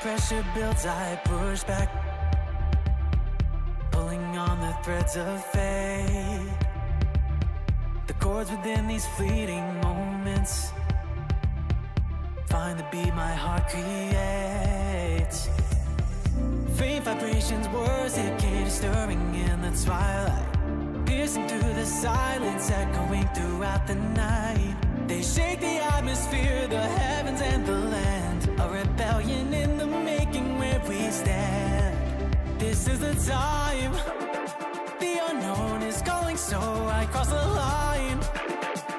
pressure builds, I push back, pulling on the threads of fate. The chords within these fleeting moments find the beat my heart creates. Faint vibrations, words decay, stirring in the twilight, piercing through the silence, echoing throughout the night. They shake the atmosphere, the heavens and the land, a rebellion in the making where we stand. This is the time, the unknown is calling, so I cross the line.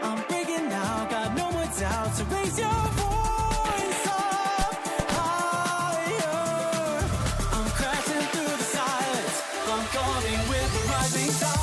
I'm breaking out, got no more doubt, so raise your voice up higher. I'm crashing through the silence, I'm coming with the rising tide.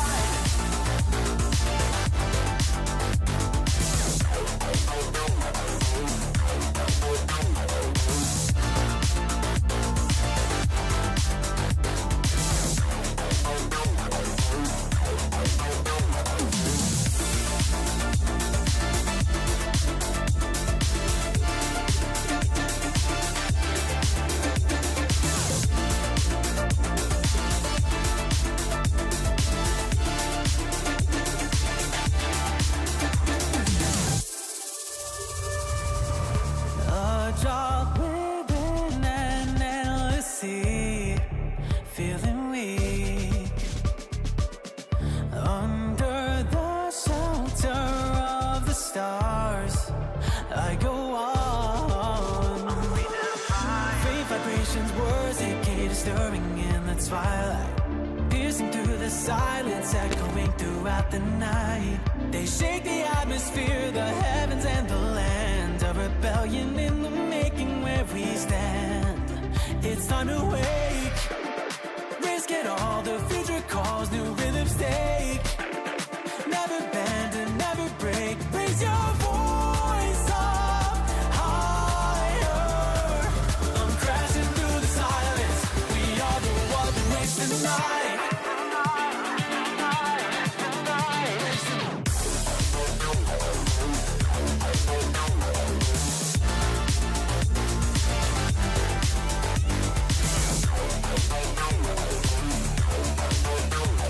Stirring in the twilight, piercing through the silence, echoing throughout the night. They shake the atmosphere, the heavens and the land, a rebellion in the making where we stand. It's time to wake, risk it all, the future calls, new rhythms take. Never bend and never break, raise your voice up higher. I'm crashing through the silence, tonight.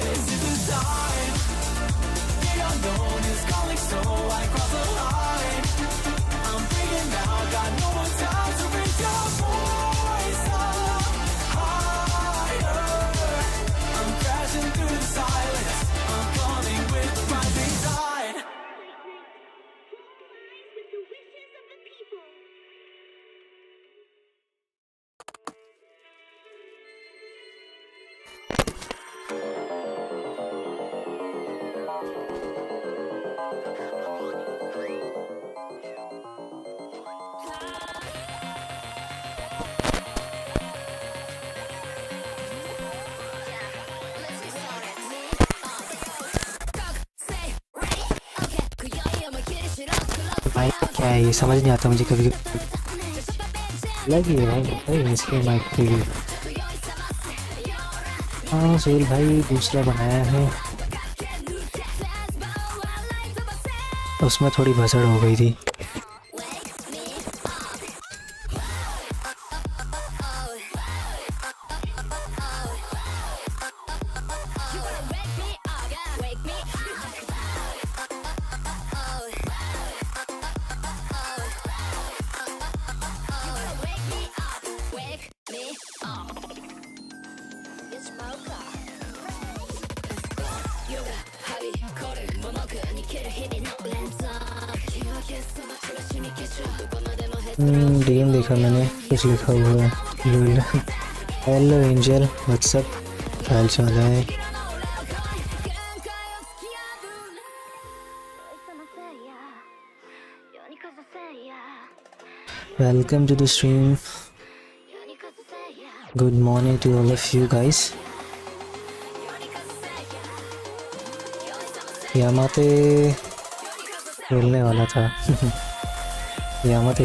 This is the time, the unknown is calling, so I cross the line. I'm breaking out, got no more time to raise your voice up higher. Through the silence, I'm coming with the rising tide. With the wishes of the people. भाई क्या है ये समझ नहीं आता मुझे कभी लगी है भाई इसके माइक के लिए। हाँ सुहेल भाई दूसरा बनाया है, उसमें थोड़ी भसड़ हो गई थी। डीएम देखा मैंने, कुछ लिखा हुआ है। हेलो एंजल, व्हाट्सअप, क्या हाल चाल है? Welcome to the stream. Good morning to all of you guys. यामाते बोलने वाला था। यामाते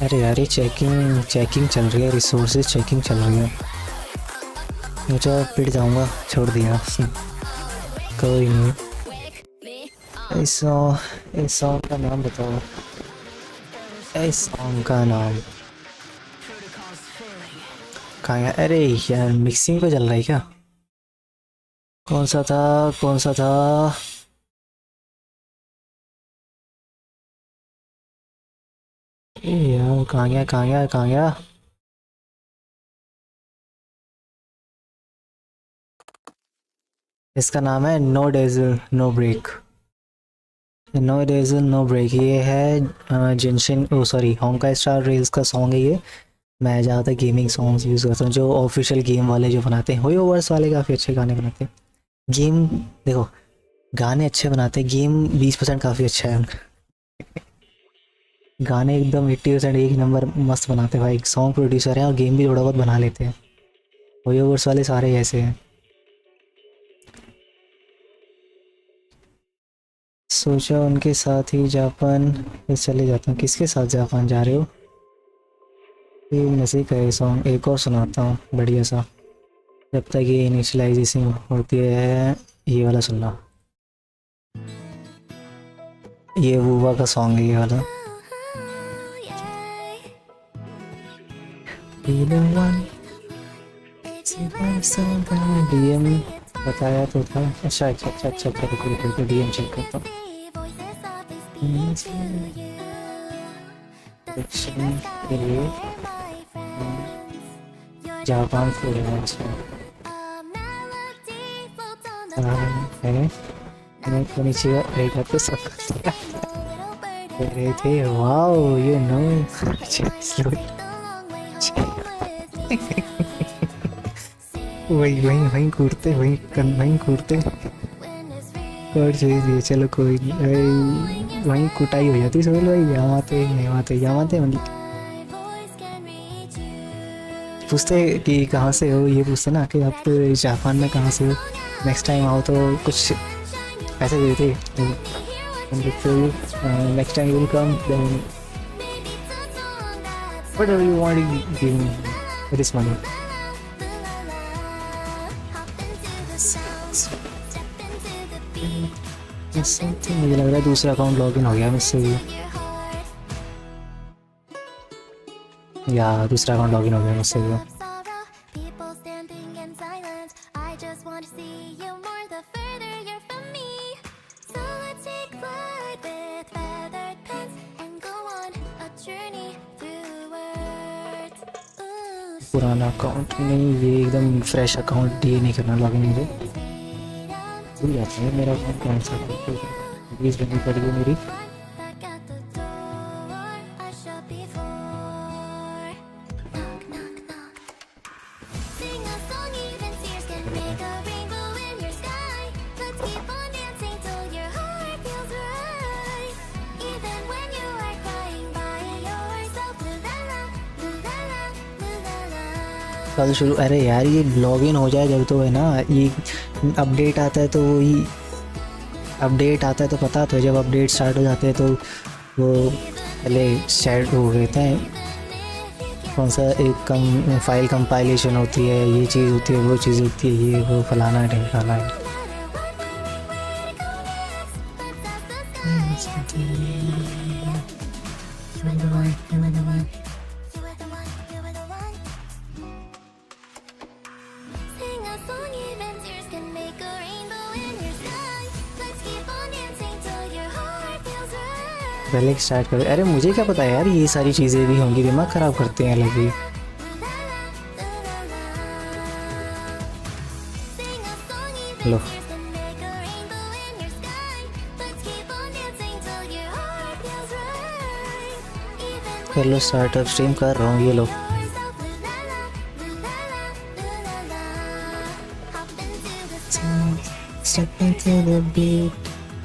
अरे यार ये चेकिंग चल रही है, रिसोर्सेज चेकिंग चल रही है। मुझे पिट जाऊंगा, छोड़ दिया। कोई नहीं। इस सॉन्ग का नाम बताओ, इस सॉन्ग का नाम कहाँ है? अरे यार मिक्सिंग पे चल रहा है क्या? कौन सा था, कौन सा था? ए यार कहाँ गया, कहाँ गया, कहाँ गया? इसका नाम है no diesel no brake. No diesel no brake, ये है Genshin, oh sorry, Honkai Star Rails का सॉन्ग है ये। मैं ज़्यादातर गेमिंग सॉन्ग्स यूज़ करता हूँ, जो ऑफिशियल गेम वाले जो बनाते हैं, होयोवर्स वाले काफ़ी अच्छे गाने बनाते हैं। गेम देखो, गाने अच्छे बनाते हैं, गेम 20% काफ़ी अच्छा है उनका। गाने एकदम 80% एक नंबर मस्त बनाते हैं भाई। सॉन्ग प्रोड्यूसर हैं और गेम भी थोड़ा बहुत बना लेते हैं। होयोवर्स वाले सारे ऐसे हैं। सोचा उनके साथ ही जापान बस चले जाता हूँ। किसके साथ जापान जा रहे हो? ये मज़े का है सॉन्ग, एक और सुनाता हूँ बढ़िया सा। जब तक ये इनिशियलाइजेशन होती है, ये वाला सुनना। ये वूवा का सॉन्ग है ये वाला। डीएम बताया तो था। अच्छा अच्छा अच्छा अच्छा अच्छा, रुको रुको रुको, डीएम चेक करता हूँ। सेक्शन के लिए जापान से है। मैं तो नीचे रहेगा तो सब कर रहे थे। Wow you know. वही वही वहीं कूदते, वहीं कूदते। और चीज दिए, चलो कोई नहीं, वहीं कुटाई हो जाती सोहेल भाई। यामाते मतलब पूछते कि कहाँ से हो, ये पूछते ना कि आप जापान में कहाँ से हो, नेक्स्ट टाइम आओ तो कुछ ऐसे देते। Next time you will come then whatever you want to give me this money. मुझे लग रहा है दूसरा अकाउंट लॉगिन हो गया मुझसे भी, या दूसरा अकाउंट लॉगिन हो गया मुझसे भी। पुराना अकाउंट नहीं, ये एकदम फ्रेश अकाउंट, ये नहीं करना लॉगिन। मुझे भूल जाता है मेरा अकाउंट कौन सा अकाउंट है, प्लीज़ बननी पड़ेगी मेरी। कल शुरू, अरे यार ये लॉगिन हो जाए जब तो है ना, ये अपडेट आता है तो वही अपडेट आता है तो पता तो है, जब अपडेट स्टार्ट हो जाते हैं तो वो पहले सेट हो गए थे। कौन सा एक फाइल कंपाइलेशन होती है, ये चीज़ होती है, वो चीज़ होती है, ये वो फलाना है ढिमकाना है। पहले स्टार्ट करो। अरे मुझे क्या पता यार, ये सारी चीज़ें भी होंगी, दिमाग ख़राब करते हैं अलग ही। लो कर लो स्टार्ट, अब स्ट्रीम कर रहा हूँ, ये लो। Step into the beat,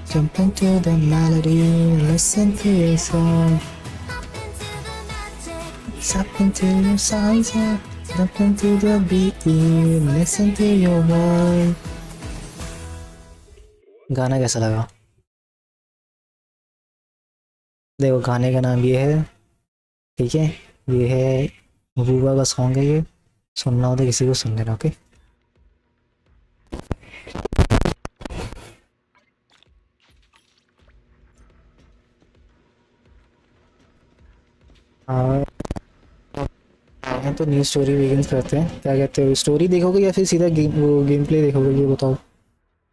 jump into the melody, listen to your song. Step into your songs, jump into the beat, listen to your voice. गाना कैसा लगा? देखो गाने का नाम ये है ठीक है, ये है वूबा का सॉन्ग है, ये सुनना हो तो किसी को सुन लेना। ओके, हाँ तो न्यू स्टोरी बिगिन करते हैं। क्या कहते हो, स्टोरी देखोगे या फिर सीधा गेम, वो गेम प्ले देखोगे, ये बताओ।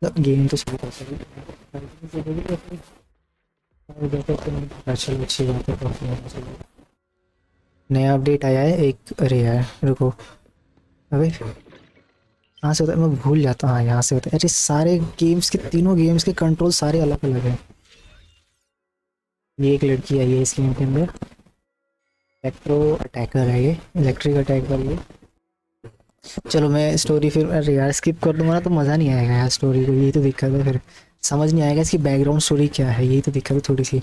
गेम तो शुरू कर सकते हैं। चलो अच्छी बात है, काफी नया अपडेट आया है एक। अरे यार रुको, अबे यहाँ से होता है, मैं भूल जाता हूँ। हाँ यहाँ से होता है। अरे सारे गेम्स के, तीनों गेम्स के कंट्रोल सारे अलग अलग हैं। ये एक लड़की आई है इस गेम के अंदर, इलेक्ट्रो अटैकर है ये, इलेक्ट्रिक अटैकर ये। चलो मैं स्टोरी फिर, अरे यार स्किप कर दूंगा ना तो मज़ा नहीं आएगा यार स्टोरी को, यही तो दिक्कत है। फिर समझ नहीं आएगा इसकी बैकग्राउंड स्टोरी क्या है, यही तो दिक्कत है थोड़ी सी।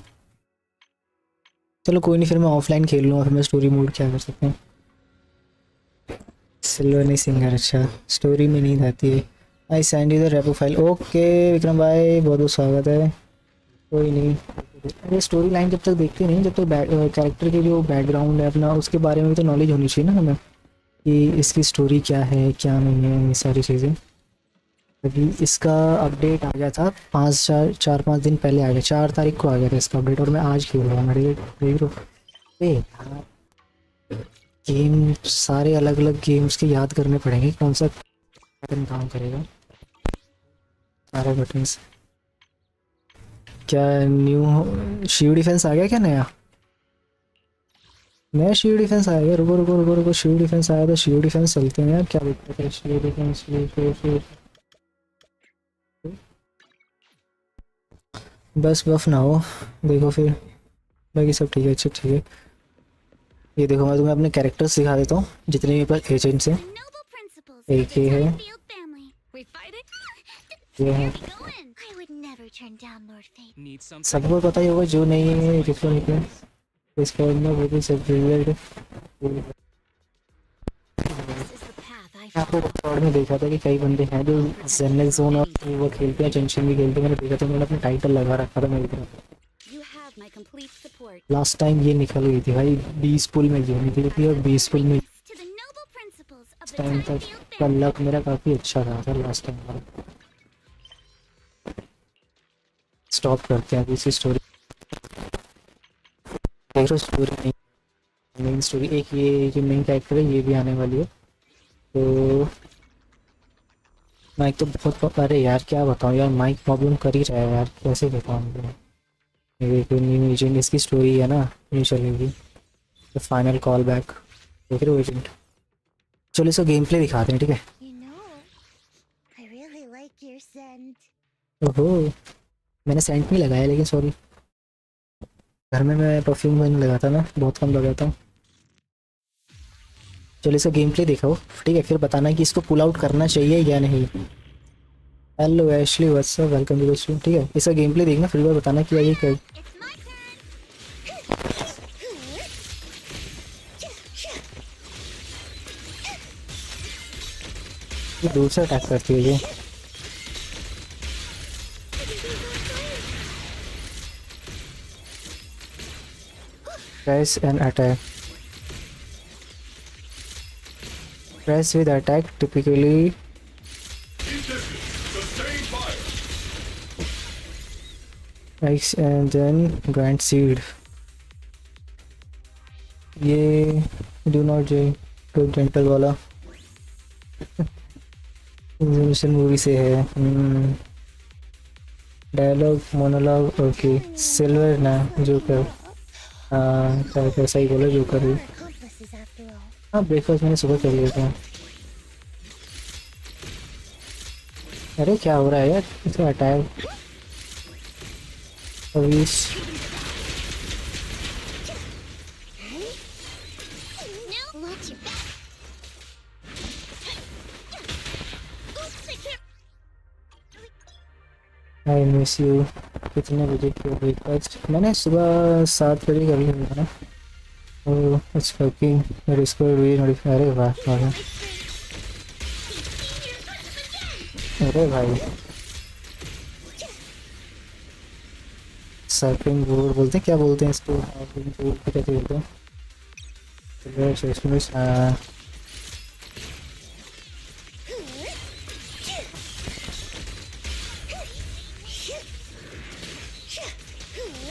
चलो कोई नहीं, फिर मैं ऑफलाइन खेल लूँगा, फिर मैं स्टोरी मोड क्या कर सकते हैं। सिल्वर नहीं सिंगर, अच्छा स्टोरी में नहीं आती है। I send you the repo file. Okay Vikram भाई, बहुत बहुत स्वागत है। कोई नहीं, अरे स्टोरी लाइन जब तक देखते नहीं, जब तक कैरेक्टर के जो बैकग्राउंड है अपना, उसके बारे में भी तो नॉलेज होनी चाहिए ना हमें, कि इसकी स्टोरी क्या है क्या नहीं है, ये सारी चीज़ें। अभी इसका अपडेट आ गया था 4-5 दिन पहले आ गया, 4 तारीख को आ गया था इसका अपडेट, और मैं आज खेल रहा हूँ। मेरे देख लो, गेम सारे अलग अलग गेम्स के याद करने पड़ेंगे, कौन सा बटन काम करेगा। सारे बटन्स क्या न्यू शिव डिफेंस आ गया क्या नया? नया शिव डिफेंस आ गया, रुको रुको रुको रुको, शिव डिफेंस आया तो शिव डिफेंस चलते हैं यार, क्या दिक्कत है। शिव डिफेंस, शिव बस बफ ना हो, देखो फिर बाकी सब ठीक है। अच्छा ठीक है, ये देखो मैं तुम्हें अपने कैरेक्टर्स दिखा देता हूँ जितने मेरे पास एजेंट्स हैं। एक ये है, ये है, सबको पता ही होगा, जो नहीं है जिसको निकले इसका अंदर वो भी सब रिलेटेड। आपको रिकॉर्ड में देखा था कि कई बंदे हैं जो जेनेक्स जोन और वो खेलते हैं, जंक्शन भी खेलते हैं। मैंने देखा था, मैंने अपना टाइटल लगा रखा था मेरी तरफ। लास्ट टाइम ये निकल गई थी भाई, 20 पुल में जो निकली थी, और 20 पुल में टाइम तक का लक मेरा काफ़ी अच्छा था सर लास्ट टाइम वाला। स्टॉप करते हैं अभी इसी स्टोरी, देख लो स्टोरी नहीं, मेन स्टोरी। एक ये जो मेन कैरेक्टर है ये भी आने वाली है, तो माइक तो बहुत, अरे यार क्या बताऊँ यार, माइक प्रॉब्लम कर ही रहा है यार, कैसे बताऊँ। ये कोई न्यू एजेंट, इसकी स्टोरी है ना, ये चलेगी। तो फाइनल कॉल बैक, देख रहे हो एजेंट। चलो इसको गेम प्ले दिखाते हैं, ठीक है। ओहो, मैंने सेंट नहीं लगाया लेकिन, सॉरी, घर में मैं परफ्यूम नहीं लगाता, मैं बहुत कम लगाता हूँ। चलो इसका गेम प्ले दिखाओ, ठीक है, फिर बताना कि इसको पुल आउट करना चाहिए या नहीं। Hello Ashley, what's up, welcome to the stream. ठीक है, इसका गेम प्ले देखना, फिर बताना कि ये कर। दूर से अटैक करती है ये। Press and attack. Press with attack typically. X and then grant seed. ये do not do gentle वाला मूवी से है। Dialogue monologue, okay. सिल्वर ना जोकर, हाँ ऐसा ही बोला जोकर ही। हाँ ब्रेकफास्ट मैंने सुबह कर लिया था। अरे क्या हो रहा है यार, इसे हटाया अभी। I miss you. कितने बजे किया ब्रेकफास्ट? मैंने सुबह 7 बजे कर लिया था ना। Oh it's fucking rescore we notify. अरे वाह वाह, अरे भाई सर्फिंग बोर्ड बोलते हैं, क्या बोलते हैं इसको, बोर्ड क्या बोलते हैं।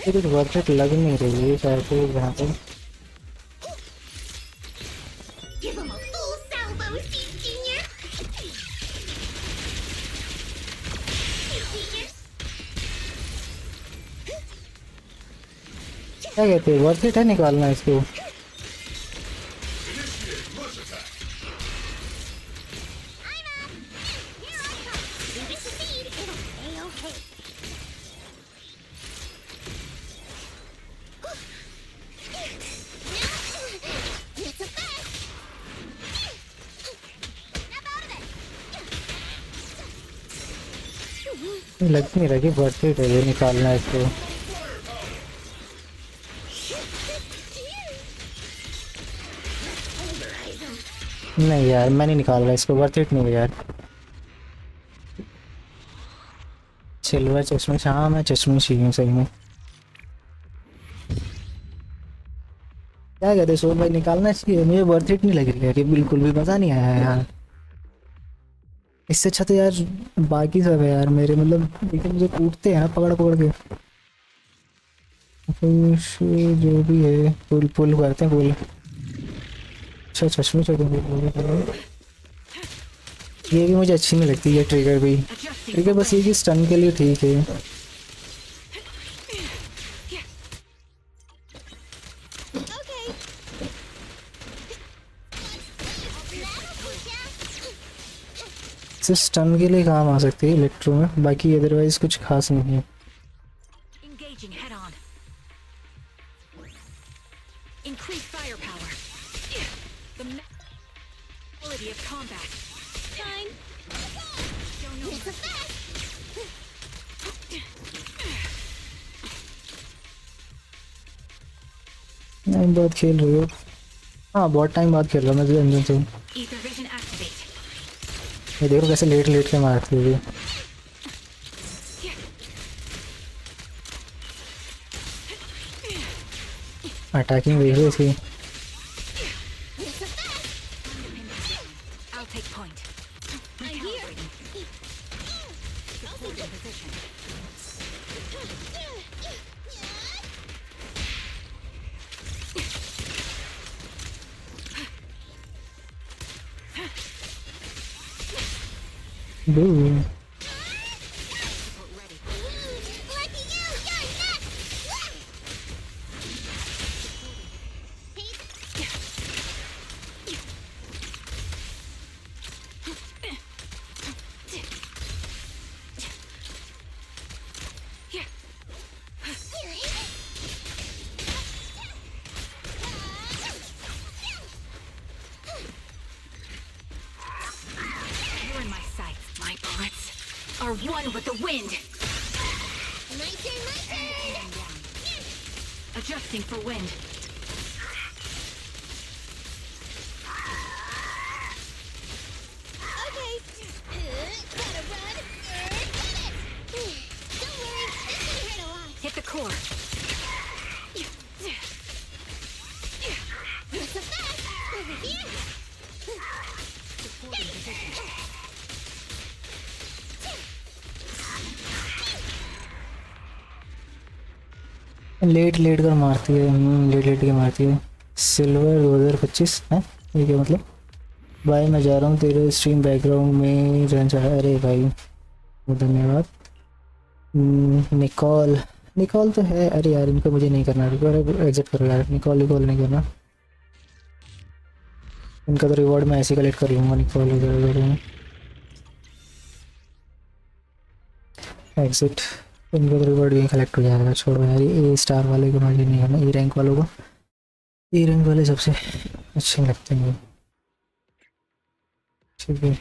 कुछ वर्थ इट लग नहीं रही है शायद से यहाँ पे। Give him a full salvo, Senior. Senior. क्या कहते हैं, वर्थ इट है निकालना इसको? लग नहीं रहा कि वर्थ इट है ये निकालना इसको। नहीं यार मैं नहीं निकाल रहा इसको, वर्थ इट नहीं है यार। सिल्वर चश्मे, हाँ मैं चश्मे चाहिए सही में। क्या कहते सोन भाई, निकालना चाहिए? मुझे वर्थ इट नहीं लग रही है कि बिल्कुल भी मज़ा नहीं आया यार। इससे अच्छा तो यार बाकी सब है यार मेरे, मतलब लेकिन मुझे कूटते हैं ना पकड़ पकड़ के। जो भी है पुल पुल करते हैं पुल। अच्छा चश्मे चाहिए। ये भी मुझे अच्छी नहीं लगती है ट्रिगर भी। ट्रिगर बस ये कि स्टन के लिए ठीक है। सिर्फ स्टन के लिए काम आ सकती है इलेक्ट्रो में, बाकी अदरवाइज कुछ खास नहीं है। Engaging head on. Increase firepower. The quality of combat. Fine. Don't know. It's a fact. Time बाद खेल रहे हो? हाँ बहुत टाइम बाद खेल रहा हूँ मैं तो अंदर से। Ether vision activate. ये देखो कैसे लेट लेट के मारती है। अटैकिंग देख लो इसकी। I'll take point. Recalibrating. Supporting position. Boom. Support ready. Lucky you, you're nuts. You're in my sights. My bullets are one with the wind. My turn, my turn. Adjusting for wind. Okay. Gotta run. Don't worry, this one hurt a lot. Hit the core. It's a fact. Over here. Supporting position. Late late कर मारती है, late late के मारती है। Silver 2025 है ये क्या मतलब? भाई मैं जा रहा हूँ, तेरे स्ट्रीम बैकग्राउंड में रन चला। अरे भाई धन्यवाद। निकॉल निकॉल तो है। अरे यार इनको मुझे नहीं करना, एग्जिट करो यार। निकॉल निकॉल नहीं करना, इनका तो रिवॉर्ड मैं ऐसे कलेक्ट कर लूँगा। निकॉल वगैरह एग्जिट, इनका तो रिवॉर्ड यही कलेक्ट हो जाएगा। छोड़ो यार, ए स्टार वाले को मुझे नहीं करना, ए रैंक वालों को। ए रैंक वाले सबसे अच्छे लगते हैं। ठीक है,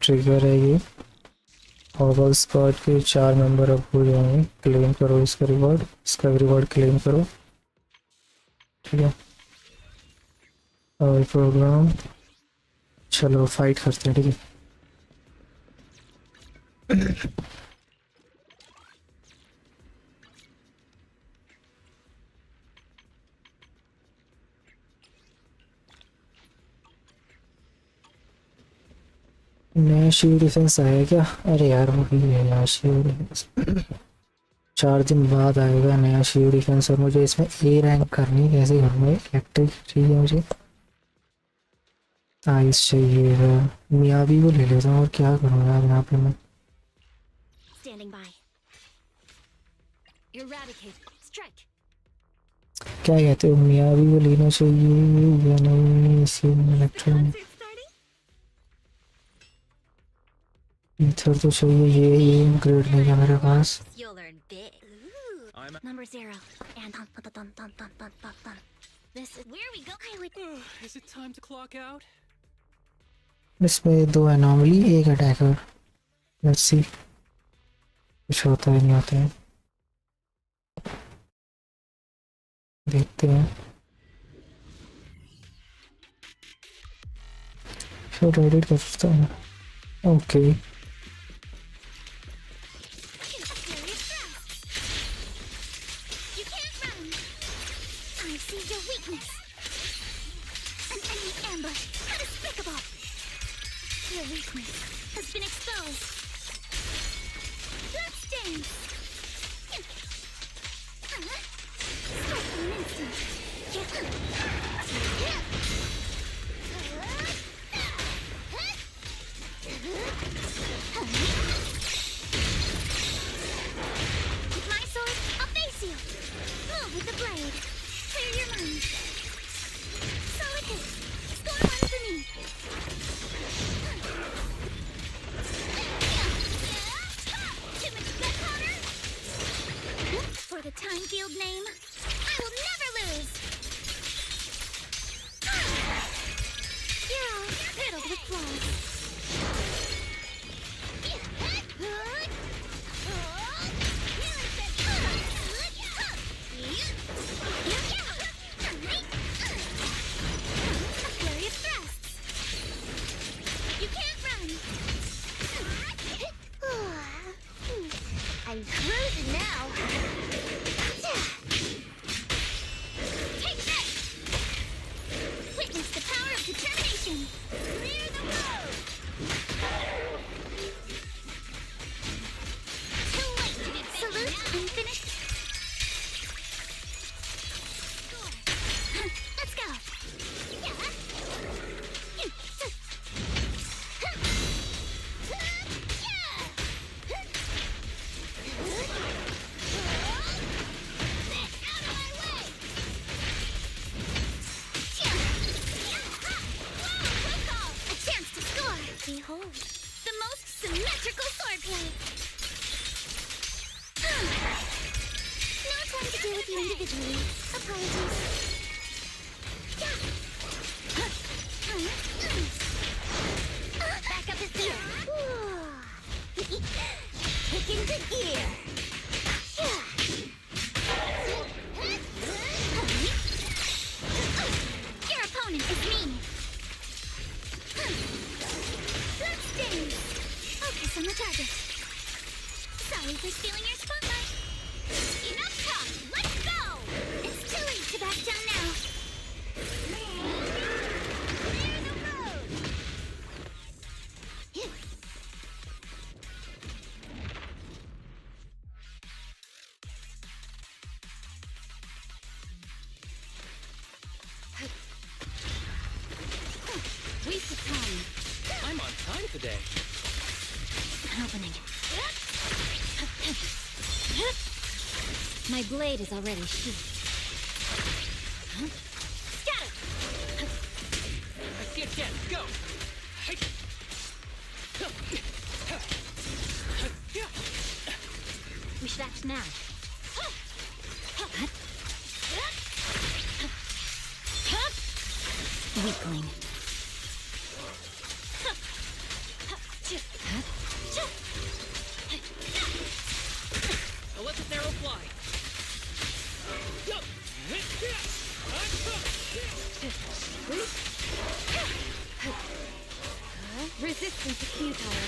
ट्रिगर है ये। और स्क्वाड के 4 मेंबर अब हो जाएंगे। क्लेम करो इसका रिवॉर्ड, इसका रिवॉर्ड क्लेम करो। ठीक है, और प्रोग्राम चलो फाइट करते हैं। ठीक है, नया शील्ड डिफेंस आया क्या? अरे यार वो भी है यार शील्ड डिफेंस। 4 दिन बाद आएगा नया शील्ड डिफेंस और मुझे इसमें ए रैंक करनी है। कैसे करूँगा? इलेक्ट्रिक चाहिए मुझे, आइस चाहिए, मियावी वो ले लेता हूँ। और क्या करूँगा यहाँ पे मैं? Standing by. Eradicate. Strike. क्या कहते हो, मियावी वो लेना चाहिए या नहीं? इसी इलेक्ट्रॉन ईथर तो चाहिए। ये इंक्लूड नहीं है मेरे पास। You'll learn big. Number 0. And dun, dun, dun, dun, dun, dun, dun, dun. This is where we go. I would. Is it time to clock out? इसमें 2 एनॉमली, 1 अटैकर। लेट्स सी कुछ होता है नहीं होता है, देखते हैं। फिर एडिट कर सकता हूँ। Okay You can't run. I see your weakness. An enemy ambush. How despicable. Your weakness has been exposed. Bloodstains. Strike in an instant. With my sword, I'll face you. Move with the blade. Clear your mind. Solid hit. Score 1 for me. Too much gunpowder? For the time field name, I will never lose. You're all riddled with flaws. I'm cruising now. Take this! Witness the power of determination. Clear the road. Too late to defend. Salute unfinished. Let's go. Behold, the most symmetrical swordplay. No time to deal with you individually. Apologies. Back up is here. Kick into gear. Your opponent is me. Bloodstains! Focus on the target. Sorry for stealing your spotlight. Enough talk! Let's go! It's too late to back down now. Clear the road! Waste of time. I'm on time today. An opening. My blade is already sheathed. Scatter! I see a chance. Go! We should act now. Weakling. Now let this arrow fly. Resistance is futile.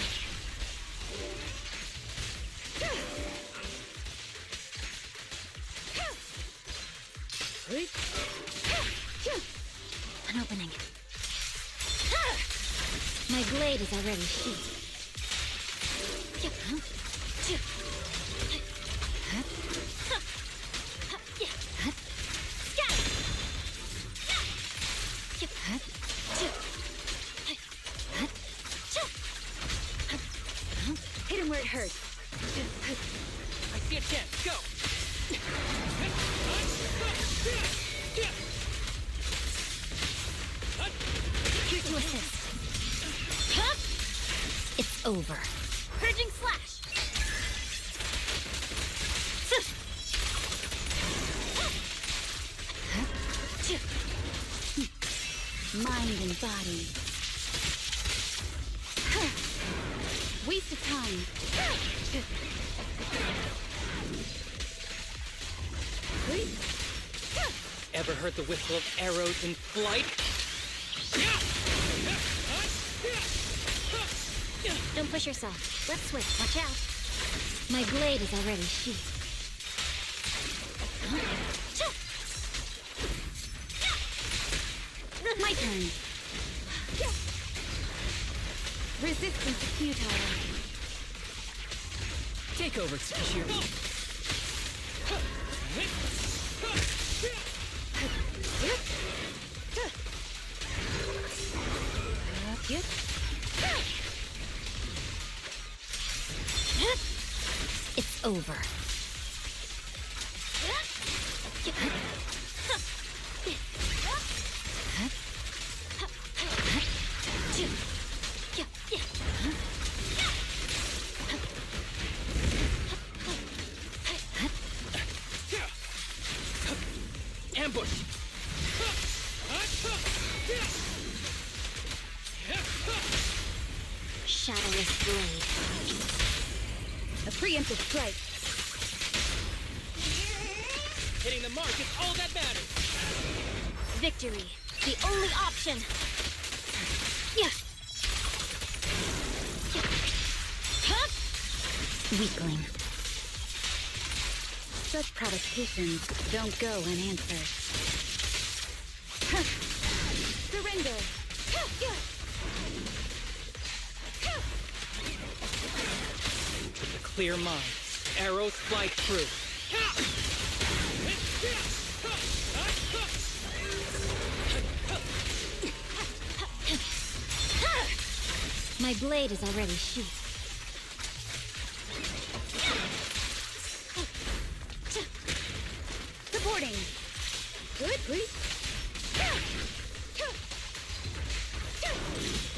An opening. My blade is already sheathed. Hit him where it hurts. I see a chance. Go. Here to assist. It's over. Purging slash. Mind and body. Waste of time. Ever heard the whistle of arrows in flight? Don't push yourself. Let's switch. Watch out. My blade is already sheathed. My turn. Resistance is futile. Take over, Tsushiro. It's over. Ambush. Shadowless blade. A preemptive strike. Hitting the mark is all that matters. Victory. The only option. Yeah. Huh? Weakling. Such provocations don't go unanswered. Huh. Surrender. With a clear mind, arrows fly through. My blade is already sheathed. Supporting. Good, please.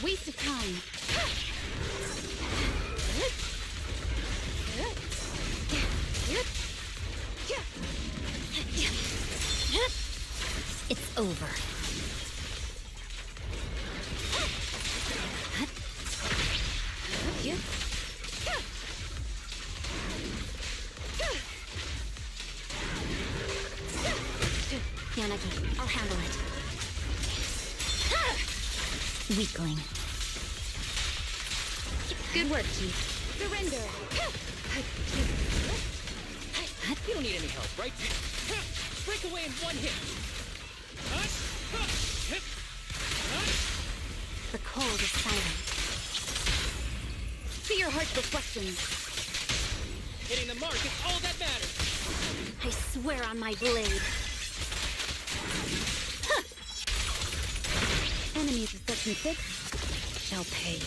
Waste of time. It's over. Yanagi, I'll handle it. Weakling. Good work, Chief. Surrender. You don't need any help, right? Break away in one hit. The cold is silent. See your heart's reflections. Hitting the mark is all that matters. I swear on my blade. Huh. Enemies of Section 6 shall pay.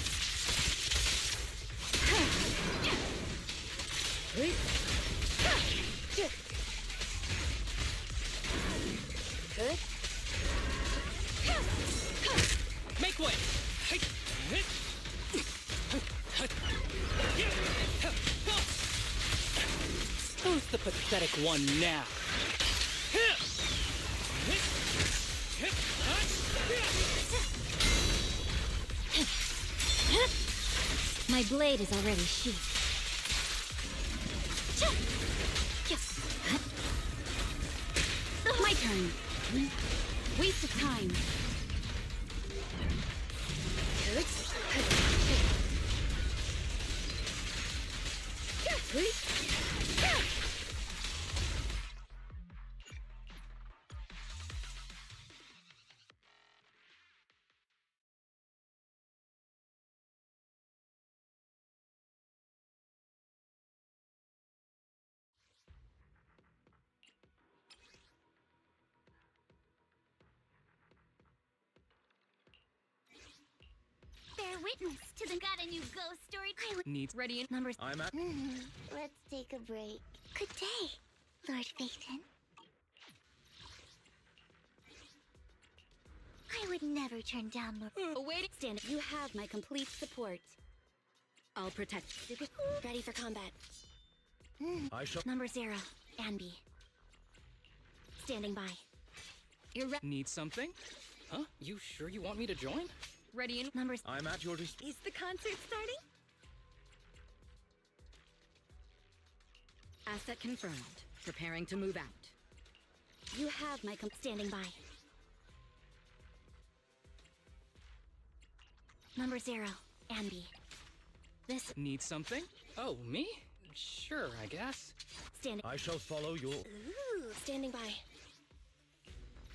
Good. Make way. Who's the pathetic one now? My blade is already sheathed. My turn. Waste of time. a witness to the got a new ghost story. Needs ready in numbers. I'm at. Let's take a break. Good day, Lord Phaethon. I would never turn down Lord. Awaiting stand. You have my complete support. I'll protect. Ready for combat. I shall. Number 0, Anby. Standing by. You're Need something? Huh? You sure you want me to join? ready in numbers. I'm at your Is the concert starting? Asset confirmed. Preparing to move out. You have my standing by. Number 0, Anby. This Need something? Oh, me? Sure, I guess. standing. I shall follow your. Ooh, standing by.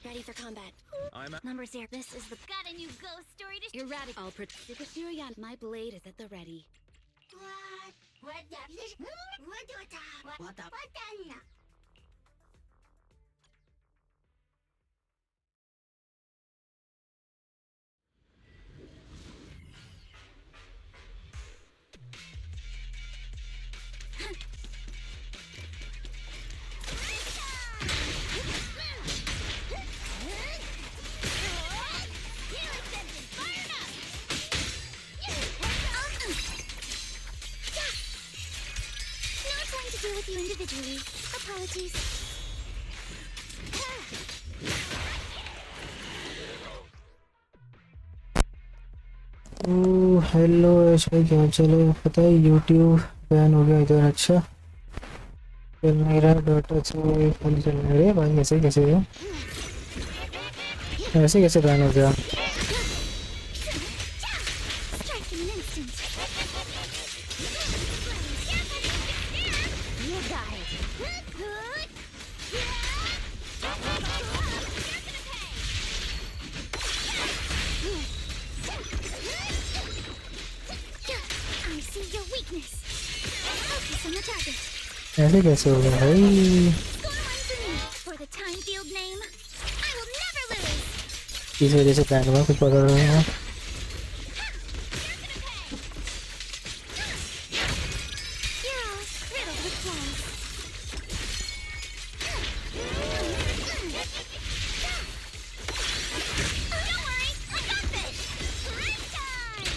Ready for combat. I'm at. Number 0. This is the Got a new ghost story to. erratic. I'll protect. My blade is at the ready. What the? Deal with you individually. Apologies. Hello Ash भाई, क्या चलो पता है YouTube ban हो गया इधर। अच्छा चल नहीं रहा, डाटा से खाली चल रहा है भाई। ऐसे कैसे है? ऐसे कैसे बैन हो गया? Strike in an instant. You got it. I see your weakness. Focus on the target. ऐसे कैसे हो गया भाई? Score one for me. For the time field name, I will never lose. किस वजह से बैन हुआ कुछ पता नहीं है। You're all riddled with flaws. Oh, don't worry, I got this. Break time.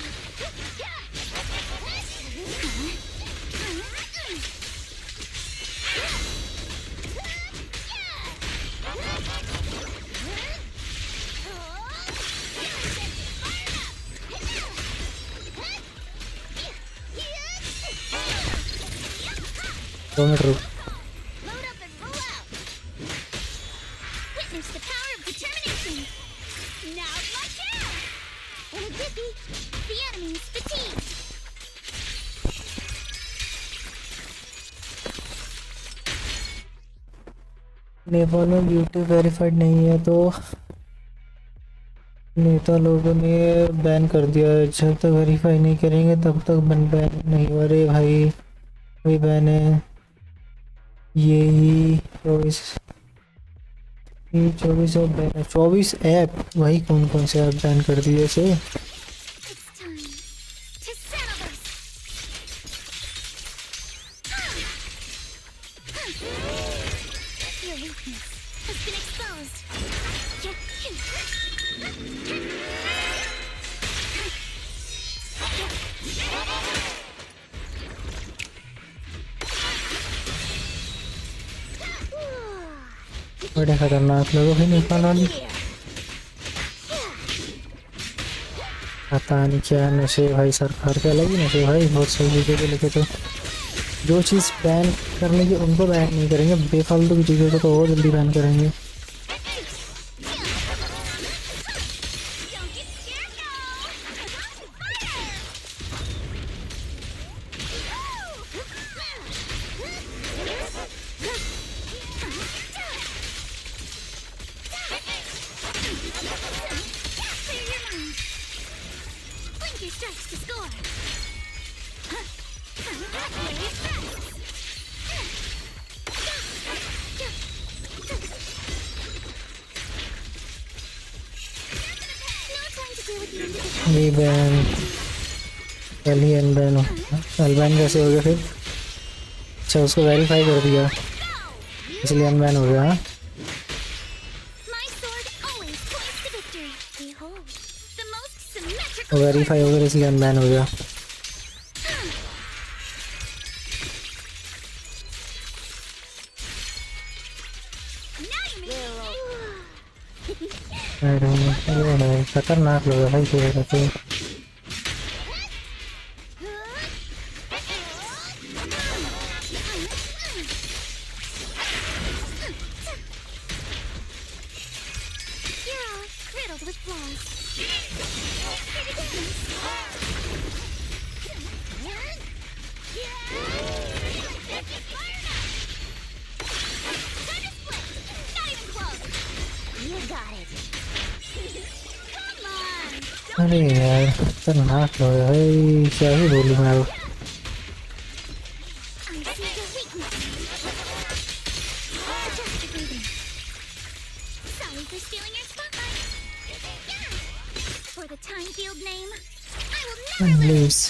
दो मिनट रुक। Load up and roll out. Witness the power of determination. Now watch out. In a jiffy, the enemy's fatigued. Nepal में YouTube verified नहीं है तो नेता लोगों ने ban कर दिया है। जब तक वेरीफाई नहीं करेंगे तब तक बैन नहीं। अरे भाई वही बैन है यही 24 ऐप बैन है। 24 ऐप भाई, कौन कौन से ऐप बैन कर दिए इसे? It's time to settle this. Your weakness has been exposed. बड़े खतरनाक लोग हैं नेपाल वाले। पता नहीं क्या नशे भाई, सरकार के अलग ही नशे भाई। बहुत सही चीज़ों के लेके तो जो चीज़ बैन करने की उनको बैन नहीं करेंगे, बेफालतू की चीज़ों को तो और जल्दी बैन करेंगे। Don't get scared now. Clear your mind. Blink your strikes to score. No time to deal with the individual. ये बैन कल ही अनबैन हो, अनबैन कैसे हो गया फिर? अच्छा उसको वेरीफाई कर दिया इसलिए अनबैन हो गया। हाँ My sword always points to victory. Behold, the most symmetrical verify हो गया इसलिए अनबैन हो गया। अरे खतरनाक लग रहा है पूरे का तो। You're all riddled with flaws. You got it. Come on. अरे यार खतरनाक लग रहा है, क्या ही बोलूँ मैं अब। I see your weakness. Adjust your breathing. Sorry for stealing your spotlight. Yeah. For the time field name, I will never lose. Unleash.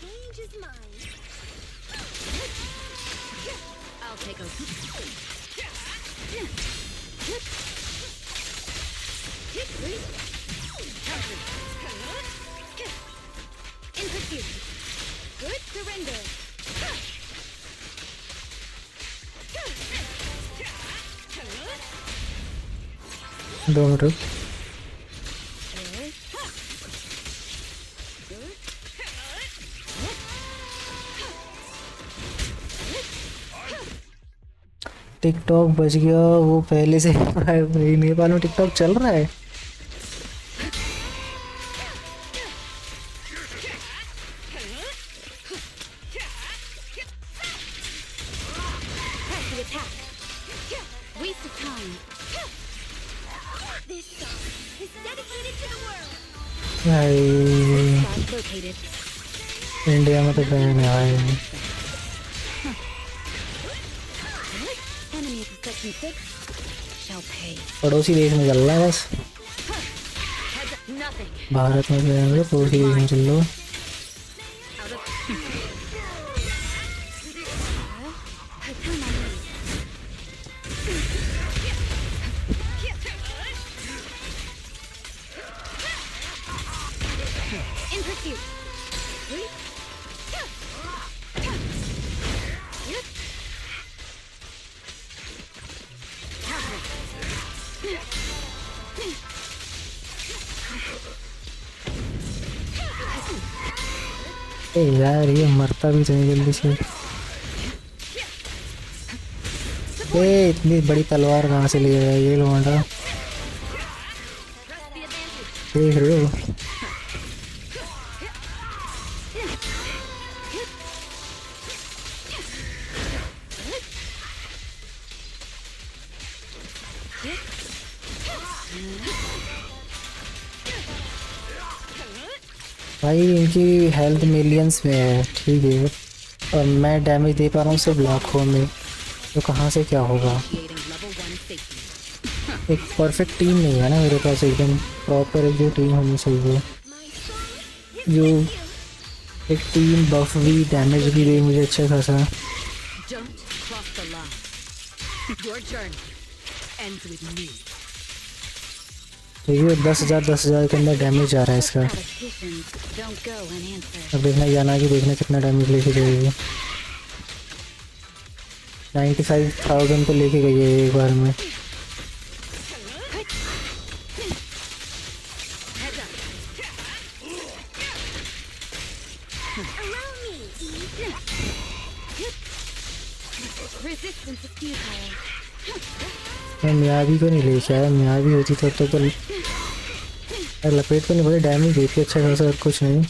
Stage is mine. I'll take a in pursuit. Good surrender. 2 minute. TikTok बच गया वो पहले से नेपाल में TikTok चल रहा है। Press the attack. Waste of time. This song is dedicated to the world. भाई Spot located. इंडिया में तो बैन है भाई। Enemy of section 6 shall pay. पड़ोसी देश में चल रहा है बस। Heads up, nothing. भारत में बैन है, पड़ोसी देश में चल लो। Out of. Come on. In pursuit. ए यार ये मरता भी तो नहीं जल्दी से। ए इतनी बड़ी तलवार कहाँ से ले आया ये लौंडा? देख रहे हो? भाई इनकी हेल्थ मिलियंस में है, ठीक है, और मैं डैमेज दे पा रहा हूँ सिर्फ लाखों में, तो कहाँ से क्या होगा? Creating level 1 safety. एक परफेक्ट टीम नहीं है ना मेरे पास, एकदम प्रॉपर एक जो टीम होनी चाहिए, जो एक टीम बफ भी डैमेज भी दे मुझे अच्छा खासा। Don't cross the line. Your journey ends with me. देखिए 10,000 के अंदर डैमेज आ रहा है इसका। Politicians don't go unanswered. अब देखना जाना कि देखना कितना डैमेज लेके जाएगी। 95,000 तो लेके गई है एक बार में। Heads up. Allow me. Resistance is futile. मैं मियावी को नहीं लेके आया, मियावी होती तब तो लपेट को नहीं, बड़े डैमेज देती अच्छा खासा और कुछ नहीं।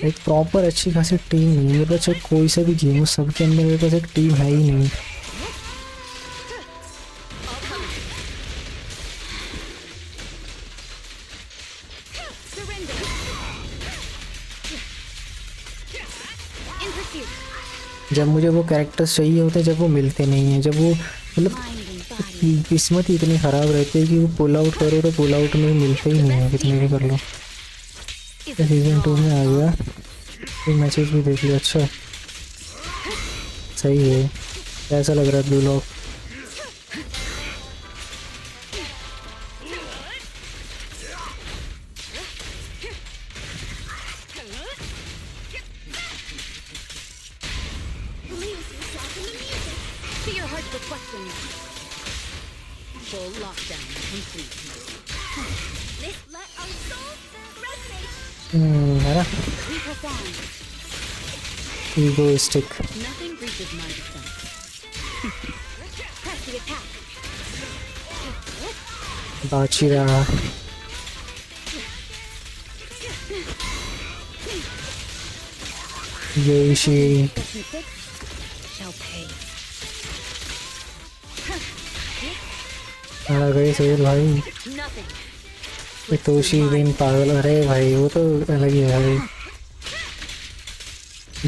एक प्रॉपर अच्छी खासी टीम नहीं है मेरे पास, चाहे कोई सा भी गेम हो सबके अंदर मेरे पास एक टीम है ही नहीं। जब मुझे वो कैरेक्टर्स चाहिए होते हैं जब वो मिलते नहीं हैं, जब वो मतलब Mind and body. किस्मत ही इतनी ख़राब रहती है कि वो पुल आउट करो तो पुल आउट में मिलते ही नहीं है, कितने भी कर लो। Is it सीजन 2 में आ strong? गया, एक मैसेज भी देख लिया। अच्छा सही है। कैसा लग रहा है blue lock? Lose yourself in the music. To your heart's reflection. Full lockdown complete. Let our souls resonate. है ना, We perform. Egoistic. Nothing breaches my defense. Press the attack. Bachira Yoshi Session 6 shall pay. आ गए सोहेल भाई। Nothing. ये तोशी बिन पागल, अरे भाई वो तो अलग ही है भाई।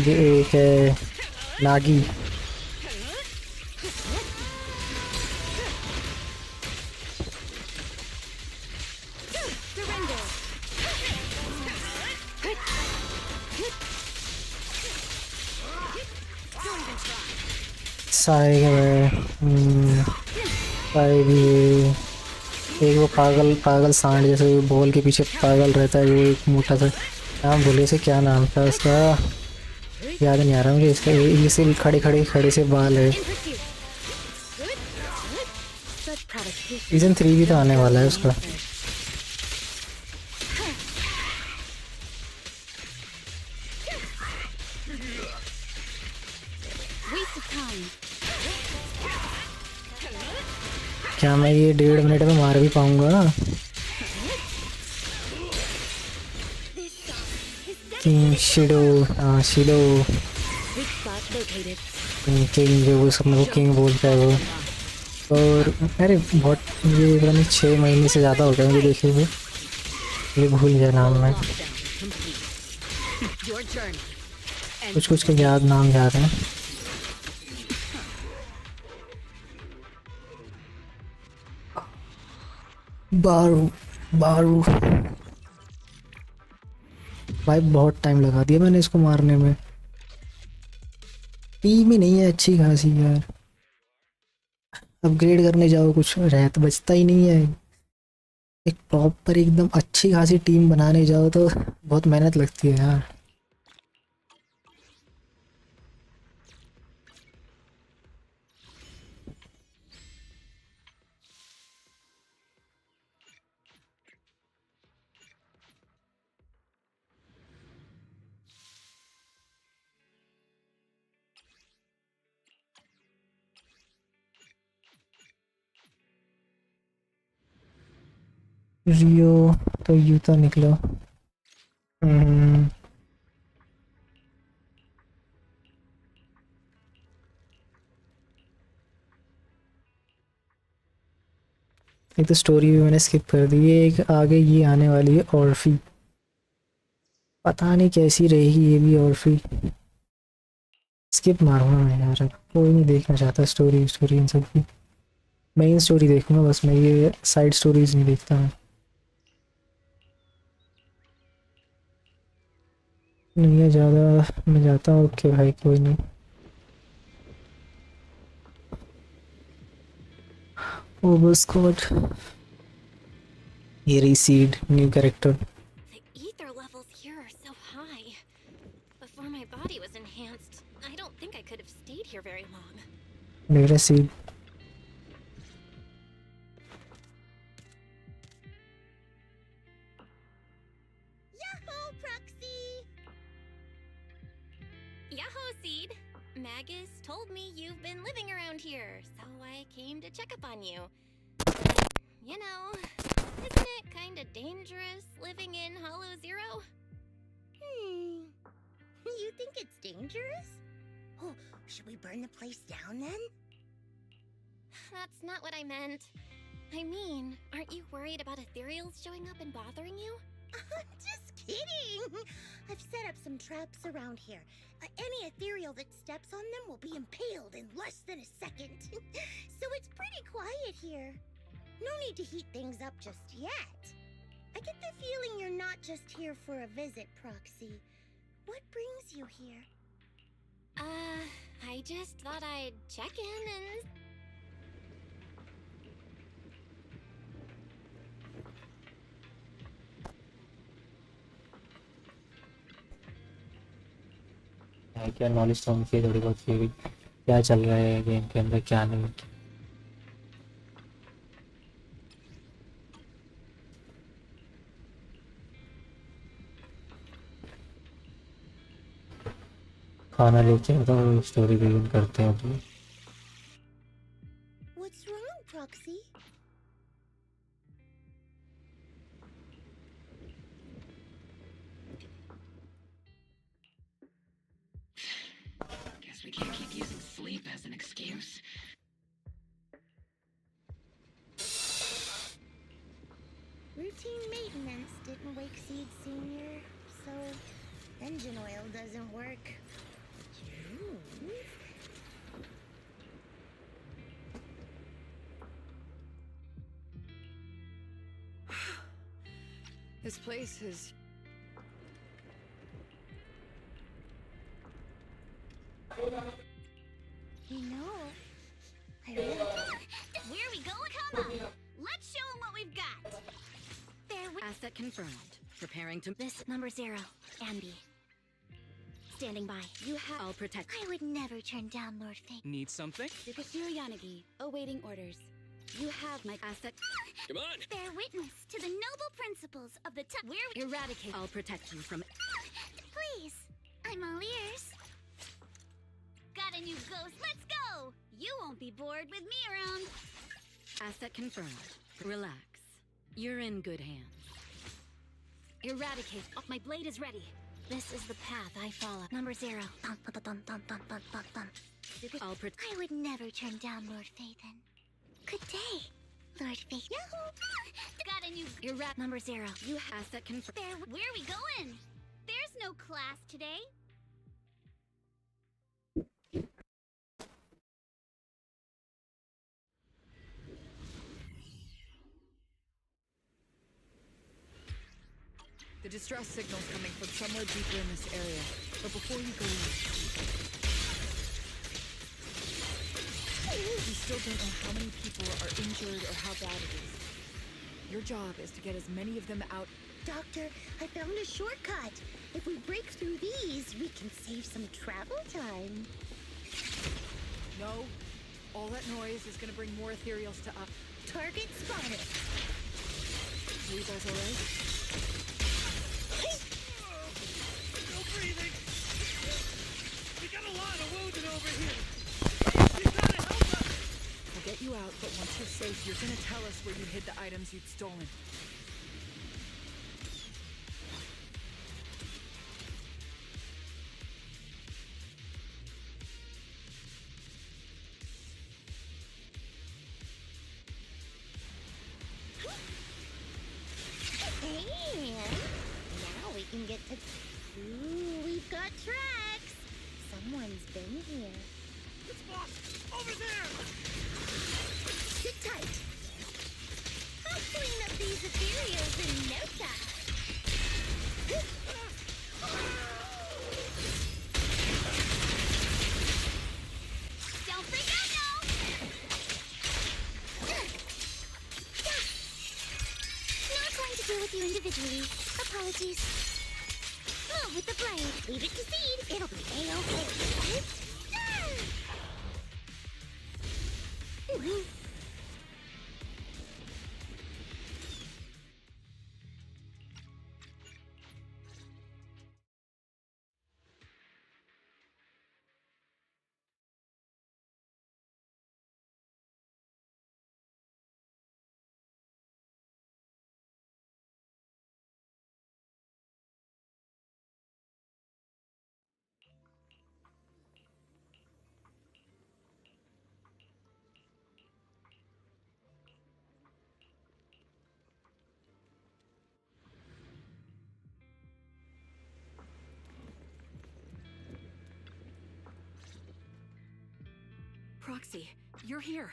ये एक है नागी, Surrender. साई है साई भी है। एक वो पागल पागल सांड जैसे बॉल के पीछे पागल रहता है, वो एक मोटा सा नाम भूले से, क्या नाम था उसका याद नहीं आ रहा मुझे। इसका ये से खड़े खड़े खड़े से बाल है। In pursuit. Such provocation. Season 3 भी तो आने वाला है उसका। Waste of time. क्या मैं ये 1.5 मिनट में मार भी पाऊंगा? किंग शिडो, हाँ शिडो Weak spot located. किंग, जो वो सब को किंग बोलता है वो। और अरे बहुत ये पता नहीं 6 महीने से ज़्यादा हो गया मुझे देखे हुए, ये भूल गया नाम में। Lockdown complete. Your journey. And कुछ कुछ के याद नाम याद है। बारू बारू भाई बहुत टाइम लगा दिया मैंने इसको मारने में। टीम ही नहीं है अच्छी खासी यार, अपग्रेड करने जाओ कुछ रहता बचता ही नहीं है। एक प्रॉपर एकदम अच्छी खासी टीम बनाने जाओ तो बहुत मेहनत लगती है यार। रियो तो यूता निकलो। एक तो स्टोरी भी मैंने स्किप कर दी है, एक आगे ये आने वाली है ऑर्फी, पता नहीं कैसी रहेगी ये भी ऑर्फी। स्किप मारूंगा मैं यार, अब कोई नहीं देखना चाहता स्टोरी स्टोरी इन सब की। मेन स्टोरी देखूंगा बस मैं, ये साइड स्टोरीज नहीं देखता मैं। नहीं है ज़्यादा, मैं जाता हूँ। ओके भाई कोई नहीं। ओवर स्क्वाड, ये recede new character. the ether levels here are so high. Before my body was enhanced, I don't think I could have stayed here very long. मेरा seed Yahoo, Proxy! Yahoo, Seed! Magus told me you've been living around here, so I came to check up on you. But, you know, isn't it kinda dangerous living in Hollow Zero? You think it's dangerous? Oh, should we burn the place down then? That's not what I meant. I mean, aren't you worried about ethereals showing up and bothering you? Just kidding! I've set up some traps around here. Any ethereal that steps on them will be impaled in less than a second. So it's pretty quiet here. No need to heat things up just yet. I get the feeling you're not just here for a visit, Proxy. What brings you here? I just thought I'd check in and... क्या knowledge तो होनी चाहिए थोड़ी बहुत कि क्या चल रहा है गेम के अंदर क्या नहीं. खाना लेके तो स्टोरी बिगिन करते हैं अपनी. What's wrong, Proxy? Guess we can't keep using sleep as an excuse. Routine maintenance didn't wake Seed Senior, so engine oil doesn't work. This place is... You know, I really... Where are we going? Come on! Let's show them what we've got! Asset confirmed. Preparing to... This number 0, Ambi. Standing by. You have... I'll protect... I would never turn down Lord Fate. Need something? Sukasuru Yanagi, awaiting orders. You have my asset... Come on! Bear witness to the noble principles of the Where eradicate... I'll protect you from... Please, I'm all ears. Got a new ghost, let's go! You won't be bored with me around. Asset confirmed. Relax. You're in good hands. Eradicate. Oh, my blade is ready. This is the path I follow. Number 0. I'll protect... I would never turn down Lord Phaethon. Good day, Lord Fate. Yahoo! Got a new... Number 0. You have asset confirmed. Where are we going? There's no class today. The distress signal's coming from somewhere deeper in this area. But before you go in... We still don't know how many people are injured or how bad it is. Your job is to get as many of them out... Doctor, I found a shortcut. If we break through these, we can save some travel time. No. All that noise is gonna bring more ethereals to us. Target spotted. Are you guys alright? Still breathing! We got a lot of wounded over here! You gotta help us! We'll get you out, but once you're safe, you're gonna tell us where you hid the items you'd stolen. And now we can get to... Ooh, we've got tracks. Someone's been here. It's boss! Over there! Sit tight. I'll clean up these ethereals in no time. Don't freak out now! Not going to deal with you individually. Apologies. Move with the blade. Leave it to Seed. It'll be A-okay. proxy. You're here.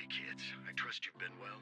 Hey kids, I trust you've been well.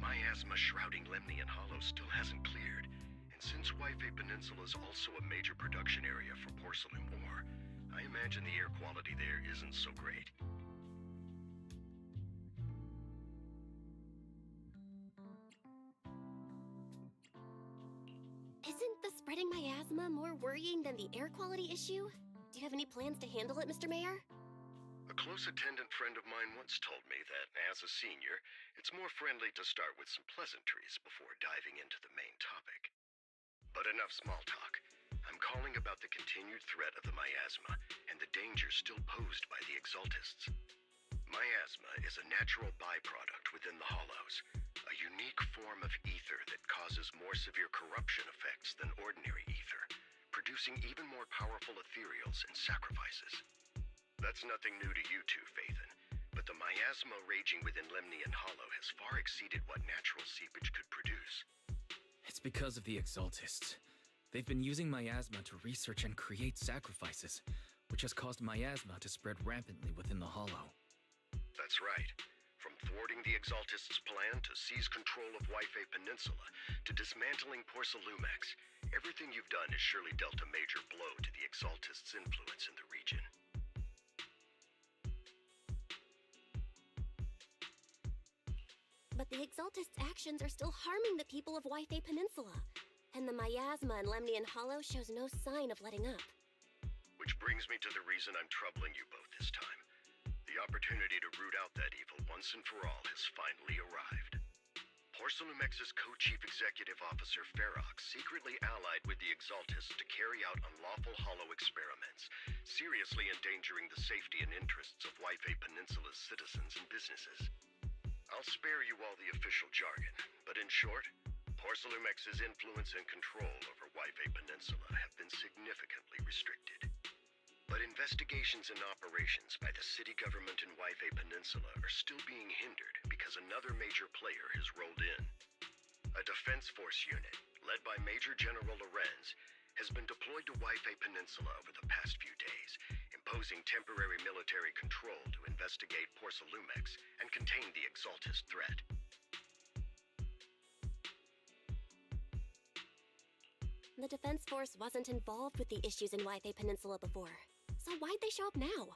Miasma shrouding Lemnian Hollow still hasn't cleared, and since Wi-Fi Peninsula is also a major production area for porcelain ore, I imagine the air quality there isn't so great. Isn't the spreading miasma more worrying than the air quality issue? Do you have any plans to handle it, Mr. Mayor? A close attendant friend of mine once told me that, as a senior, it's more friendly to start with some pleasantries before diving into the main topic. But enough small talk. I'm calling about the continued threat of the miasma and the dangers still posed by the exaltists. Miasma is a natural byproduct within the hollows, a unique form of ether that causes more severe corruption effects than ordinary ether, producing even more powerful ethereals and sacrifices. That's nothing new to you two, Phaethon, but the miasma raging within Lemnian Hollow has far exceeded what natural seepage could produce. It's because of the exaltists. They've been using miasma to research and create sacrifices, which has caused miasma to spread rampantly within the Hollow. That's right. From thwarting the exaltists' plan to seize control of Wi-Fi Peninsula to dismantling Porcelumex, everything you've done has surely dealt a major blow to the exaltists' influence in the region. But the Exaltists' actions are still harming the people of Wi-Fi Peninsula, and the miasma in Lemnian Hollow shows no sign of letting up. Which brings me to the reason I'm troubling you both this time. The opportunity to root out that evil once and for all has finally arrived. Porcelumex's co-chief executive officer Ferox secretly allied with the Exaltists to carry out unlawful hollow experiments, seriously endangering the safety and interests of Wi-Fi Peninsula's citizens and businesses. I'll spare you all the official jargon, but in short, Porcelumex's influence and control over Wi-Fi Peninsula have been significantly restricted. But investigations and operations by the city government in Wi-Fi Peninsula are still being hindered because another major player has rolled in. A defense force unit, led by Major General Lorenz, has been deployed to Wi-Fi Peninsula over the past few days, imposing temporary military control to investigate Porcelumex and contain the Exaltist threat. The Defense Force wasn't involved with the issues in Wi-Fi Peninsula before, so why'd they show up now?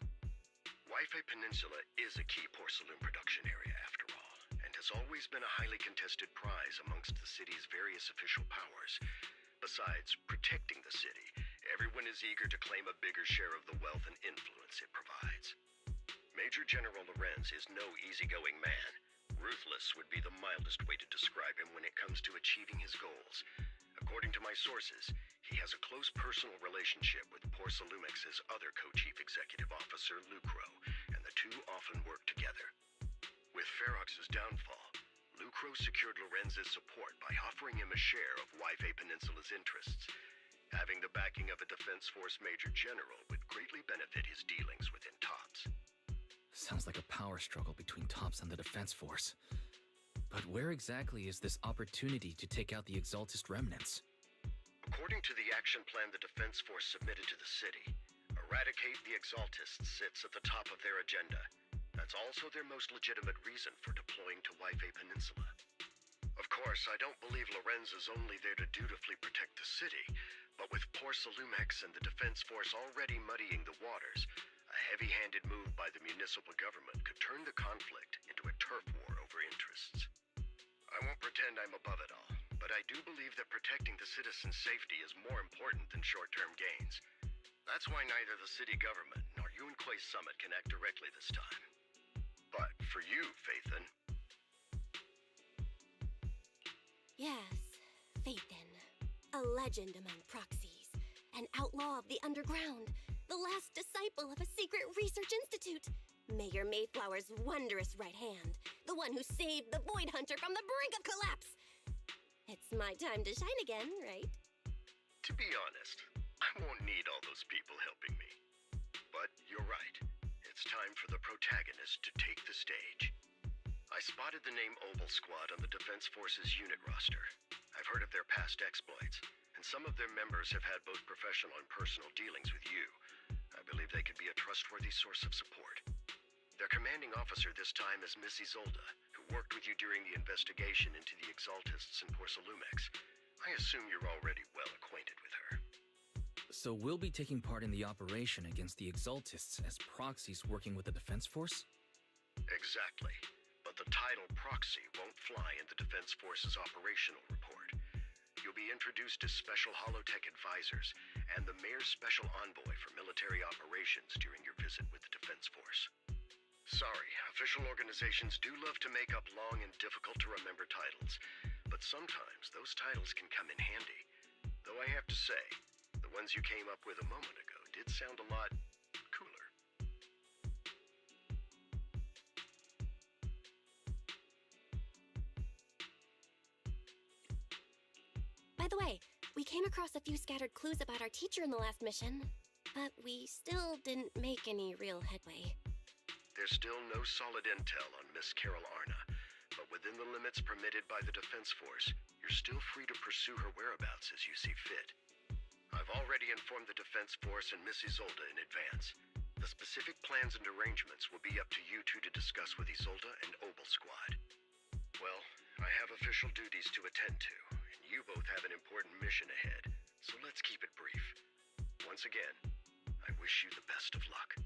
Wi-Fi Peninsula is a key porcelain production area after all, and has always been a highly contested prize amongst the city's various official powers. Besides protecting the city, everyone is eager to claim a bigger share of the wealth and influence it provides. Major General Lorenz is no easygoing man. Ruthless would be the mildest way to describe him when it comes to achieving his goals. According to my sources, he has a close personal relationship with Porcelumex's other co-chief executive officer, Lucro, and the two often work together. With Ferox's downfall, Lucro secured Lorenz's support by offering him a share of Wi-Fi Peninsula's interests. Having the backing of a Defense Force Major General would greatly benefit his dealings within TOPS. Sounds like a power struggle between TOPS and the Defense Force. But where exactly is this opportunity to take out the Exaltist remnants? According to the action plan the Defense Force submitted to the city, eradicate the Exaltists sits at the top of their agenda. That's also their most legitimate reason for deploying to Wi-Fi Peninsula. Of course, I don't believe Lorenz is only there to dutifully protect the city, but with Porcelumex and the Defense Force already muddying the waters, a heavy-handed move by the municipal government could turn the conflict into a turf war over interests. I won't pretend I'm above it all, but I do believe that protecting the citizens' safety is more important than short-term gains. That's why neither the city government nor Yunquay Summit can act directly this time. But for you, Phaethon... Yes, Phaethon. A legend among proxies. An outlaw of the underground. The last disciple of a secret research institute. Mayor Mayflower's wondrous right hand. The one who saved the Void Hunter from the brink of collapse. It's my time to shine again, right? To be honest, I won't need all those people helping me. But you're right. It's time for the protagonist to take the stage. I spotted the name Oval Squad on the Defense Force's unit roster. I've heard of their past exploits, and some of their members have had both professional and personal dealings with you. I believe they could be a trustworthy source of support. Their commanding officer this time is Miss Isolda, who worked with you during the investigation into the Exaltists in Porcelumex. I assume you're already well acquainted with her. So we'll be taking part in the operation against the Exaltists as proxies working with the Defense Force? Exactly. But the title proxy won't fly in the Defense Force's operational report. You'll be introduced as special holotech advisors and the mayor's special envoy for military operations during your visit with the Defense Force. Sorry, official organizations do love to make up long and difficult to remember titles, but sometimes those titles can come in handy. Though I have to say, the ones you came up with a moment ago did sound a lot cooler. By the way, we came across a few scattered clues about our teacher in the last mission, but we still didn't make any real headway. There's still no solid intel on Miss Carol Arna, but within the limits permitted by the Defense Force, you're still free to pursue her whereabouts as you see fit. I've already informed the Defense Force and Miss Isolde in advance. The specific plans and arrangements will be up to you two to discuss with Isolde and Obel Squad. Well, I have official duties to attend to, and you both have an important mission ahead, so let's keep it brief. Once again, I wish you the best of luck.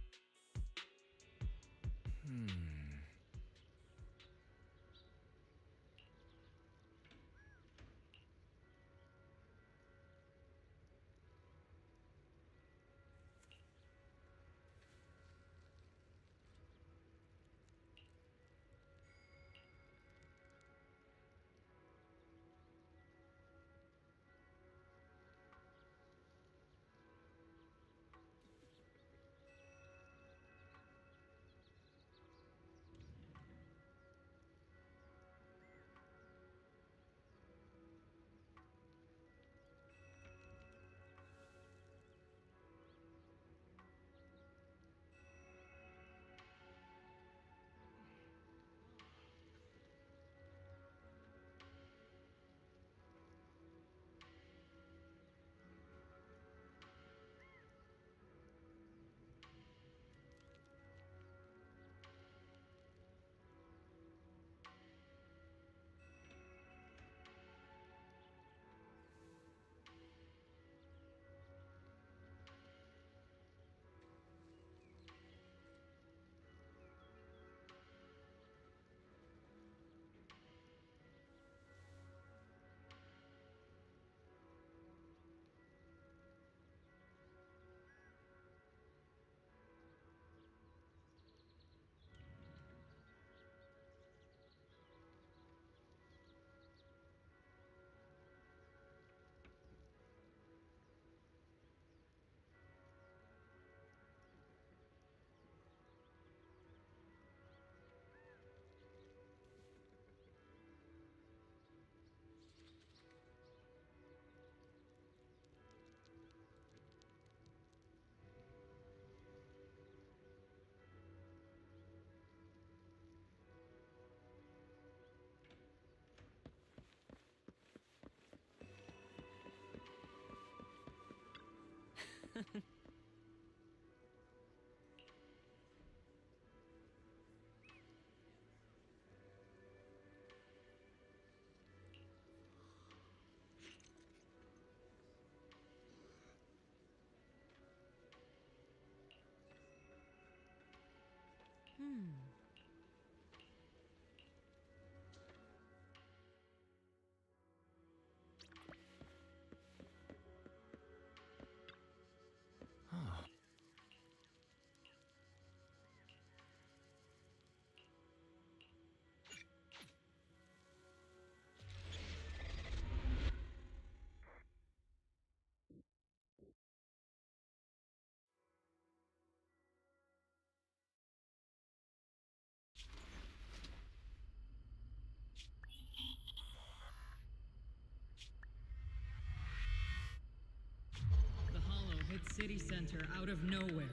City center out of nowhere.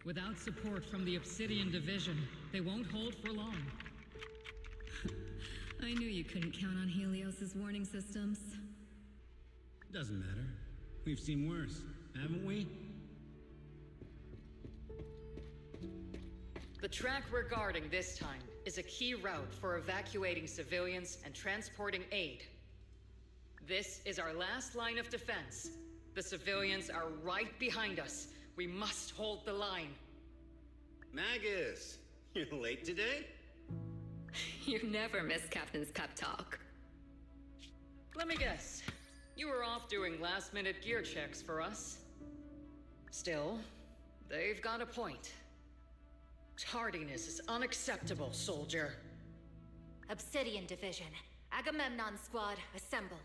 Without support from the Obsidian Division, they won't hold for long. I knew you couldn't count on Helios's warning systems. Doesn't matter. We've seen worse, haven't we? The track we're guarding this time is a key route for evacuating civilians and transporting aid. This is our last line of defense. The civilians are right behind us. We must hold the line. Magus, you're late today? You never miss Captain's pep talk. Let me guess. You were off doing last-minute gear checks for us. Still, they've got a point. Tardiness is unacceptable, soldier. Obsidian Division. Agamemnon Squad assembled.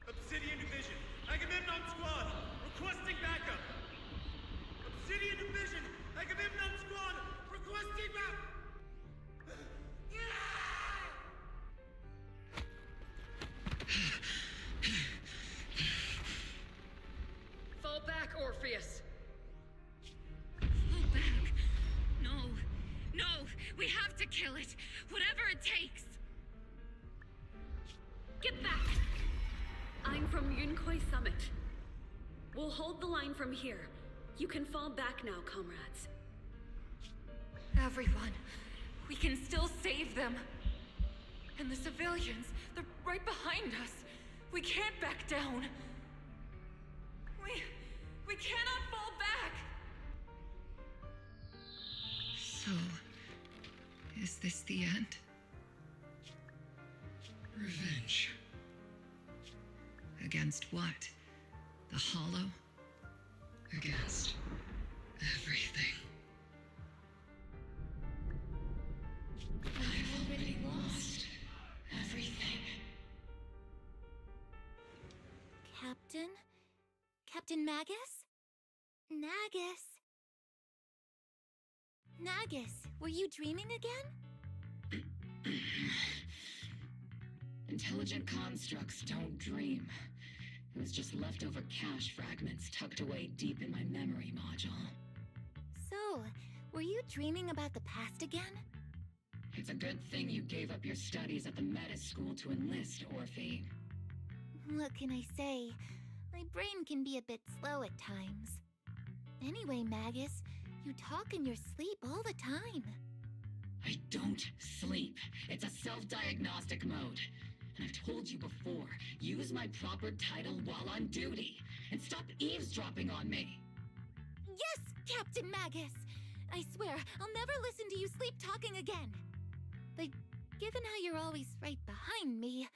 Obsidian Division, Agamemnon Squad, requesting backup. Obsidian Division, Agamemnon Squad, requesting backup. Fall back, Orpheus. Fall back. No. No. We have to kill it. Whatever it takes. Get back. I'm from Yunkoi Summit. We'll hold the line from here. You can fall back now, comrades. Everyone, we can still save them. And the civilians, they're right behind us. We can't back down. We cannot fall back. So, is this the end? Revenge. Against what? The Hollow? Against everything. I've already lost everything. Captain? Captain Magus? Nagus? Nagus, were you dreaming again? Intelligent constructs don't dream. It was just leftover cache fragments tucked away deep in my memory module. So, were you dreaming about the past again? It's a good thing you gave up your studies at the Meta School to enlist, Orphe. What can I say? My brain can be a bit slow at times. Anyway, Magus, you talk in your sleep all the time. I don't sleep. It's a self-diagnostic mode. And I've told you before, use my proper title while on duty. And stop eavesdropping on me. Yes, Captain Magus! I swear, I'll never listen to you sleep-talking again. But given how you're always right behind me,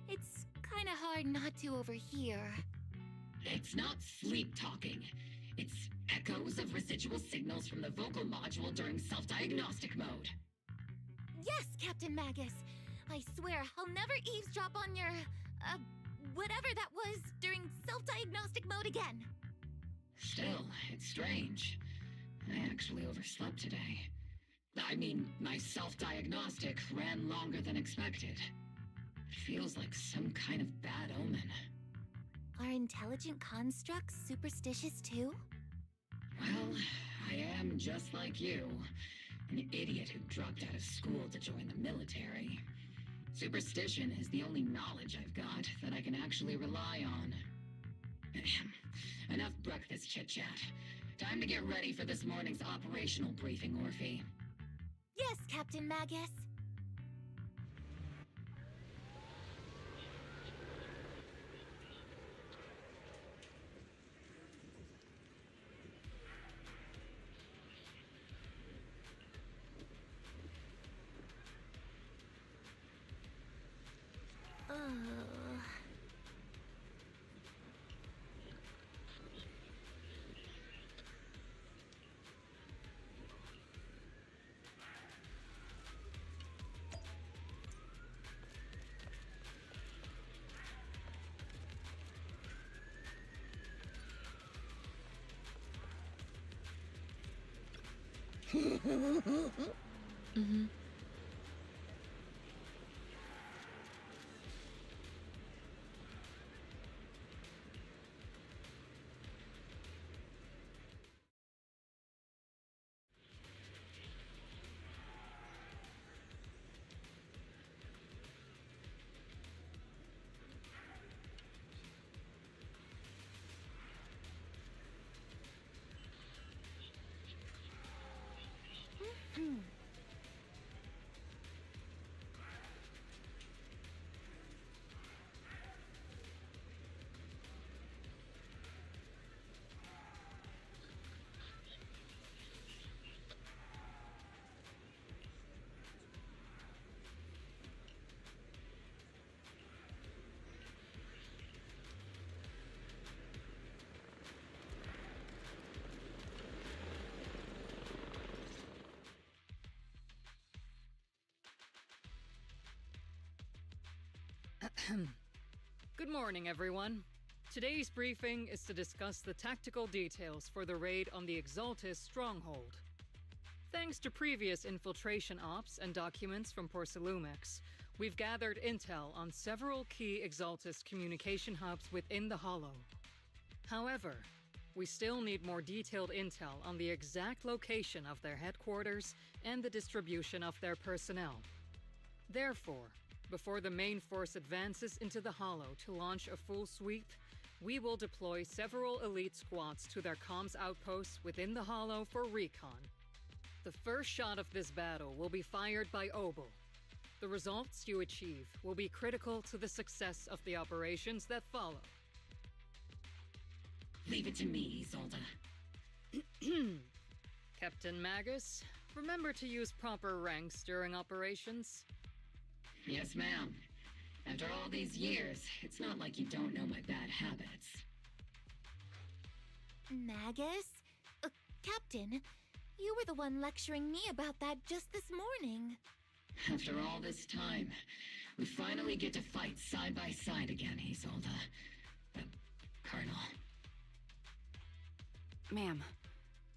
it's kinda hard not to overhear. It's not sleep-talking. It's echoes of residual signals from the vocal module during self-diagnostic mode. Yes, Captain Magus. I swear, I'll never eavesdrop on your, whatever that was during self-diagnostic mode again. Still, it's strange. I actually overslept today. I mean, my self-diagnostic ran longer than expected. It feels like some kind of bad omen. Are intelligent constructs superstitious too? Well, I am just like you. An idiot who dropped out of school to join the military. Superstition is the only knowledge I've got that I can actually rely on. Enough breakfast chit-chat. Time to get ready for this morning's operational briefing, Orphe. Yes, Captain Magus. Mm-hmm. Good morning, everyone. Today's briefing is to discuss the tactical details for the raid on the Exaltis stronghold. Thanks to previous infiltration ops and documents from Porcelumex, we've gathered intel on several key Exaltis communication hubs within the Hollow. However, we still need more detailed intel on the exact location of their headquarters and the distribution of their personnel. Therefore, before the main force advances into the Hollow to launch a full sweep, we will deploy several elite squads to their comms outposts within the Hollow for recon. The first shot of this battle will be fired by Obel. The results you achieve will be critical to the success of the operations that follow. Leave it to me, Isolde. Captain Magus, remember to use proper ranks during operations. Yes, ma'am. After all these years, it's not like you don't know my bad habits. Magus? Captain, you were the one lecturing me about that just this morning. After all this time, we finally get to fight side by side again, Isolde. Colonel. Ma'am,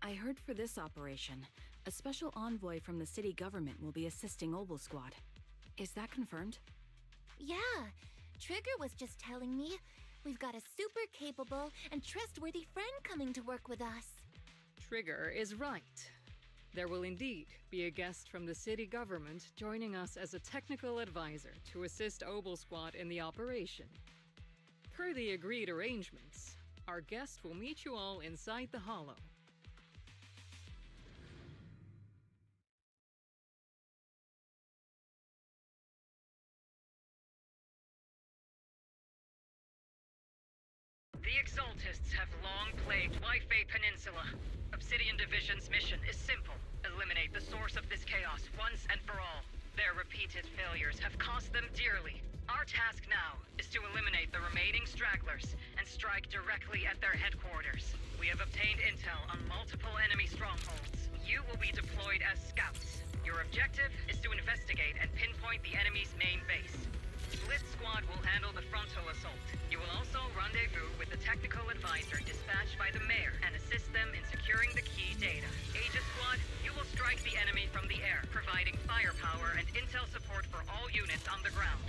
I heard for this operation, a special envoy from the city government will be assisting Obel Squad. Is that confirmed? Yeah, Trigger was just telling me we've got a super capable and trustworthy friend coming to work with us. Trigger is right. There will indeed be a guest from the city government joining us as a technical advisor to assist Obel Squad in the operation. Per the agreed arrangements, our guest will meet you all inside the Hollow. The Exaltists have long plagued Wi-Fi Peninsula. Obsidian Division's mission is simple. Eliminate the source of this chaos once and for all. Their repeated failures have cost them dearly. Our task now is to eliminate the remaining stragglers and strike directly at their headquarters. We have obtained intel on multiple enemy strongholds. You will be deployed as scouts. Your objective is to investigate and pinpoint the enemy's main base. Blitz Squad will handle the frontal assault. You will also rendezvous with the technical advisor dispatched by the mayor and assist them in securing the key data. Aegis Squad, you will strike the enemy from the air, providing firepower and intel support for all units on the ground.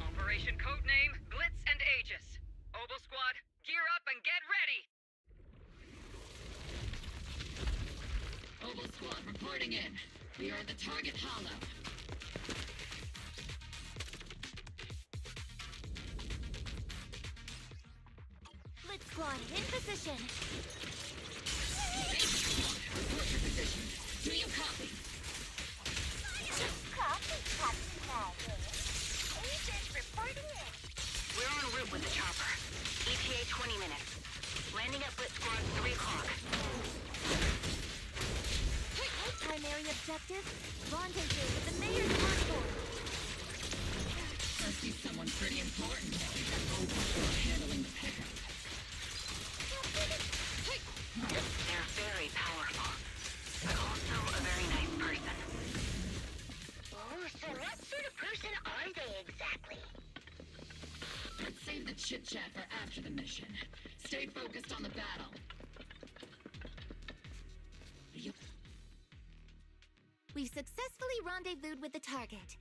Operation codename Blitz and Aegis. Obel Squad, gear up and get ready! Obel Squad reporting in. We are at the target hollow. Blitz Squad in position. Report your position. Do you copy? Copy, Captain Magus. Agent reporting in. We're en route with the chopper. ETA 20 minutes. Landing at Blitz Squad 3 o'clock. Primary objective, rendezvous with the mayor's passport. Must be someone pretty important. Obel handling the pickup. They're very powerful, but also a very nice person. Oh, so what sort of person are they exactly? Let's save the chit-chat for after the mission. Stay focused on the battle. We've successfully rendezvoused with the target.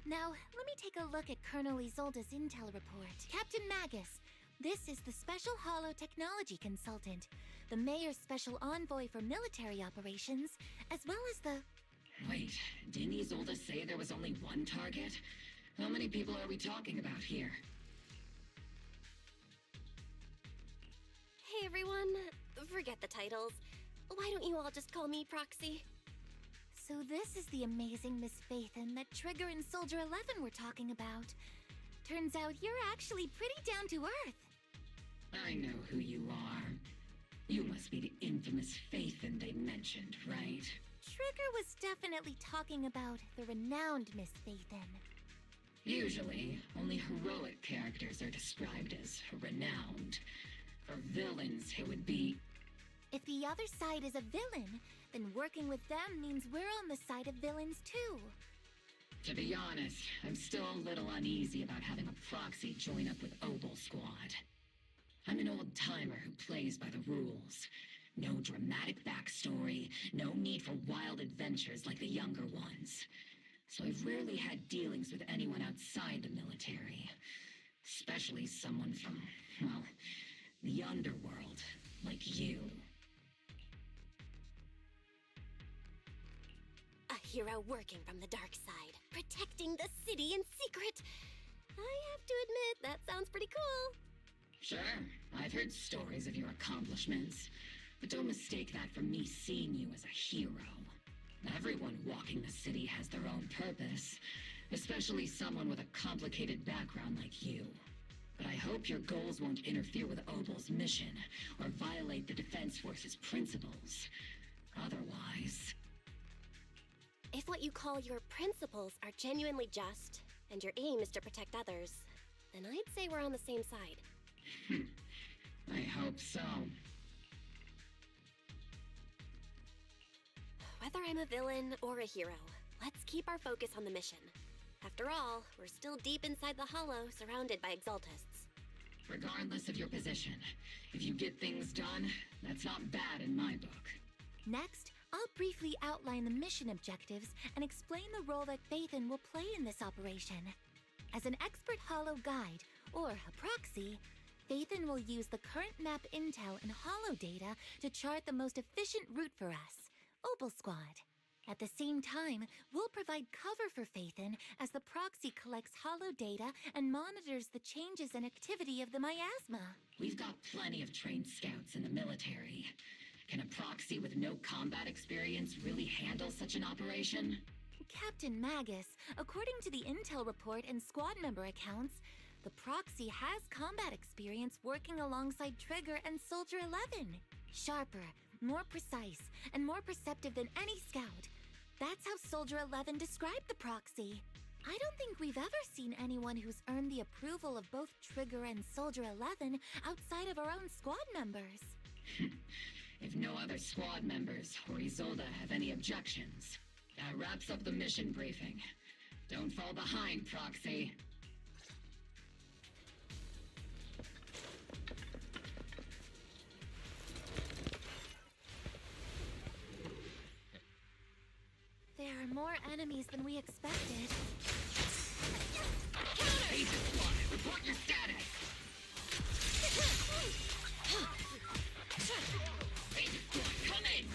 Now, let me take a look at Colonel Isolde's intel report. Captain Magus, this is the Special Hollow Technology Consultant, the Mayor's Special Envoy for Military Operations, as well as the... Wait, didn't Isolde say there was only one target? How many people are we talking about here? Hey everyone, forget the titles. Why don't you all just call me Proxy? So this is the amazing Miss Phaethon that Trigger and Soldier 11 were talking about. Turns out you're actually pretty down to earth. I know who you are. You must be the infamous Phaethon they mentioned, right? Trigger was definitely talking about the renowned Miss Phaethon. Usually, only heroic characters are described as renowned. For villains, it would be... If the other side is a villain, then working with them means we're on the side of villains too. To be honest, I'm still a little uneasy about having a proxy join up with Obel Squad. I'm an old-timer who plays by the rules. No dramatic backstory, no need for wild adventures like the younger ones. So I've rarely had dealings with anyone outside the military. Especially someone from, well, the underworld, like you. A hero working from the dark side, protecting the city in secret. I have to admit, that sounds pretty cool. Sure, I've heard stories of your accomplishments, but don't mistake that for me seeing you as a hero. Everyone walking the city has their own purpose, especially someone with a complicated background like you. But I hope your goals won't interfere with Obel's mission, or violate the Defense Force's principles. Otherwise... If what you call your principles are genuinely just, and your aim is to protect others, then I'd say we're on the same side. I hope so. Whether I'm a villain or a hero, let's keep our focus on the mission. After all, we're still deep inside the Hollow, surrounded by Exaltists. Regardless of your position, if you get things done, that's not bad in my book. Next, I'll briefly outline the mission objectives and explain the role that Phaethon will play in this operation. As an expert Hollow guide, or a proxy, Phaethon will use the current map intel and Hollow data to chart the most efficient route for us, Obel Squad. At the same time, we'll provide cover for Phaethon as the proxy collects Hollow data and monitors the changes and activity of the miasma. We've got plenty of trained scouts in the military. Can a proxy with no combat experience really handle such an operation? Captain Magus, according to the intel report and squad member accounts, the proxy has combat experience working alongside Trigger and Soldier 11. Sharper, more precise, and more perceptive than any scout. That's how Soldier 11 described the proxy. I don't think we've ever seen anyone who's earned the approval of both Trigger and Soldier 11 outside of our own squad members. If no other squad members or Isolde have any objections, that wraps up the mission briefing. Don't fall behind, Proxy. There are more enemies than we expected. Agent Squad, report your status! Agent Squad, come in!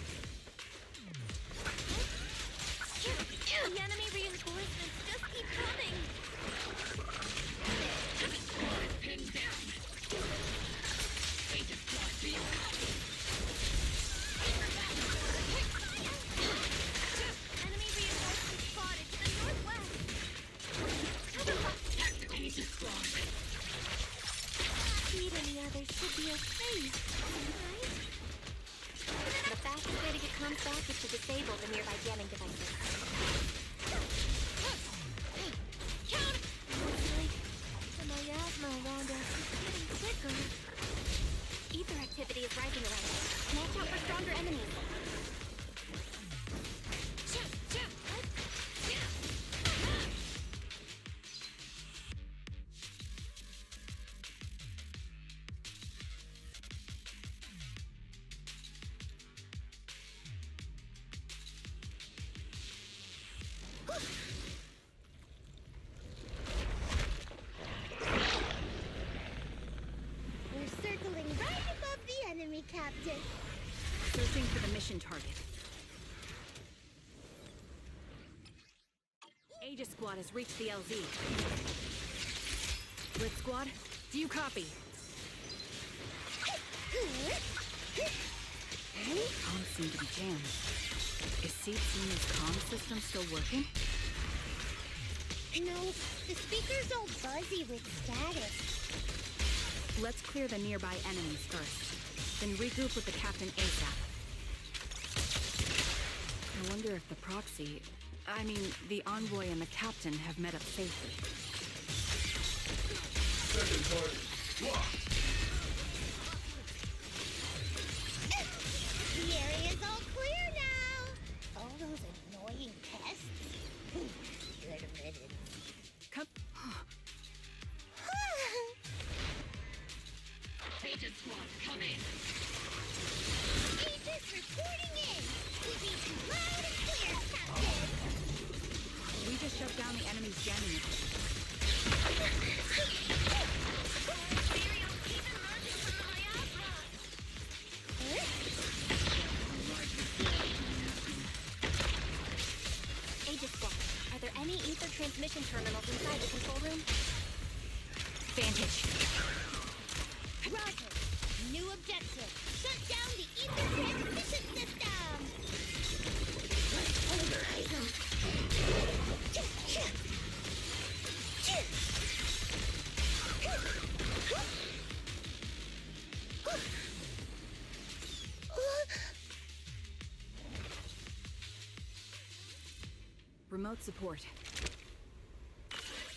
The enemy reinforcements just keep coming! Agent Squad is pinned down! Agent Squad, be your copy! Enemy reinforcements spotted to the northwest! Agent Squad! Speed and the others should be okay, right? The fastest way to get comms back is to disable the nearby jamming devices. Looks like the miasma around us is getting thicker. Ether activity is rising around us. Watch out for stronger enemies. We're circling right above the enemy, Captain. Searching for the mission target. Aegis Squad has reached the LZ. Blitz Squad, do you copy? Comms seem to be jammed. Is Seed's comm system still working? No, the speaker's all buzzy with static. Let's clear the nearby enemies first, then regroup with the captain ASAP. I wonder if the proxy, the envoy and the captain have met up safely. Second target, locked. The area's all clear now. All those annoying pests. Good riddance. Come. Agent Squad, come in. Agents reporting in. We read you loud and clear, Captain. We just shut down the enemy's jamming. Agent Squad, are there any ether transmission terminals inside the control room? Vantage. Roger. New objective. Shut down the ether transmission system. Let's pulverize them. Remote support.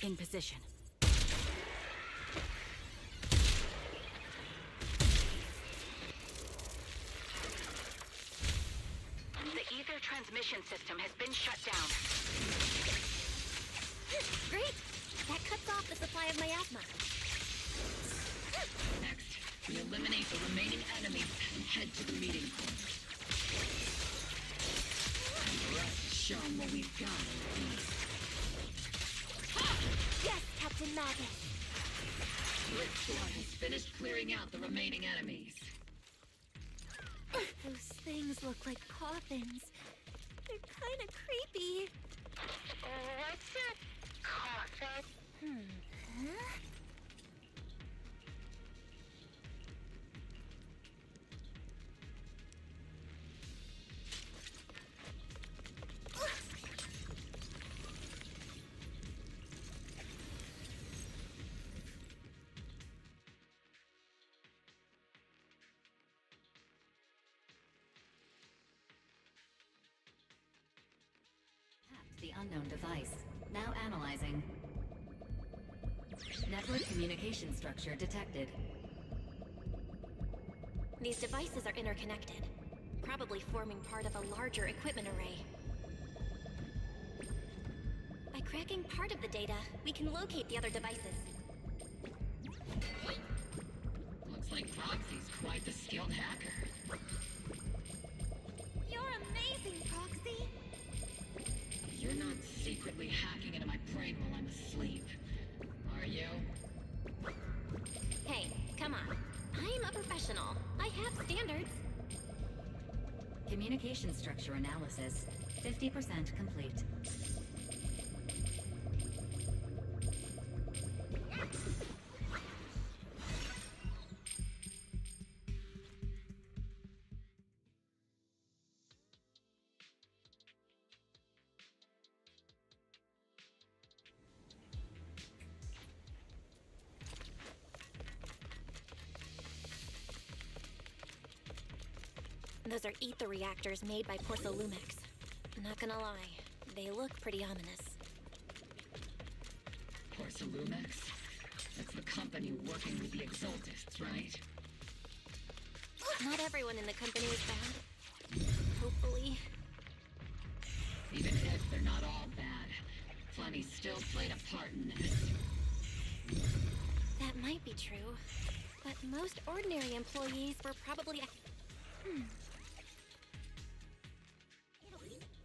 In position. The ether transmission system has been shut down. Great! That cuts off the supply of miasma. Next, we eliminate the remaining enemies and head to the meeting point. And the rest is show them what we've got. Yes, Captain Magus. Blitz Squad has finished clearing out the remaining enemies. Those things look like coffins. They're kind of creepy. What's a coffin? Huh? The unknown device. Now analyzing. Network communication structure detected. These devices are interconnected, probably forming part of a larger equipment array. By cracking part of the data, we can locate the other devices. Looks like Proxy's quite the skilled hacker. You're amazing, Proxy! You're not secretly hacking into my brain while I'm asleep, are you? Hey, come on. I'm a professional. I have standards. Communication structure analysis. 50% complete. Those are ether reactors made by Porcelumex. Not gonna lie, they look pretty ominous. Porcelumex? That's the company working with the Exaltists, right? Not everyone in the company is bad. Hopefully. Even if they're not all bad, plenty still played a part in this. That might be true, but most ordinary employees were probably...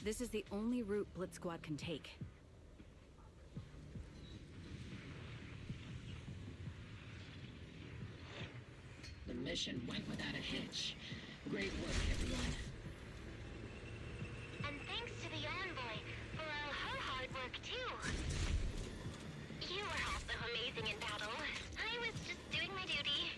This is the only route Blitz Squad can take. The mission went without a hitch. Great work, everyone. And thanks to the envoy for all her hard work, too. You were also amazing in battle. I was just doing my duty.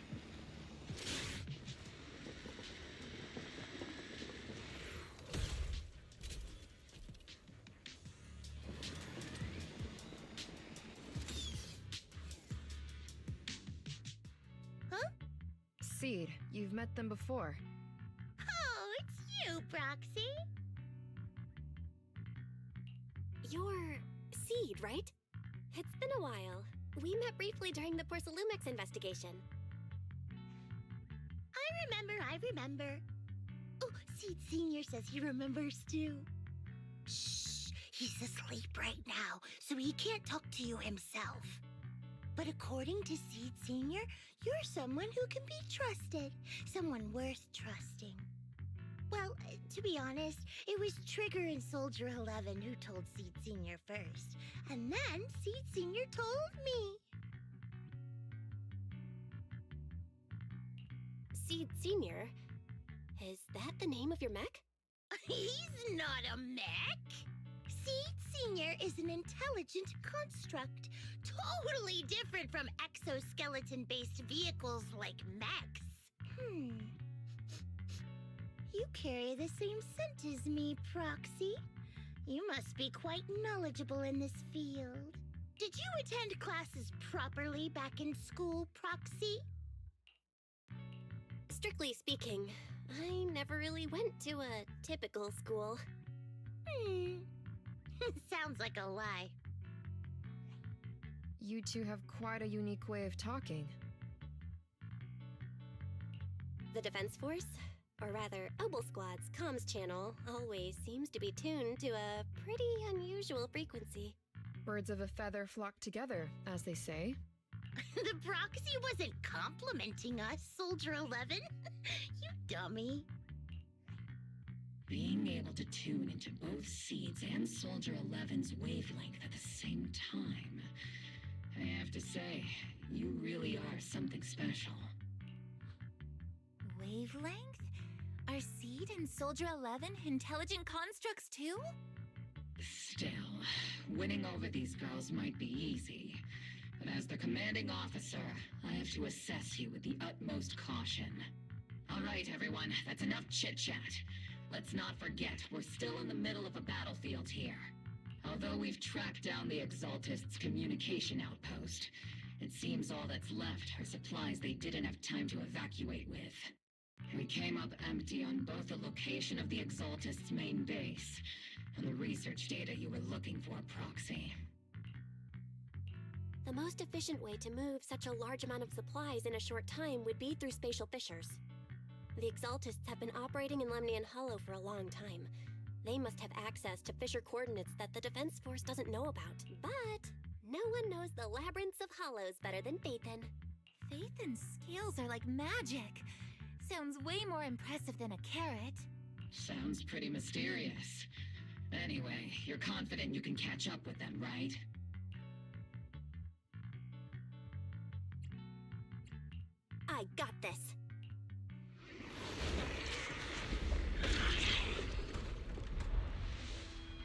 Seed, you've met them before. Oh, it's you, Proxy. You're Seed, right? It's been a while. We met briefly during the Porcelumex investigation. I remember. Oh, Seed Senior says he remembers too. Shh, he's asleep right now, so he can't talk to you himself. But according to Seed Senior, you're someone who can be trusted, someone worth trusting. Well, to be honest, it was Trigger and Soldier 11 who told Seed Senior first, and then Seed Senior told me. Seed Senior? Is that the name of your mech? He's not a mech. Seed Senior is an intelligent construct, totally different from exoskeleton-based vehicles like mechs. You carry the same scent as me, Proxy. You must be quite knowledgeable in this field. Did you attend classes properly back in school, Proxy? Strictly speaking, I never really went to a typical school. Sounds like a lie. You two have quite a unique way of talking. The Defense Force, or rather Obel Squad's comms channel, always seems to be tuned to a pretty unusual frequency. Birds of a feather flock together, as they say. The Proxy wasn't complimenting us, Soldier 11. You dummy. Being able to tune into both Seeds and Soldier 11's wavelength at the same time. I have to say, you really are something special. Wavelength? Are Seed and Soldier 11 intelligent constructs too? Still, winning over these girls might be easy. But as their commanding officer, I have to assess you with the utmost caution. All right, everyone, that's enough chit-chat. Let's not forget, we're still in the middle of a battlefield here. Although we've tracked down the Exaltists' communication outpost, it seems all that's left are supplies they didn't have time to evacuate with. We came up empty on both the location of the Exaltists' main base and the research data you were looking for, Proxy. The most efficient way to move such a large amount of supplies in a short time would be through spatial fissures. The Exaltists have been operating in Lemnian Hollow for a long time. They must have access to fissure coordinates that the Defense Force doesn't know about. But no one knows the labyrinths of hollows better than Phaethon. Phaethon's skills are like magic. Sounds way more impressive than a carrot. Sounds pretty mysterious. Anyway, you're confident you can catch up with them, right? I got this.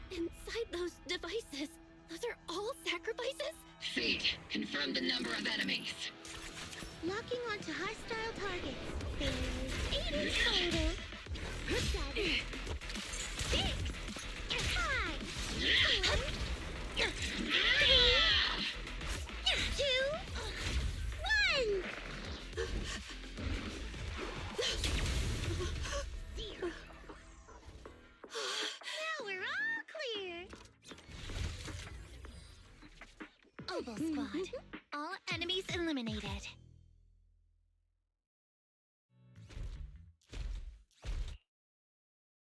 Inside those devices, those are all sacrifices? Seed, confirm the number of enemies. Locking onto hostile targets. There's 8 in total. 7, 6, 5, 4, 3, 2, 1. 0. Now we're all clear. Obel Squad. All enemies eliminated.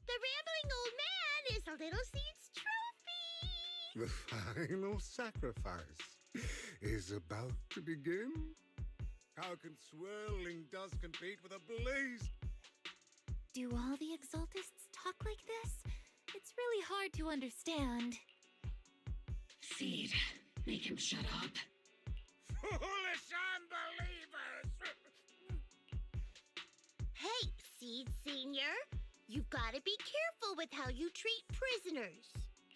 The rambling old man is a little Seed's trophy. The final sacrifice is about to begin. How can swirling dust compete with a blaze? Do all the Exaltists talk like this? It's really hard to understand. Seed, make him shut up. Foolish unbelievers! Hey, Seed Senior. You've got to be careful with how you treat prisoners.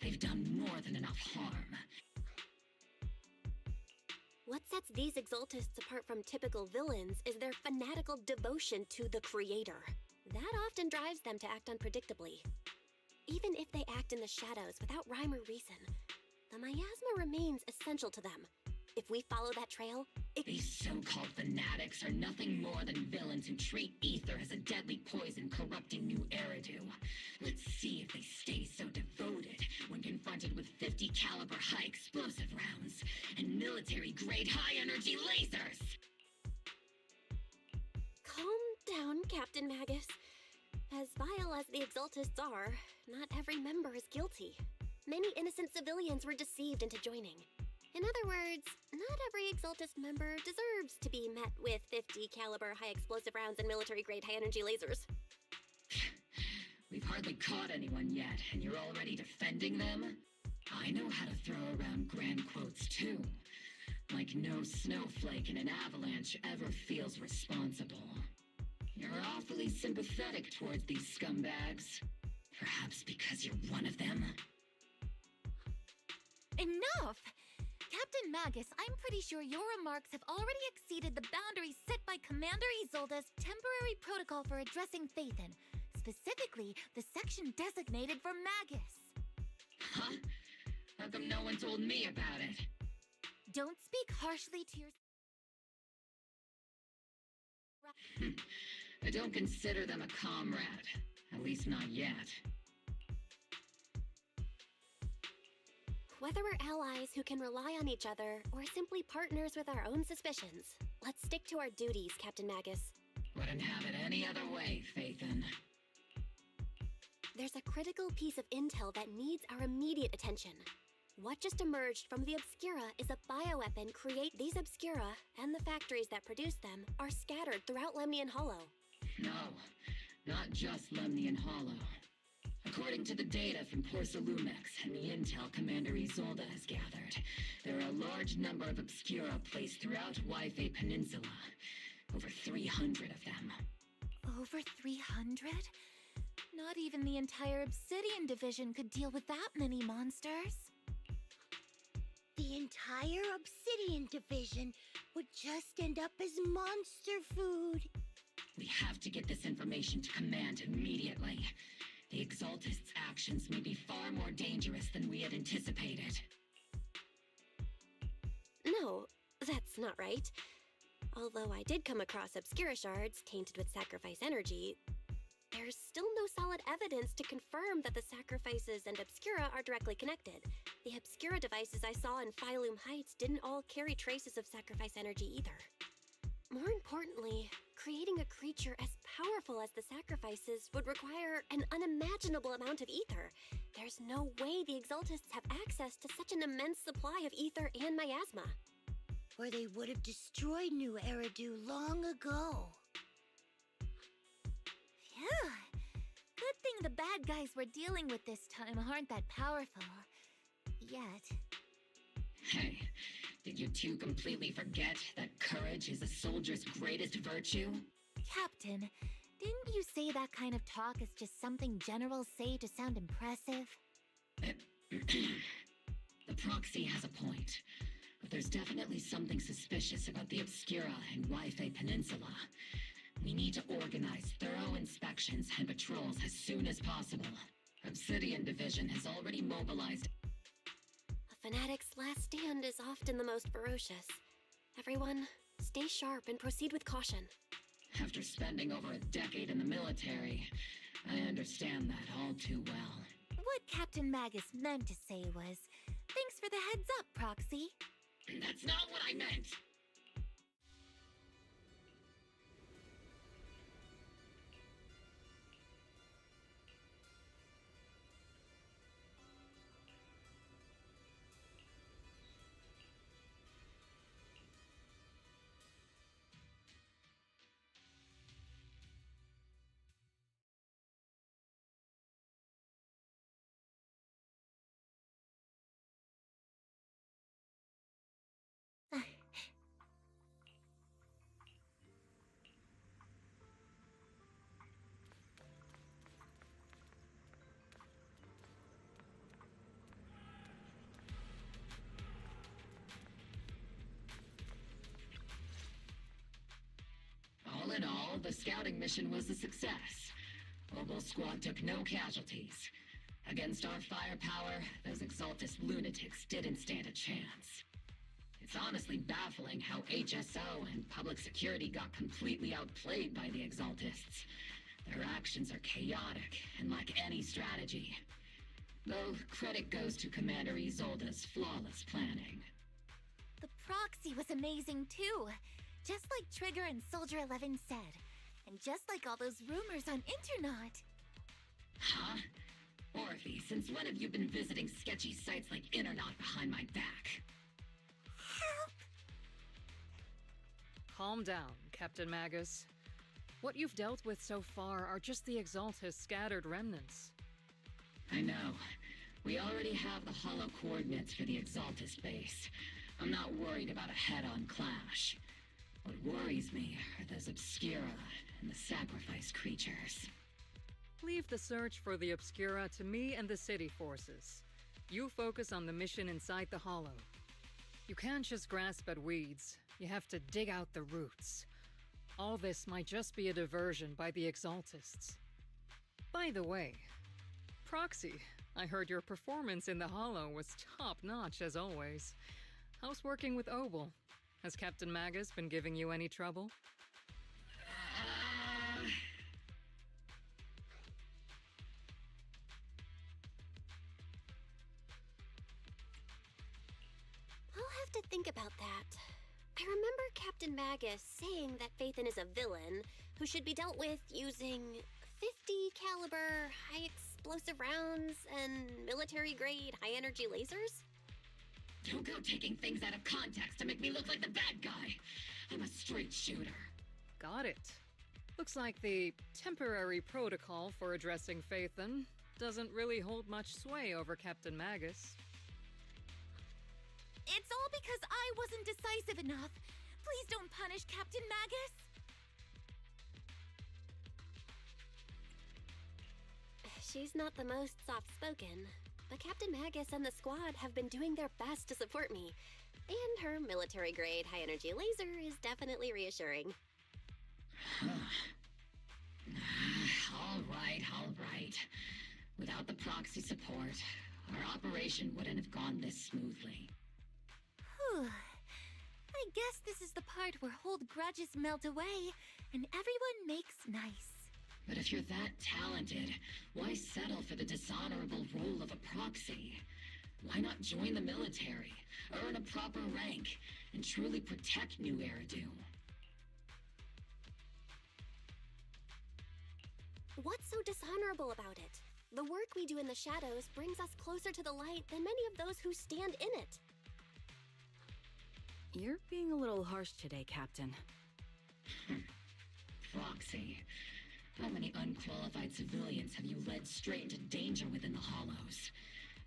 They've done more than enough harm. What sets these Exaltists apart from typical villains is their fanatical devotion to the Creator. That often drives them to act unpredictably. Even if they act in the shadows without rhyme or reason, the miasma remains essential to them. If we follow that trail, These so-called fanatics are nothing more than villains who treat ether as a deadly poison corrupting new Eridu. Let's see if they stay so devoted when confronted with 50 caliber high explosive rounds and military-grade high-energy lasers! Calm down, Captain Magus. As vile as the Exaltists are, not every member is guilty. many innocent civilians were deceived into joining. In other words, not every Exaltist member deserves to be met with 50 caliber high explosive rounds and military grade high energy lasers. We've hardly caught anyone yet, and you're already defending them? I know how to throw around grand quotes too. Like no snowflake in an avalanche ever feels responsible. You're awfully sympathetic towards these scumbags. Perhaps because you're one of them? Enough! Captain Magus, I'm pretty sure your remarks have already exceeded the boundaries set by Commander Isolde's temporary protocol for addressing Phaethon, specifically the section designated for Magus. Huh? How come no one told me about it? Don't speak harshly to your... I don't consider them a comrade. At least not yet. Whether we're allies who can rely on each other, or simply partners with our own suspicions, let's stick to our duties, Captain Magus. Wouldn't have it any other way, Phaethon. There's a critical piece of intel that needs our immediate attention. What just emerged from the Obscura is a bioweapon. These Obscura, and the factories that produce them, are scattered throughout Lemnian Hollow. No, not just Lemnian Hollow. According to the data from Porcelumex and the intel Commander Isolde has gathered, there are a large number of Obscura placed throughout Wi-Fi Peninsula. Over 300 of them. Over 300? Not even the entire Obsidian Division could deal with that many monsters. The entire Obsidian Division would just end up as monster food. We have to get this information to Command immediately. The Exaltists' actions may be far more dangerous than we had anticipated. No, that's not right. Although I did come across Obscura shards tainted with sacrifice energy, there's still no solid evidence to confirm that the sacrifices and Obscura are directly connected. The Obscura devices I saw in Phylum Heights didn't all carry traces of sacrifice energy either. More importantly, creating a creature as powerful as the sacrifices would require an unimaginable amount of ether. There's no way the Exaltists have access to such an immense supply of ether and miasma. Or they would have destroyed New Eridu long ago. Phew. Good thing the bad guys we're dealing with this time aren't that powerful. Yet. Hey, did you two completely forget that courage is a soldier's greatest virtue? Captain, didn't you say that kind of talk is just something generals say to sound impressive? The proxy has a point, but there's definitely something suspicious about the Obscura and Wi-Fi Peninsula. We need to organize thorough inspections and patrols as soon as possible. Obsidian Division has already mobilized. A fanatic's last stand is often the most ferocious. Everyone, stay sharp and proceed with caution. After spending over a decade in the military, I understand that all too well. What Captain Magus meant to say was, thanks for the heads up, Proxy. That's not what I meant! All in all, the scouting mission was a success. Obel Squad took no casualties. Against our firepower, those Exaltist lunatics didn't stand a chance. It's honestly baffling how HSO and public security got completely outplayed by the Exaltists. Their actions are chaotic and lack any strategy. Though credit goes to Commander Isolde's flawless planning. The proxy was amazing too. Just like Trigger and Soldier 11 said. And just like all those rumors on Internet. Huh? Orphe, since when have you been visiting sketchy sites like Internet behind my back? Calm down, Captain Magus. What you've dealt with so far are just the Exaltus scattered remnants. I know. We already have the hollow coordinates for the Exaltus base. I'm not worried about a head-on clash. What worries me are those Obscura and the Sacrifice creatures. Leave the search for the Obscura to me and the city forces. You focus on the mission inside the hollow. You can't just grasp at weeds. You have to dig out the roots. All this might just be a diversion by the Exaltists. By the way, Proxy, I heard your performance in the hollow was top-notch as always. How's working with Obel? Has Captain Magus been giving you any trouble? I'll have to think about that. I remember Captain Magus saying that Phaethon is a villain who should be dealt with using 50 caliber, high explosive rounds and military-grade high-energy lasers? Don't go taking things out of context to make me look like the bad guy. I'm a straight shooter. Got it. Looks like the temporary protocol for addressing Phaethon doesn't really hold much sway over Captain Magus. It's all because I wasn't decisive enough. Please don't punish Captain Magus. She's not the most soft-spoken, but Captain Magus and the squad have been doing their best to support me. And her military-grade high-energy laser is definitely reassuring. All right. Without the proxy support, our operation wouldn't have gone this smoothly. Whew. I guess this is the part where old grudges melt away and everyone makes nice. But if you're that talented, why settle for the dishonorable role of a proxy? Why not join the military, earn a proper rank, and truly protect New Eridu? What's so dishonorable about it? The work we do in the shadows brings us closer to the light than many of those who stand in it. You're being a little harsh today, Captain. Proxy. How many unqualified civilians have you led straight into danger within the Hollows?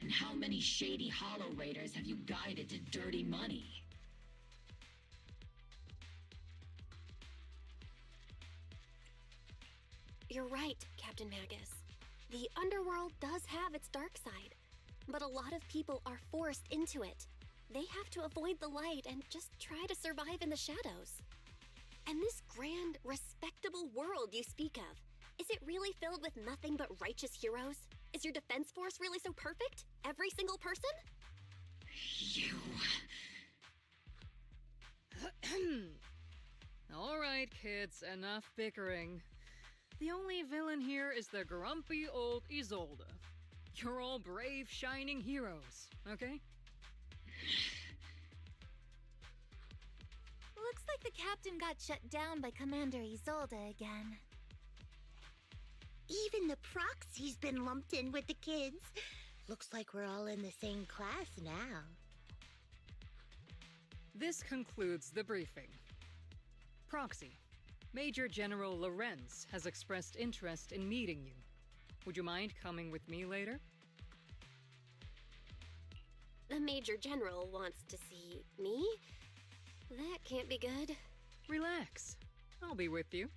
And how many shady Hollow Raiders have you guided to dirty money? You're right, Captain Magus. The underworld does have its dark side, but a lot of people are forced into it. They have to avoid the light and just try to survive in the shadows. And this grand, respectable world you speak of, is it really filled with nothing but righteous heroes? Is your defense force really so perfect? Every single person? You... All right, kids, enough bickering. The only villain here is the grumpy old Isolde. You're all brave, shining heroes, okay? Looks like the captain got shut down by Commander Isolde again. Even the proxy's been lumped in with the kids. Looks like we're all in the same class now. This concludes the briefing. Proxy, Major General Lorenz has expressed interest in meeting you. Would you mind coming with me later? The Major General wants to see me? That can't be good. Relax. I'll be with you.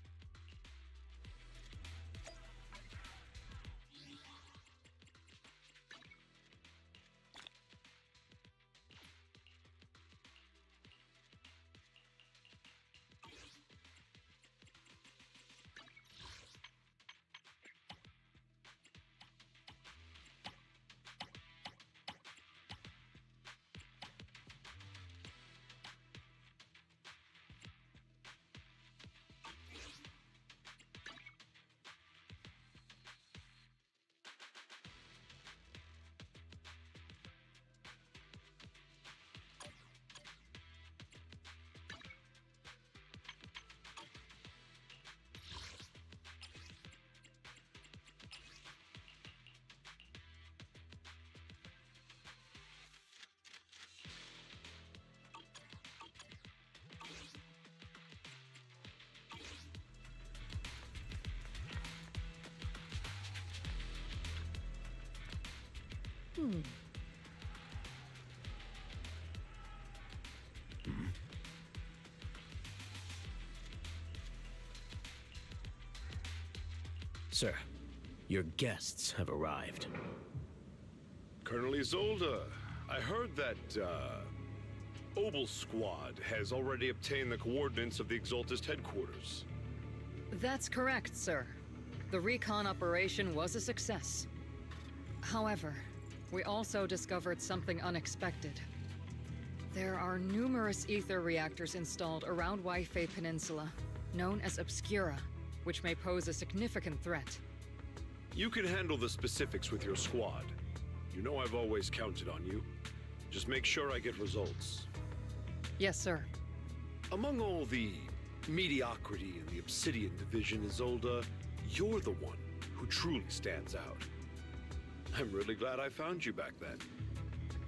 Sir, your guests have arrived. Colonel Isolde, I heard that, Obel Squad has already obtained the coordinates of the Exaltist headquarters. That's correct, sir. The recon operation was a success. However, we also discovered something unexpected. There are numerous ether reactors installed around Wi-Fi Peninsula, known as Obscura, which may pose a significant threat. You can handle the specifics with your squad. You know I've always counted on you. Just make sure I get results. Yes, sir. Among all the mediocrity in the Obsidian division, Isolde, you're the one who truly stands out. I'm really glad I found you back then.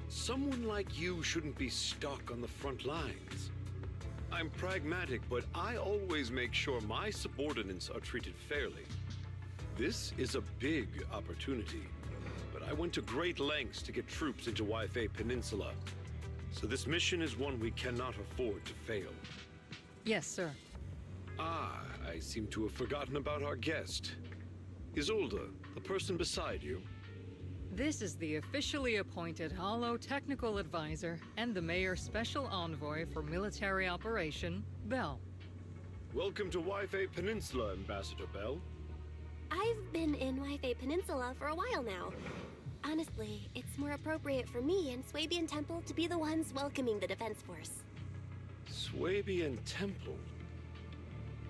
Someone like you shouldn't be stuck on the front lines. I'm pragmatic, but I always make sure my subordinates are treated fairly. This is a big opportunity, but I went to great lengths to get troops into Wi-Fi Peninsula. So this mission is one we cannot afford to fail. Yes, sir. Ah, I seem to have forgotten about our guest. Isolde, the person beside you. This is the officially appointed Hollow Technical Advisor and the Mayor's Special Envoy for Military Operation, Bell. Welcome to Wi-Fi Peninsula, Ambassador Bell. I've been in Wi-Fi Peninsula for a while now. Honestly, it's more appropriate for me and Swabian Temple to be the ones welcoming the Defense Force. Swabian Temple?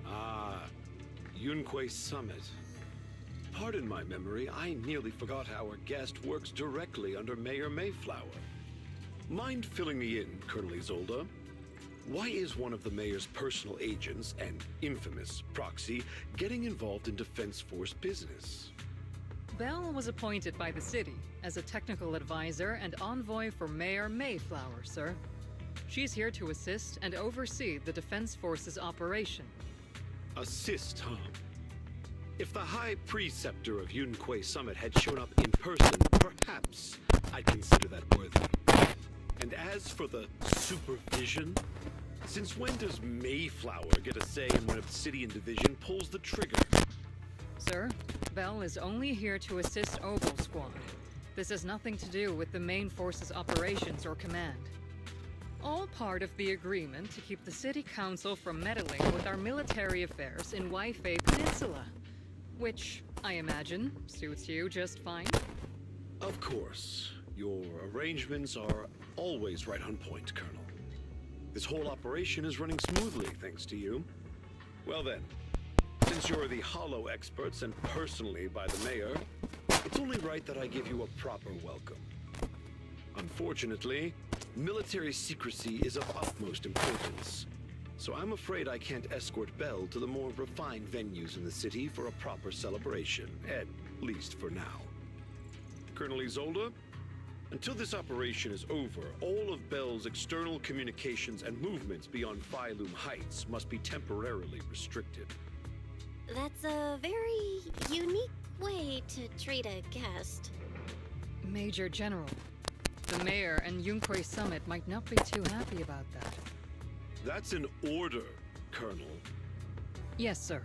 Ah, Yunque Summit. Pardon my memory, I nearly forgot our guest works directly under Mayor Mayflower. Mind filling me in, Colonel Isolde? Why is one of the mayor's personal agents, and infamous proxy, getting involved in Defense Force business? Bell was appointed by the city as a technical advisor and envoy for Mayor Mayflower, sir. She's here to assist and oversee the Defense Force's operation. Assist, huh? If the High Preceptor of Yunque Summit had shown up in person, perhaps I'd consider that worthy. And as for the supervision, since when does Mayflower get a say in when Obsidian Division pulls the trigger? Sir, Bell is only here to assist Obel Squad. This has nothing to do with the main force's operations or command. All part of the agreement to keep the City Council from meddling with our military affairs in Wi-Fi Peninsula. Which, I imagine, suits you just fine? Of course. Your arrangements are always right on point, Colonel. This whole operation is running smoothly, thanks to you. Well then, since you're the Hollow experts and personally by the Mayor, it's only right that I give you a proper welcome. Unfortunately, military secrecy is of utmost importance. So I'm afraid I can't escort Bell to the more refined venues in the city for a proper celebration, at least for now. Colonel Isolde, until this operation is over, all of Bell's external communications and movements beyond Phylum Heights must be temporarily restricted. That's a very unique way to treat a guest. Major General, the Mayor and Yunque Summit might not be too happy about that. That's an order, Colonel. Yes, sir.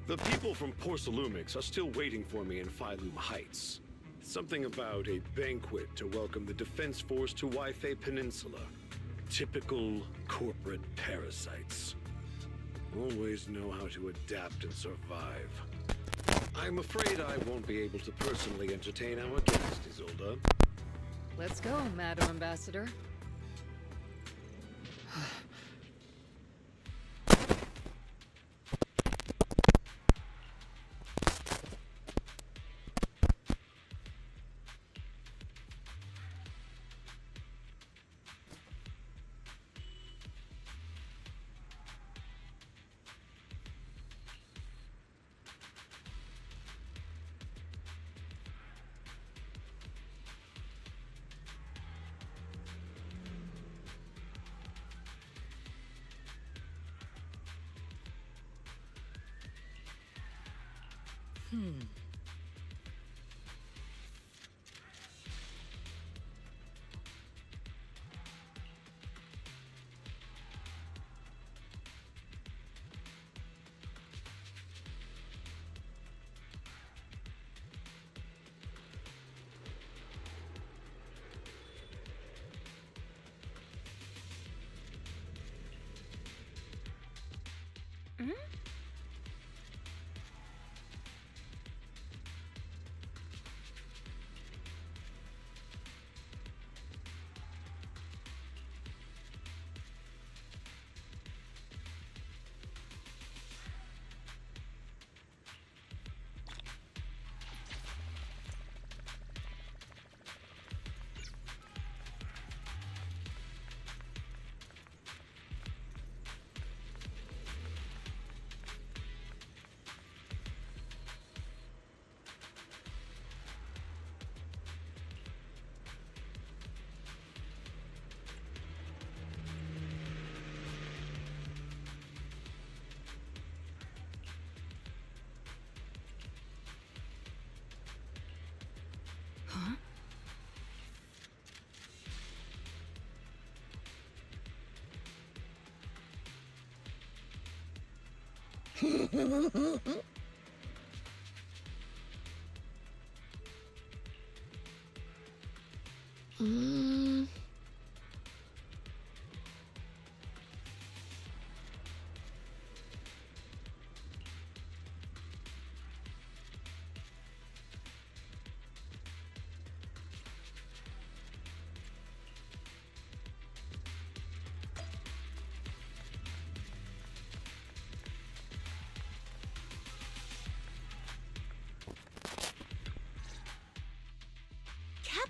The people from Porcelumix are still waiting for me in Phylum Heights. Something about a banquet to welcome the Defense Force to Wi-Fi Peninsula. Typical corporate parasites. Always know how to adapt and survive. I'm afraid I won't be able to personally entertain our guest, Isolde. Let's go, Madam Ambassador.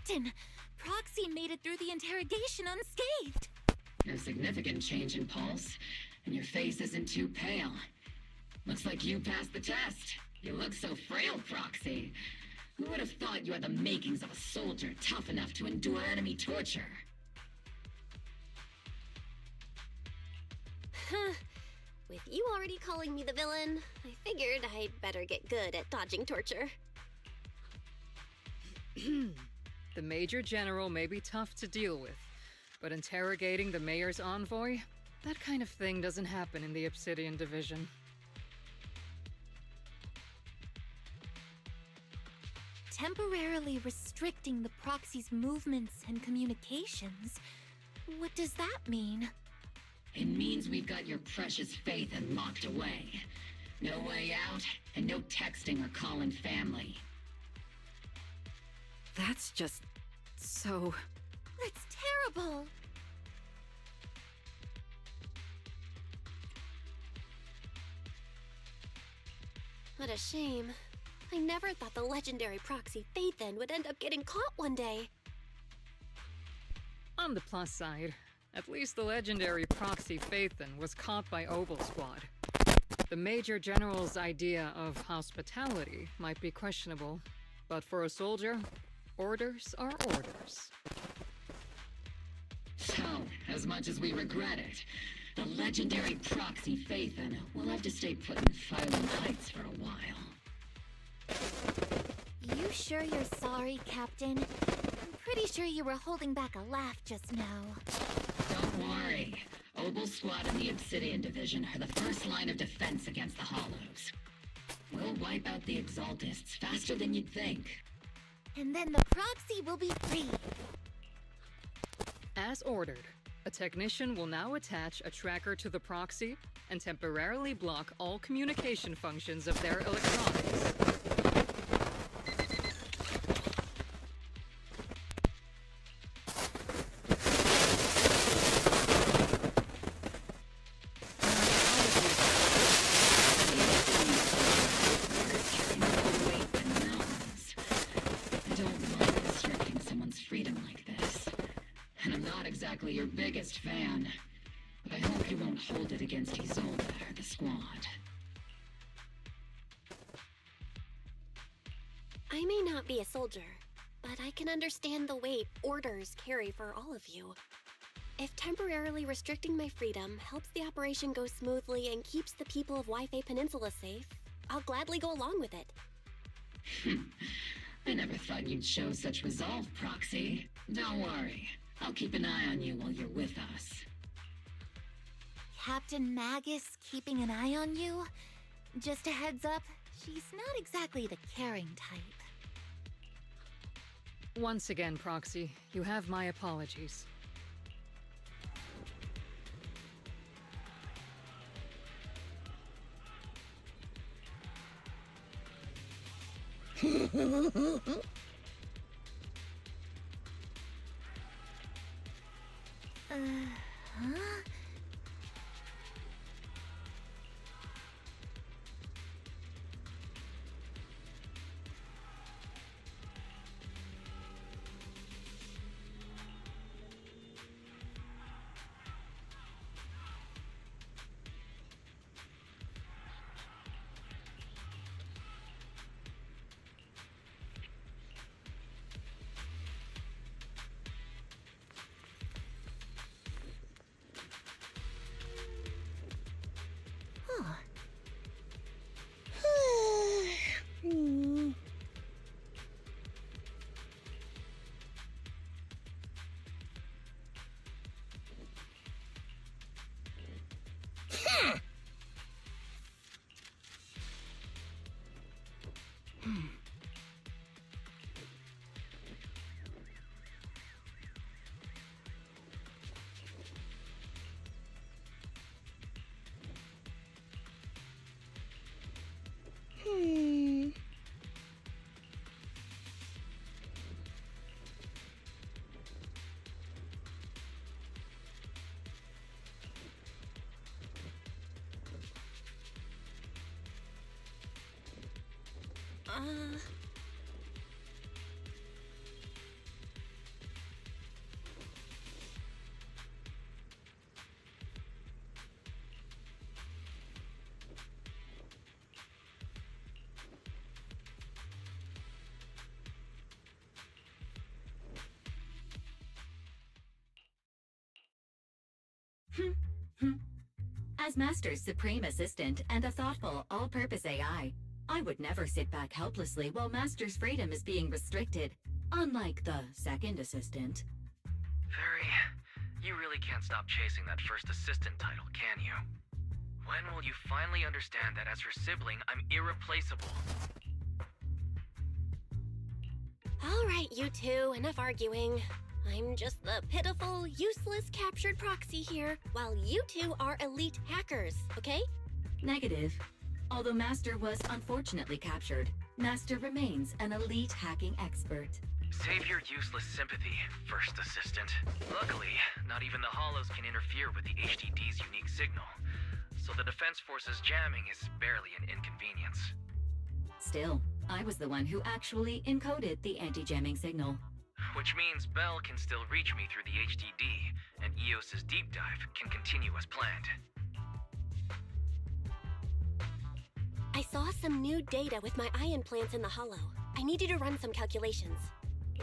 Captain, Proxy made it through the interrogation unscathed. No significant change in pulse, and your face isn't too pale. Looks like you passed the test. You look so frail, Proxy. Who would have thought you had the makings of a soldier tough enough to endure enemy torture? With you already calling me the villain, I figured I'd better get good at dodging torture. The Major General may be tough to deal with, but interrogating the Mayor's envoy? That kind of thing doesn't happen in the Obsidian Division. Temporarily restricting the Proxy's movements and communications? What does that mean? It means we've got your precious Phaethon locked away. No way out, and no texting or calling family. That's just so... That's terrible! What a shame. I never thought the legendary proxy Phaethon would end up getting caught one day. On the plus side, at least the legendary proxy Phaethon was caught by Obel Squad. The Major General's idea of hospitality might be questionable, but for a soldier, orders are orders. So, as much as we regret it, the legendary proxy Phaethon will have to stay put in Phylum Heights for a while. You sure you're sorry, Captain? I'm pretty sure you were holding back a laugh just now. Don't worry. Obel Squad and the Obsidian Division are the first line of defense against the Hollows. We'll wipe out the Exaltists faster than you'd think. And then the proxy will be free. As ordered, a technician will now attach a tracker to the proxy and temporarily block all communication functions of their electronics. Your biggest fan, but I hope you won't hold it against Isolde or the squad. I may not be a soldier, but I can understand the weight orders carry for all of you. If temporarily restricting my freedom helps the operation go smoothly and keeps the people of Wi-Fi Peninsula safe, I'll gladly go along with it. I never thought you'd show such resolve, Proxy. Don't worry. I'll keep an eye on you while you're with us. Captain Magus keeping an eye on you? Just a heads up, she's not exactly the caring type. Once again, Proxy, you have my apologies. Huh? Hmm. Hmm. As Master's supreme assistant and a thoughtful, all-purpose AI, I would never sit back helplessly while Master's freedom is being restricted, unlike the second assistant. Fairy, you really can't stop chasing that first assistant title, can you? When will you finally understand that as her sibling, I'm irreplaceable? All right, you two, enough arguing. I'm just the pitiful, useless captured proxy here, while you two are elite hackers, okay? Negative. Although Master was unfortunately captured, Master remains an elite hacking expert. Save your useless sympathy, first assistant. Luckily, not even the hollows can interfere with the HDD's unique signal, so the Defense Force's jamming is barely an inconvenience. Still, I was the one who actually encoded the anti-jamming signal. Which means Bell can still reach me through the HDD, and EOS's deep dive can continue as planned. I saw some new data with my ion plants in the hollow. I need you to run some calculations.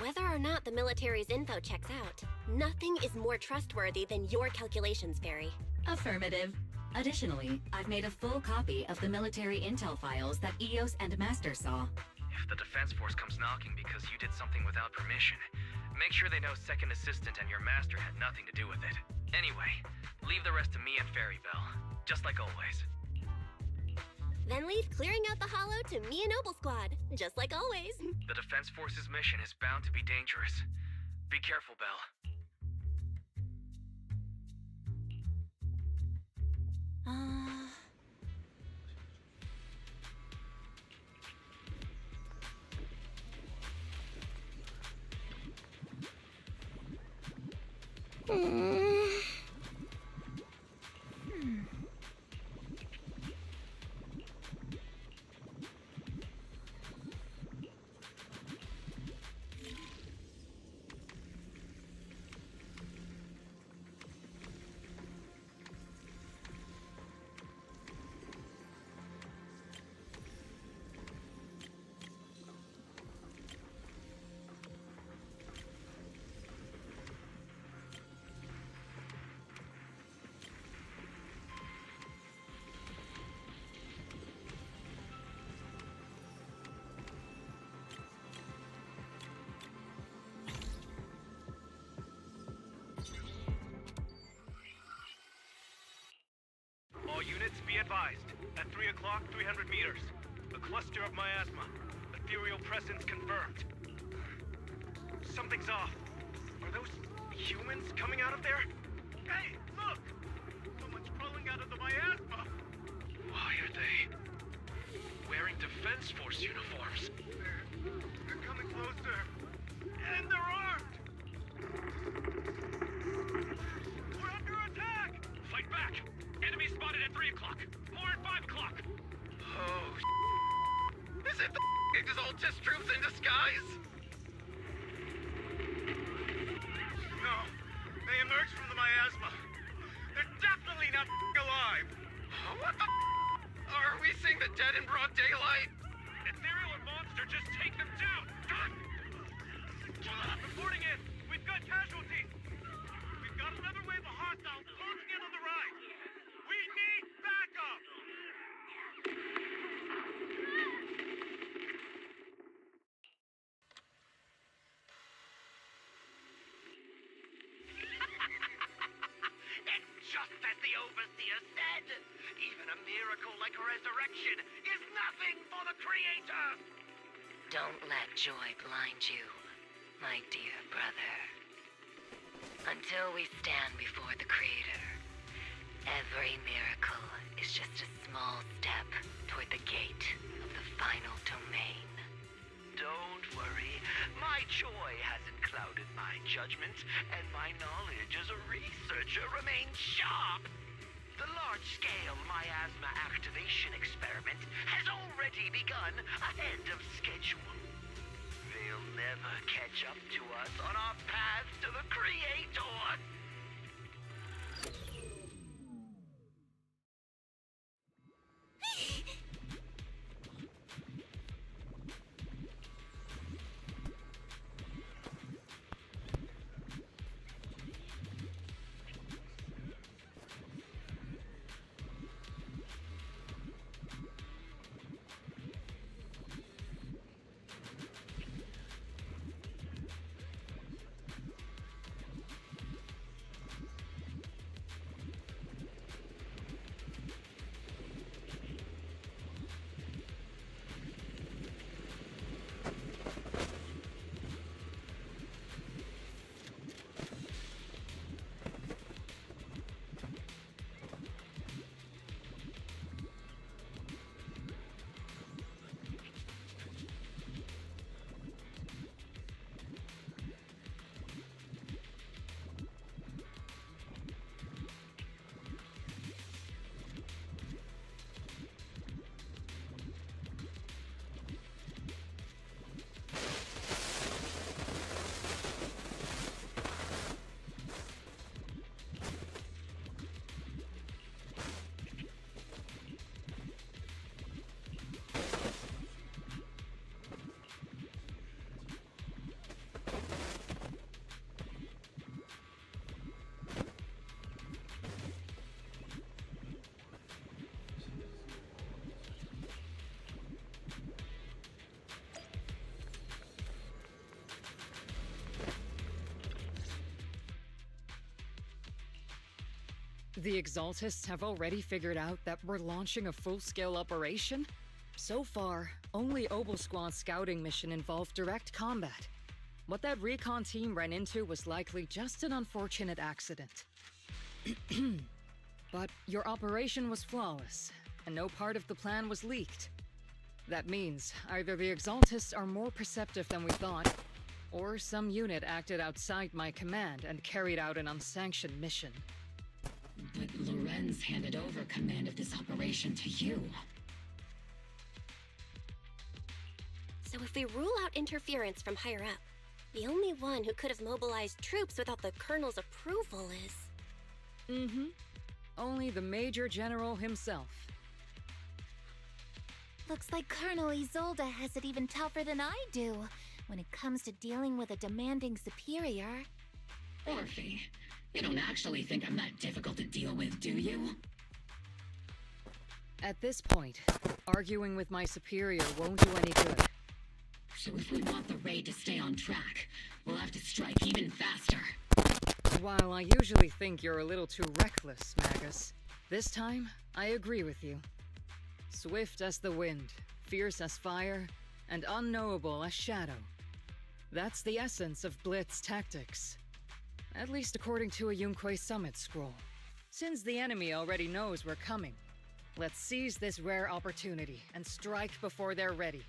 Whether or not the military's info checks out, nothing is more trustworthy than your calculations, Fairy. Affirmative. Additionally, I've made a full copy of the military intel files that EOS and Master saw. If the Defense Force comes knocking because you did something without permission, make sure they know Second Assistant and your Master had nothing to do with it. Anyway, leave the rest to me and Fairy Bell, just like always. Then leave clearing out the hollow to me and Noble Squad, just like always. The Defense Force's mission is bound to be dangerous. Be careful, Bell. All units, be advised. At 3 o'clock, 300 meters. A cluster of miasma. Ethereal presence confirmed. Something's off. Are those humans coming out of there? Hey, look! Someone's crawling out of the miasma! Why are they wearing Defense Force uniforms? They're They're coming closer. And they're armed! We're under attack! Fight back! Enemy spotted at 3 o'clock. More at 5 o'clock. Oh, is it the Exaltis troops in disguise? No. They emerged from the miasma. They're definitely not alive. What the Are we seeing the dead in broad daylight? Ethereal or monster, just take them down! Reporting in. We've got casualties. We've got another wave of hostiles closing in on the right. We need backup! It's just as the Overseer said. Even a miracle like resurrection is nothing for the Creator. Don't let joy blind you, my dear brother. Until we stand before the Creator, every miracle is just a small step toward the gate of the final domain. Don't worry. My joy hasn't clouded my judgment, and my knowledge as a researcher remains sharp. The large-scale miasma activation experiment has already begun ahead of schedule. They'll never catch up to us on our path to the Creator. The Exaltists have already figured out that we're launching a full-scale operation? So far, only Obel Squad's scouting mission involved direct combat. What that recon team ran into was likely just an unfortunate accident. But your operation was flawless, and no part of the plan was leaked. That means either the Exaltists are more perceptive than we thought, or some unit acted outside my command and carried out an unsanctioned mission. But Lorenz handed over command of this operation to you. So if we rule out interference from higher up, the only one who could have mobilized troops without the Colonel's approval is... Mm-hmm. Only the Major General himself. Looks like Colonel Isolde has it even tougher than I do when it comes to dealing with a demanding superior. Orphe, you don't actually think I'm that difficult to deal with, do you? At this point, arguing with my superior won't do any good. So if we want the raid to stay on track, we'll have to strike even faster. While I usually think you're a little too reckless, Magus, this time, I agree with you. Swift as the wind, fierce as fire, and unknowable as shadow. That's the essence of Blitz tactics. At least according to a Yunque Summit scroll. Since the enemy already knows we're coming, let's seize this rare opportunity and strike before they're ready.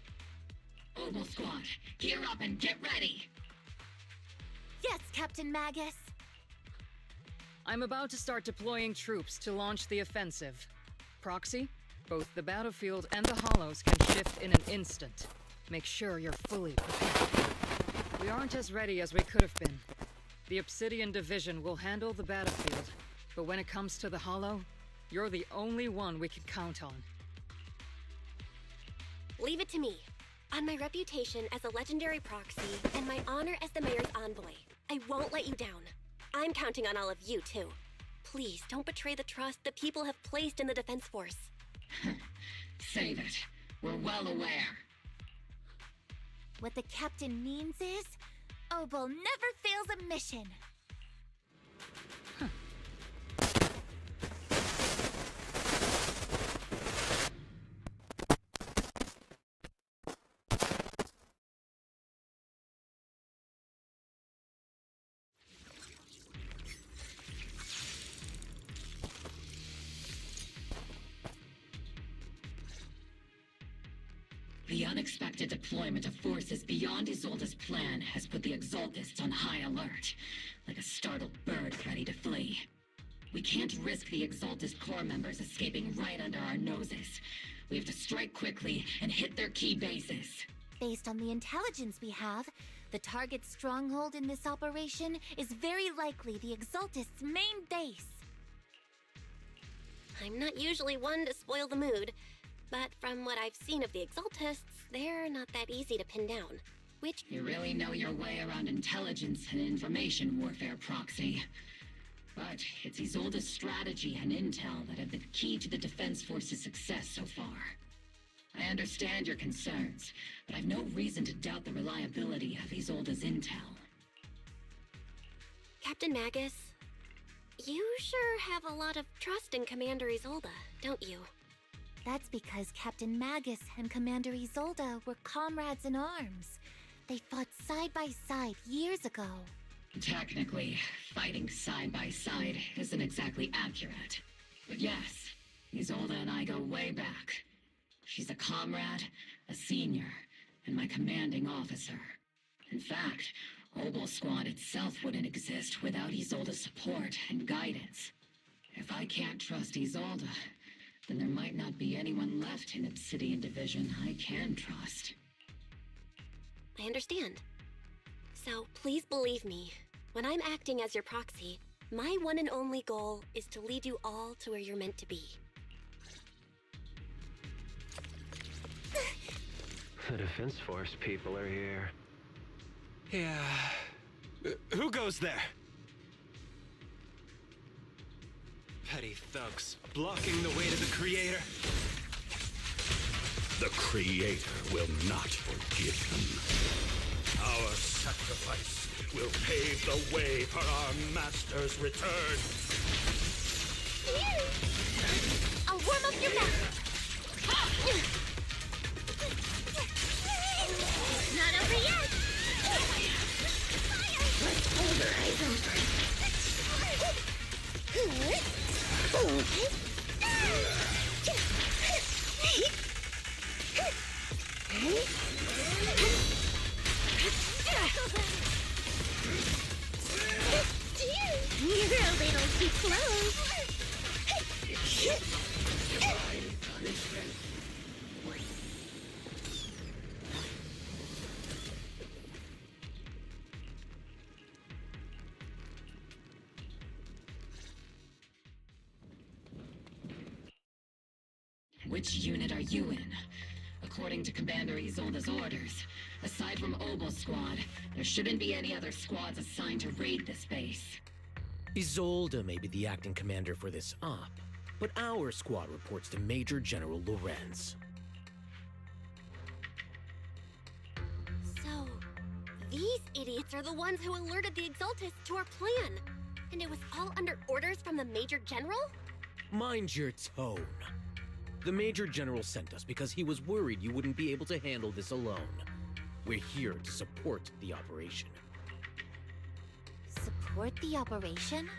Obel Squad, gear up and get ready! Yes, Captain Magus. I'm about to start deploying troops to launch the offensive. Proxy, both the battlefield and the hollows can shift in an instant. Make sure you're fully prepared. We aren't as ready as we could have been. The Obsidian Division will handle the battlefield, but when it comes to the hollow, you're the only one we can count on. Leave it to me. On my reputation as a legendary proxy and my honor as the mayor's envoy, I won't let you down. I'm counting on all of you, too. Please, don't betray the trust the people have placed in the Defense Force. Save it. We're well aware. What the captain means is, Obel never fails a mission. The unexpected deployment of forces beyond Isolde's plan has put the Exaltists on high alert, like a startled bird ready to flee. We can't risk the Exaltist core members escaping right under our noses. We have to strike quickly and hit their key bases. Based on the intelligence we have, the target stronghold in this operation is very likely the Exaltists' main base. I'm not usually one to spoil the mood, but from what I've seen of the Exaltists, they're not that easy to pin down. Which... You really know your way around intelligence and information warfare, Proxy. But it's Isolde's strategy and intel that have been key to the Defense Force's success so far. I understand your concerns, but I've no reason to doubt the reliability of Isolde's intel. Captain Magus, you sure have a lot of trust in Commander Isolde, don't you? That's because Captain Magus and Commander Isolde were comrades in arms. They fought side by side years ago. Technically, fighting side by side isn't exactly accurate. But yes, Isolde and I go way back. She's a comrade, a senior, and my commanding officer. In fact, Obel Squad itself wouldn't exist without Isolde's support and guidance. If I can't trust Isolde, then there might not be anyone left in Obsidian Division I can trust. I understand. So please believe me, when I'm acting as your proxy, my one and only goal is to lead you all to where you're meant to be. The Defense Force people are here. Yeah. Who goes there? Petty thugs, blocking the way to the Creator. The Creator will not forgive them. Our sacrifice will pave the way for our Master's return. I'll warm up your back. Not over yet! Let's pulverize them first. You're a little too close. Which unit are you in? According to Commander Isolde's orders, aside from Obel Squad, there shouldn't be any other squads assigned to raid this base. Isolde may be the acting commander for this op, but our squad reports to Major General Lorenz. So, these idiots are the ones who alerted the Exaltists to our plan. And it was all under orders from the Major General? Mind your tone. The Major General sent us because he was worried you wouldn't be able to handle this alone. We're here to support the operation. Support the operation?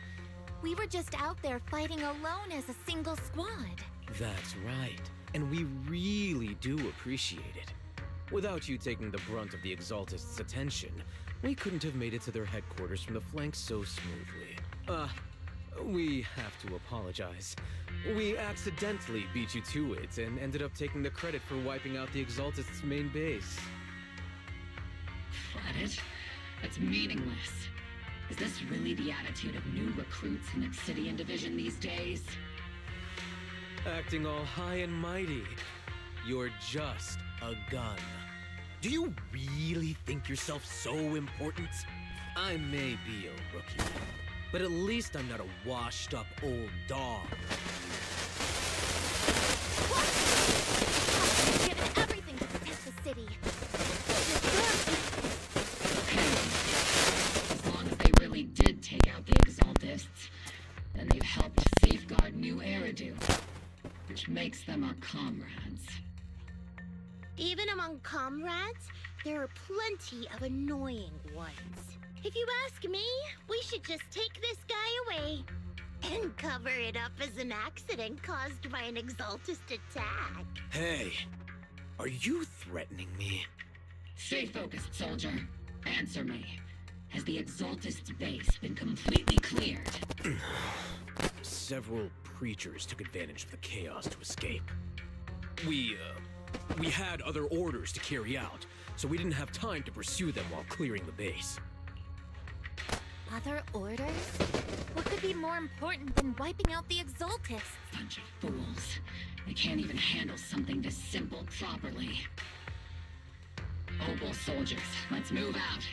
We were just out there fighting alone as a single squad. That's right, and we really do appreciate it. Without you taking the brunt of the Exaltists' attention, we couldn't have made it to their headquarters from the flank so smoothly. We have to apologize. We accidentally beat you to it and ended up taking the credit for wiping out the Exaltists' main base. Credit? That's meaningless. Is this really the attitude of new recruits in Obsidian Division these days? Acting all high and mighty. You're just a gun. Do you really think yourself so important? I may be a rookie, but at least I'm not a washed-up old dog. I've given everything to protect the city. As long as they really did take out the Exaltists, then they've helped safeguard New Eridu, which makes them our comrades. Even among comrades, there are plenty of annoying ones. If you ask me, we should just take this guy away and cover it up as an accident caused by an Exaltist attack. Hey, are you threatening me? Stay focused, soldier. Answer me. Has the Exaltist's base been completely cleared? Several preachers took advantage of the chaos to escape. We had other orders to carry out, so we didn't have time to pursue them while clearing the base. Other orders? What could be more important than wiping out the Exaltists? Bunch of fools. They can't even handle something this simple properly. Obel soldiers, let's move out.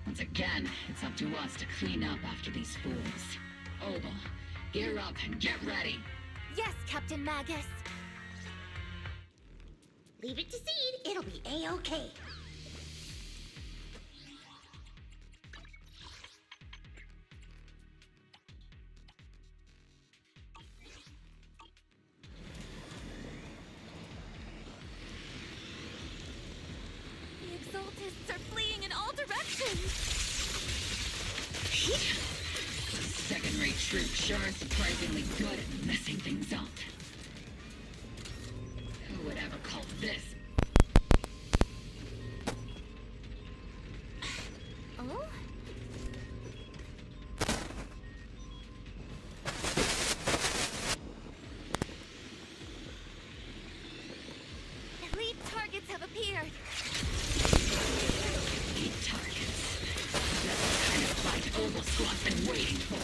Once again, it's up to us to clean up after these fools. Obel, gear up and get ready. Yes, Captain Magus. Leave it to Seed, it'll be A-okay. The Exaltists are fleeing in all directions. Second-rate troops sure are surprisingly good at messing things up. Who would ever call this? Oh? Elite targets have appeared. Elite targets. That's the kind of fight Obel Squad's been waiting for.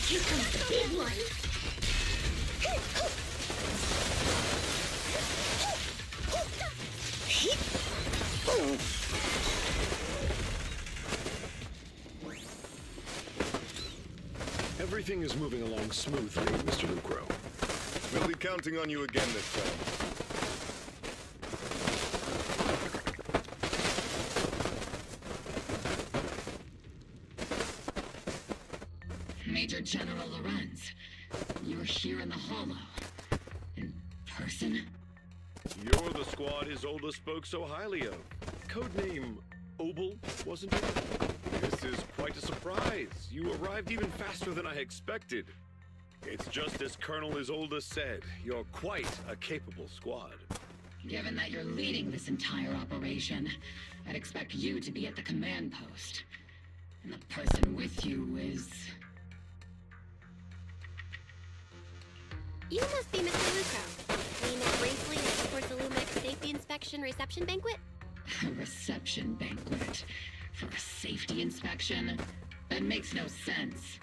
Here comes the big one. Everything is moving along smoothly, Mr. Lucro. We'll be counting on you again this time. Major General Lorenz, you're here in the Hollow. In person? You're the squad Isolde spoke so highly of. Codename Obel, wasn't it? This is quite a surprise. You arrived even faster than I expected. It's just as Colonel Isolde said, you're quite a capable squad. Given that you're leading this entire operation, I'd expect you to be at the command post. And the person with you is... You must be Mr. Lucro. We met briefly at Esports Illumix Safety Inspection Reception Banquet? A reception banquet for a safety inspection? That makes no sense.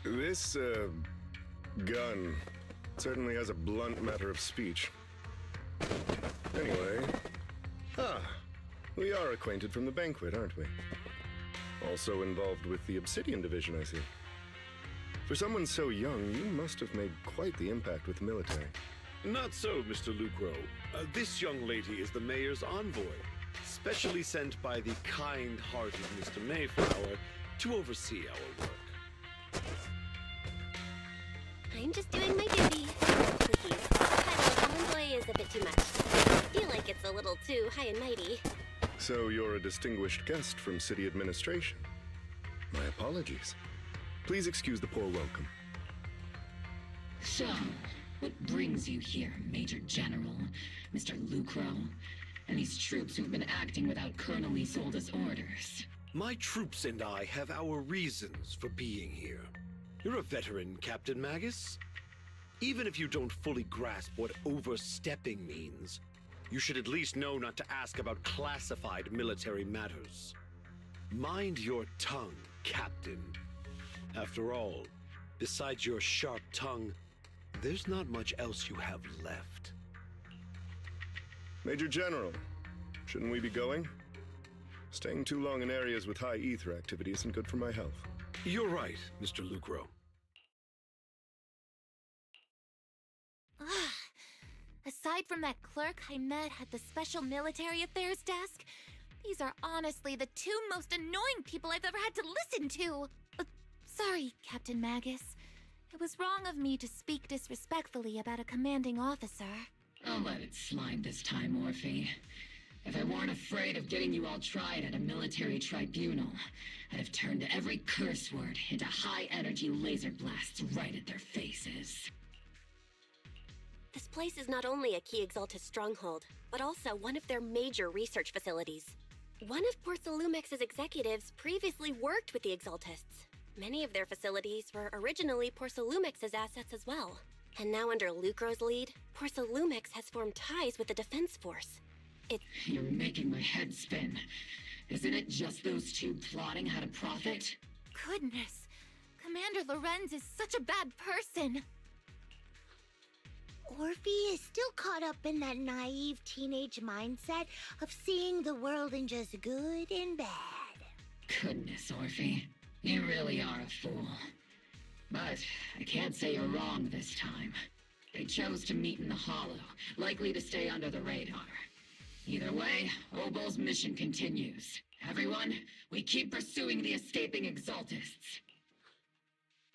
This, gun certainly has a blunt matter of speech. Anyway... we are acquainted from the banquet, aren't we? Also involved with the Obsidian Division, I see. For someone so young, you must have made quite the impact with the military. Not so, Mr. Lucro. This young lady is the mayor's envoy, specially sent by the kind-hearted Mr. Mayflower to oversee our work. I'm just doing my duty. Cookies. Hello, employee is a bit too much. I feel like it's a little too high and mighty. So you're a distinguished guest from city administration. My apologies. Please excuse the poor welcome. So, what brings you here, Major General, Mr. Lucro, and these troops who've been acting without Colonel Isolde's orders? My troops and I have our reasons for being here. You're a veteran, Captain Magus. Even if you don't fully grasp what overstepping means, you should at least know not to ask about classified military matters. Mind your tongue, Captain. After all, besides your sharp tongue, there's not much else you have left. Major General, shouldn't we be going? Staying too long in areas with high ether activity isn't good for my health. You're right, Mr. Lucro. Aside from that clerk I met at the Special Military Affairs desk, these are honestly the two most annoying people I've ever had to listen to. Sorry, Captain Magus. It was wrong of me to speak disrespectfully about a commanding officer. I'll let it slide this time, Orphe. If I weren't afraid of getting you all tried at a military tribunal, I'd have turned every curse word into high-energy laser blasts right at their faces. This place is not only a key Exaltus stronghold, but also one of their major research facilities. One of Porcelumex's executives previously worked with the Exaltists. Many of their facilities were originally Porcelumex's assets as well. And now under Lucro's lead, Porcelumex has formed ties with the defense force. You're making my head spin. Isn't it just those two plotting how to profit? Goodness, Commander Lorenz is such a bad person. Orphe is still caught up in that naive teenage mindset of seeing the world in just good and bad. Goodness, Orphe. You really are a fool. But I can't say you're wrong this time. They chose to meet in the Hollow, likely to stay under the radar. Either way, Obol's mission continues. Everyone, we keep pursuing the escaping Exaltists.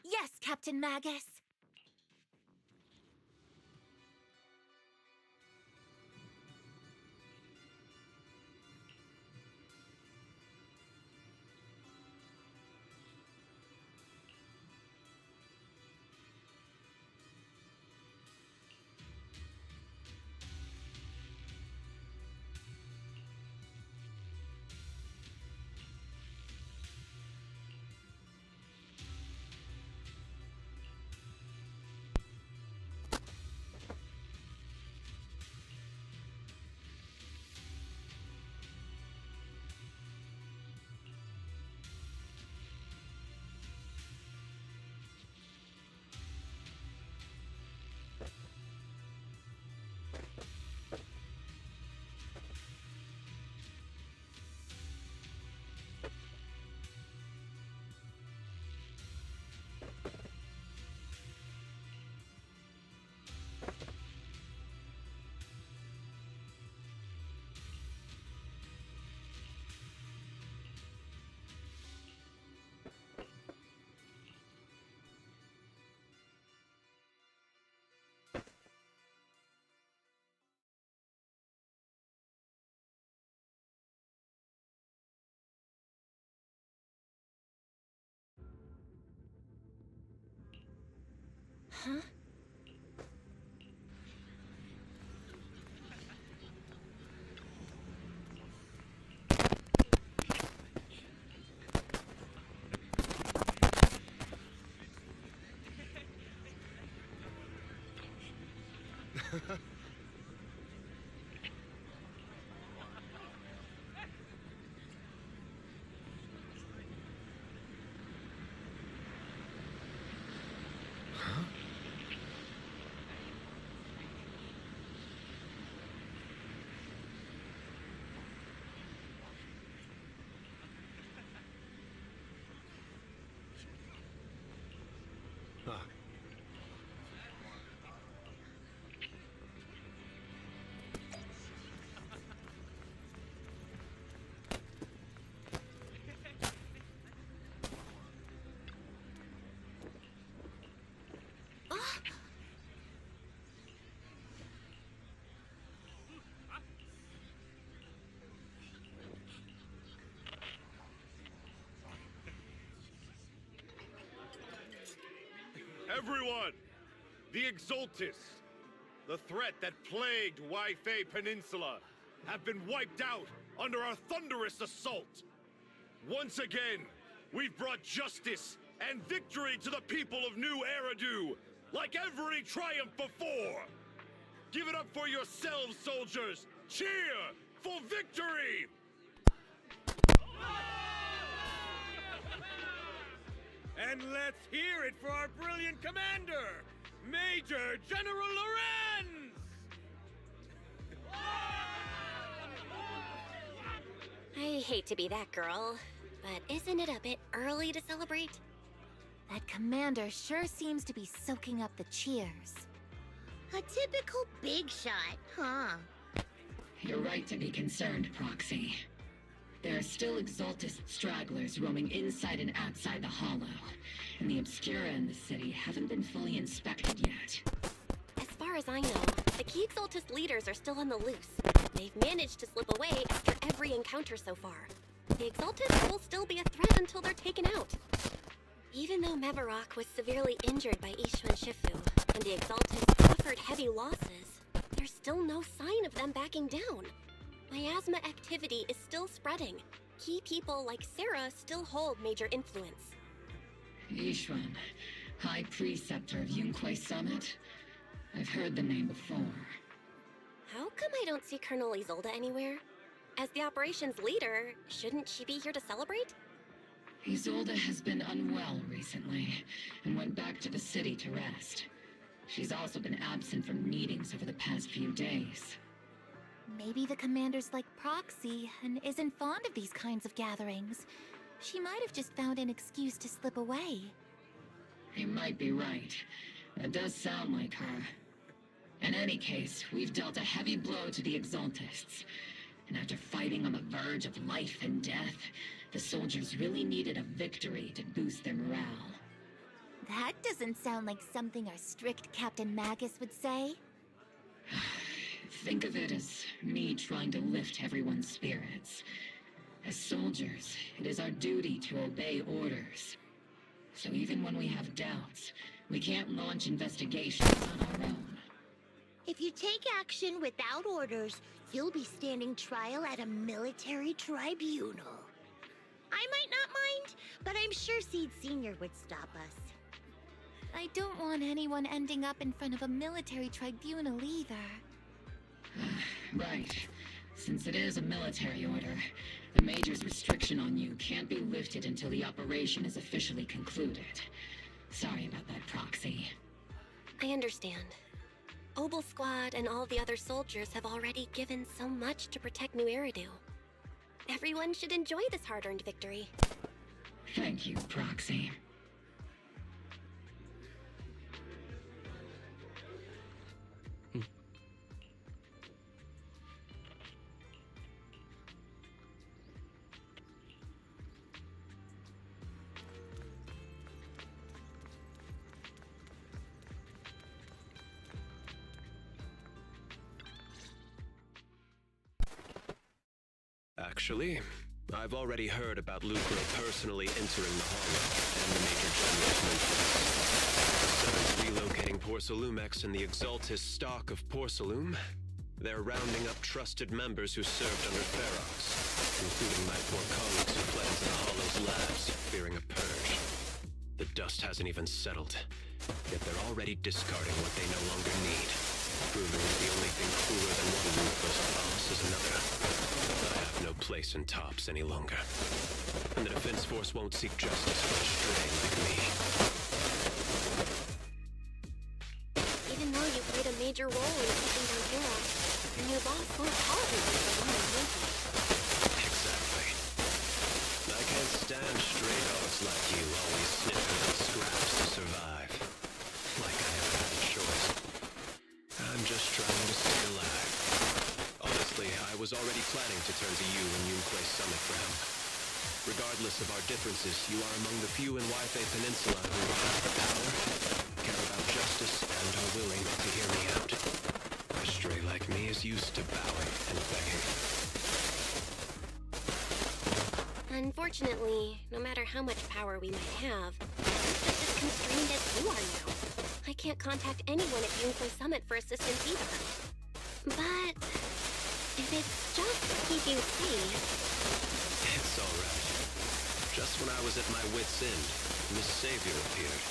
Yes, Captain Magus. Huh? Everyone! The Exaltis, the threat that plagued Wi-Fi Peninsula, have been wiped out under our thunderous assault. Once again, we've brought justice and victory to the people of New Eridu, like every triumph before. Give it up for yourselves, soldiers! Cheer for victory! And let's hear it for our brilliant commander, Major General Lorenz! I hate to be that girl, but isn't it a bit early to celebrate? That commander sure seems to be soaking up the cheers. A typical big shot, huh? You're right to be concerned, Proxy. There are still Exaltist stragglers roaming inside and outside the Hollow, and the Obscura in the city haven't been fully inspected yet. As far as I know, the key Exaltist leaders are still on the loose. They've managed to slip away after every encounter so far. The Exaltists will still be a threat until they're taken out. Even though Mevarok was severely injured by Ishwan Shifu, and the Exaltists suffered heavy losses, there's still no sign of them backing down. Miasma activity is still spreading. Key people like Sarah still hold major influence. Ishwan, High Preceptor of Yunquay Summit? I've heard the name before. How come I don't see Colonel Isolde anywhere? As the operations leader, shouldn't she be here to celebrate? Isolde has been unwell recently, and went back to the city to rest. She's also been absent from meetings over the past few days. Maybe the commander's like Proxy and isn't fond of these kinds of gatherings. She might have just found an excuse to slip away. You might be right. That does sound like her. In any case, we've dealt a heavy blow to the Exaltists. And after fighting on the verge of life and death, the soldiers really needed a victory to boost their morale. That doesn't sound like something our strict Captain Magus would say. Think of it as me trying to lift everyone's spirits. As soldiers, it is our duty to obey orders. So even when we have doubts, we can't launch investigations on our own. If you take action without orders, you'll be standing trial at a military tribunal. I might not mind, but I'm sure Seed Sr. would stop us. I don't want anyone ending up in front of a military tribunal either. Right. Since it is a military order, the Major's restriction on you can't be lifted until the operation is officially concluded. Sorry about that, Proxy. I understand. Obel Squad and all the other soldiers have already given so much to protect New Eridu. Everyone should enjoy this hard-earned victory. Thank you, Proxy. Actually, I've already heard about Lucro personally entering the Hollow and the Major General's movements. Besides relocating Porcelumex and the Exaltist stock of Porcelume, they're rounding up trusted members who served under Ferox, including my poor colleagues who fled into the Hollow's labs, fearing a purge. The dust hasn't even settled, yet they're already discarding what they no longer need, proving that the only thing cooler than one ruthless boss is another. I have no place in Tops any longer. And the Defense Force won't seek justice for a stray like me. Even though you played a major role in taking down Ferox, your new boss won't tolerate you for long, won't he? Exactly. I can't stand stray dogs like you always sniffing out scraps to survive. Like I ever had a choice. I'm just trying to stay alive. Honestly, I was already planning to turn to you and Yunquay Summit for help. Regardless of our differences, you are among the few in Wi-Fi Peninsula who have the power, care about justice, and are willing to hear me out. A stray like me is used to bowing and begging. Unfortunately, no matter how much power we might have, just as constrained as you are now. I can't contact anyone at Yunko Summit for assistance either. But if it's just to keep you safe... It's alright. Just when I was at my wit's end, Miss Savior appeared.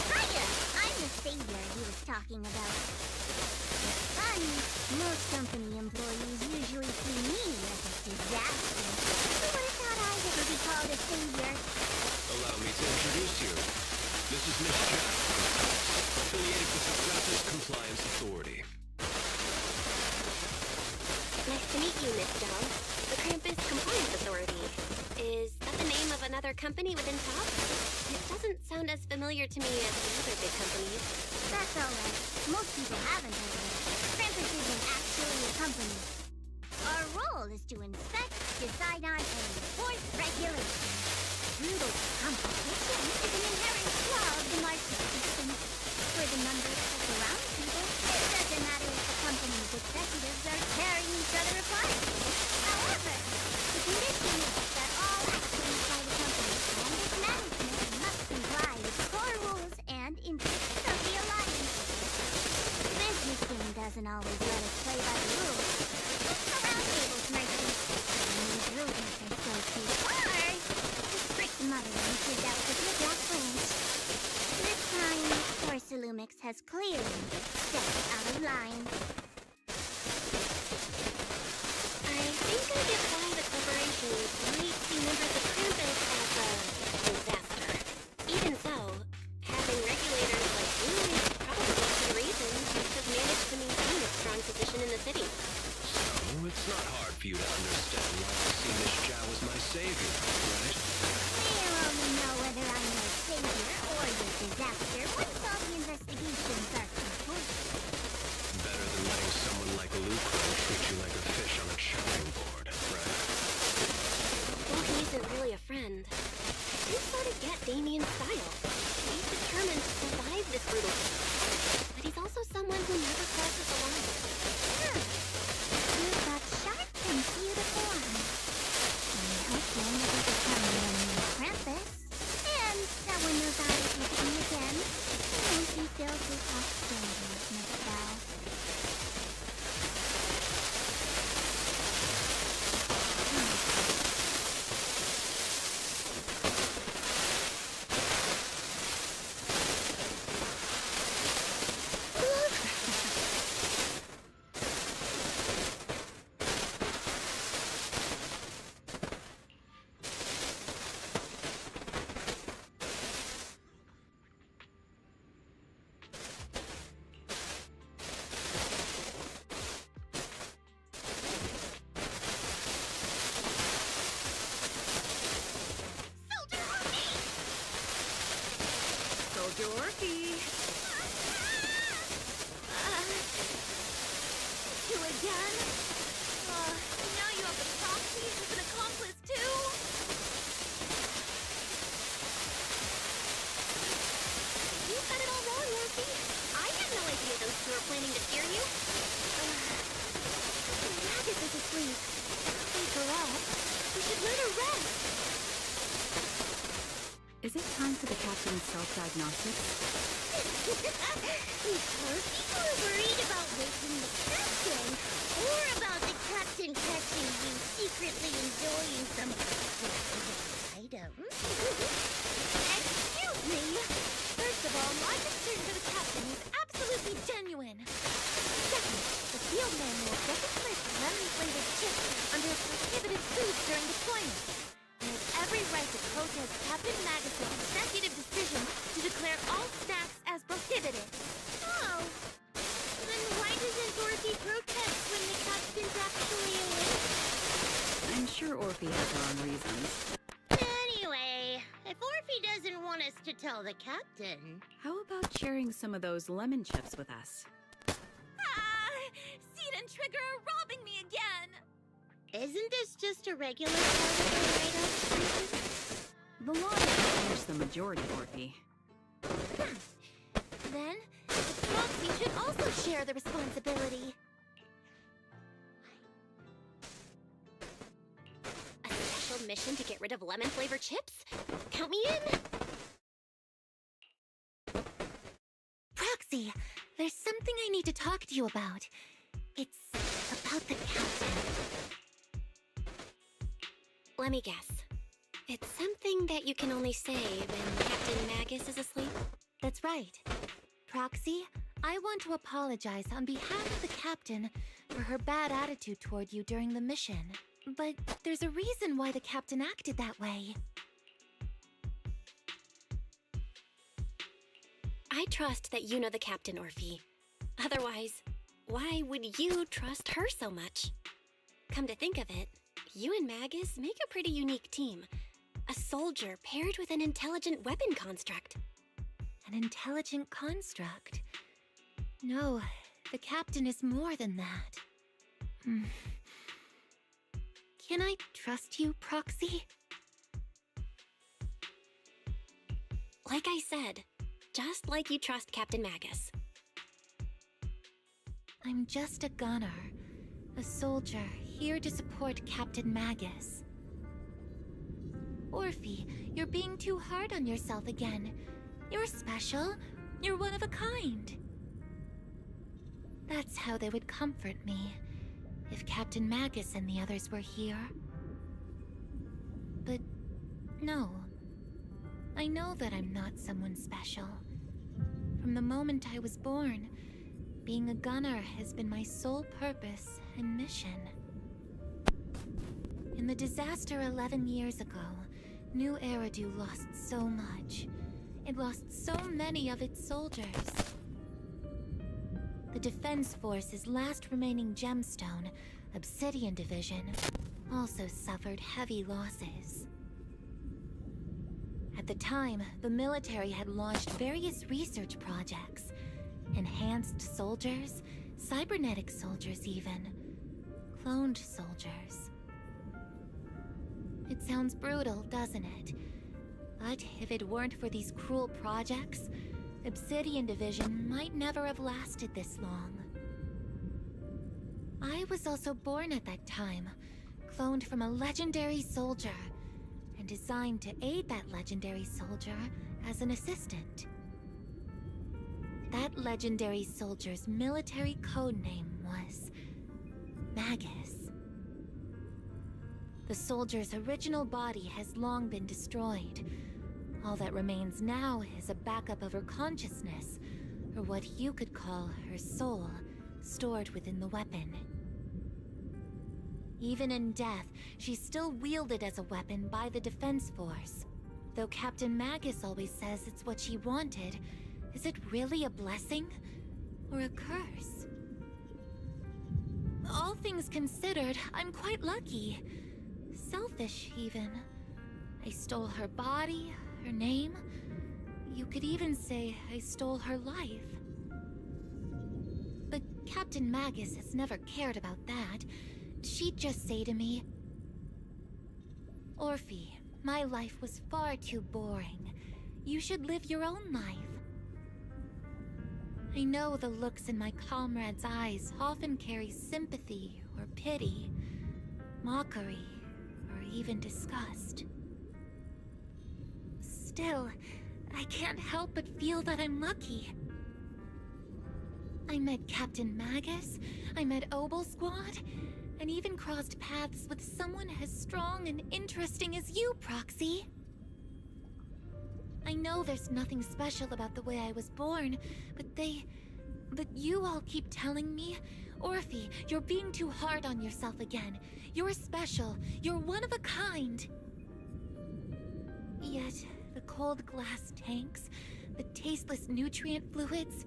Hiya! I'm the savior he was talking about. It's funny, most company employees usually see me as a disaster. Who would have thought I'd ever be called a savior? Allow me to introduce you. This is Miss Jack, affiliated with the Krampus Compliance Authority. Nice to meet you, Miss Zhao. The Krampus Compliance Authority. Is that the name of another company within TOP? It doesn't sound as familiar to me as the other big companies. That's alright. Most people haven't heard of it. Krampus isn't actually a company. Our role is to inspect, decide on, and enforce regulations. Brutal competition is an inherent flaw of the market system. For the numbers that surround people, it doesn't matter if the company's executives are tearing each other apart. However, the condition is that all actions by the company and its management must comply with core rules and interests of the Alliance. The business game doesn't always let us play by the rules. It's the roundtables, merchants. And these rules are so too far. The strict muttering is out with the black branch. This time, Porcelumix has clearly stepped out of line. I think I get why the corporation might see members of Krampus as a disaster. Even so, having regulators like you is probably one of the reasons you have managed to maintain a strong position in the city. So, it's not hard for you to understand why I see Miss Zhao as my savior, right? We'll only know whether I'm your savior or your disaster once all the investigations are complete. Better than letting someone like Lucro treat you like a fish on a chopping board, right? Well, he isn't really a friend. I do sort of get Damien's style. He's determined to survive this brutal thing. But he's also someone who never crosses the line. You've got sharp and beautiful eyes. I hope you'll never become the enemy of Krampus. And that when those eyes look at me again, they won't be filled with hostility, Miss Bell. Dorothy! You again? Now you have the proxies as an accomplice too? You got it all wrong, Nancy. I had no idea those two were planning to steer you. Magus is asleep. Wake her up. We should let her rest. Is it time for the captain's self-diagnostics? These poor people are worried about waking the captain, or about the captain catching you secretly enjoying some items. Excuse me! First of all, my concern for the captain is absolutely genuine. Second, the field manual doesn't list lemon-flavored chips under prohibited foods during deployment. He has every right to protest Captain Magus' executive decision to declare all snacks as prohibited. Oh, then why doesn't Dorothy protest when the captain's actually awake? I'm sure Orphe has her own reasons. Anyway, if Orphe doesn't want us to tell the captain... How about sharing some of those lemon chips with us? Seed and Trigger are robbing me again! Isn't this just a regular part of The law doesn't punish the majority, Orphe. Then, the proxy should also share the responsibility. mission to get rid of lemon-flavored chips? Count me in! Proxy, there's something I need to talk to you about. It's about the captain. Let me guess. It's something that you can only say when Captain Magus is asleep? That's right. Proxy, I want to apologize on behalf of the captain for her bad attitude toward you during the mission. But there's a reason why the captain acted that way. I trust that you know the captain, Orphe. Otherwise, why would you trust her so much? Come to think of it, you and Magus make a pretty unique team. A soldier paired with an intelligent weapon construct. An intelligent construct? No, the captain is more than that. Can I trust you, Proxy? Like I said, just like you trust Captain Magus. I'm just a gunner, a soldier here to support Captain Magus. Orphe, you're being too hard on yourself again. You're special. You're one of a kind. That's how they would comfort me, if Captain Magus and the others were here. But no. I know that I'm not someone special. From the moment I was born, being a gunner has been my sole purpose and mission. In the disaster 11 years ago, New Eridu lost so much. It lost so many of its soldiers. The Defense Force's last remaining gemstone, Obsidian Division, also suffered heavy losses. At the time, the military had launched various research projects. Enhanced soldiers, cybernetic soldiers even. Cloned soldiers. It sounds brutal, doesn't it? But if it weren't for these cruel projects, Obsidian Division might never have lasted this long. I was also born at that time, cloned from a legendary soldier, and designed to aid that legendary soldier as an assistant. That legendary soldier's military codename was Magus. The soldier's original body has long been destroyed. All that remains now is a backup of her consciousness, or what you could call her soul, stored within the weapon. Even in death, she's still wielded as a weapon by the Defense Force. Though Captain Magus always says it's what she wanted, is it really a blessing or a curse? All things considered, I'm quite lucky. Selfish, even. I stole her body, her name. You could even say I stole her life. But Captain Magus has never cared about that. She'd just say to me, Orphe, my life was far too boring. You should live your own life. I know the looks in my comrades' eyes often carry sympathy or pity, mockery, or even disgust. Still, I can't help but feel that I'm lucky. I met Captain Magus, I met Obel Squad, and even crossed paths with someone as strong and interesting as you, Proxy. I know there's nothing special about the way I was born, but you all keep telling me, Orphe, you're being too hard on yourself again. You're special. You're one of a kind. Yet, the cold glass tanks, the tasteless nutrient fluids,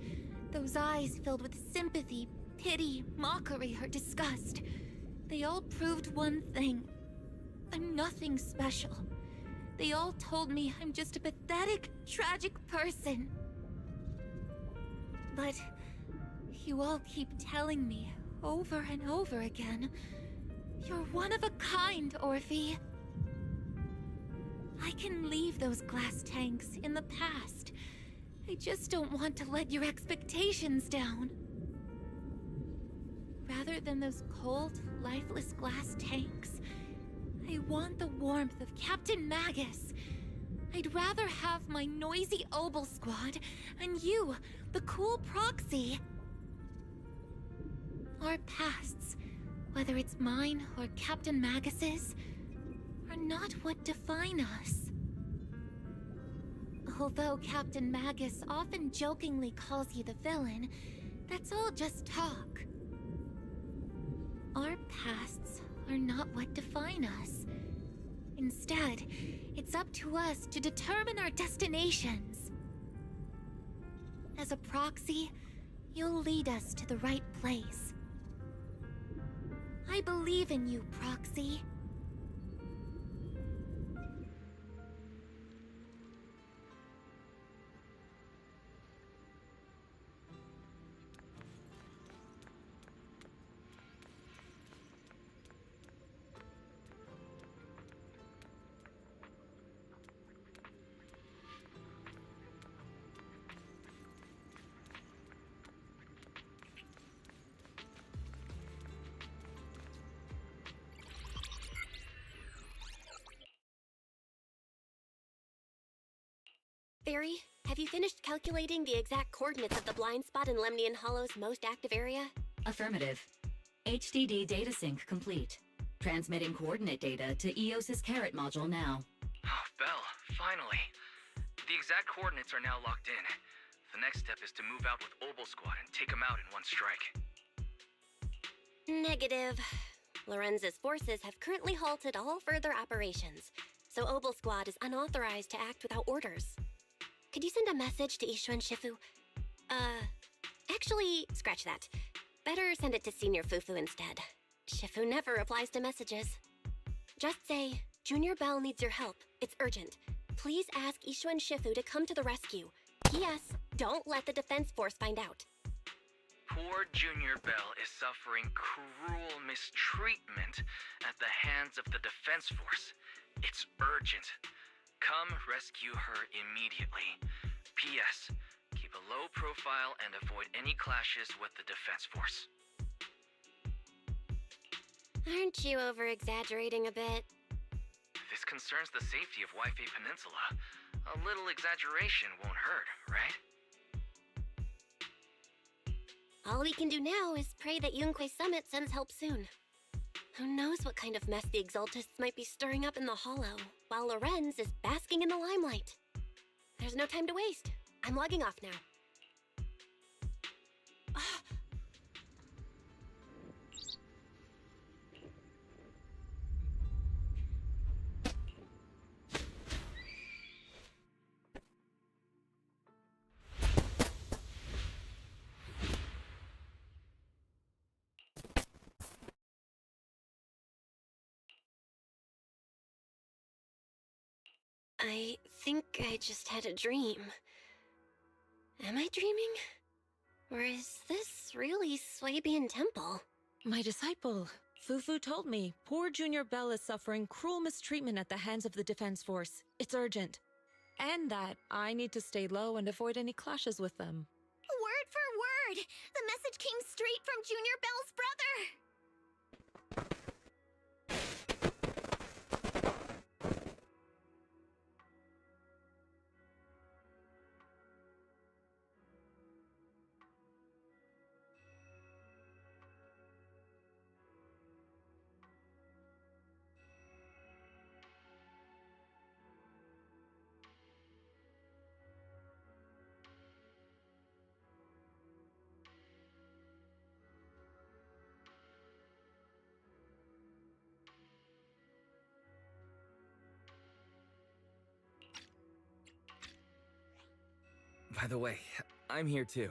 those eyes filled with sympathy, pity, mockery, or disgust, they all proved one thing. I'm nothing special. They all told me I'm just a pathetic, tragic person. But you all keep telling me over and over again, you're one of a kind, Orphe. I can leave those glass tanks in the past. I just don't want to let your expectations down. Rather than those cold, lifeless glass tanks, I want the warmth of Captain Magus. I'd rather have my noisy Obel squad and you, the cool proxy. Our pasts, whether it's mine or Captain Magus's, are not what define us. Although Captain Magus often jokingly calls you the villain, that's all just talk. Our pasts are not what define us. Instead, it's up to us to determine our destinations. As a proxy, you'll lead us to the right place. I believe in you, Proxy. Theory, have you finished calculating the exact coordinates of the blind spot in Lemnian Hollow's most active area? Affirmative. HDD data sync complete. Transmitting coordinate data to EOS's Carrot module now. Oh, Belle, finally. The exact coordinates are now locked in. The next step is to move out with Obel Squad and take them out in one strike. Negative. Lorenz's forces have currently halted all further operations, so Obel Squad is unauthorized to act without orders. Could you send a message to Ishu and Shifu? Actually, scratch that. Better send it to Senior Fufu instead. Shifu never replies to messages. Just say, Junior Bell needs your help. It's urgent. Please ask Ishu and Shifu to come to the rescue. P.S. Don't let the defense force find out. Poor Junior Bell is suffering cruel mistreatment at the hands of the defense force. It's urgent. Come rescue her immediately. P.S. Keep a low profile and avoid any clashes with the defense force. Aren't you over-exaggerating a bit? This concerns the safety of Wi-Fi Peninsula. A little exaggeration won't hurt, right? All we can do now is pray that Yunquay Summit sends help soon. Who knows what kind of mess the Exaltists might be stirring up in the Hollow, while Lorenz is basking in the limelight. There's no time to waste. I'm logging off now. I think I just had a dream. Am I dreaming? Or is this really Swabian Temple? My disciple, Fufu told me poor Junior Bell is suffering cruel mistreatment at the hands of the defense force. It's urgent. And that I need to stay low and avoid any clashes with them. Word for word! The message came straight from Junior Bell's brother! By the way, I'm here too.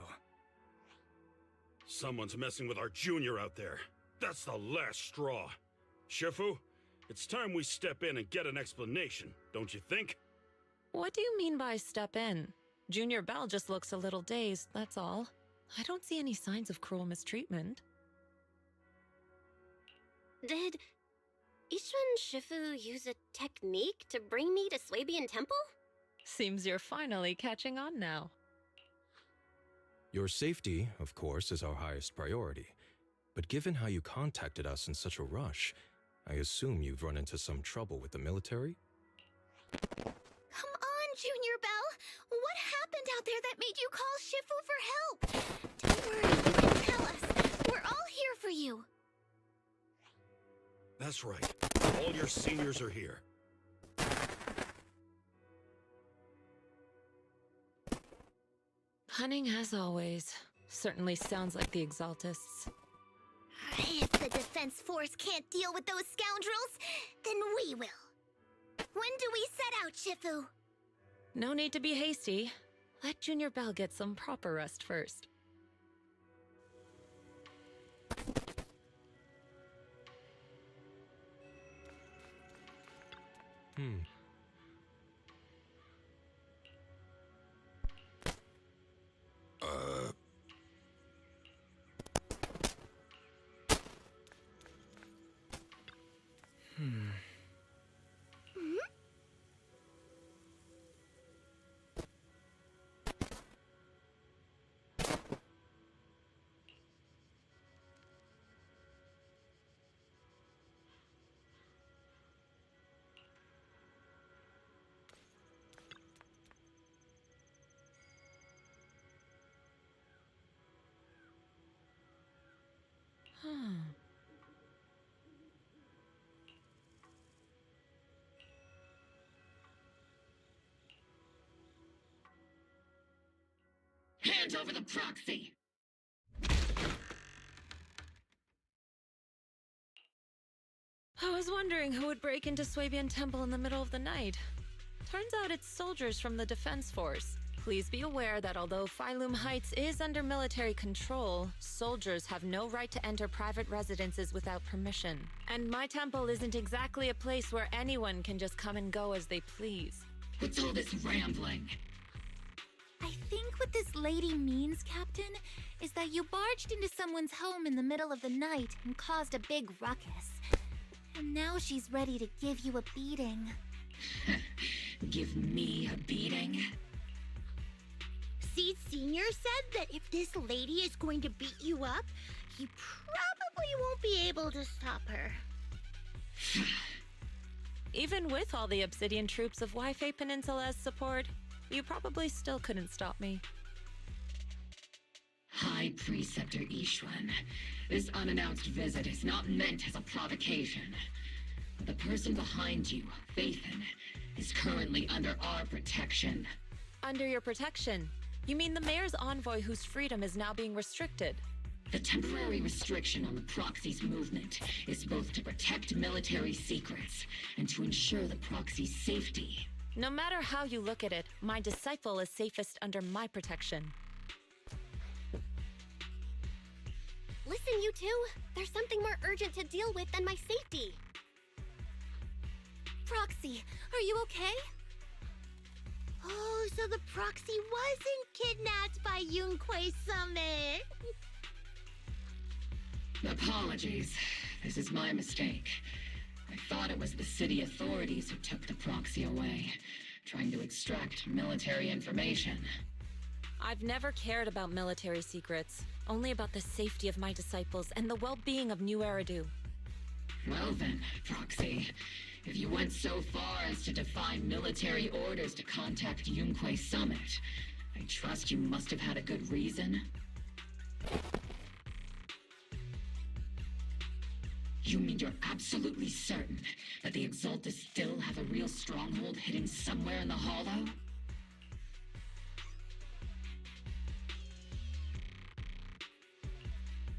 Someone's messing with our junior out there. That's the last straw. Shifu, it's time we step in and get an explanation, don't you think? What do you mean by step in? Junior Bell just looks a little dazed, that's all. I don't see any signs of cruel mistreatment. Did Ishu and Shifu use a technique to bring me to Swabian Temple? Seems you're finally catching on now. Your safety, of course, is our highest priority. But given how you contacted us in such a rush, I assume you've run into some trouble with the military? Come on, Junior Bell! What happened out there that made you call Shifu for help? Don't worry, you can tell us. We're all here for you. That's right. All your seniors are here. Cunning as always. Certainly sounds like the Exaltists. If the Defense Force can't deal with those scoundrels, then we will. When do we set out, Shifu? No need to be hasty. Let Junior Bell get some proper rest first. Hand over the proxy! I was wondering who would break into Swabian Temple in the middle of the night. Turns out it's soldiers from the Defense Force. Please be aware that although Phylum Heights is under military control, soldiers have no right to enter private residences without permission. And my temple isn't exactly a place where anyone can just come and go as they please. What's all this rambling? I think what this lady means, Captain, is that you barged into someone's home in the middle of the night and caused a big ruckus. And now she's ready to give you a beating. Give me a beating? Seed Sr. said that if this lady is going to beat you up, he probably won't be able to stop her. Even with all the Obsidian troops of Wi-Fi Peninsula's support, you probably still couldn't stop me. High Preceptor Ishwan, this unannounced visit is not meant as a provocation. The person behind you, Phaethon, is currently under our protection. Under your protection? You mean the mayor's envoy whose freedom is now being restricted? The temporary restriction on the proxy's movement is both to protect military secrets and to ensure the proxy's safety. No matter how you look at it, my disciple is safest under my protection. Listen, you two. There's something more urgent to deal with than my safety. Proxy, are you okay? Oh, so the proxy wasn't kidnapped by Yunquay Summit. Apologies. This is my mistake. I thought it was the city authorities who took the proxy away, trying to extract military information. I've never cared about military secrets, only about the safety of my disciples and the well-being of New Eridu. Well then, Proxy, if you went so far as to defy military orders to contact Yunquay Summit, I trust you must have had a good reason. You mean you're absolutely certain that the Exaltists still have a real stronghold hidden somewhere in the Hollow?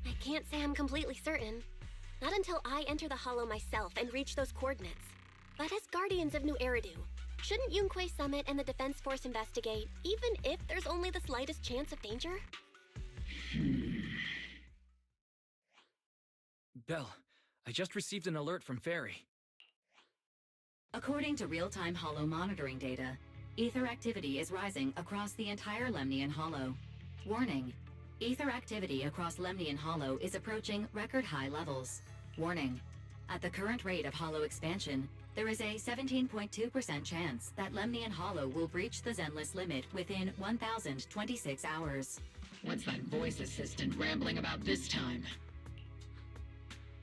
I can't say I'm completely certain. Not until I enter the Hollow myself and reach those coordinates. But as Guardians of New Eridu, shouldn't Yunquay Summit and the Defense Force investigate, even if there's only the slightest chance of danger? Belle, I just received an alert from Fairy. According to real-time Hollow monitoring data, ether activity is rising across the entire Lemnian Hollow. Warning: ether activity across Lemnian Hollow is approaching record-high levels. Warning: at the current rate of Hollow expansion, there is a 17.2% chance that Lemnian Hollow will breach the Zenless limit within 1,026 hours. What's that voice assistant rambling about this time?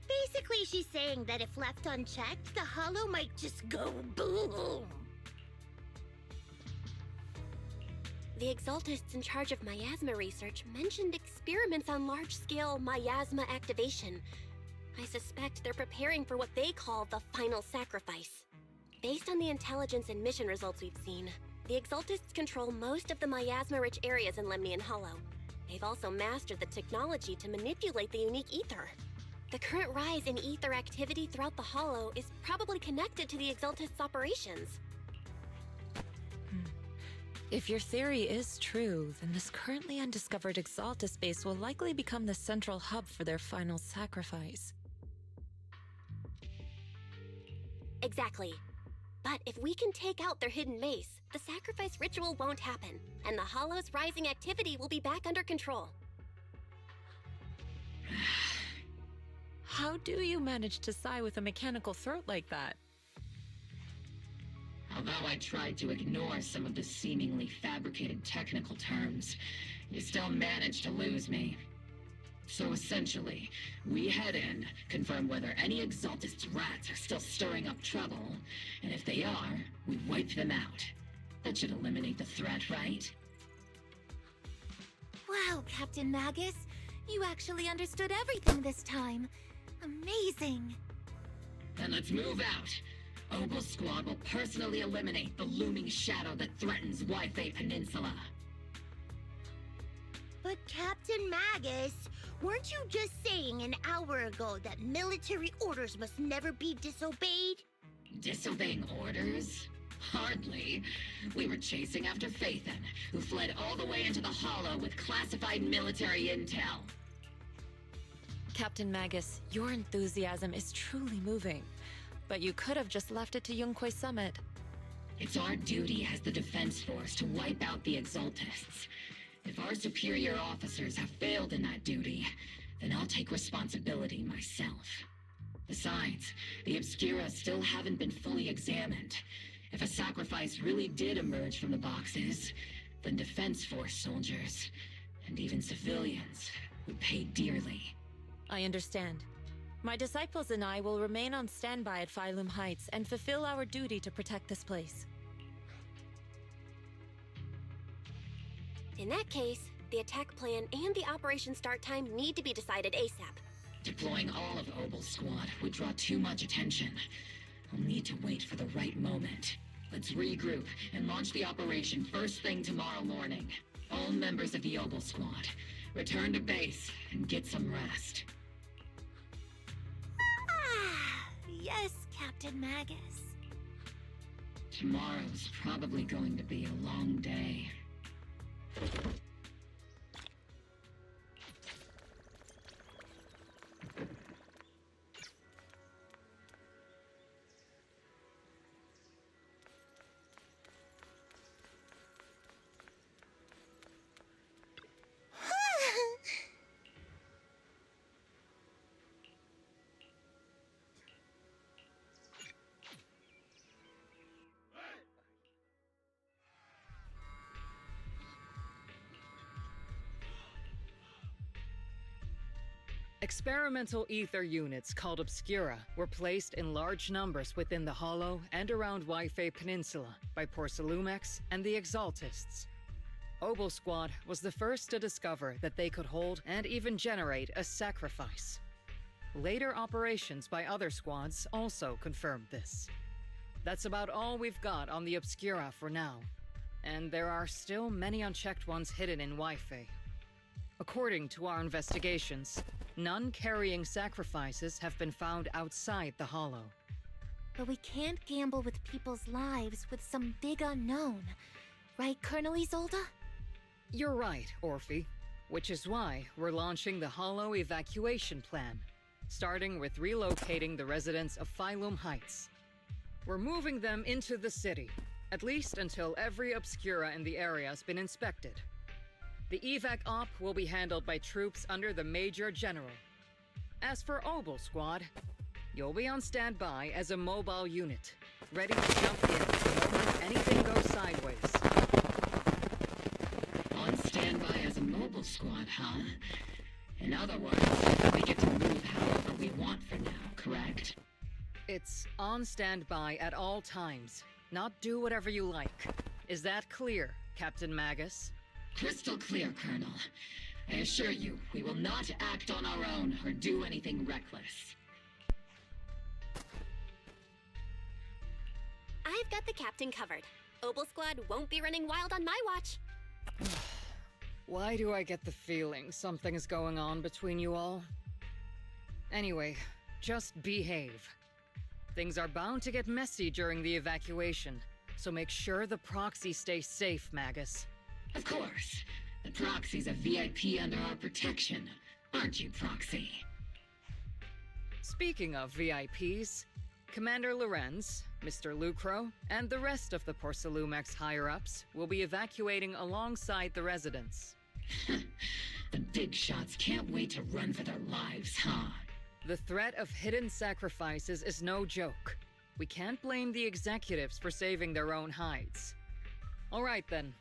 Basically, she's saying that if left unchecked, the hollow might just go boom. The exaltists in charge of miasma research mentioned experiments on large-scale miasma activation. I suspect they're preparing for what they call the final sacrifice. Based on the intelligence and mission results we've seen, the exaltists control most of the miasma-rich areas in Lemnian Hollow. They've also mastered the technology to manipulate the unique ether. The current rise in ether activity throughout the Hollow is probably connected to the exaltists' operations. If your theory is true, then this currently undiscovered Exaltus base will likely become the central hub for their final sacrifice. Exactly. But if we can take out their hidden base, the sacrifice ritual won't happen, and the Hollow's rising activity will be back under control. How do you manage to sigh with a mechanical throat like that? Although I tried to ignore some of the seemingly fabricated technical terms, you still managed to lose me. So essentially, we head in, confirm whether any Exaltist rats are still stirring up trouble, and if they are, we wipe them out. That should eliminate the threat, right? Wow, Captain Magus. You actually understood everything this time. Amazing. Then let's move out. Obel Squad will personally eliminate the looming shadow that threatens Wi-Fi Peninsula. But Captain Magus, weren't you just saying an hour ago that military orders must never be disobeyed? Disobeying orders? Hardly. We were chasing after Phaethon, who fled all the way into the Hollow with classified military intel. Captain Magus, your enthusiasm is truly moving. But you could have just left it to Yunquay Summit. It's our duty as the Defense Force to wipe out the Exaltists. If our superior officers have failed in that duty, then I'll take responsibility myself. Besides, the Obscura still haven't been fully examined. If a sacrifice really did emerge from the boxes, then Defense Force soldiers, and even civilians, would pay dearly. I understand. My disciples and I will remain on standby at Phylum Heights and fulfill our duty to protect this place. In that case, the attack plan and the operation start time need to be decided ASAP. Deploying all of Obel's squad would draw too much attention. I'll need to wait for the right moment. Let's regroup and launch the operation first thing tomorrow morning. All members of the Obel squad, return to base and get some rest. Yes, Captain Magus. Tomorrow's probably going to be a long day. Experimental ether units called Obscura were placed in large numbers within the Hollow and around Wi-Fi Peninsula by Porcelumex and the Exaltists. Obel Squad was the first to discover that they could hold and even generate a sacrifice. Later operations by other squads also confirmed this. That's about all we've got on the Obscura for now, and there are still many unchecked ones hidden in Wi-Fi. According to our investigations, none carrying sacrifices have been found outside the Hollow. But we can't gamble with people's lives with some big unknown. Right, Colonel Isolde? You're right, Orphe. Which is why we're launching the Hollow evacuation plan, starting with relocating the residents of Phylum Heights. We're moving them into the city, at least until every Obscura in the area has been inspected. The evac op will be handled by troops under the Major General. As for Obel Squad, you'll be on standby as a mobile unit, ready to jump in the moment anything goes sideways. On standby as a mobile squad, huh? In other words, we get to move however we want for now, correct? It's on standby at all times. Not do whatever you like. Is that clear, Captain Magus? Crystal clear, Colonel. I assure you, we will not act on our own or do anything reckless. I've got the captain covered. Obel Squad won't be running wild on my watch. Why do I get the feeling something's going on between you all? Anyway, just behave. Things are bound to get messy during the evacuation, so make sure the proxy stays safe, Magus. Of course. The proxy's a VIP under our protection, aren't you, Proxy? Speaking of VIPs, Commander Lorenz, Mr. Lucro, and the rest of the Porcelumex higher-ups will be evacuating alongside the residents. The big shots can't wait to run for their lives, huh? The threat of hidden sacrifices is no joke. We can't blame the executives for saving their own hides. All right then.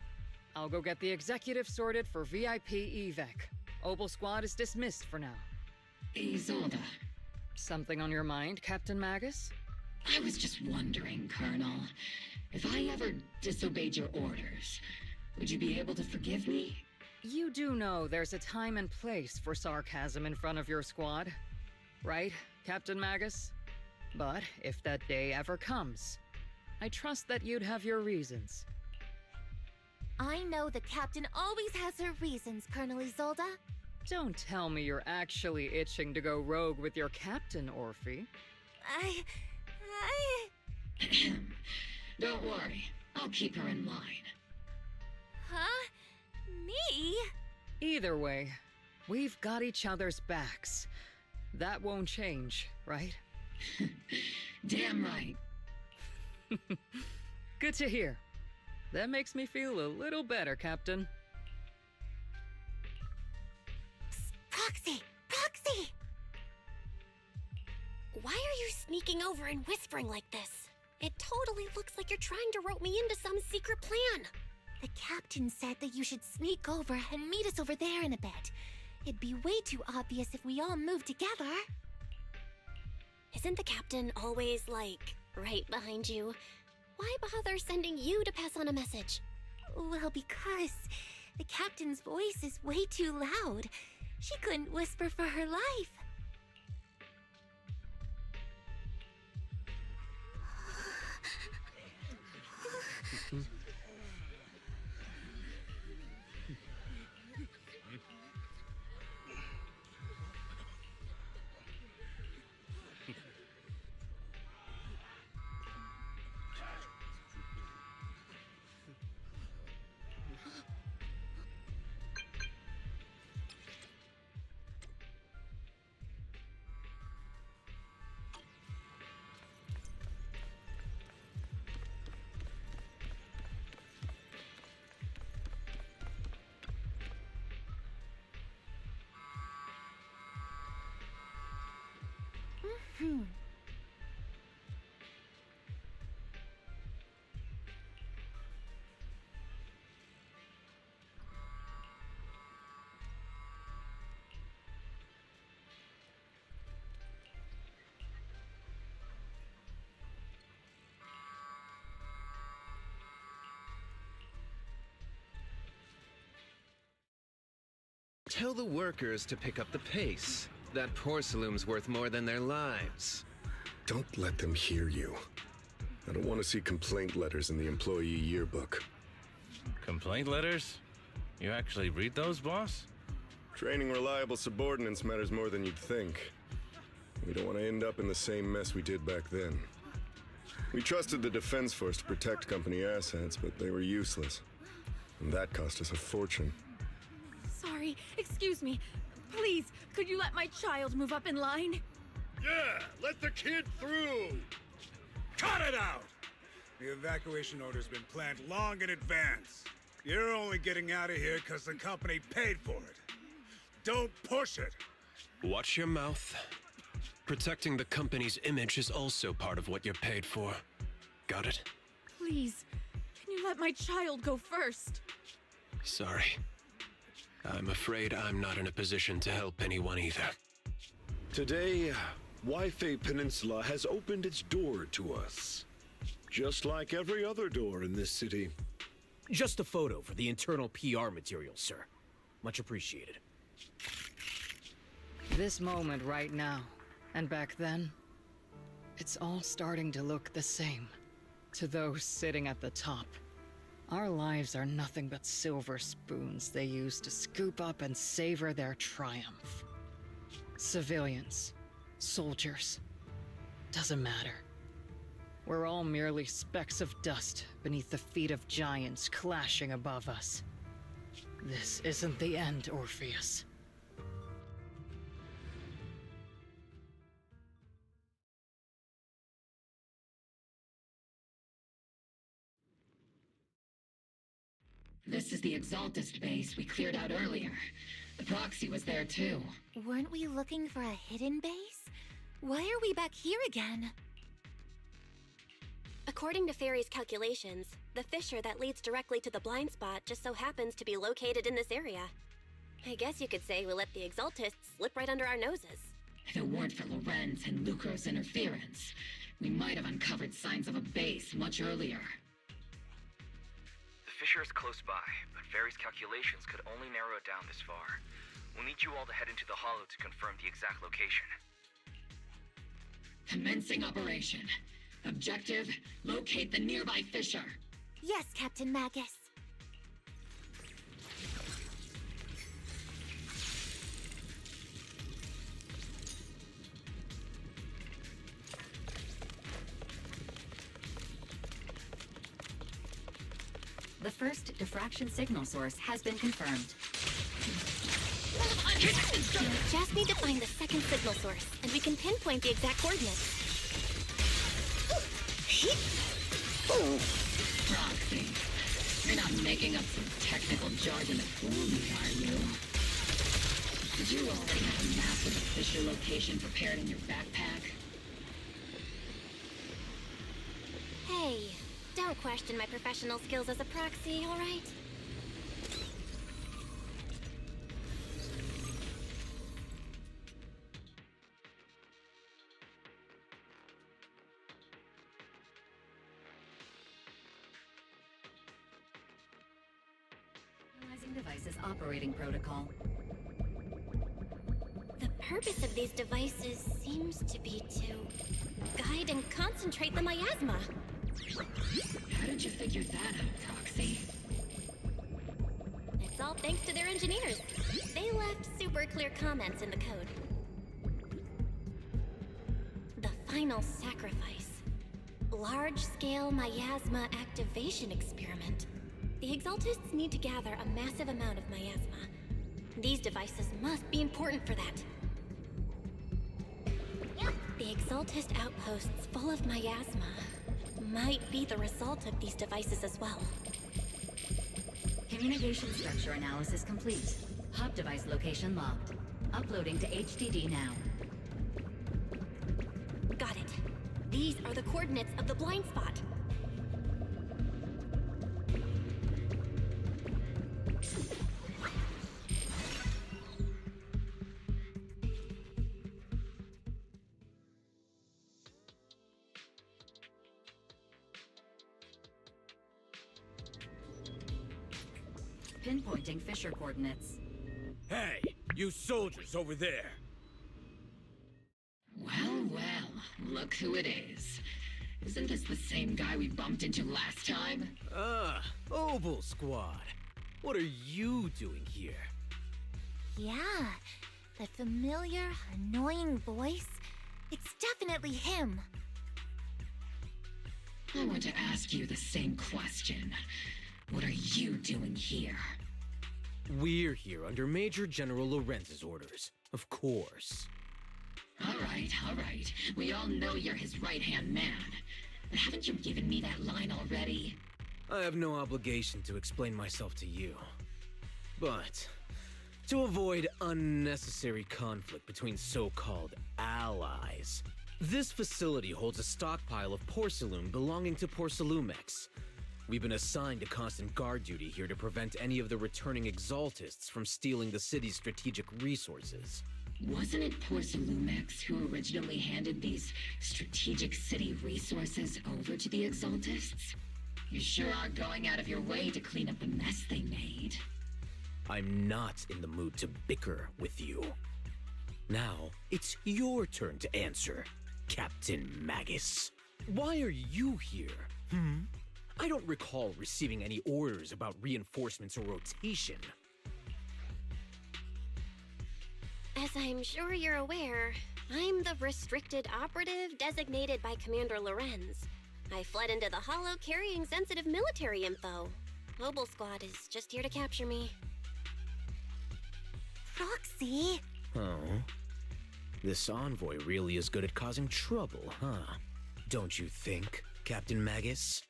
I'll go get the executive sorted for VIP evac. Obel Squad is dismissed for now. Isolde. Something on your mind, Captain Magus? I was just wondering, Colonel. If I ever disobeyed your orders, would you be able to forgive me? You do know there's a time and place for sarcasm in front of your squad, right, Captain Magus? But if that day ever comes, I trust that you'd have your reasons. I know the captain always has her reasons, Colonel Isolde. Don't tell me you're actually itching to go rogue with your captain, Orphe. Don't worry, I'll keep her in line. Huh? Me? Either way, we've got each other's backs. That won't change, right? Damn right. Good to hear. That makes me feel a little better, Captain. Psst, Proxy! Proxy! Why are you sneaking over and whispering like this? It totally looks like you're trying to rope me into some secret plan. The captain said that you should sneak over and meet us over there in a bit. It'd be way too obvious if we all moved together. Isn't the captain always, like, right behind you? Why bother sending you to pass on a message? Well, because the captain's voice is way too loud. She couldn't whisper for her life. Tell the workers to pick up the pace. That porcelain's worth more than their lives. Don't let them hear you. I don't want to see complaint letters in the employee yearbook. Complaint letters? You actually read those, boss? Training reliable subordinates matters more than you'd think. We don't want to end up in the same mess we did back then. We trusted the Defense Force to protect company assets, but they were useless. And that cost us a fortune. Sorry, excuse me. Please, could you let my child move up in line? Yeah, let the kid through! Cut it out! The evacuation order's been planned long in advance. You're only getting out of here because the company paid for it. Don't push it! Watch your mouth. Protecting the company's image is also part of what you're paid for. Got it? Please, can you let my child go first? Sorry. I'm afraid I'm not in a position to help anyone either. Today, Wi-Fi Peninsula has opened its door to us. Just like every other door in this city. Just a photo for the internal PR material, sir. Much appreciated. This moment right now, and back then, it's all starting to look the same to those sitting at the top. Our lives are nothing but silver spoons they use to scoop up and savor their triumph. Civilians, soldiers, doesn't matter. We're all merely specks of dust beneath the feet of giants clashing above us. This isn't the end, Orpheus. This is the Exaltist base we cleared out earlier. The proxy was there too. Weren't we looking for a hidden base? Why are we back here again? According to Fairy's calculations, the fissure that leads directly to the blind spot just so happens to be located in this area. I guess you could say we let the Exaltists slip right under our noses. If it weren't for Lorenz and Lucro's interference, we might have uncovered signs of a base much earlier. The fissure is close by, but Fairy's calculations could only narrow it down this far. We'll need you all to head into the hollow to confirm the exact location. Commencing operation. Objective, locate the nearby fissure. Yes, Captain Magus. The first diffraction signal source has been confirmed. You just need to find the second signal source, and we can pinpoint the exact coordinates. Proxy, you're not making up some technical jargon to fool me, are you? Did you already have a map with the fissure location prepared in your backpack? Hey, don't question my professional skills as a proxy, all right? Analyzing devices operating protocol. The purpose of these devices seems to be to guide and concentrate the miasma. How did you figure that out, Proxy? It's all thanks to their engineers. They left super clear comments in the code. The final sacrifice. Large-scale miasma activation experiment. The Exaltists need to gather a massive amount of miasma. These devices must be important for that. The Exaltist outposts full of miasma might be the result of these devices as well. Communication structure analysis complete. Hub device location logged. Uploading to HDD now. Got it. These are the coordinates of the blind spot. Pinpointing fissure coordinates. Hey, you soldiers over there! Well, well, look who it is. Isn't this the same guy we bumped into last time? Obel Squad. What are you doing here? Yeah, that familiar, annoying voice. It's definitely him. I want to ask you the same question. What are you doing here? We're here under Major General Lorenz's orders, of course. All right. We all know you're his right-hand man. But haven't you given me that line already? I have no obligation to explain myself to you. But to avoid unnecessary conflict between so-called allies, this facility holds a stockpile of porcelain belonging to Porcelumex. We've been assigned to constant guard duty here to prevent any of the returning exaltists from stealing the city's strategic resources. Wasn't it Porcelumex who originally handed these strategic city resources over to the exaltists? You sure are going out of your way to clean up the mess they made. I'm not in the mood to bicker with you. Now, it's your turn to answer, Captain Magus. Why are you here? I don't recall receiving any orders about reinforcements or rotation. As I'm sure you're aware, I'm the restricted operative designated by Commander Lorenz. I fled into the Hollow carrying sensitive military info. Mobile Squad is just here to capture me. Proxy? Oh. This envoy really is good at causing trouble, huh? Don't you think, Captain Magus?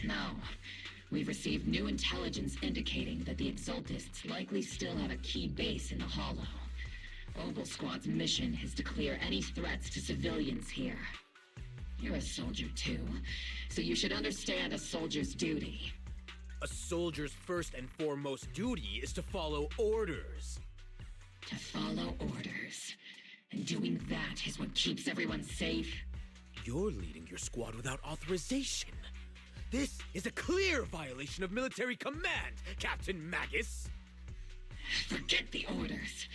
No. We've received new intelligence indicating that the Exaltists likely still have a key base in the Hollow. Mobile Squad's mission is to clear any threats to civilians here. You're a soldier too, so you should understand a soldier's duty. A soldier's first and foremost duty is to follow orders. To follow orders. And doing that is what keeps everyone safe. You're leading your squad without authorization. This is a clear violation of military command, Captain Magus. Forget the orders.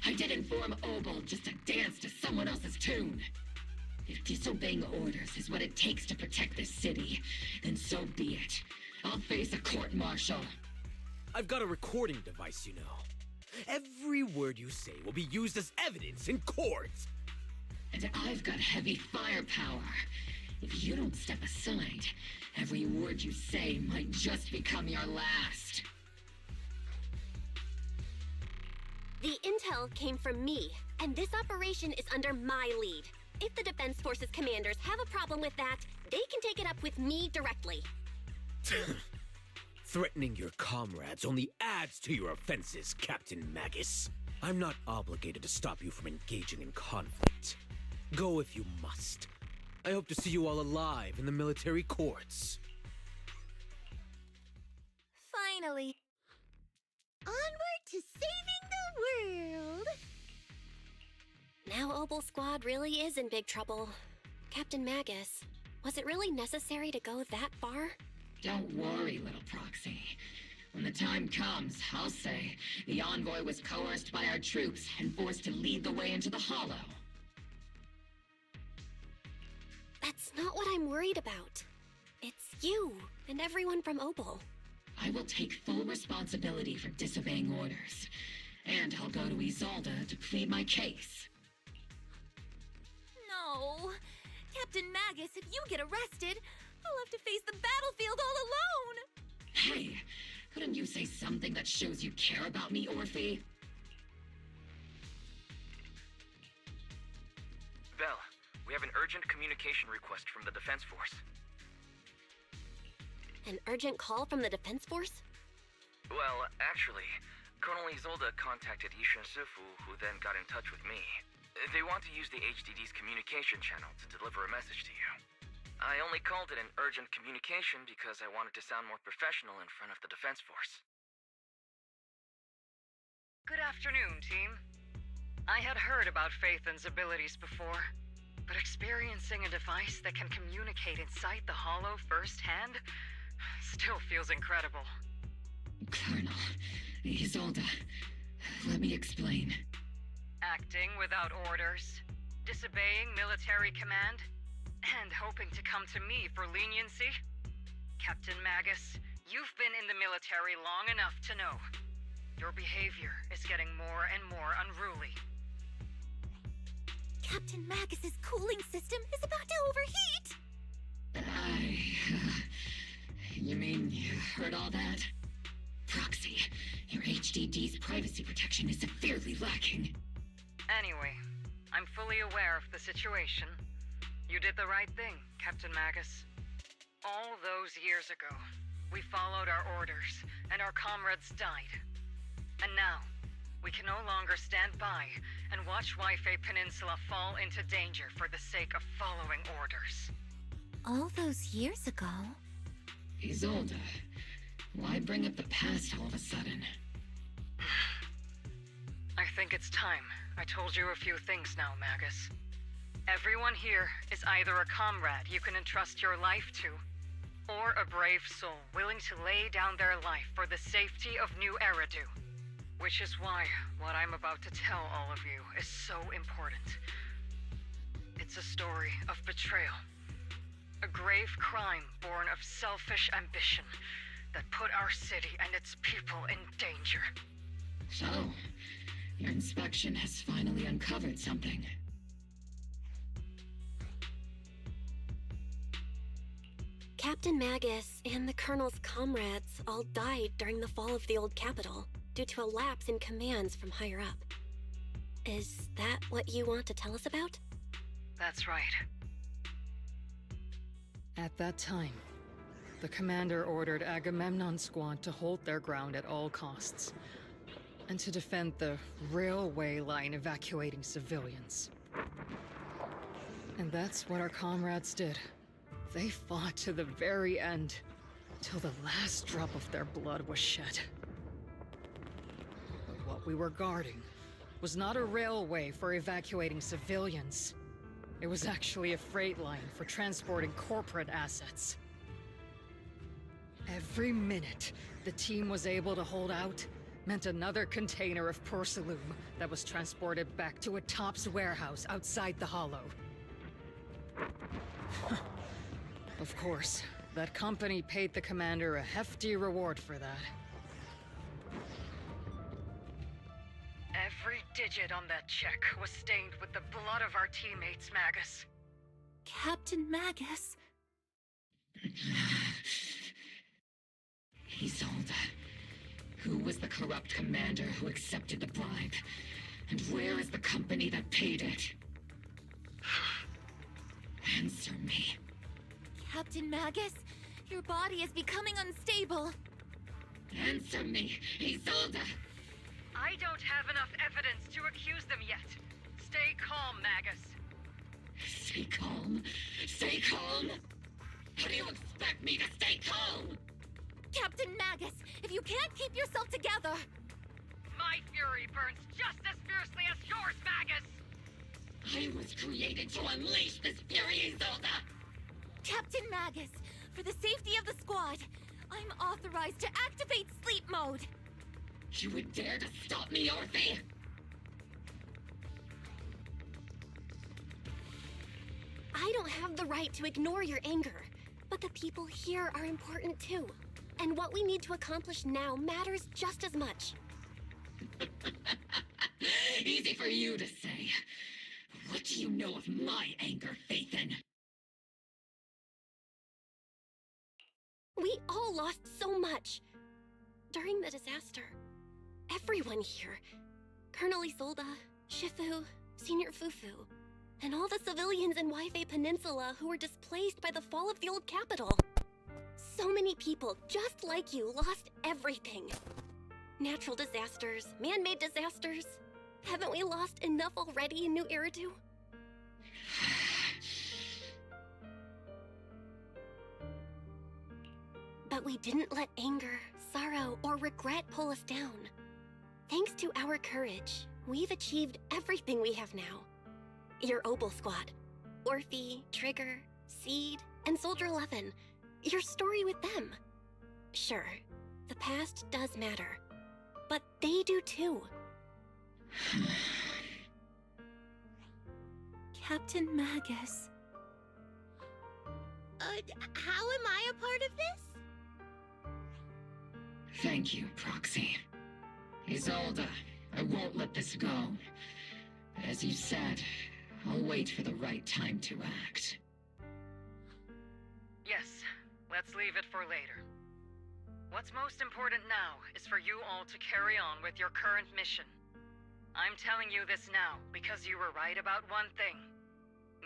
I didn't form Obel just to dance to someone else's tune. If disobeying orders is what it takes to protect this city, then so be it. I'll face a court-martial. I've got a recording device, you know. Every word you say will be used as evidence in court. And I've got heavy firepower. If you don't step aside, every word you say might just become your last. The intel came from me, and this operation is under my lead. If the Defense Forces commanders have a problem with that, they can take it up with me directly. Threatening your comrades only adds to your offenses, Captain Magus. I'm not obligated to stop you from engaging in conflict. Go if you must. I hope to see you all alive in the military courts. Finally. Onward to saving the world! Now Obel Squad really is in big trouble. Captain Magus, was it really necessary to go that far? Don't worry, little proxy. When the time comes, I'll say the envoy was coerced by our troops and forced to lead the way into the Hollow. That's not what I'm worried about. It's you and everyone from Obel. I will take full responsibility for disobeying orders. And I'll go to Isolde to plead my case. No! Captain Magus, if you get arrested, I'll have to face the battlefield all alone! Hey, couldn't you say something that shows you care about me, Orphe? Bell, we have an urgent communication request from the Defense Force. An urgent call from the Defense Force? Well, actually, Colonel Isolde contacted Yishin Sifu, who then got in touch with me. They want to use the HDD's communication channel to deliver a message to you. I only called it an urgent communication because I wanted to sound more professional in front of the Defense Force. Good afternoon, team. I had heard about Phaethon's abilities before, but experiencing a device that can communicate inside the Hollow firsthand still feels incredible. Colonel, Isolde, let me explain. Acting without orders, disobeying military command, and hoping to come to me for leniency? Captain Magus, you've been in the military long enough to know. Your behavior is getting more and more unruly. Captain Magus's cooling system is about to overheat! You mean you heard all that? Proxy, your HDD's privacy protection is severely lacking. Anyway, I'm fully aware of the situation. You did the right thing, Captain Magus. All those years ago, we followed our orders, and our comrades died. And now, we can no longer stand by and watch Wi-Fi Peninsula fall into danger for the sake of following orders. All those years ago? Isolde, why bring up the past all of a sudden? I think it's time. I told you a few things now, Magus. Everyone here is either a comrade you can entrust your life to, or a brave soul willing to lay down their life for the safety of New Eridu. Which is why what I'm about to tell all of you is so important. It's a story of betrayal. A grave crime born of selfish ambition that put our city and its people in danger. So, your inspection has finally uncovered something. Captain Magus and the Colonel's comrades all died during the fall of the old capital due to a lapse in commands from higher up. Is that what you want to tell us about? That's right. At that time, the commander ordered Agamemnon's squad to hold their ground at all costs, and to defend the railway line evacuating civilians. And that's what our comrades did. They fought to the very end, till the last drop of their blood was shed. But what we were guarding was not a railway for evacuating civilians. It was actually a freight line for transporting corporate assets. Every minute the team was able to hold out meant another container of porcelain that was transported back to a Topps warehouse outside the Hollow. Of course, that company paid the commander a hefty reward for that. Every digit on that check was stained with the blood of our teammates, Magus. Captain Magus? Isolde, who was the corrupt commander who accepted the bribe? And where is the company that paid it? Answer me. Captain Magus, your body is becoming unstable. Answer me, Isolde! I don't have enough evidence to accuse them yet. Stay calm, Magus. Stay calm? Stay calm? How do you expect me to stay calm? Captain Magus, if you can't keep yourself together... My fury burns just as fiercely as yours, Magus! I was created to unleash this fury, Isolde! Captain Magus, for the safety of the squad, I'm authorized to activate sleep mode. You would dare to stop me, Orphe? I don't have the right to ignore your anger, but the people here are important too. And what we need to accomplish now matters just as much. Easy for you to say. What do you know of my anger, Phaethon? We all lost so much. During the disaster, everyone here, Colonel Isolde, Shifu, Senior Fufu, and all the civilians in Wi-Fi Peninsula who were displaced by the fall of the old capital. So many people, just like you, lost everything. Natural disasters, man-made disasters. Haven't we lost enough already in New Eridu? But we didn't let anger, sorrow, or regret pull us down. Thanks to our courage, we've achieved everything we have now. Your Obel squad, Orphe, Trigger, Seed, and Soldier 11. Your story with them. Sure, the past does matter, but they do too. Captain Magus. How am I a part of this? Thank you, Proxy. Isolde, I won't let this go. But as you said, I'll wait for the right time to act. Yes, let's leave it for later. What's most important now is for you all to carry on with your current mission. I'm telling you this now because you were right about one thing.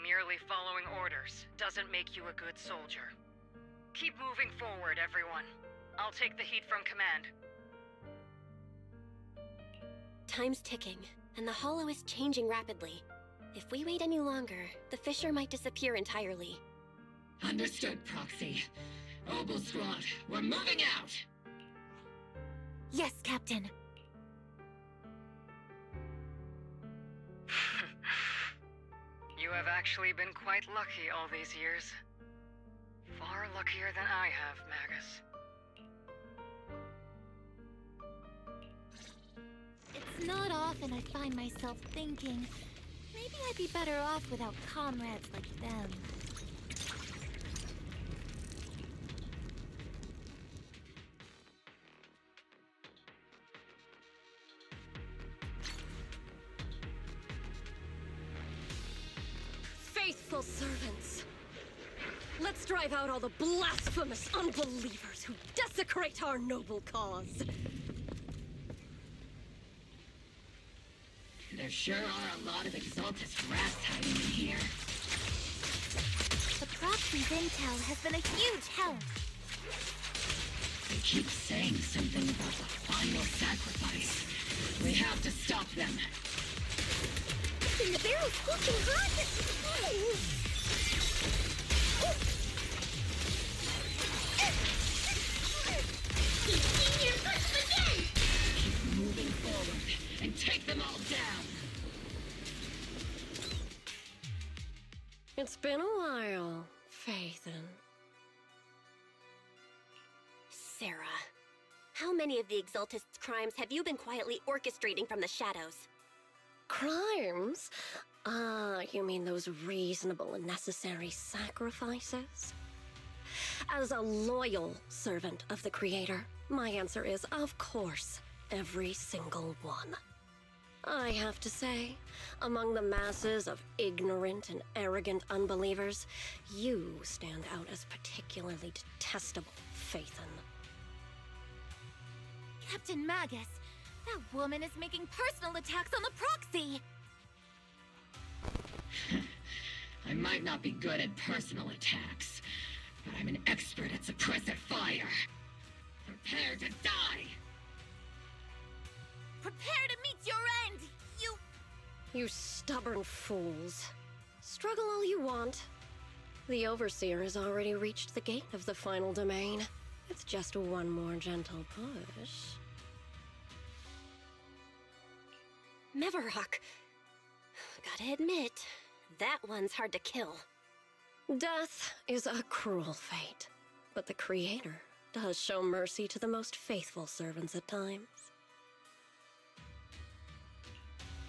Merely following orders doesn't make you a good soldier. Keep moving forward, everyone. I'll take the heat from command. Time's ticking. and the hollow is changing rapidly. If we wait any longer, the fissure might disappear entirely. Understood, Proxy. Obel Squad, we're moving out! Yes, Captain. You have actually been quite lucky all these years. Far luckier than I have, Magus. It's not often I find myself thinking, maybe I'd be better off without comrades like them. Faithful servants, let's drive out all the blasphemous unbelievers who desecrate our noble cause. There sure are a lot of Exaltus rats hiding in here. The Proxy's intel has been a huge help. They keep saying something about the final sacrifice. We have to stop them. The barrel's scorching hot! Senior, push them again! Keep moving forward and take them all down. It's been a while, Phaethon. Sarah, how many of the Exaltist's crimes have you been quietly orchestrating from the shadows? Crimes? You mean those reasonable and necessary sacrifices? As a loyal servant of the Creator, my answer is, of course, every single one. I have to say, among the masses of ignorant and arrogant unbelievers, you stand out as particularly detestable, Phaethon. Captain Magus, that woman is making personal attacks on the Proxy! I might not be good at personal attacks, but I'm an expert at suppressive fire. Prepare to die! Prepare to meet your end, you... You stubborn fools. Struggle all you want. The Overseer has already reached the gate of the final domain. It's just one more gentle push. Mevarok. Gotta admit, that one's hard to kill. Death is a cruel fate, but the Creator does show mercy to the most faithful servants at times.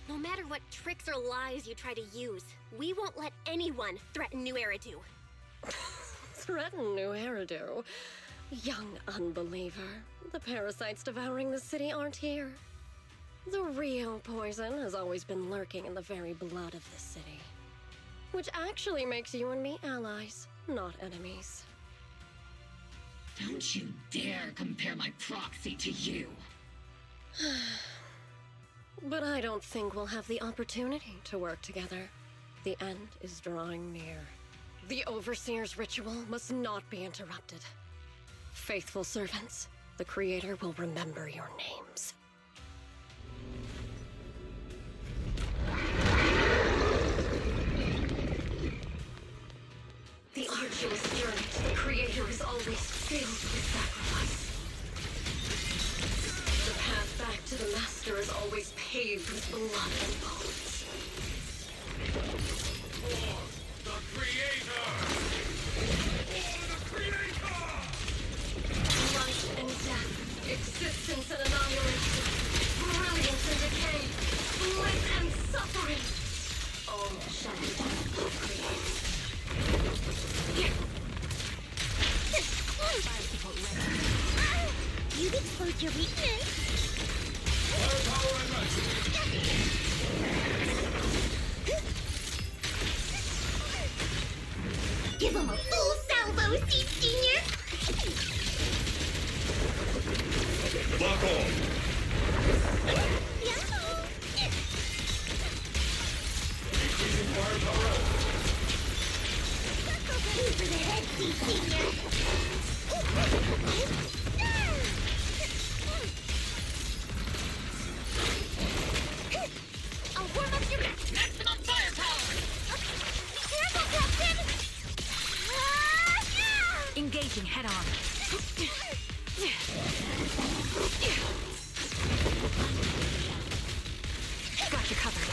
No matter what tricks or lies you try to use, we won't let anyone threaten New Eridu. Threaten New Eridu? Young unbeliever, the parasites devouring the city aren't here. The real poison has always been lurking in the very blood of this city. Which actually makes you and me allies, not enemies. Don't you dare compare my Proxy to you! But I don't think we'll have the opportunity to work together. The end is drawing near. The Overseer's ritual must not be interrupted. Faithful servants, the Creator will remember your names. The arduous journey to the Creator is always filled with sacrifice. The path back to the Master is always paved with blood and bones. For the Creator! For the Creator! Life and death, existence and annihilation, brilliance and decay, bliss and suffering. All shall be done by the Creator. You've exposed your weakness. Firepower and rising. Give him a full salvo, Seed Senior! Lock on. Increasing firepower out. Over the head, Seed Senior! Engaging head on. Got you covered.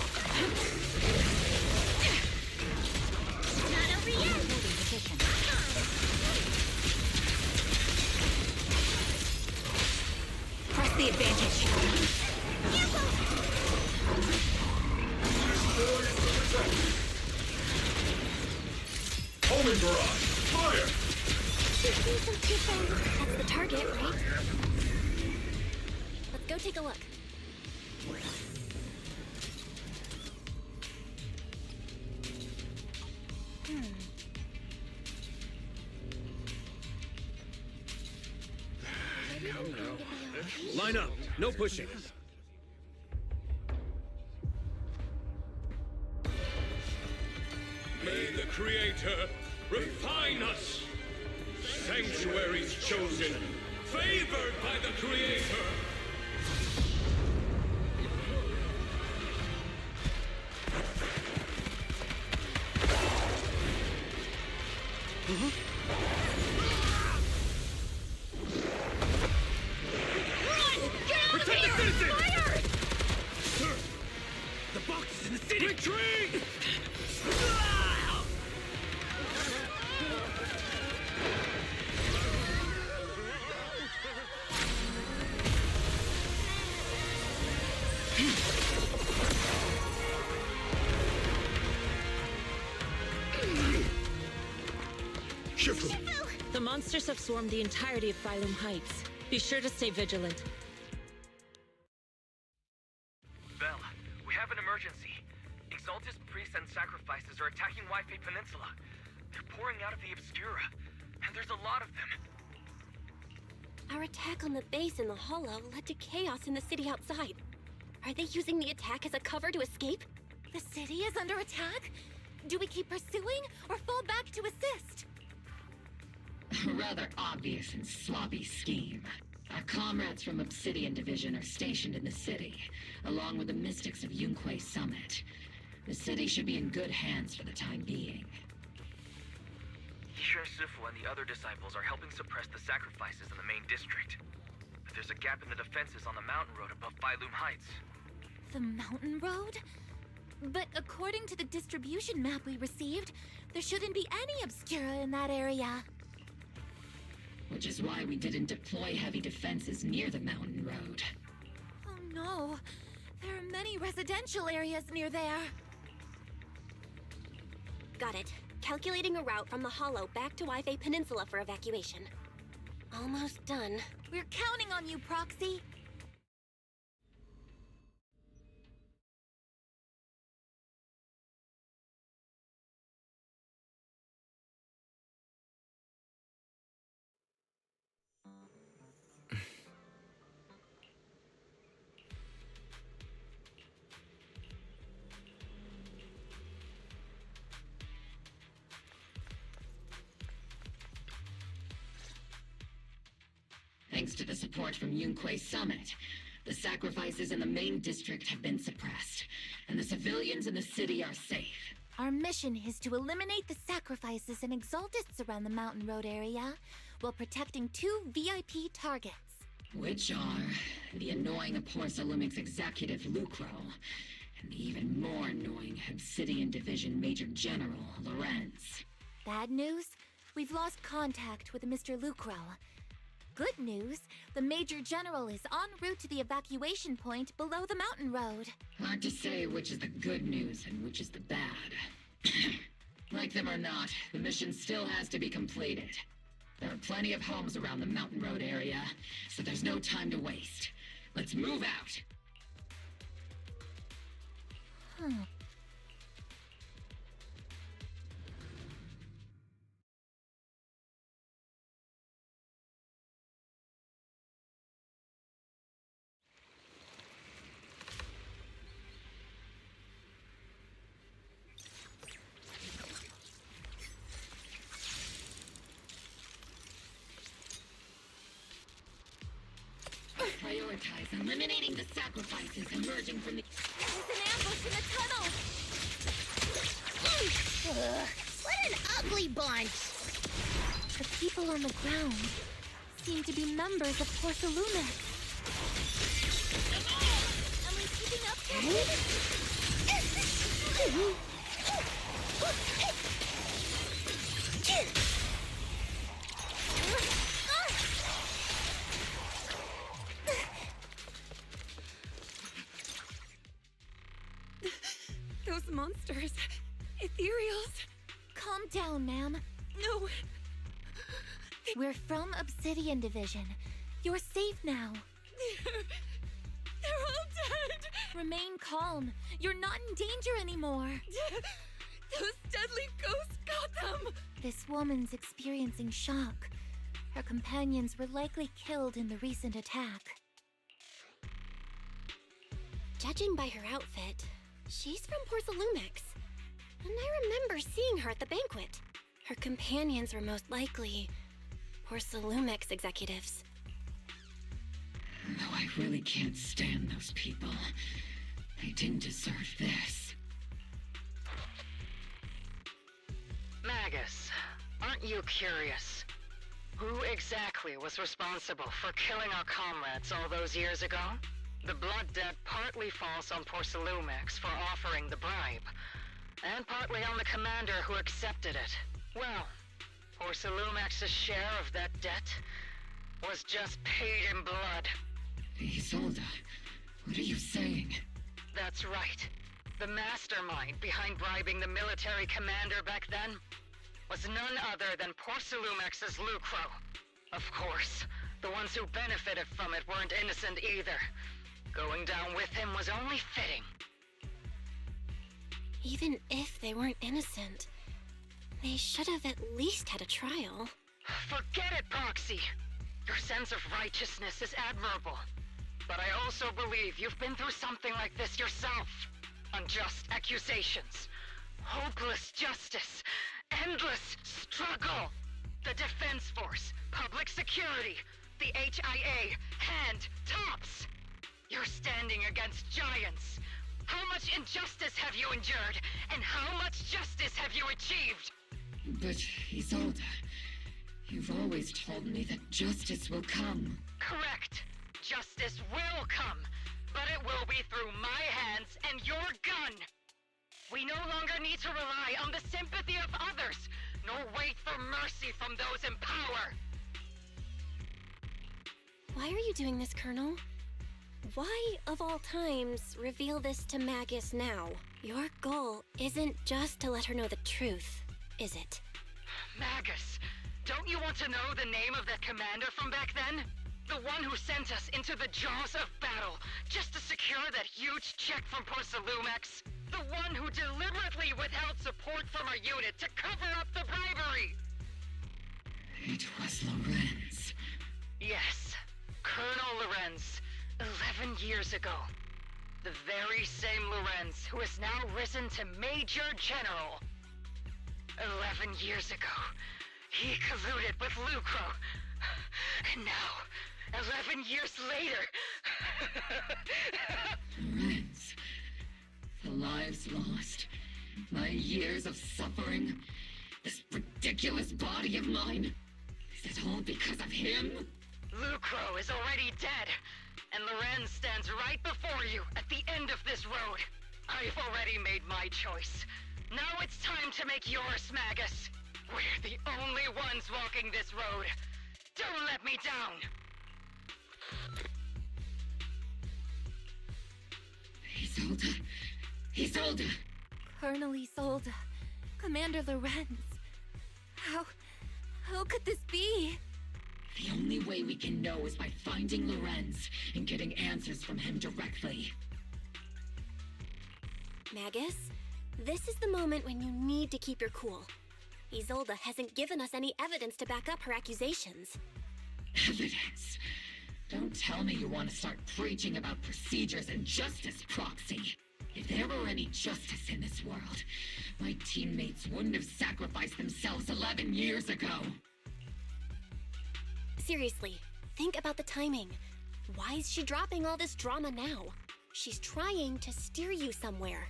Not over yet. Holding position. Press the advantage. Homing barrage! Fire! That's the target, right? Let's go take a look. Come now. Line up. No pushing. May the Creator refine us. Sanctuaries chosen, favored by the Creator. Protect the citizens! Fire! Sir, the box is in the city! Retreat! Shifu! The monsters have swarmed the entirety of Phylum Heights. Be sure to stay vigilant. Bell, we have an emergency. Exaltus priests and sacrifices are attacking Wi-Fi Peninsula. They're pouring out of the Obscura, and there's a lot of them. Our attack on the base in the Hollow led to chaos in the city outside. Are they using the attack as a cover to escape? The city is under attack? Do we keep pursuing or fall back to assist? A rather obvious and sloppy scheme. Our comrades from Obsidian Division are stationed in the city, along with the mystics of Yunquay Summit. The city should be in good hands for the time being. Yishun Sifu and the other disciples are helping suppress the sacrifices in the main district. But there's a gap in the defenses on the mountain road above Phylum Heights. The mountain road? But according to the distribution map we received, there shouldn't be any Obscura in that area. Which is why we didn't deploy heavy defenses near the mountain road. Oh no, there are many residential areas near there. Got it. Calculating a route from the Hollow back to Wi-Fi Peninsula for evacuation. Almost done. We're counting on you, Proxy. Thanks to the support from Yunquay Summit, the sacrifices in the main district have been suppressed, and the civilians in the city are safe. Our mission is to eliminate the sacrifices and exaltists around the mountain road area, while protecting 2 VIP targets. Which are the annoying Aporsalumix executive Lucro, and the even more annoying Obsidian Division Major General Lorenz. Bad news? We've lost contact with Mr. Lucro. Good news, the Major General is en route to the evacuation point below the mountain road. Hard to say which is the good news and which is the bad. Like them or not, the mission still has to be completed. There are plenty of homes around the mountain road area, so there's no time to waste. Let's move out! Prioritize eliminating the sacrifices emerging from the... There's an ambush in the tunnel! What an ugly bunch! The people on the ground seem to be members of Porcelumex. Am I keeping up, Those monsters. Ethereals. Calm down, ma'am. No. We're from Obsidian Division. You're safe now. They're all dead. Remain calm. You're not in danger anymore. Those deadly ghosts got them. This woman's experiencing shock. Her companions were likely killed in the recent attack. Judging by her outfit, she's from Porcelumex. And I remember seeing her at the banquet. Her companions were most likely Porcelumex executives. Oh, I really can't stand those people. They didn't deserve this. Magus, aren't you curious? Who exactly was responsible for killing our comrades all those years ago? The blood debt partly falls on Porcelumex for offering the bribe, and partly on the commander who accepted it. Well, Porcelumex's share of that debt was just paid in blood. Isolde, what are you saying? That's right. The mastermind behind bribing the military commander back then was none other than Porcelumex's Lucro. Of course, the ones who benefited from it weren't innocent either. Going down with him was only fitting. Even if they weren't innocent, they should have at least had a trial. Forget it, Proxy! Your sense of righteousness is admirable. But I also believe you've been through something like this yourself. Unjust accusations, hopeless justice, endless struggle. The Defense Force, public security, the HIA, hand tops. You're standing against giants. How much injustice have you endured? And how much justice have you achieved? But, Isolde, you've always told me that justice will come. Correct. Justice will come, but it will be through my hands and your gun. We no longer need to rely on the sympathy of others, nor wait for mercy from those in power. Why are you doing this, Colonel? Why, of all times, reveal this to Magus now? Your goal isn't just to let her know the truth, is it? Magus, don't you want to know the name of that commander from back then? The one who sent us into the jaws of battle just to secure that huge check from Porcelumex? The one who deliberately withheld support from our unit to cover up the bribery? It was Lorenz. Yes, Colonel Lorenz, 11 years ago. The very same Lorenz who has now risen to Major General. 11 years ago, he colluded with Lucro. And now, 11 years later... Lorenz, the lives lost, my years of suffering, this ridiculous body of mine. Is it all because of him? Lucro is already dead, and Lorenz stands right before you at the end of this road. I've already made my choice. Now it's time to make yours, Magus. We're the only ones walking this road. Don't let me down! Isolde! Isolde! Colonel Isolde. Commander Lorenz. How could this be? The only way we can know is by finding Lorenz and getting answers from him directly. Magus, this is the moment when you need to keep your cool. Isolde hasn't given us any evidence to back up her accusations. Evidence? Don't tell me you want to start preaching about procedures and justice, Proxy. If there were any justice in this world, my teammates wouldn't have sacrificed themselves 11 years ago. Seriously, think about the timing. Why is she dropping all this drama now? She's trying to steer you somewhere.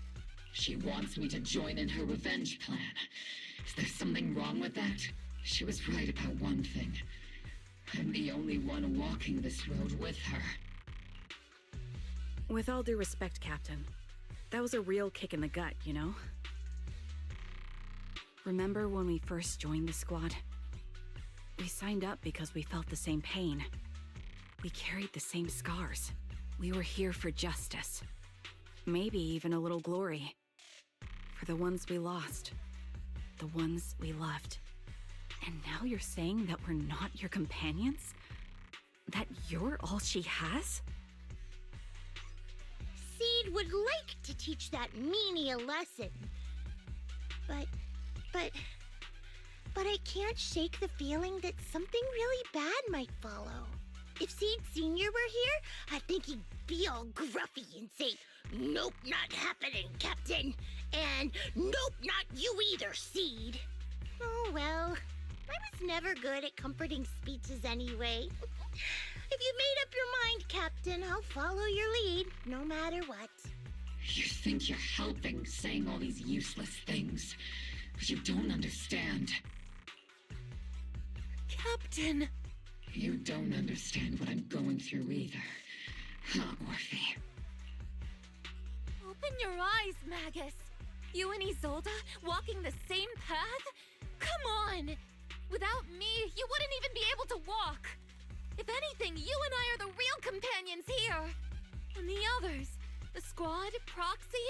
She wants me to join in her revenge plan. Is there something wrong with that? She was right about one thing. I'm the only one walking this road with her. With all due respect, Captain, that was a real kick in the gut, you know? Remember when we first joined the squad? We signed up because we felt the same pain. We carried the same scars. We were here for justice. Maybe even a little glory. For the ones we lost. The ones we loved. And now you're saying that we're not your companions? That you're all she has? Seed would like to teach that meanie a lesson. But I can't shake the feeling that something really bad might follow. If Seed Sr. were here, I think he'd be all gruffy and say, "Nope, not happening, Captain." And "Nope, not you either, Seed." Oh well, I was never good at comforting speeches anyway. If you made up your mind, Captain, I'll follow your lead, no matter what. You think you're helping saying all these useless things, but you don't understand. Captain! You don't understand what I'm going through either. Huh, Orphe? Open your eyes, Magus! You and Isolde walking the same path? Come on! Without me, you wouldn't even be able to walk! If anything, you and I are the real companions here! And the others, the squad, Proxy,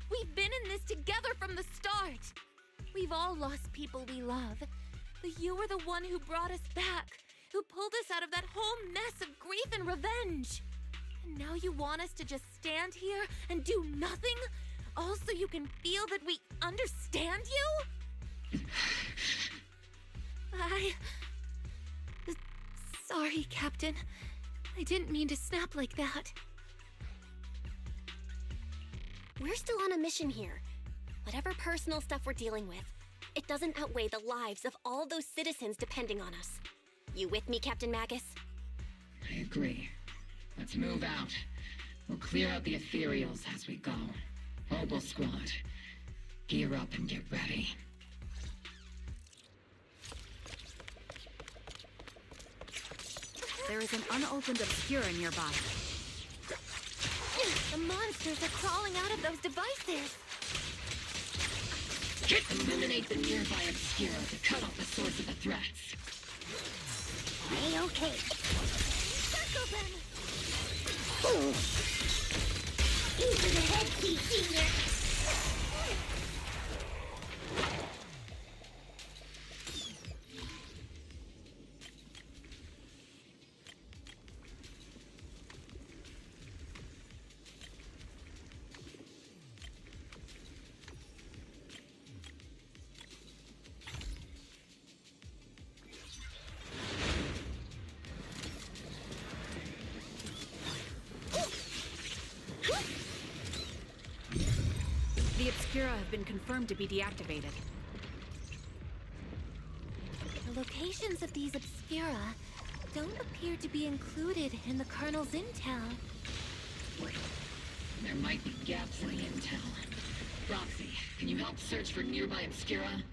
we've been in this together from the start! We've all lost people we love, but you were the one who brought us back, who pulled us out of that whole mess of grief and revenge! And now you want us to just stand here and do nothing? All so you can feel that we understand you? Sorry, Captain. I didn't mean to snap like that. We're still on a mission here. Whatever personal stuff we're dealing with, it doesn't outweigh the lives of all those citizens depending on us. You with me, Captain Magus? I agree. Let's move out. We'll clear out the ethereals as we go. Mobile squad, gear up and get ready. There is an unopened Obscura nearby. The monsters are crawling out of those devices! Eliminate the nearby Obscura to cut off the source of the threats. Okay. Circle them! Into the head, Seed Senior! The Obscura have been confirmed to be deactivated. The locations of these Obscura don't appear to be included in the Colonel's intel. There might be gaps in the intel. Roxy, can you help search for nearby Obscura?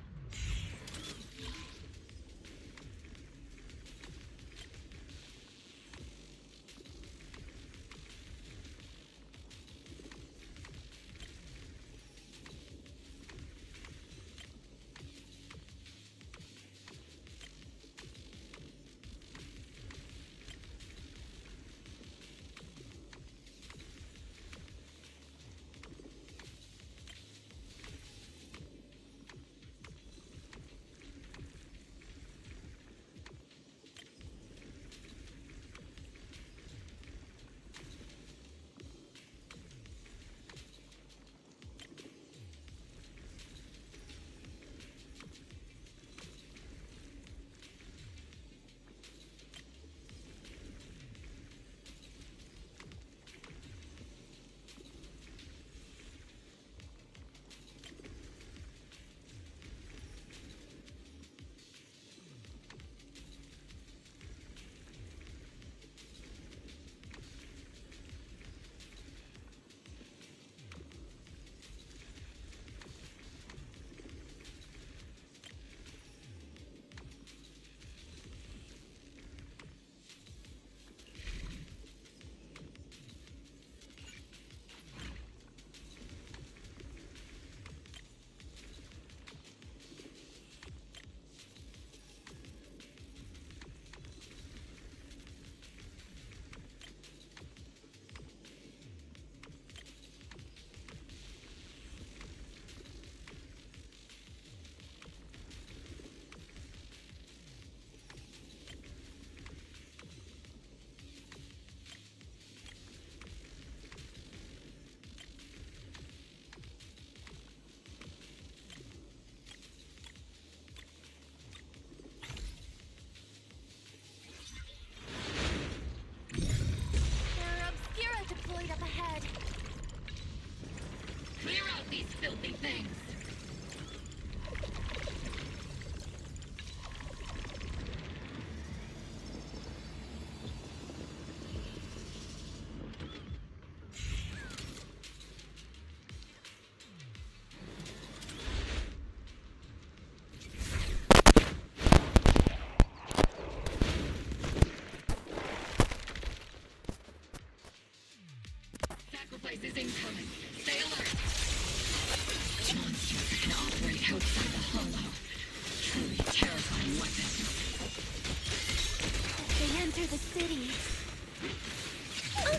enter the city.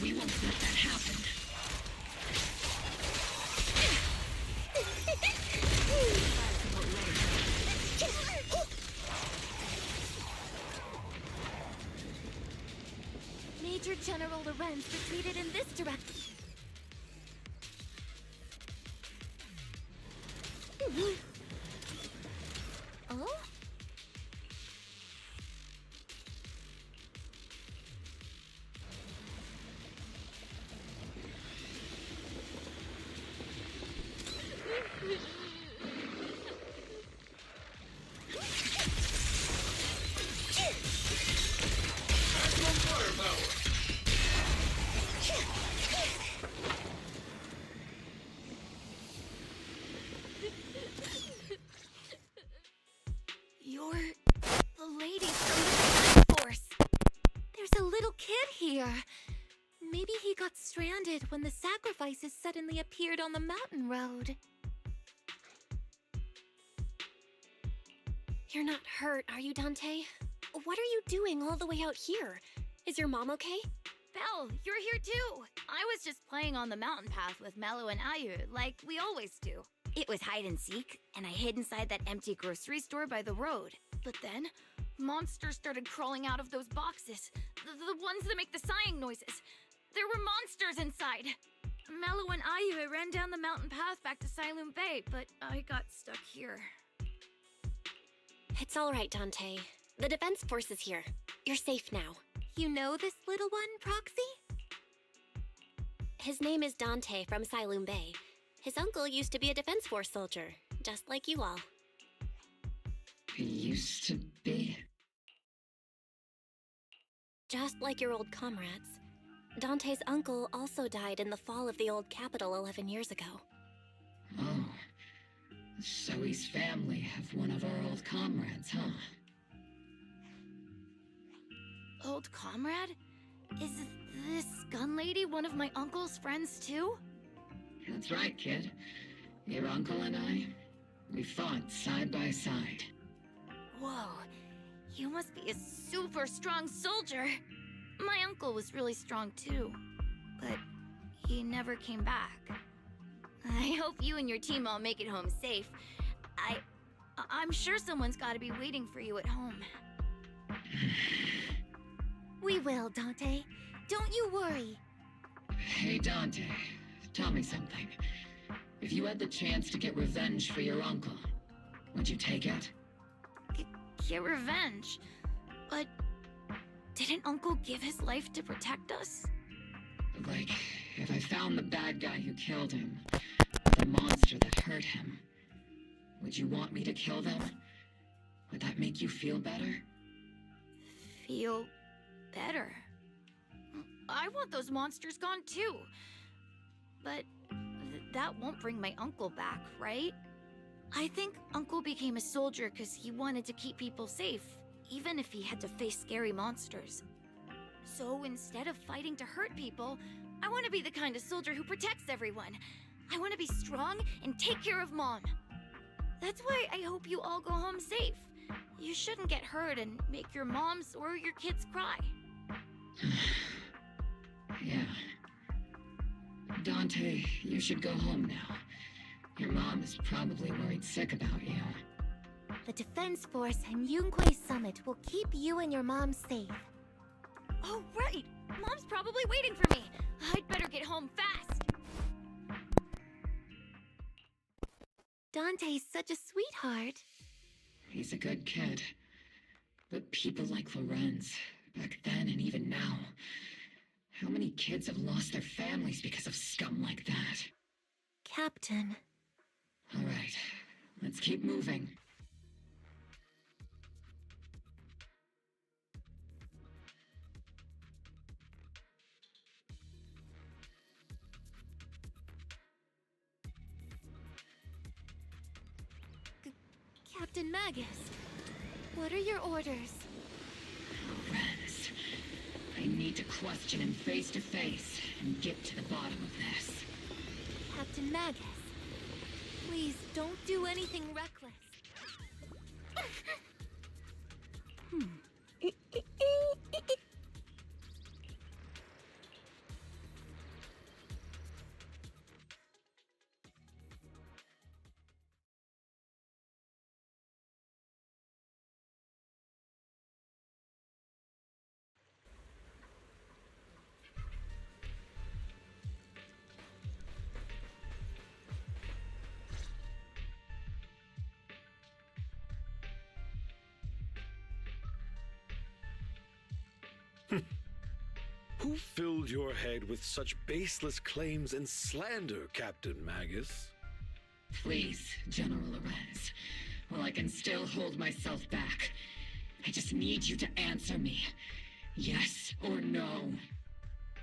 We won't let that happen. Major General Lorenz retreated in this direction. Oh? You're the lady from the Defense Force. There's a little kid here. Maybe he got stranded when the sacrifices suddenly appeared on the mountain road. You're not hurt, are you, Dante? What are you doing all the way out here? Is your mom okay? Belle, you're here too. I was just playing on the mountain path with Mello and Ayu, like we always do. It was hide and seek, and I hid inside that empty grocery store by the road. But then, monsters started crawling out of those boxes. The ones that make the sighing noises. There were monsters inside. Mello and Ayu ran down the mountain path back to Silum Bay, but I got stuck here. It's all right, Dante. The Defense Force is here. You're safe now. You know this little one, Proxy? His name is Dante from Silum Bay. His uncle used to be a Defense Force soldier, just like you all. He used to be? Just like your old comrades. Dante's uncle also died in the fall of the old capital 11 years ago. Oh. So his family have one of our old comrades, huh? Old comrade? Is this gun lady one of my uncle's friends too? That's right, kid. Your uncle and I, we fought side by side. Whoa, you must be a super strong soldier. My uncle was really strong too, but he never came back. I hope you and your team all make it home safe. I'm sure someone's gotta be waiting for you at home. We will, Dante. Don't you worry. Hey, Dante, tell me something. If you had the chance to get revenge for your uncle, would you take it? Get revenge? But didn't Uncle give his life to protect us? Like, if I found the bad guy who killed him, the monster that hurt him, would you want me to kill them? Would that make you feel better? Feel better? I want those monsters gone too. But that won't bring my uncle back, right? I think Uncle became a soldier because he wanted to keep people safe, even if he had to face scary monsters. So instead of fighting to hurt people, I want to be the kind of soldier who protects everyone. I want to be strong and take care of Mom. That's why I hope you all go home safe. You shouldn't get hurt and make your moms or your kids cry. Yeah. Dante, you should go home now. Your mom is probably worried sick about you. The Defense Force and Yunquay Summit will keep you and your mom safe. Oh, right! Mom's probably waiting for me. I'd better get home fast. Dante's such a sweetheart. He's a good kid. But people like Lorenz, back then and even now, how many kids have lost their families because of scum like that? Captain. All right, let's keep moving. Captain Magus, what are your orders? Lorenz, I need to question him face to face and get to the bottom of this. Captain Magus, please don't do anything reckless. Who filled your head with such baseless claims and slander, Captain Magus? Please, General Lorenz. While I can still hold myself back, I just need you to answer me. Yes or no?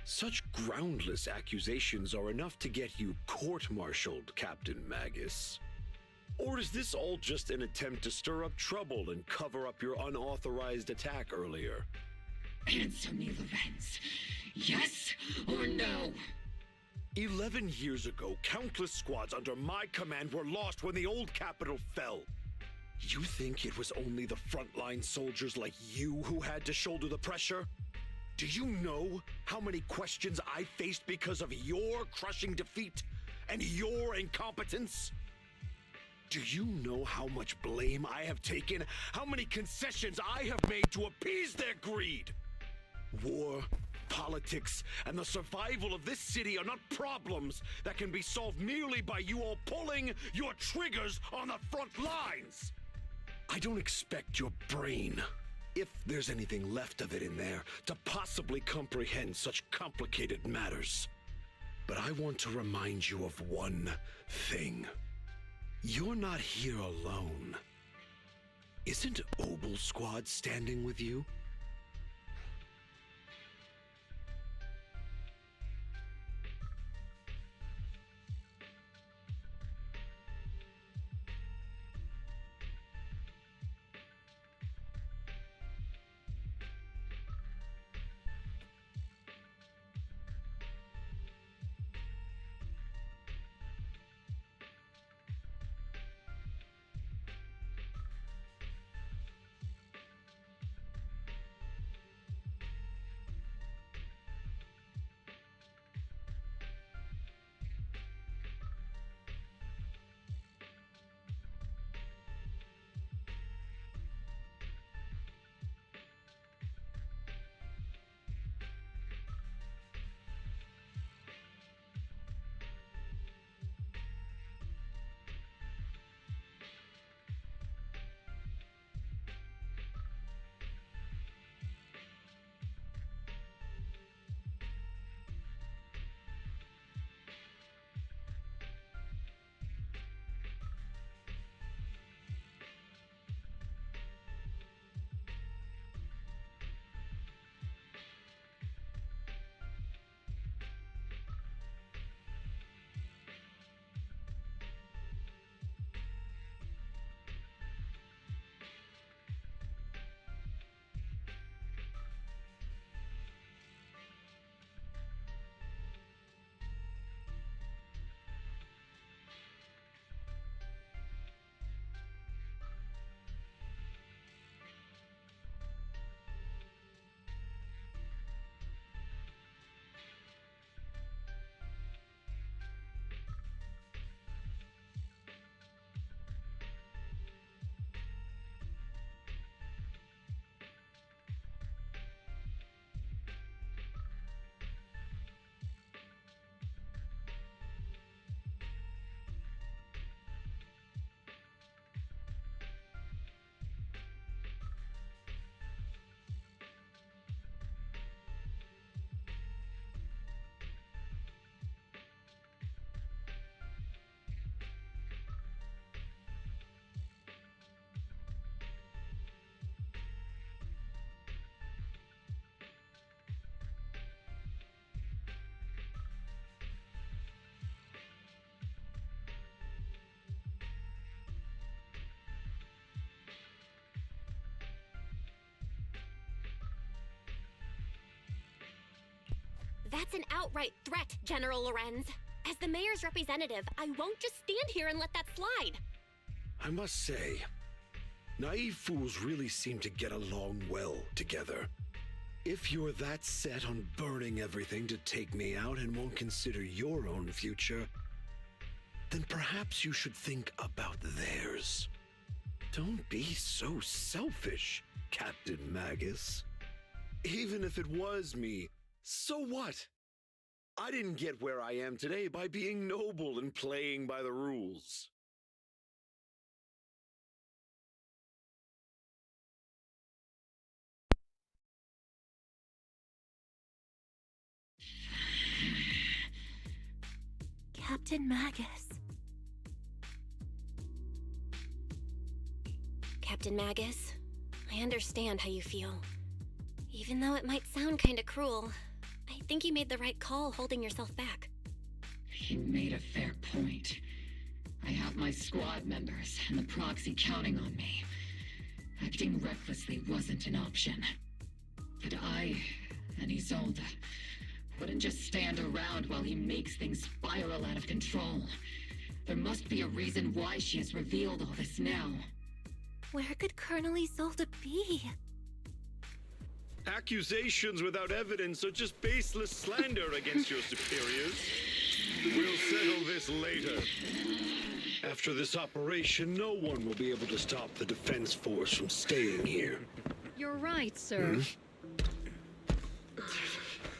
Such groundless accusations are enough to get you court-martialed, Captain Magus. Or is this all just an attempt to stir up trouble and cover up your unauthorized attack earlier? Answer me, Lorenz. Yes or no? 11 years ago, countless squads under my command were lost when the old capital fell. You think it was only the frontline soldiers like you who had to shoulder the pressure? Do you know how many questions I faced because of your crushing defeat and your incompetence? Do you know how much blame I have taken? How many concessions I have made to appease their greed? War, politics, and the survival of this city are not problems that can be solved merely by you all pulling your triggers on the front lines. I don't expect your brain, if there's anything left of it in there, to possibly comprehend such complicated matters. But I want to remind you of one thing. You're not here alone. Isn't Obel Squad standing with you? That's an outright threat, General Lorenz. As the mayor's representative, I won't just stand here and let that slide. I must say, naive fools really seem to get along well together. If you're that set on burning everything to take me out and won't consider your own future, then perhaps you should think about theirs. Don't be so selfish, Captain Magus. Even if it was me, so what? I didn't get where I am today by being noble and playing by the rules. Captain Magus. Captain Magus, I understand how you feel. Even though it might sound kinda cruel, I think you made the right call holding yourself back. You made a fair point. I have my squad members and the proxy counting on me. Acting recklessly wasn't an option. But I and Isolde wouldn't just stand around while he makes things spiral out of control. There must be a reason why she has revealed all this now. Where could Colonel Isolde be? Accusations without evidence are just baseless slander against your superiors. We'll settle this later. After this operation, no one will be able to stop the defense force from staying here. You're right, sir.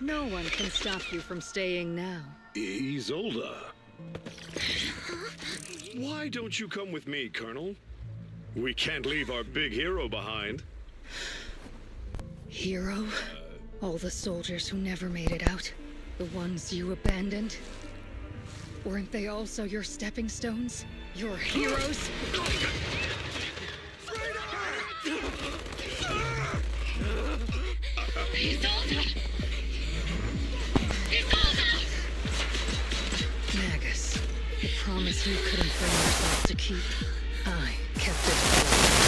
No one can stop you from staying now. Isolde. Why don't you come with me, Colonel? We can't leave our big hero behind. Hero? All the soldiers who never made it out? The ones you abandoned? Weren't they also your stepping stones? Your heroes? Isolde! Isolde! Magus, the promise you couldn't bring yourself to keep, I kept it.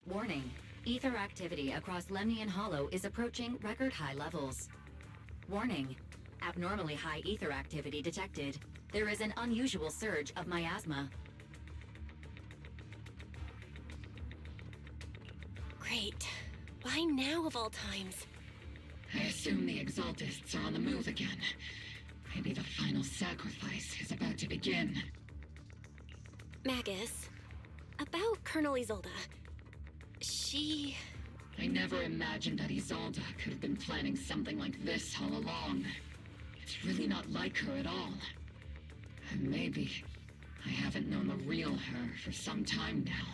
Warning. Ether activity across Lemnian Hollow is approaching record high levels. Warning. Abnormally high ether activity detected. There is an unusual surge of miasma. Great. Why now of all times? I assume the Exaltists are on the move again. Maybe the final sacrifice is about to begin. Magus, about Colonel Isolde. I never imagined that Isolde could have been planning something like this all along. It's really not like her at all. And maybe I haven't known the real her for some time now.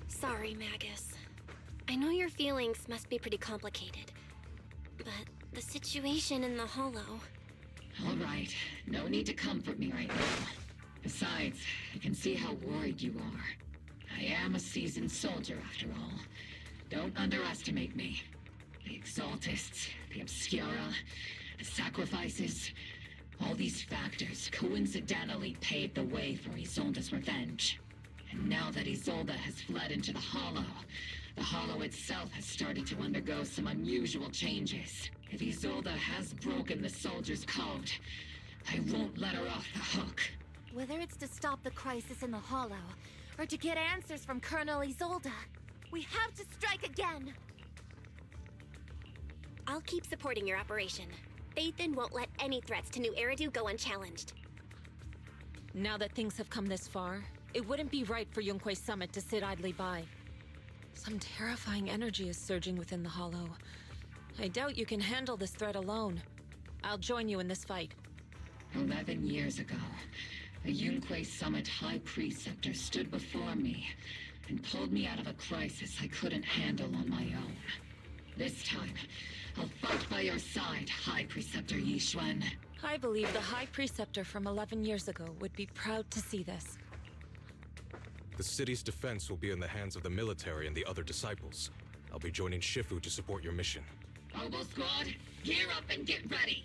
Sorry, Magus. I know your feelings must be pretty complicated, but the situation in the Hollow... All right, no need to comfort me right now. Besides, I can see how worried you are. I am a seasoned soldier, after all. Don't underestimate me. The Exaltists, the Obscura, the sacrifices... all these factors coincidentally paved the way for Isolde's revenge. And now that Isolde has fled into the Hollow itself has started to undergo some unusual changes. If Isolde has broken the soldier's code, I won't let her off the hook. Whether it's to stop the crisis in the Hollow, or to get answers from Colonel Isolde, we have to strike again! I'll keep supporting your operation. Phaethon won't let any threats to New Eridu go unchallenged. Now that things have come this far, it wouldn't be right for Yunque's summit to sit idly by. Some terrifying energy is surging within the Hollow. I doubt you can handle this threat alone. I'll join you in this fight. 11 years ago, a Yunque Summit High Preceptor stood before me and pulled me out of a crisis I couldn't handle on my own. This time, I'll fight by your side, High Preceptor Yixuan. I believe the High Preceptor from 11 years ago would be proud to see this. The city's defense will be in the hands of the military and the other disciples. I'll be joining Shifu to support your mission. Oboe Squad, gear up and get ready!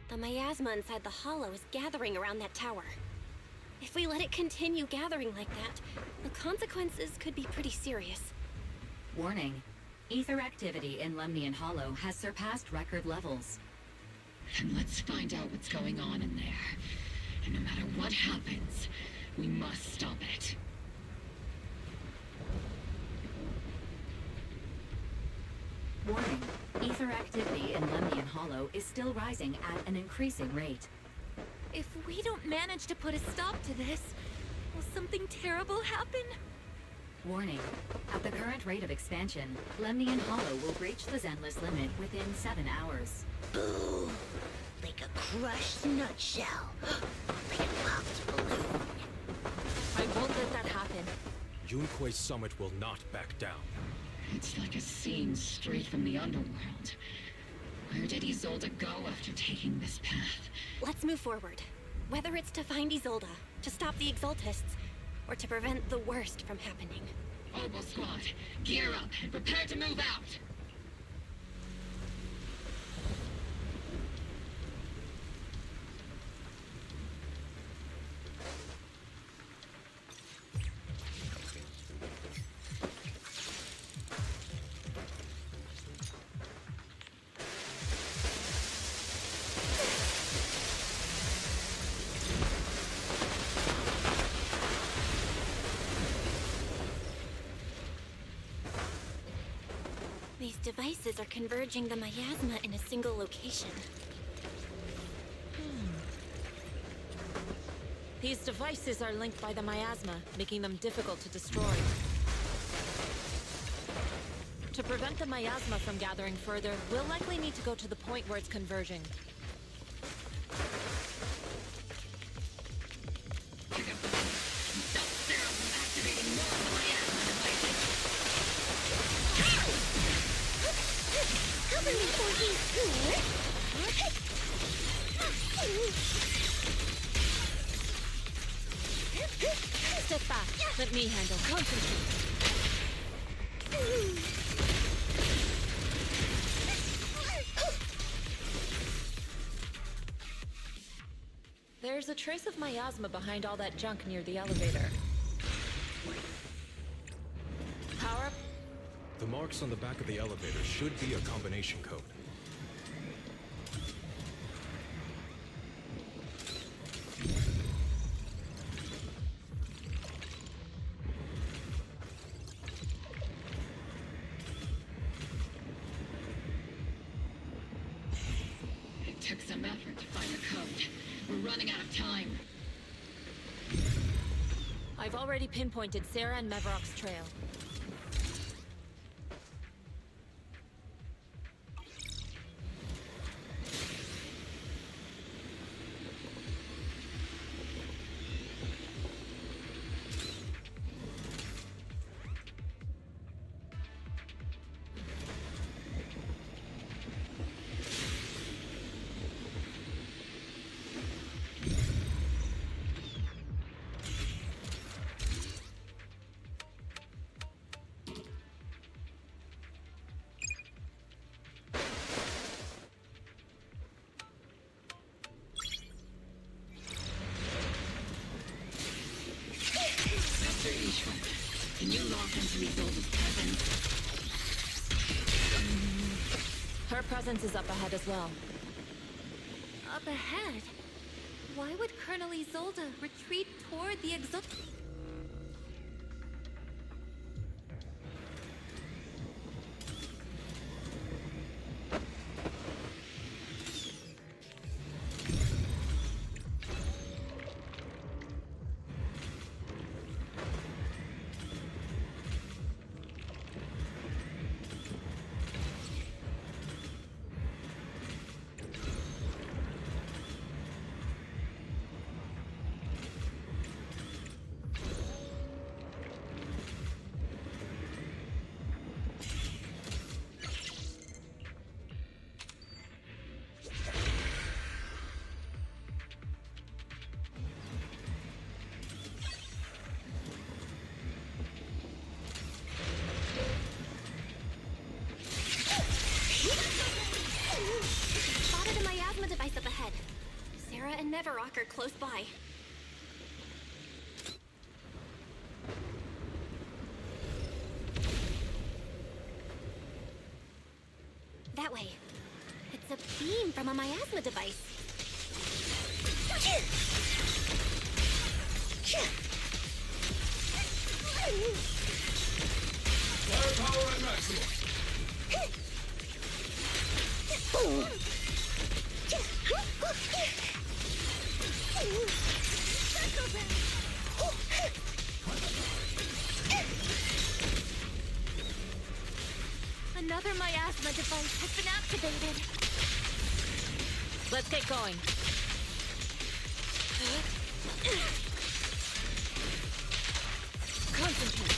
The miasma inside the Hollow is gathering around that tower. If we let it continue gathering like that, the consequences could be pretty serious. Warning. Ether activity in Lemnian Hollow has surpassed record levels. Then let's find out what's going on in there. And no matter what happens, we must stop it. Warning. Ether activity in Lemnian Hollow is still rising at an increasing rate. If we don't manage to put a stop to this, will something terrible happen? Warning. At the current rate of expansion, Lemnian Hollow will breach the Zenless limit within 7 hours. Boom! Like a crushed nutshell. Like a popped balloon. I won't let that happen. Yunque's summit will not back down. It's like a scene straight from the underworld. Where did Isolde go after taking this path? Let's move forward. Whether it's to find Isolde, to stop the Exaltists, or to prevent the worst from happening. Oboe Squad, gear up and prepare to move out! These devices are converging the miasma in a single location. These devices are linked by the miasma, making them difficult to destroy. To prevent the miasma from gathering further, we'll likely need to go to the point where it's converging. Cover me, 14 Square! Step back. Let me handle. Concentrate. There's a trace of miasma behind all that junk near the elevator. Power up. The marks on the back of the elevator should be a combination code. It took some effort to find the code. We're running out of time. I've already pinpointed Sarah and Mevrock's trail. Can you log into Isolde's presence? Her presence is up ahead as well. Up ahead? Why would Colonel Isolde retreat toward the exo... Spotted a miasma device up ahead. Sarah and Mevrock are close by. That way. It's a beam from a miasma device. Firepower at maximum. Another miasma device has been activated. Let's get going. Concentrate.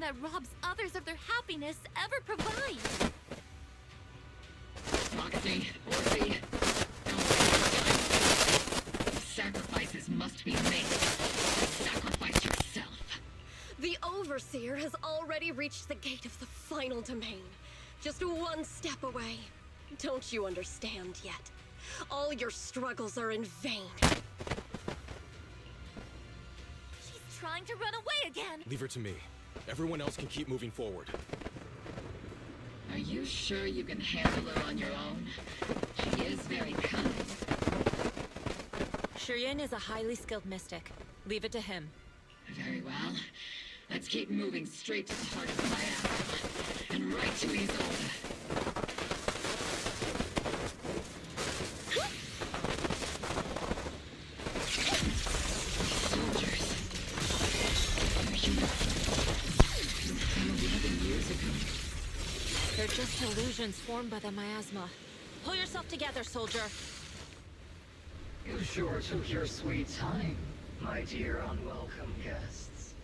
That robs others of their happiness ever provide. Roxy, Orphe, sacrifices must be made. Sacrifice yourself. The Overseer has already reached the gate of the final domain. Just one step away. Don't you understand yet? All your struggles are in vain. She's trying to run away again. Leave her to me. Everyone else can keep moving forward. Are you sure you can handle her on your own? She is very kind. Shireen is a highly skilled mystic. Leave it to him. Very well. Let's keep moving straight to the heart of the miasma. And right to Isolde. Soldiers. They're human. They're just illusions formed by the miasma. Pull yourself together, soldier. You sure took your sweet time, my dear unwelcome guests.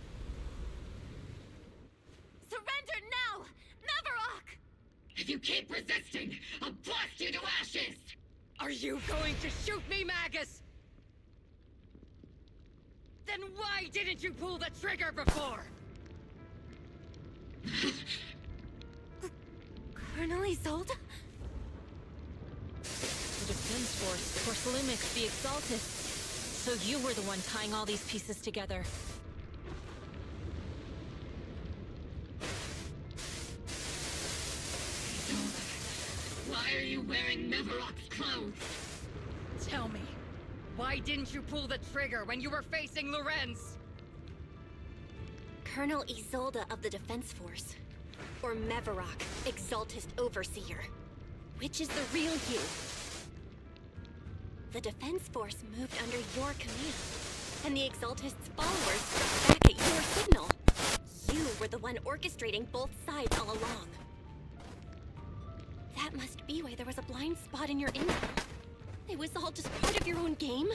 Surrender now! Neverok! If you keep resisting, I'll blast you to ashes! Are you going to shoot me, Magus? Then why didn't you pull the trigger before? Colonel Isolde? The Defense Force, Corsalumix, the Exalted. So you were the one tying all these pieces together. Why are you wearing Neverok's clothes? Tell me, why didn't you pull the trigger when you were facing Lorenz? Colonel Isolde of the Defense Force. Or Mevarok, Exaltist Overseer. Which is the real you? The Defense Force moved under your command, and the Exaltist's followers struck back at your signal. You were the one orchestrating both sides all along. That must be why there was a blind spot in your intel. It was all just part of your own game?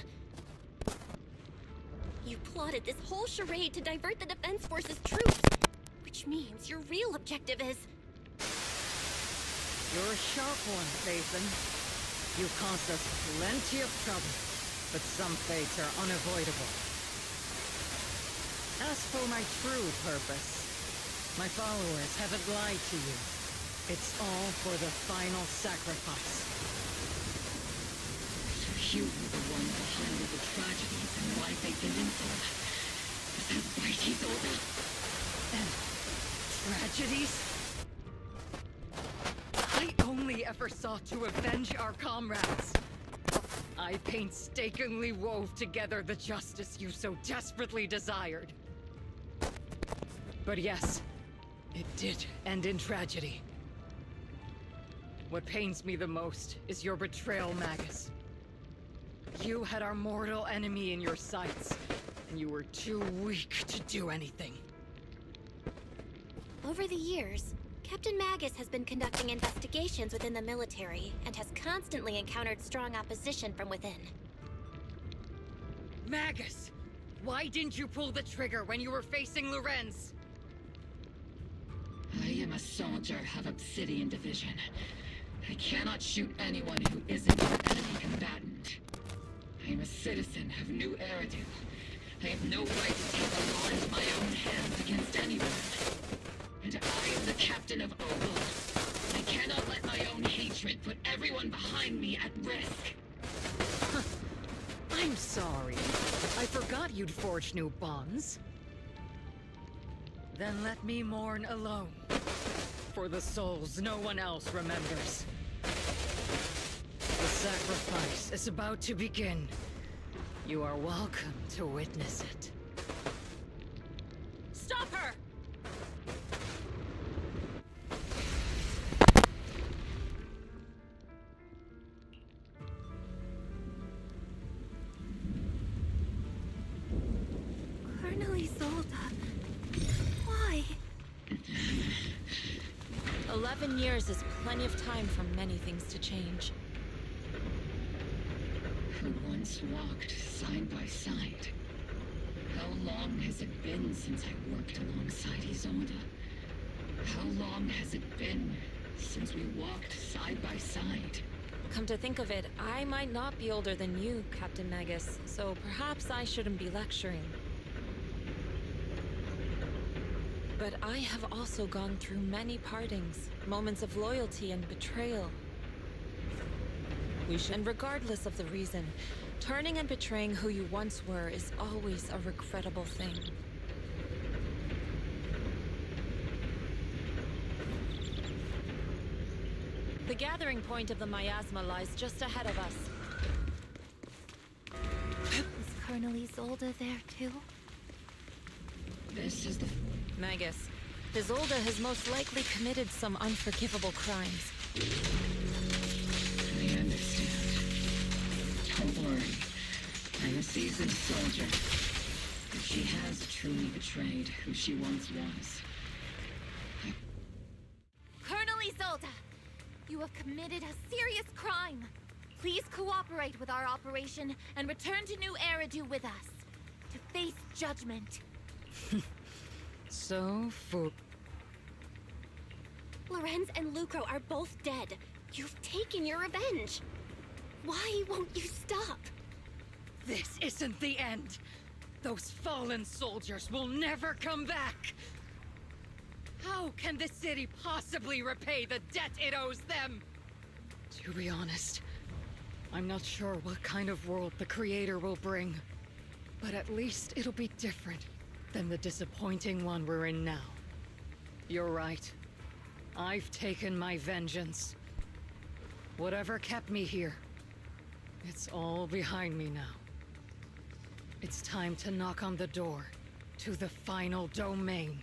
You plotted this whole charade to divert the Defense Force's troops, which means your real objective is... You're a sharp one, Nathan. You caused us plenty of trouble, but some fates are unavoidable. As for my true purpose, my followers haven't lied to you. It's all for the final sacrifice. So you were the one behind all the tragedies and why they've been insulted. Is that right, Isolde? And tragedies? I only ever sought to avenge our comrades. I painstakingly wove together the justice you so desperately desired. But yes, it did end in tragedy. What pains me the most is your betrayal, Magus. You had our mortal enemy in your sights, and you were too weak to do anything. Over the years, Captain Magus has been conducting investigations within the military and has constantly encountered strong opposition from within. Magus! Why didn't you pull the trigger when you were facing Lorenz? I am a soldier of Obsidian Division. I cannot shoot anyone who isn't an enemy combatant. I am a citizen of New Eridu. I have no right to take the law into my own hands against anyone. And I am the captain of Opal. I cannot let my own hatred put everyone behind me at risk. I'm sorry. I forgot you'd forged new bonds. Then let me mourn alone. For the souls no one else remembers. The sacrifice is about to begin. You are welcome to witness it. Stop her! Colonel Isolde. Why? 11 years is plenty of time for many things to change. Who once walked side by side. How long has it been since I worked alongside Isolde? How long has it been since we walked side by side? Come to think of it, I might not be older than you, Captain Magus, so perhaps I shouldn't be lecturing. But I have also gone through many partings, moments of loyalty and betrayal. And regardless of the reason, turning and betraying who you once were is always a regrettable thing. The gathering point of the miasma lies just ahead of us. Is Colonel Isolde there too? This is the... Magus, Isolde has most likely committed some unforgivable crimes. I understand. Don't worry. I'm a seasoned soldier. But she has truly betrayed who she once was. Colonel Isolde! You have committed a serious crime. Please cooperate with our operation and return to New Eridu with us to face judgment. So, Lorenz and Lucro are both dead. You've taken your revenge. Why won't you stop? This isn't the end. Those fallen soldiers will never come back. How can the city possibly repay the debt it owes them? To be honest, I'm not sure what kind of world the Creator will bring. But at least it'll be different than the disappointing one we're in now. You're right. I've taken my vengeance. Whatever kept me here, it's all behind me now. It's time to knock on the door to the final domain.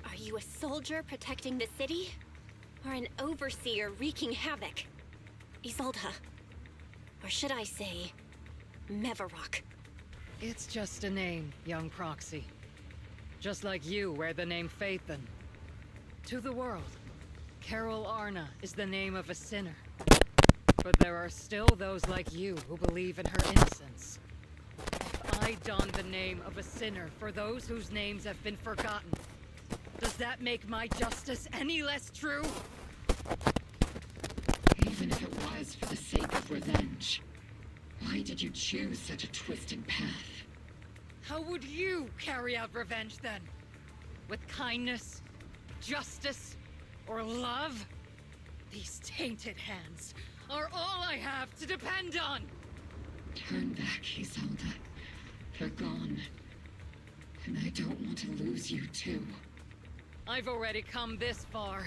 Are you a soldier protecting the city? Or an overseer wreaking havoc? Isolde. Or should I say, Mevarok? It's just a name, young proxy. Just like you wear the name Phaethon. To the world, Carol Arna is the name of a sinner. But there are still those like you who believe in her innocence. If I don the name of a sinner for those whose names have been forgotten, does that make my justice any less true? Even if it was for the sake of revenge, why did you choose such a twisted path? How would you carry out revenge then? With kindness, justice, or love? These tainted hands are all I have to depend on! Turn back, Isolde. They're gone. And I don't want to lose you too. I've already come this far.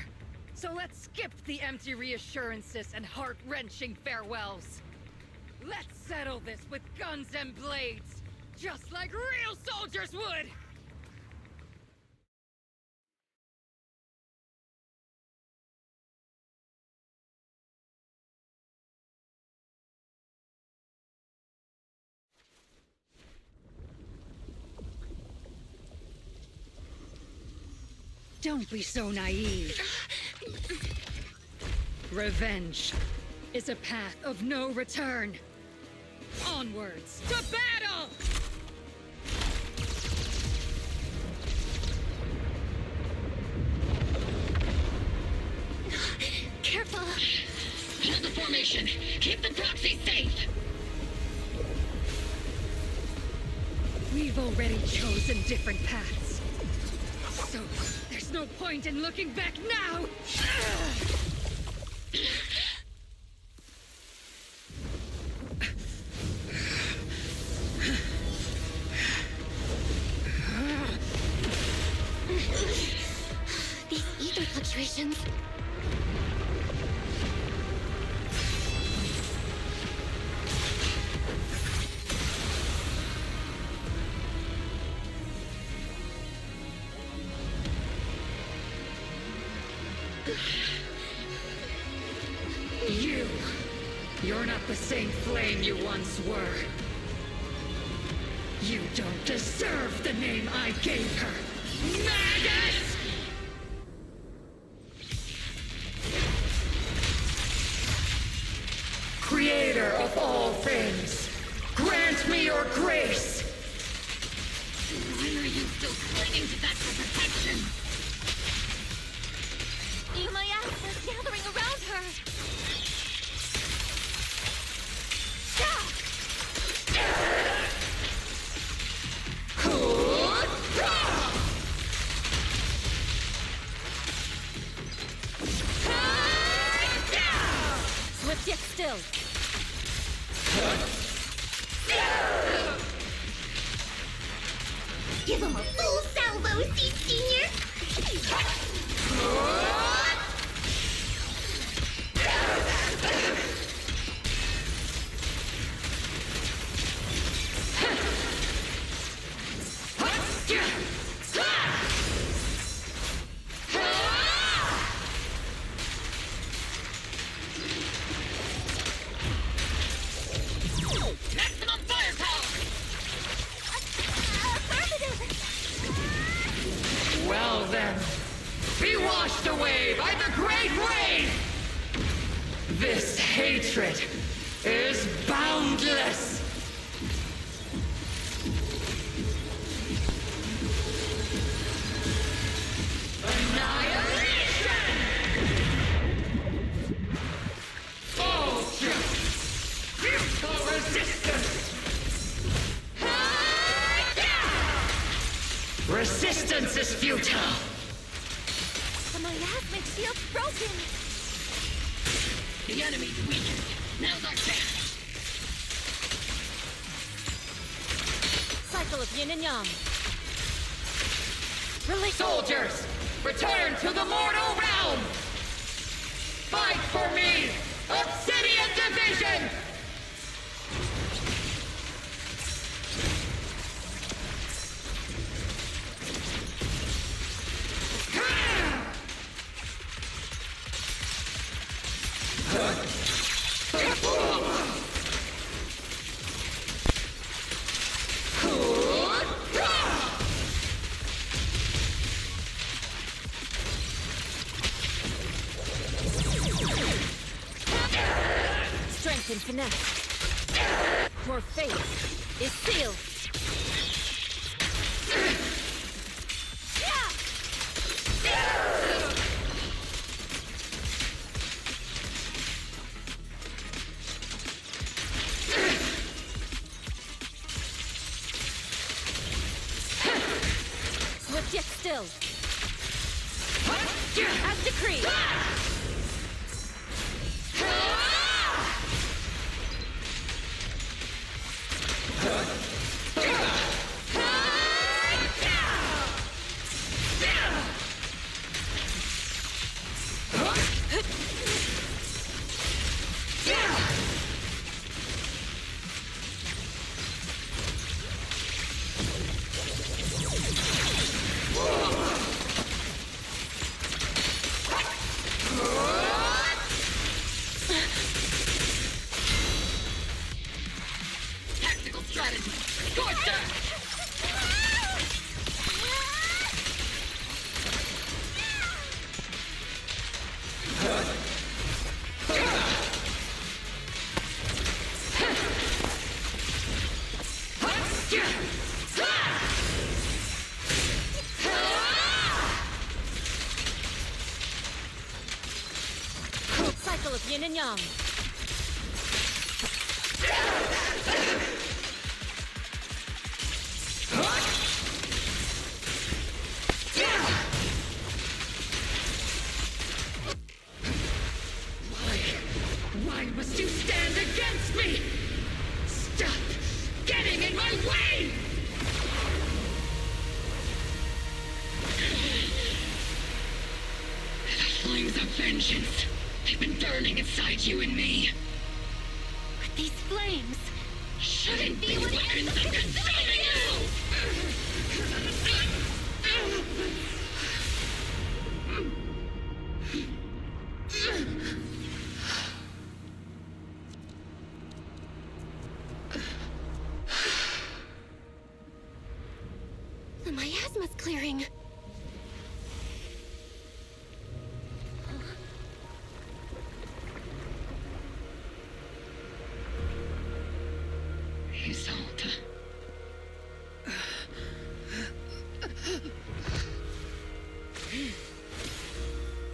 So let's skip the empty reassurances and heart-wrenching farewells. Let's settle this with guns and blades, just like real soldiers would! Don't be so naive. Revenge is a path of no return. Onwards to battle! Careful! Hold the formation! Keep the proxy safe! We've already chosen different paths. So, there's no point in looking back now! These ether fluctuations. You're not the same flame you once were. You don't deserve the name I gave her. Magus! Creator of all things, grant me your grace! Why are you still clinging to that for protection? Yumaya's gathering around her! Swift yet still. Give him a full salvo, Senior! Maximum firepower! Well then, beware! hatred is boundless! Annihilation! Ultra! Futile resistance! Resistance is futile! The miasmic shield's broken! The enemy's weakened. Now's our chance. Cycle of yin and yang. Release soldiers! Return to the mortal realm! Fight for me! Obsidian Division! Strength and finesse. Your fate is sealed. Swift yet still. As decreed. Tactical strategy. Scorch them! Cycle of yin and yang. Why must you stand against me? Stop getting in my way! The flames of vengeance. They've been burning inside you and me. But these flames Shouldn't be weapons that consume you! The miasma's clearing. Isolde.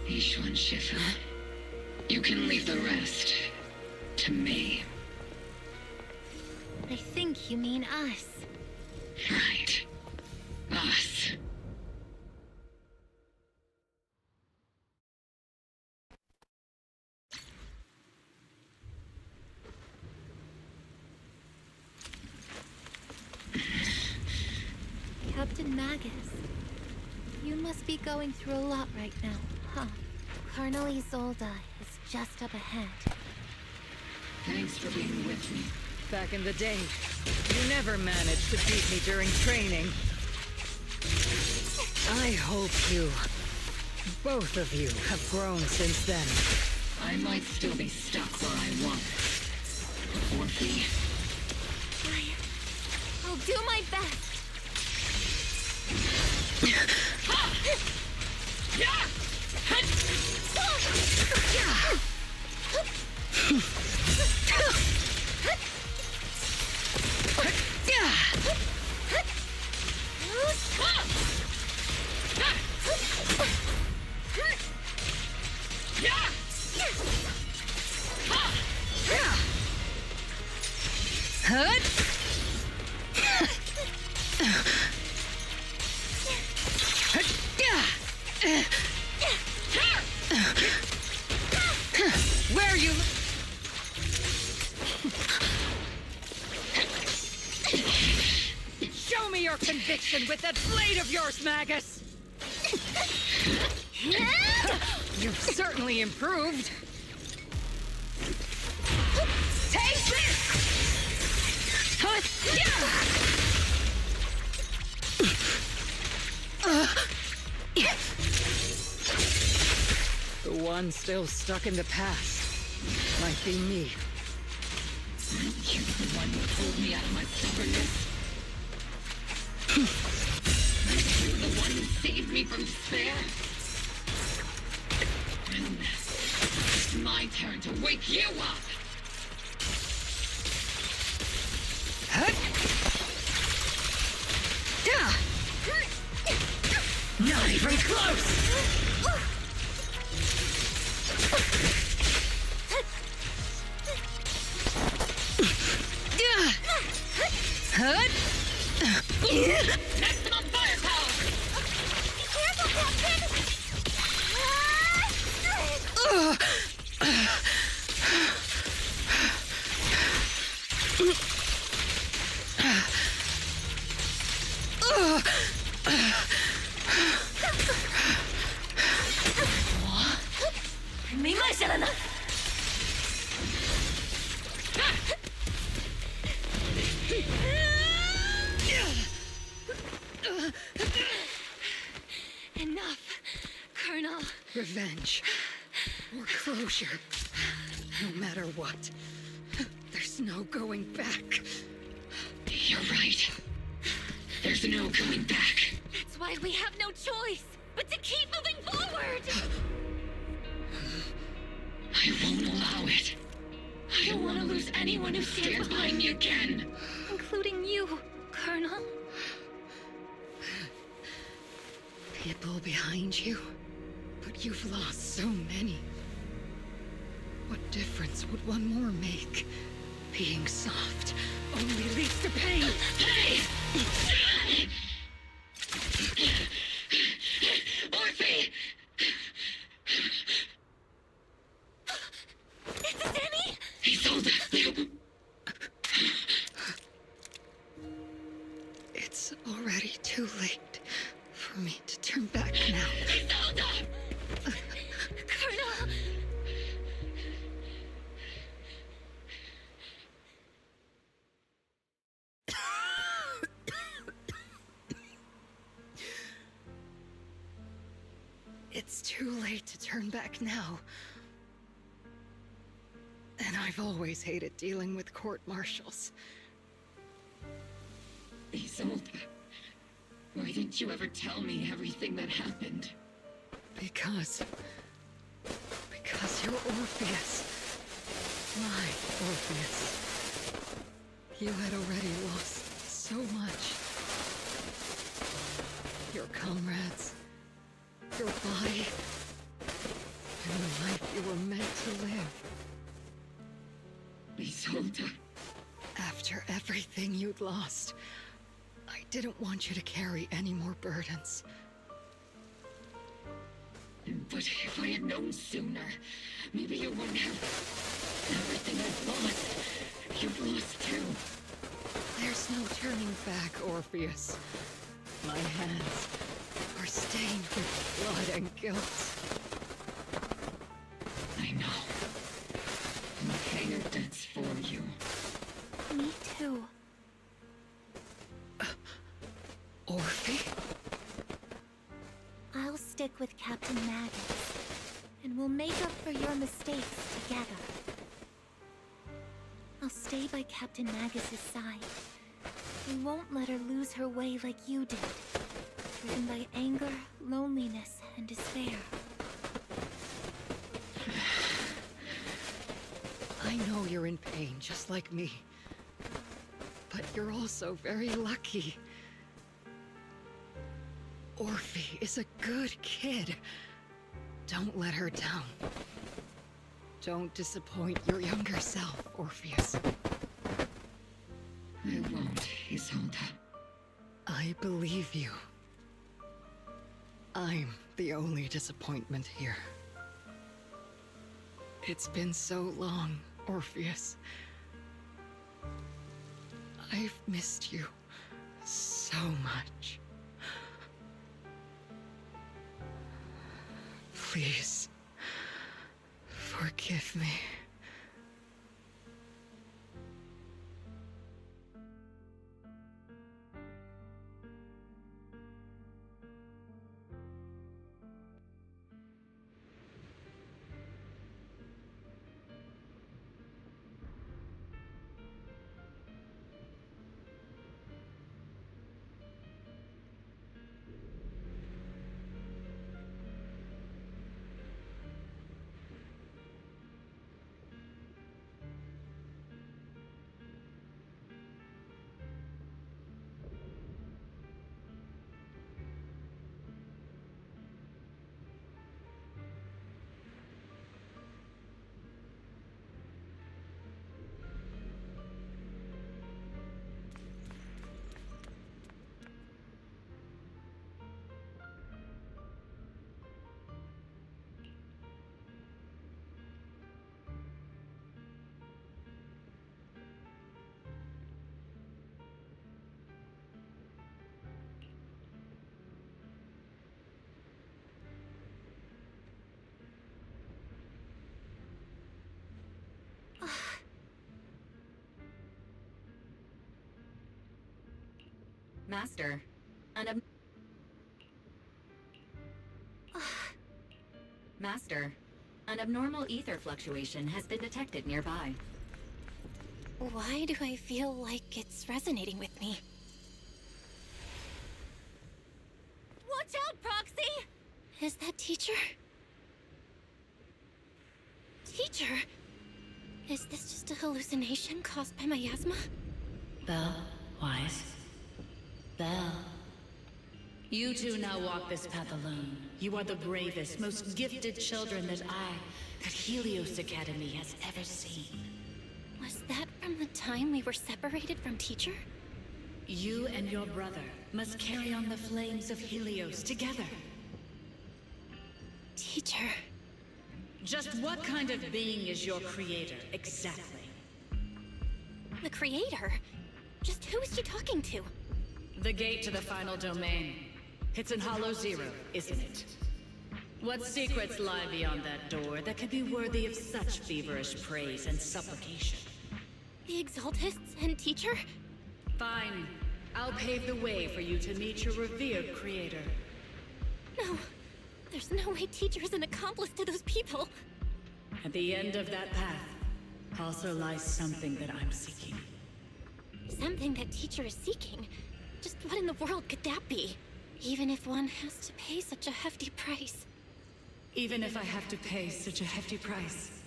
Ishwan Shifu. You can leave the rest to me. I think you mean us. Right. Us. Captain Magus, you must be going through a lot right now, huh? Colonel Isolde is just up ahead. Thanks for being with me. Back in the day, you never managed to beat me during training. I hope you, both of you, have grown since then. I might still be stuck where I was. Orphe. I'll do my best. Where you? Show me your conviction with that blade of yours, Magus! You've certainly improved. Take this! The one still stuck in the past might be me. You're the one who pulled me out of my stubbornness. You're the one who saved me from despair. And it's my turn to wake you up. Not even close! Maximum firepower! Be careful, Captain! Enough, Colonel. Revenge. Or closure. No matter what. There's no going back. You're right. There's no going back. That's why we have no choice but to keep moving forward. I won't allow it. I don't want to lose anyone who stands behind me again. Including you, Colonel. People behind you, but you've lost so many. What difference would one more make? Being soft only leads to pain. Hey! Orphe! It's Demi! He sold it! It's already too late for me to turn back now. He sold it! Colonel! It's too late to turn back now. And I've always hated dealing with court-martials. Isolde, why didn't you ever tell me everything that happened? Because you're Orpheus. My Orpheus. You had already lost so much. Your comrades, your body, and the life you were meant to live. Isolde. After everything you'd lost, I didn't want you to carry any more burdens. But if I had known sooner, maybe you wouldn't have... Everything I've lost, you've lost too. There's no turning back, Orpheus. My hands are stained with blood and guilt. I know. I'll pay your debts for you. Me too. Orphe? I'll stick with Captain Magus, and we'll make up for your mistakes together. I'll stay by Captain Magus's side. We won't let her lose her way like you did, driven by anger, loneliness, and despair. I know you're in pain, just like me. But you're also very lucky. Orphe is a good kid. Don't let her down. Don't disappoint your younger self, Orpheus. I believe you. I'm the only disappointment here. It's been so long, Orpheus. I've missed you so much. Please, forgive me. Master, Master, an abnormal ether fluctuation has been detected nearby. Why do I feel like it's resonating with me? Watch out, Proxy! Is that teacher? Teacher? Is this just a hallucination caused by miasma? Belle, Wise. Belle. You two now walk this path alone. You are the bravest, most gifted children that Helios Academy has ever seen. Was that from the time we were separated from teacher? You and your brother must carry on the flames of Helios together. Teacher. Just what kind of being is your creator, exactly? The creator? Just who is she talking to? The gate to the final domain. It's in Hollow Zero, isn't it? What secrets lie beyond that door that could be worthy of such feverish praise and supplication? The Exaltists and teacher? Fine. I'll pave the way for you to meet your revered creator. No. There's no way teacher is an accomplice to those people. At the end of that path also lies something that I'm seeking. Something that teacher is seeking? Just what in the world could that be? Even if one has to pay such a hefty price. Even if I have to pay such a hefty price.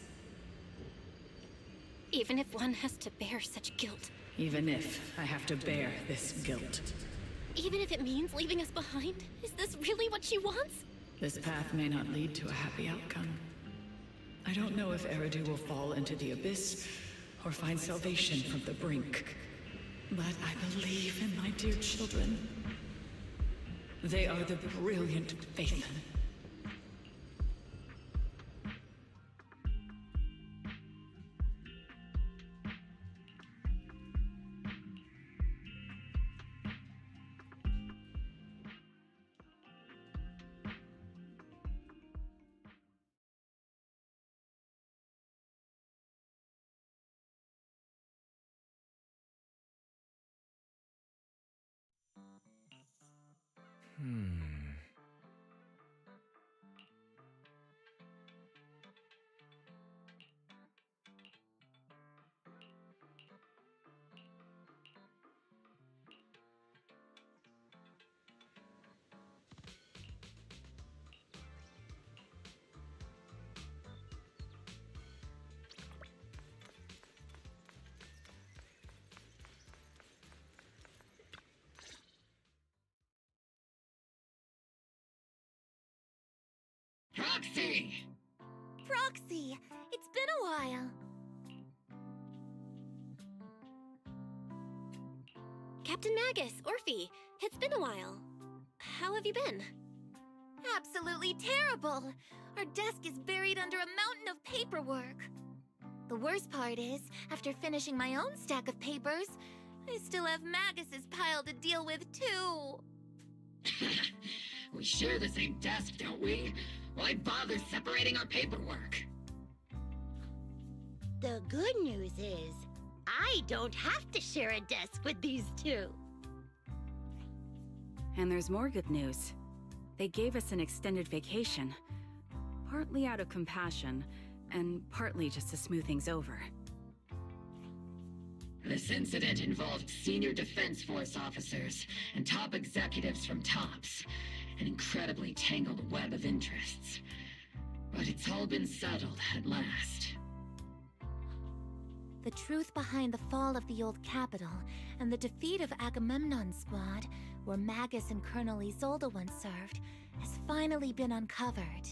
Even if one has to bear such guilt. Even if I have to bear this guilt. Even if it means leaving us behind? Is this really what she wants? This path may not lead to a happy outcome. I don't know if Eridu will fall into the abyss or find salvation from the brink. But I believe in my dear children. They are the brilliant Faithmen. Proxy! Proxy! It's been a while. Captain Magus, Orphe. It's been a while. How have you been? Absolutely terrible! Our desk is buried under a mountain of paperwork. The worst part is, after finishing my own stack of papers, I still have Magus's pile to deal with too. We share the same desk, don't we? Why bother separating our paperwork? The good news is, I don't have to share a desk with these two. And there's more good news. They gave us an extended vacation. Partly out of compassion, and partly just to smooth things over. This incident involved senior Defense Force officers and top executives from TOPS. An incredibly tangled web of interests. But it's all been settled at last. The truth behind the fall of the old capital and the defeat of Agamemnon's squad, where Magus and Colonel Isolde once served, has finally been uncovered.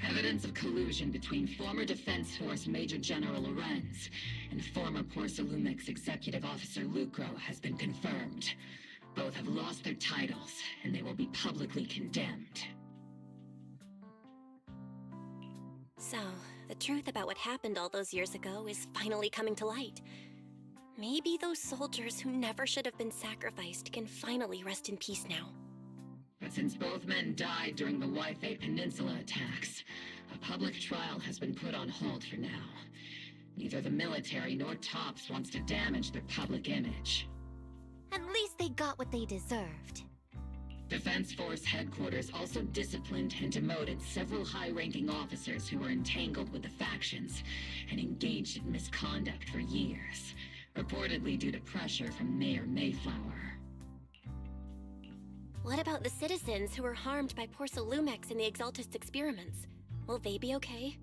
Evidence of collusion between former Defense Force Major General Lorenz and former Porcelumix Executive Officer Lucro has been confirmed. Both have lost their titles, and they will be publicly condemned. So, the truth about what happened all those years ago is finally coming to light. Maybe those soldiers who never should have been sacrificed can finally rest in peace now. But since both men died during the Yfei Peninsula attacks, a public trial has been put on hold for now. Neither the military nor TOPS wants to damage their public image. At least they got what they deserved. Defense Force headquarters also disciplined and demoted several high-ranking officers who were entangled with the factions and engaged in misconduct for years, reportedly due to pressure from Mayor Mayflower. What about the citizens who were harmed by Porcelumix and the Exaltist experiments? Will they be okay?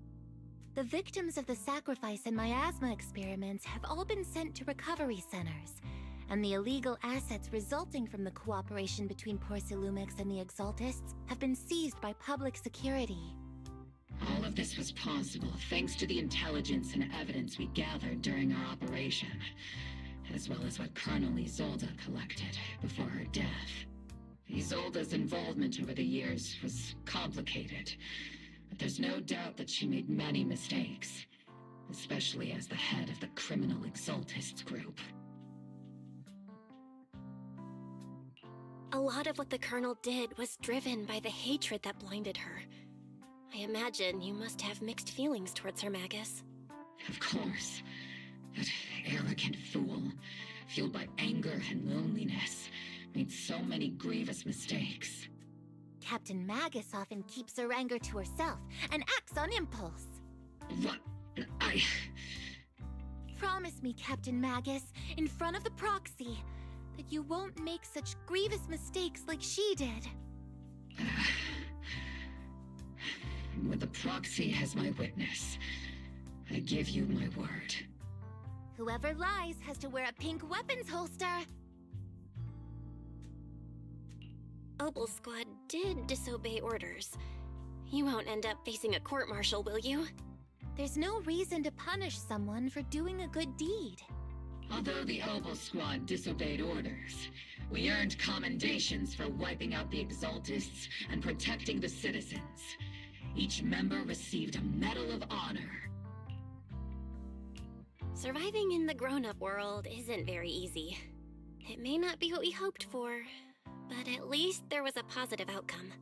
The victims of the sacrifice and miasma experiments have all been sent to recovery centers, and the illegal assets resulting from the cooperation between Porcelumix and the Exaltists have been seized by public security. All of this was possible thanks to the intelligence and evidence we gathered during our operation, as well as what Colonel Isolde collected before her death. Isolde's involvement over the years was complicated, but there's no doubt that she made many mistakes, especially as the head of the criminal Exaltists group. A lot of what the Colonel did was driven by the hatred that blinded her. I imagine you must have mixed feelings towards her, Magus. Of course. That arrogant fool, fueled by anger and loneliness, made so many grievous mistakes. Captain Magus often keeps her anger to herself and acts on impulse. What? Promise me, Captain Magus, in front of the proxy, that you won't make such grievous mistakes like she did. With the proxy as my witness, I give you my word. Whoever lies has to wear a pink weapons holster. Obel's squad did disobey orders. You won't end up facing a court-martial, will you? There's no reason to punish someone for doing a good deed. Although the Obel squad disobeyed orders, we earned commendations for wiping out the Exaltists and protecting the citizens. Each member received a Medal of Honor. Surviving in the grown-up world isn't very easy. It may not be what we hoped for, but at least there was a positive outcome.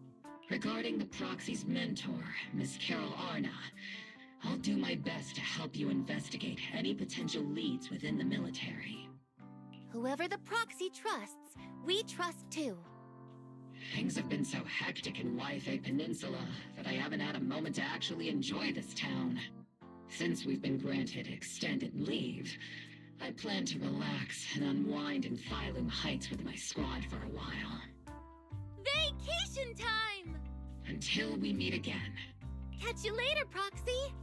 Regarding the proxy's mentor, Miss Carol Arna, I'll do my best to help you investigate any potential leads within the military. Whoever the proxy trusts, we trust too. Things have been so hectic in Yfei Peninsula that I haven't had a moment to actually enjoy this town. Since we've been granted extended leave, I plan to relax and unwind in Phylum Heights with my squad for a while. Vacation time! Until we meet again. Catch you later, Proxy!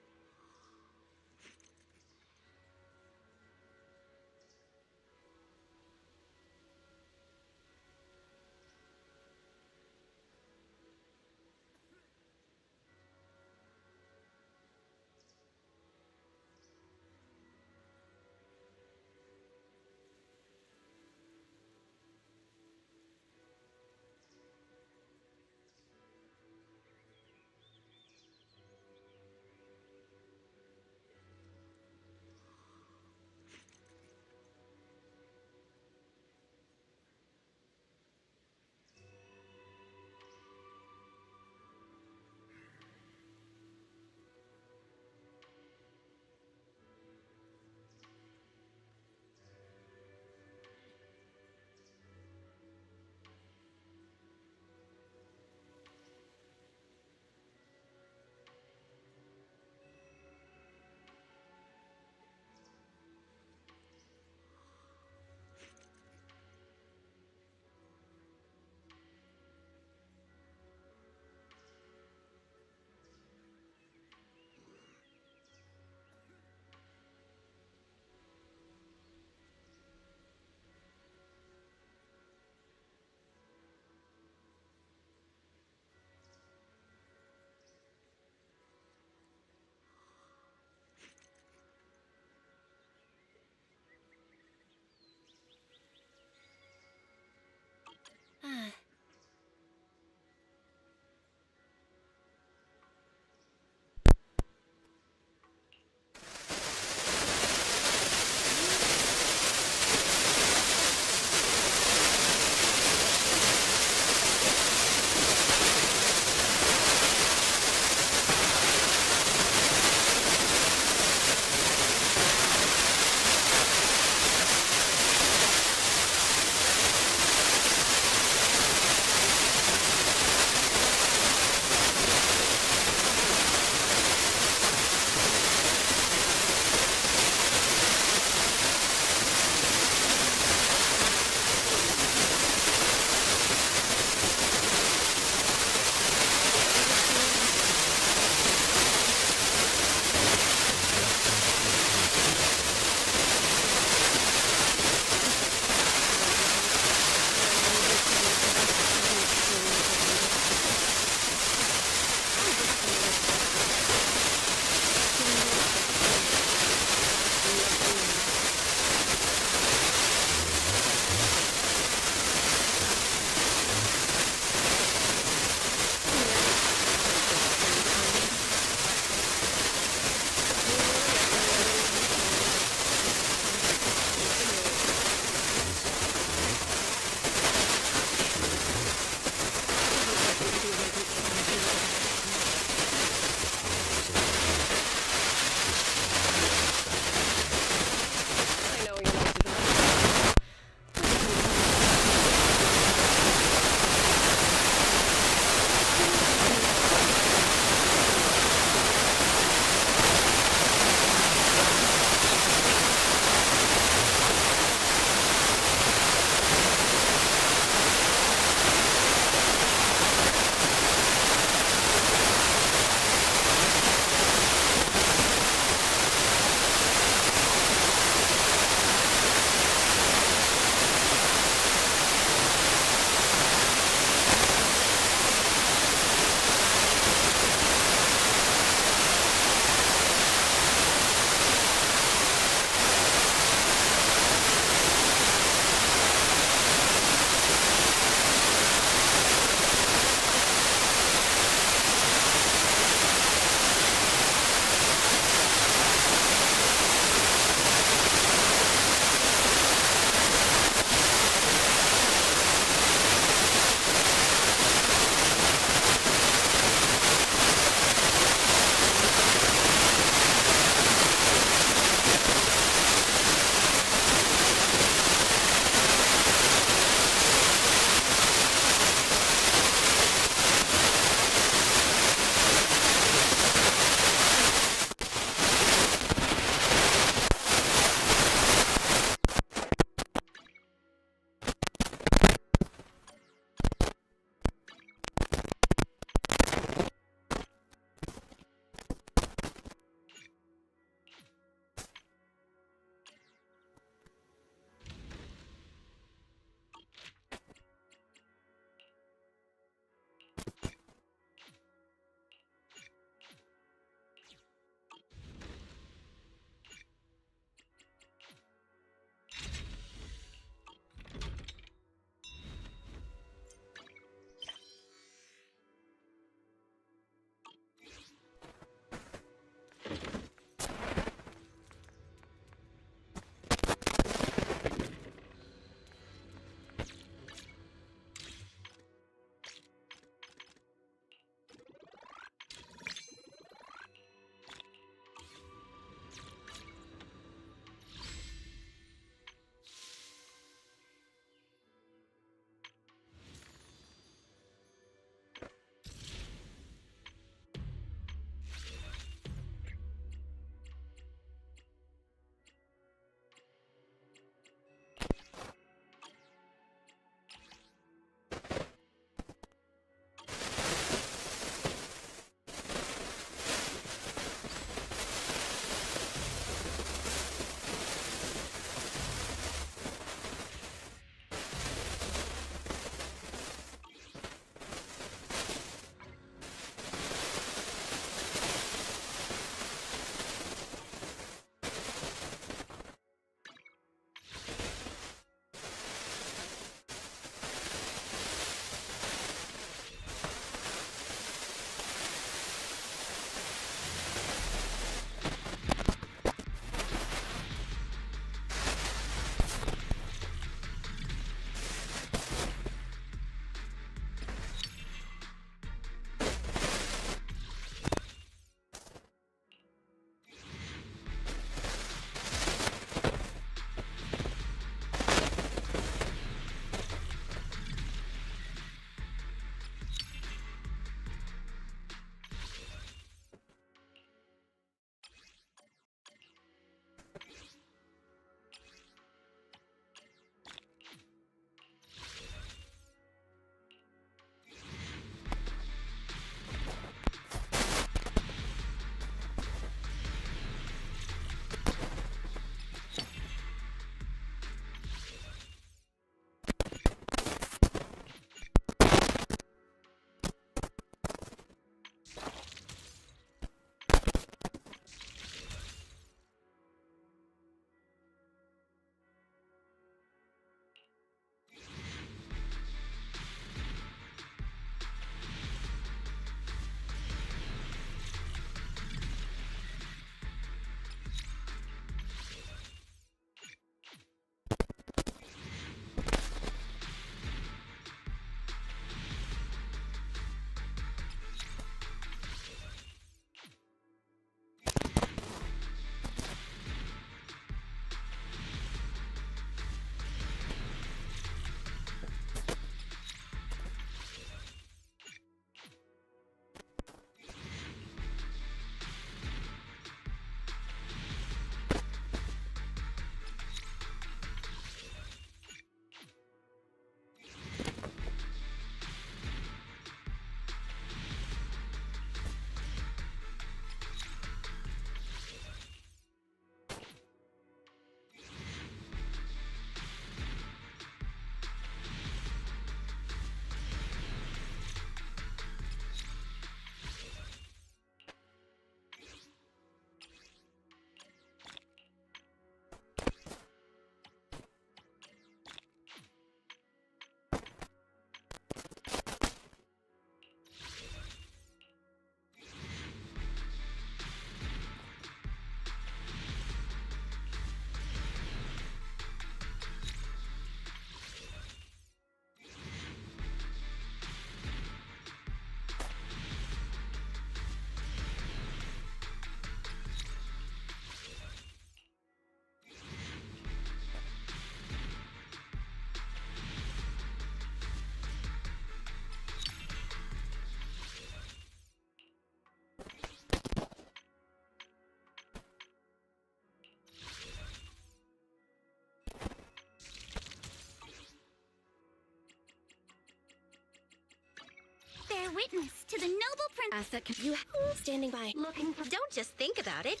witness to the noble Asset you standing by. looking for. Don't just think about it.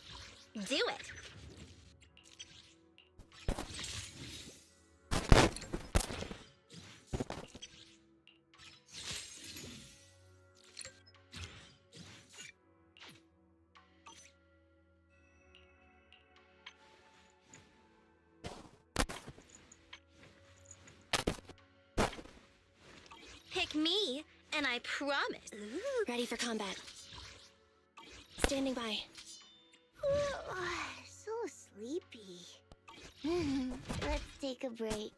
Do it. Pick me, and I promise. Ready for combat. Standing by. So sleepy. Let's take a break.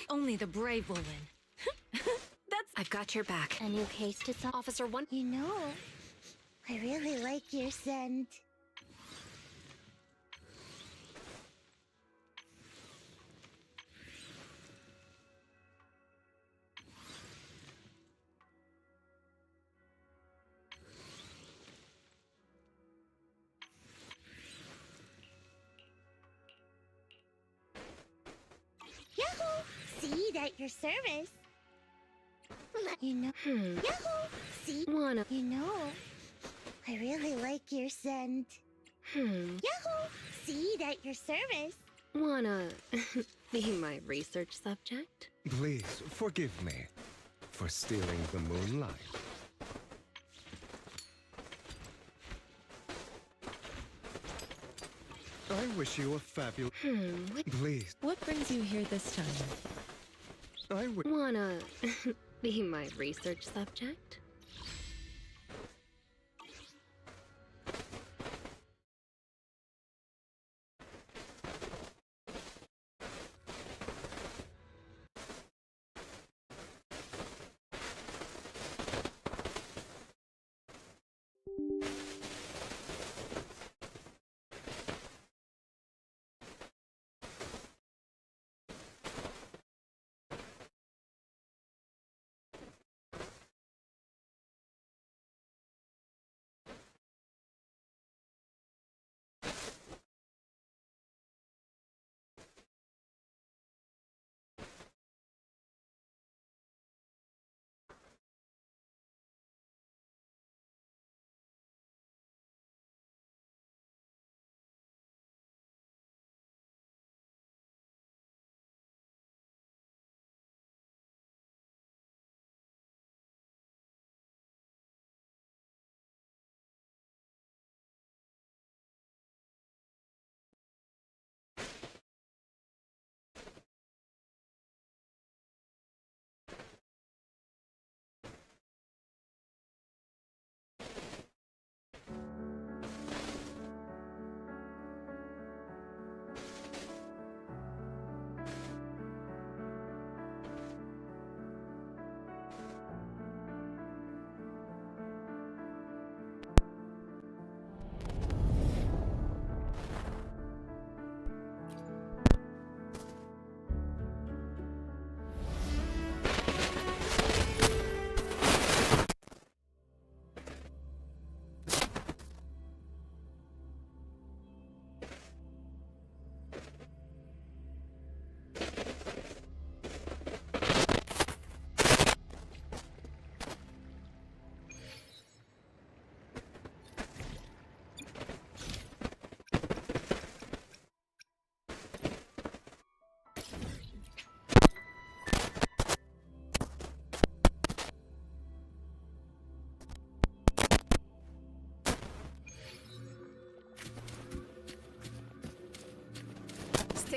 Only the brave will win. I've got your back. A new case to solve. Officer 1. You know, I really like your scent. Yahoo! Seed at your service. You know, Yahoo! See, Wanna. you know, I really like your scent. Yahoo! Seed at your service. Wanna be my research subject? Please forgive me for stealing the moonlight. I wish you a fabulous. Please. What brings you here this time? I would. Wanna be my research subject?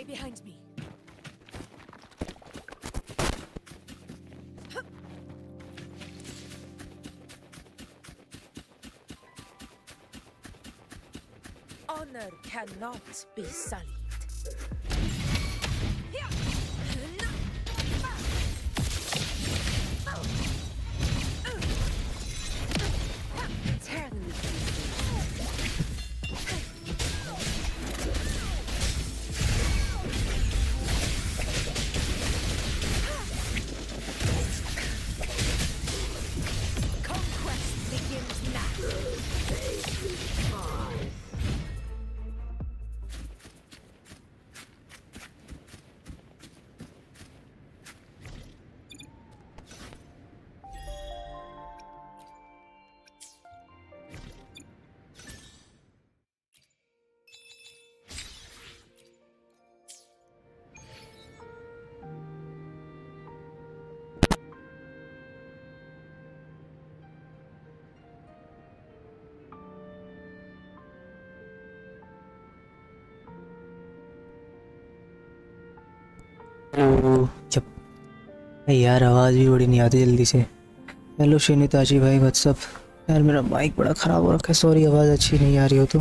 behind me. Honor cannot be sullied. Tear them to Conquest begins now. जब यार आवाज़ भी बड़ी नहीं आती जल्दी से। Hello शिनिताजी भाई व्हाट्सअप। यार मेरा माइक बड़ा ख़राब हो रखा है, सॉरी आवाज़ अच्छी नहीं आ रही हो तो।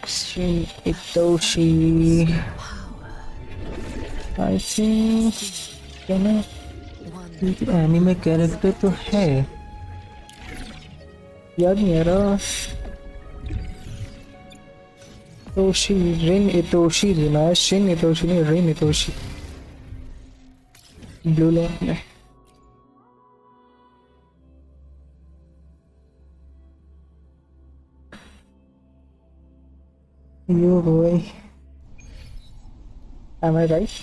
शिनितोशी आई थिंक एनिमे कैरेक्टर तो है, याद नहीं आ रहा। Itoshi, Rin Itoshi देना है, Shin Itoshi नहीं, Rin Itoshi। ब्लू लैंप में You boy, am I right?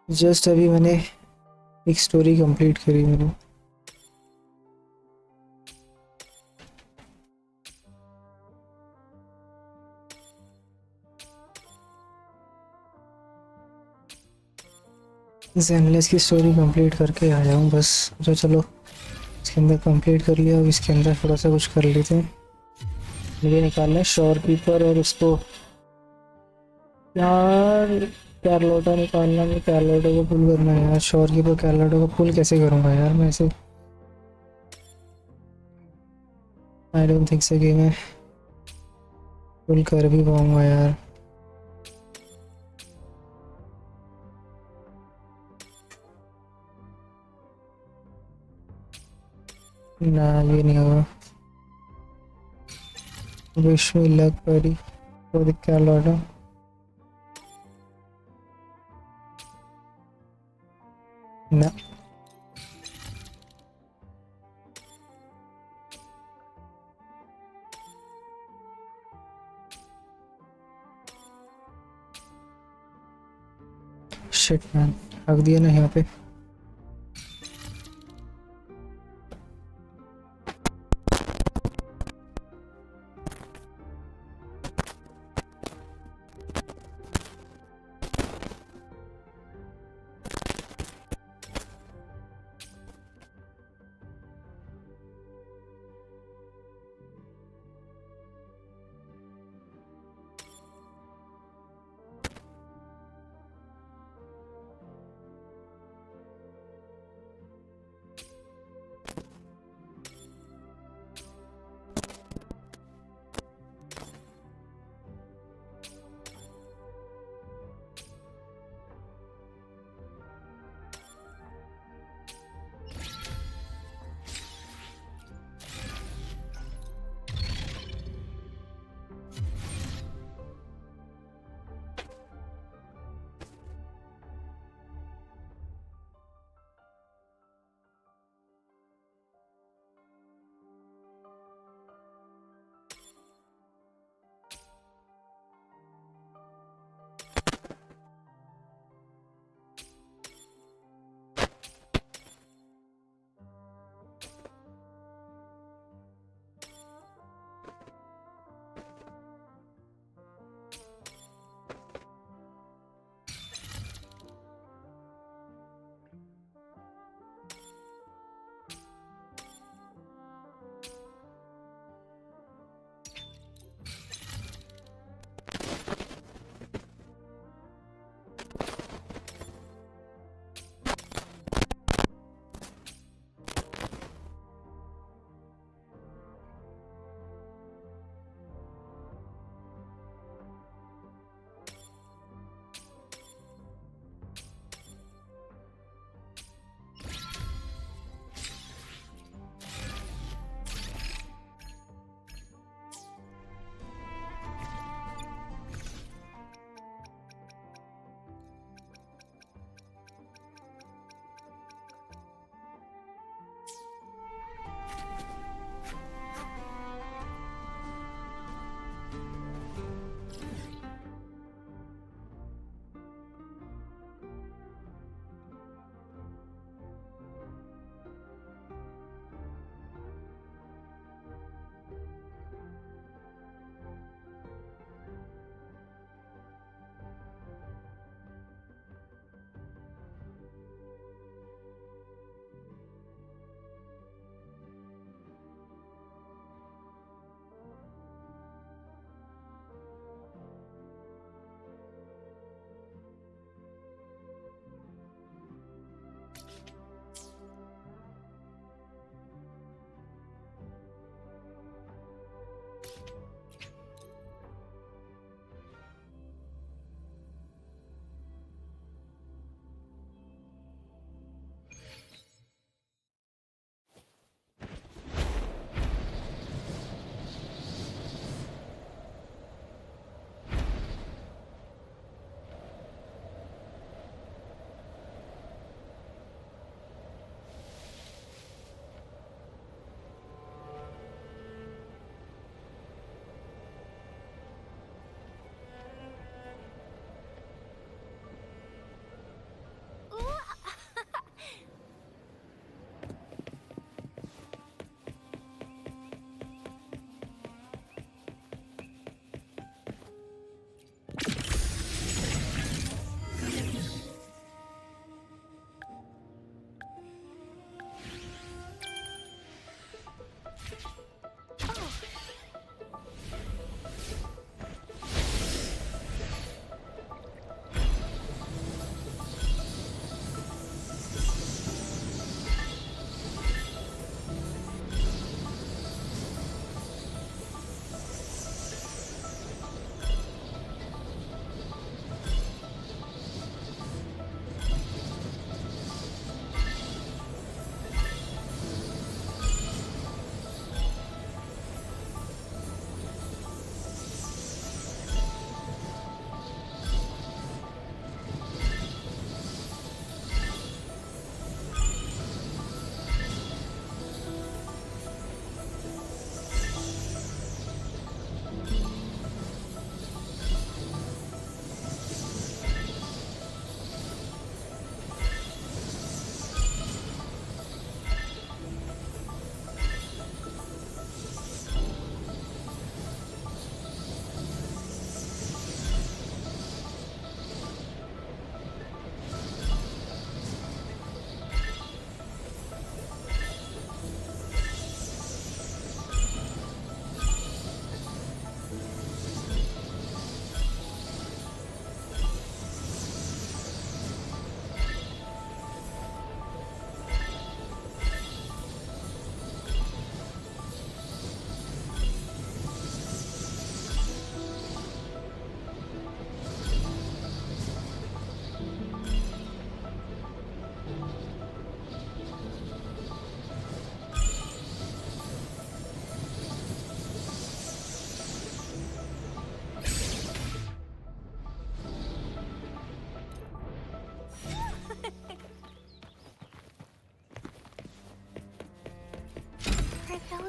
Just अभी मैंने एक स्टोरी कंप्लीट करी मैंने। ज़ेनलेस की स्टोरी कंप्लीट करके आया हूँ बस। जो चलो इसके अंदर कंप्लीट कर लिया, अब इसके अंदर थोड़ा सा कुछ कर लेते हैं। मुझे निकालना है शॉरकीपर और उसको यार कैरलोटा निकालना, मैं कैरलोटा को पुल करना है यार। शॉरकीपर कैरलोटा को पुल कैसे करूँगा यार मैं ऐसे? आई डोंट थिंक सो कि मैं पुल कर भी पाऊँगा यार। ना ये नहीं होगा। Wish me luck buddy for the कैरलोटा। ना शिट मैन, रख दिया ना यहाँ पे।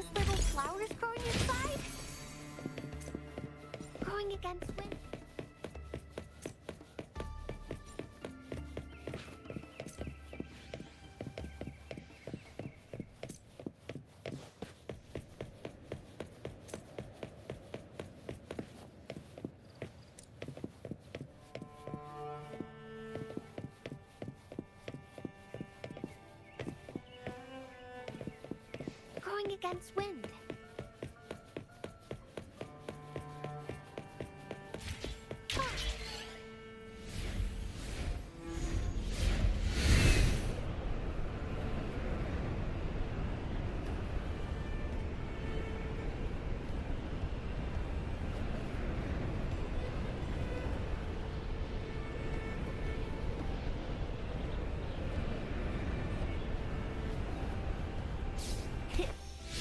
those little flowers growing inside? Growing against wind. Growing against wind.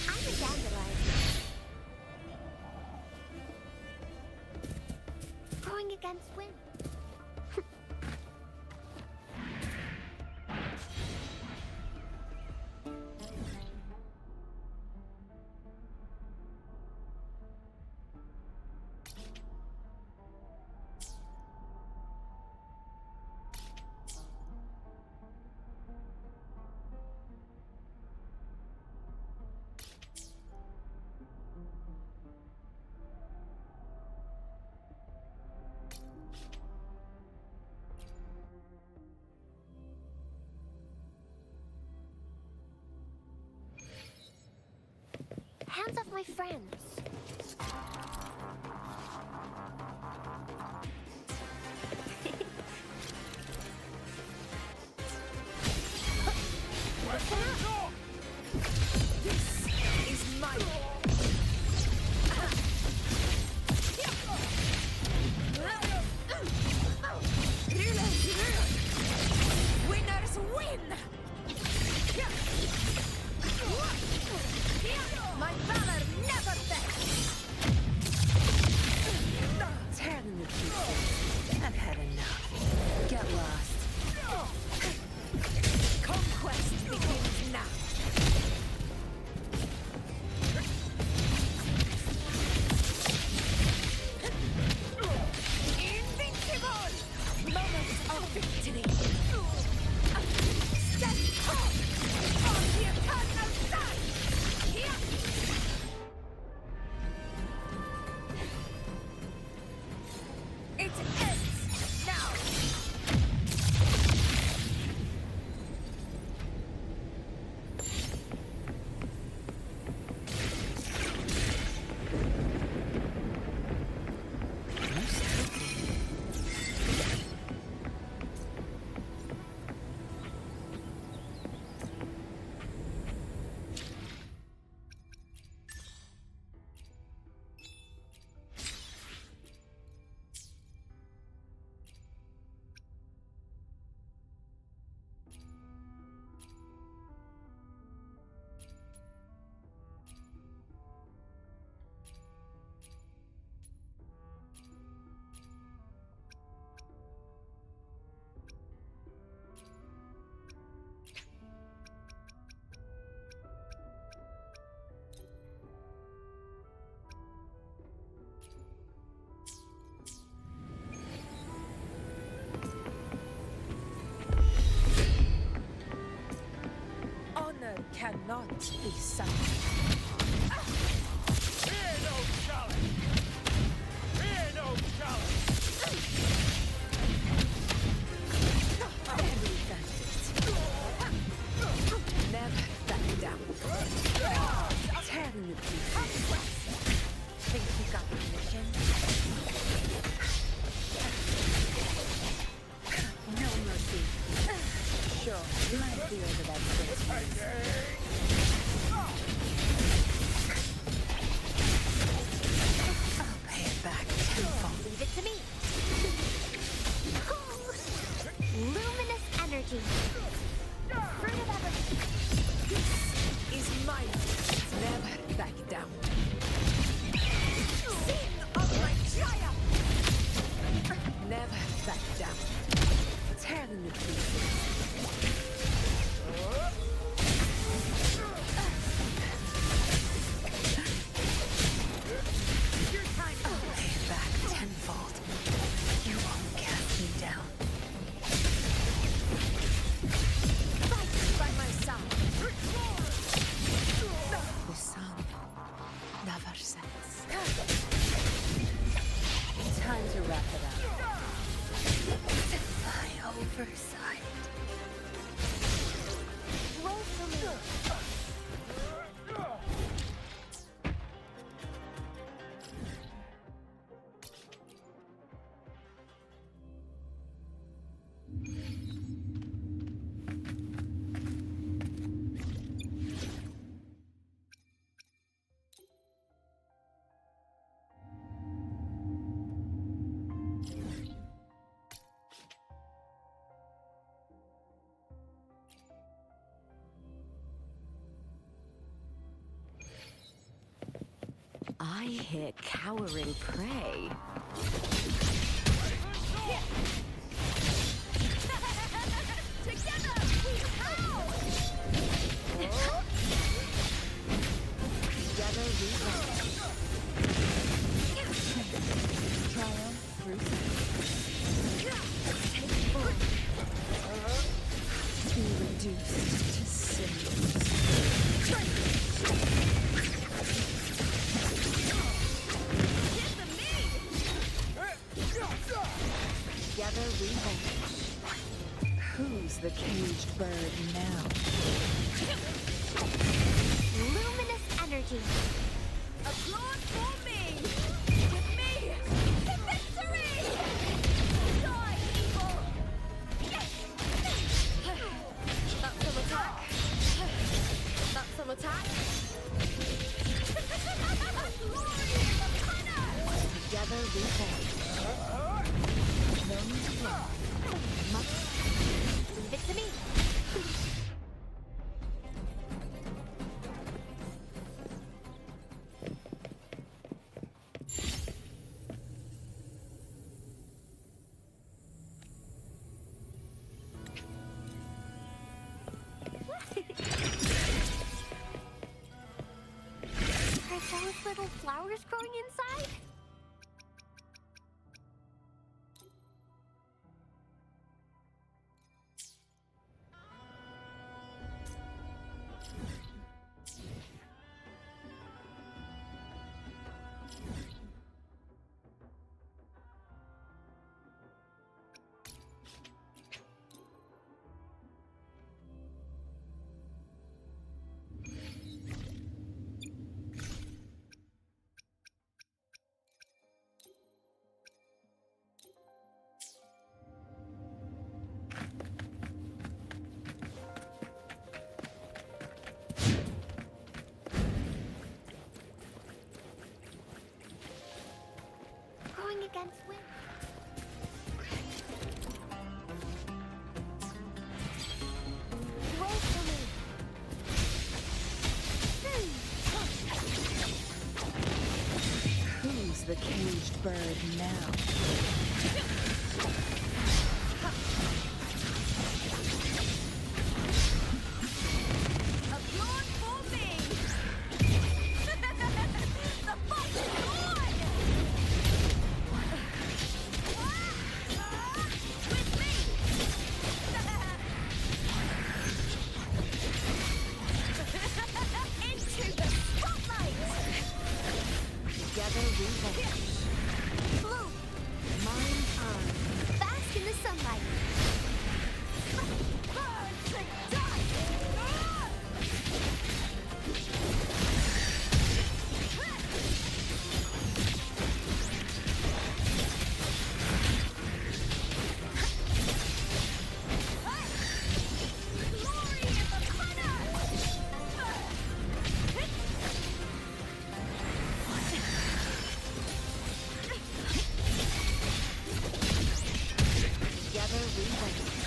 I'm a dandelion. Growing against wind. Hands off my friends. This is my winners win! My valor never fails! Tearing the pieces. I've had enough. Get lost. Conquest begins now! Invincible! Moments of victory! Stand tall on the eternal sun! It ends now! Honor cannot be summoned. Fear no challenge! Fear no challenge! Every bandit. Never back down. Tearing the pieces. Think you got the mission? No mercy. Sure, my fear that I'll pay it back tenfold. Leave it to me. Luminous energy. Fruit of everything. This is mine. Never back down. Sin of my triumph. Never back down. Tearing the pieces. I hit cowering prey. Together we howl! Together we rise. Triumph through take full. Be reduced to cinders. Together we vanish. Who's the caged bird now? Luminous energy. Applaud for me! With me to victory! Die, evil! That's some attack. That's some attack. Glory in the banner! Together we vanish. No need to run. Leave it to me. Are those little flowers growing inside? Against wind. Wait for me. Who's the caged bird now? Applaud for me. The fight is on. With me. Into the spotlight. Together we vanish. Blue. Mine on. Bask in the sunlight. Burn to dust. Glory in the banner. Together we vanish.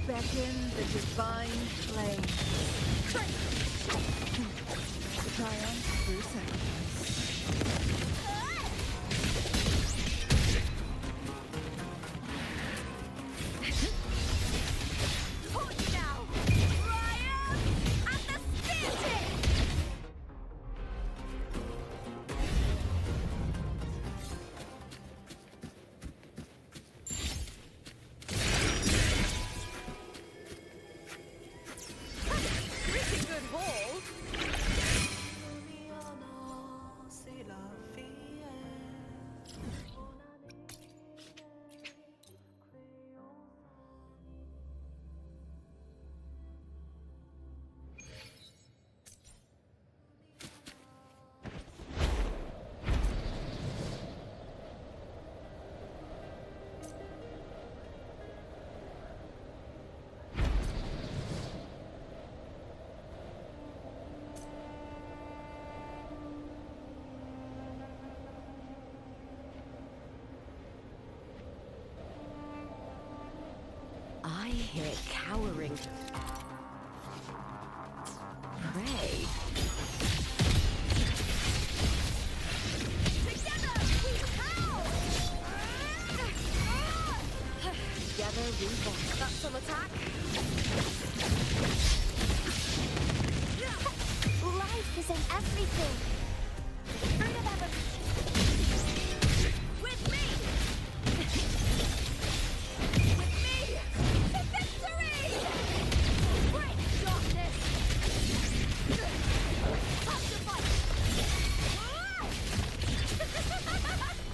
Beckon the divine flame. Triumph through sacrifice. Push now. Ryan at the spear tip. Pretty good haul. everything. Fruit of evolution. With me! With me! To victory! Break darkness! Up to fight!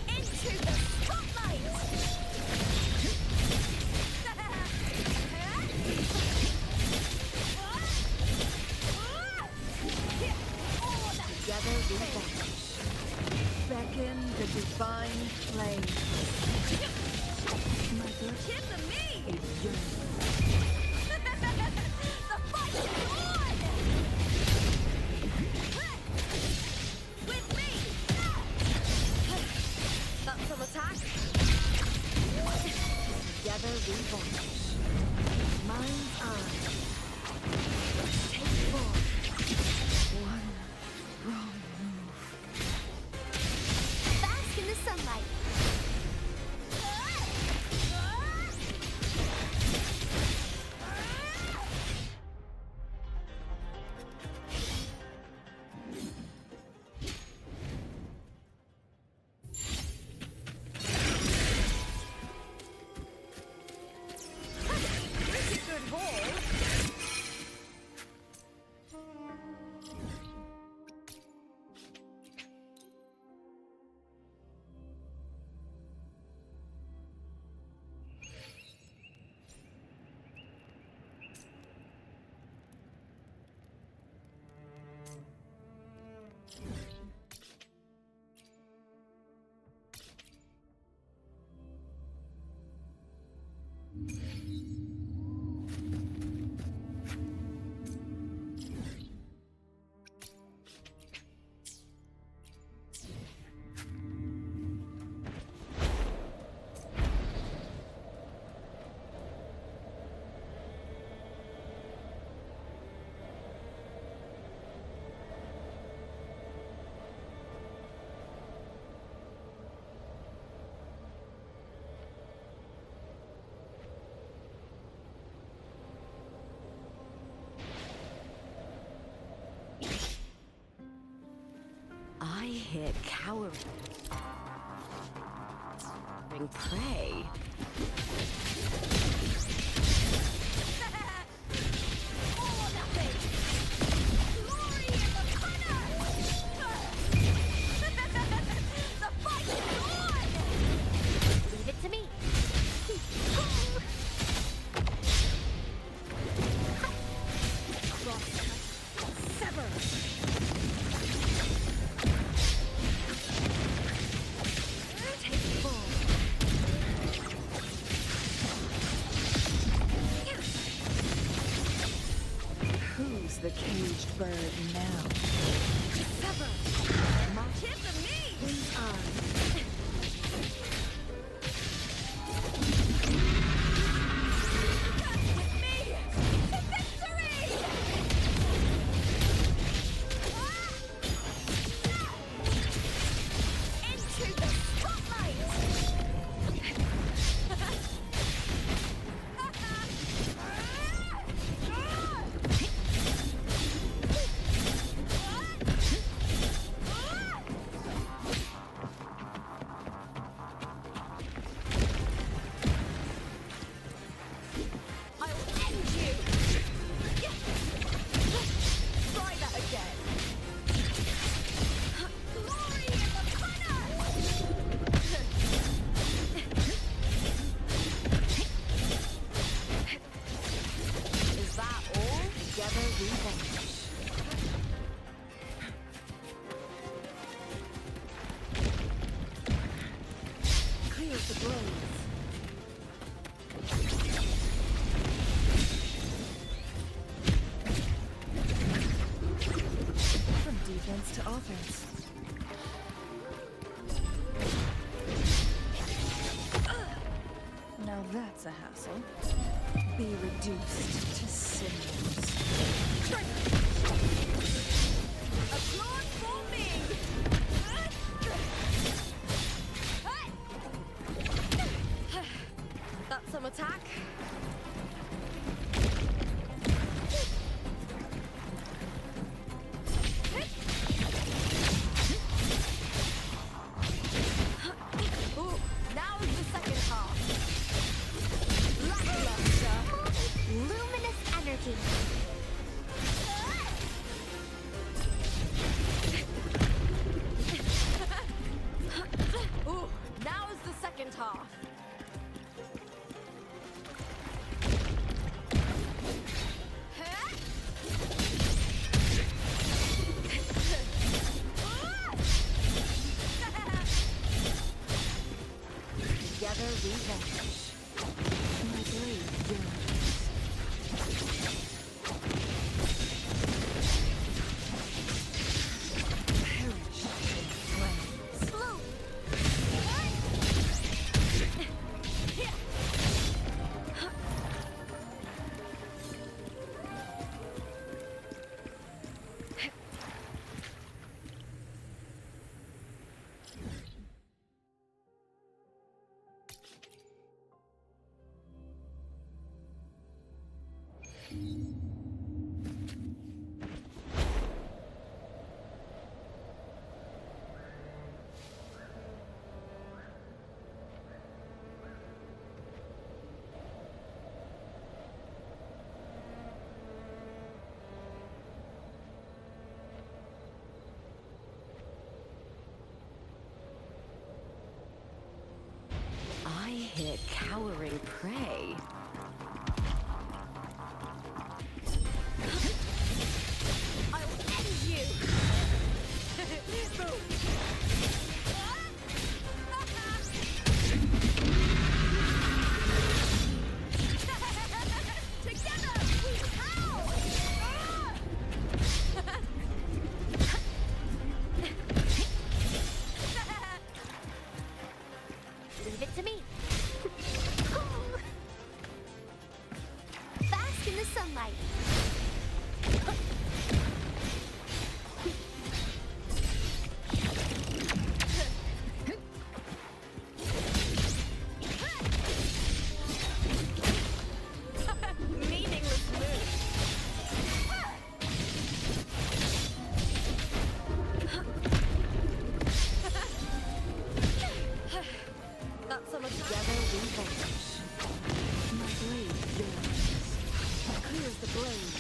Into the spotlight! Together we vanish. Beckon the divine flame. My blood is yearning. The fight is on! With me! Up some attack. Together we vanish. Mind's eye. Take form. One wrong move. Bask in the sunlight. Pretty good haul. I hit cowering. Prey. All or nothing. Glory in the corner. The fight is on. Leave it to me. Sever. Take full. Who's the caged bird now? Sever. Tip of me. Wings on. With me to victory. Into the spotlight. I'll end you. Try that again. Glory in the corner. Is that all? Together we vanish. Clear the blaze. From defense to offense. Now that's a hassle. Be reduced to cinders. Applause for me. That's some attack. revenge. My blade yearns. Perish in flames. Slow. I hit cowering prey. I'll end you. Boom. Together we howl. Leave it to me. Bask in the sunlight. Meaningless move. That's so much together revenge. My blade yearns. Clears the blaze.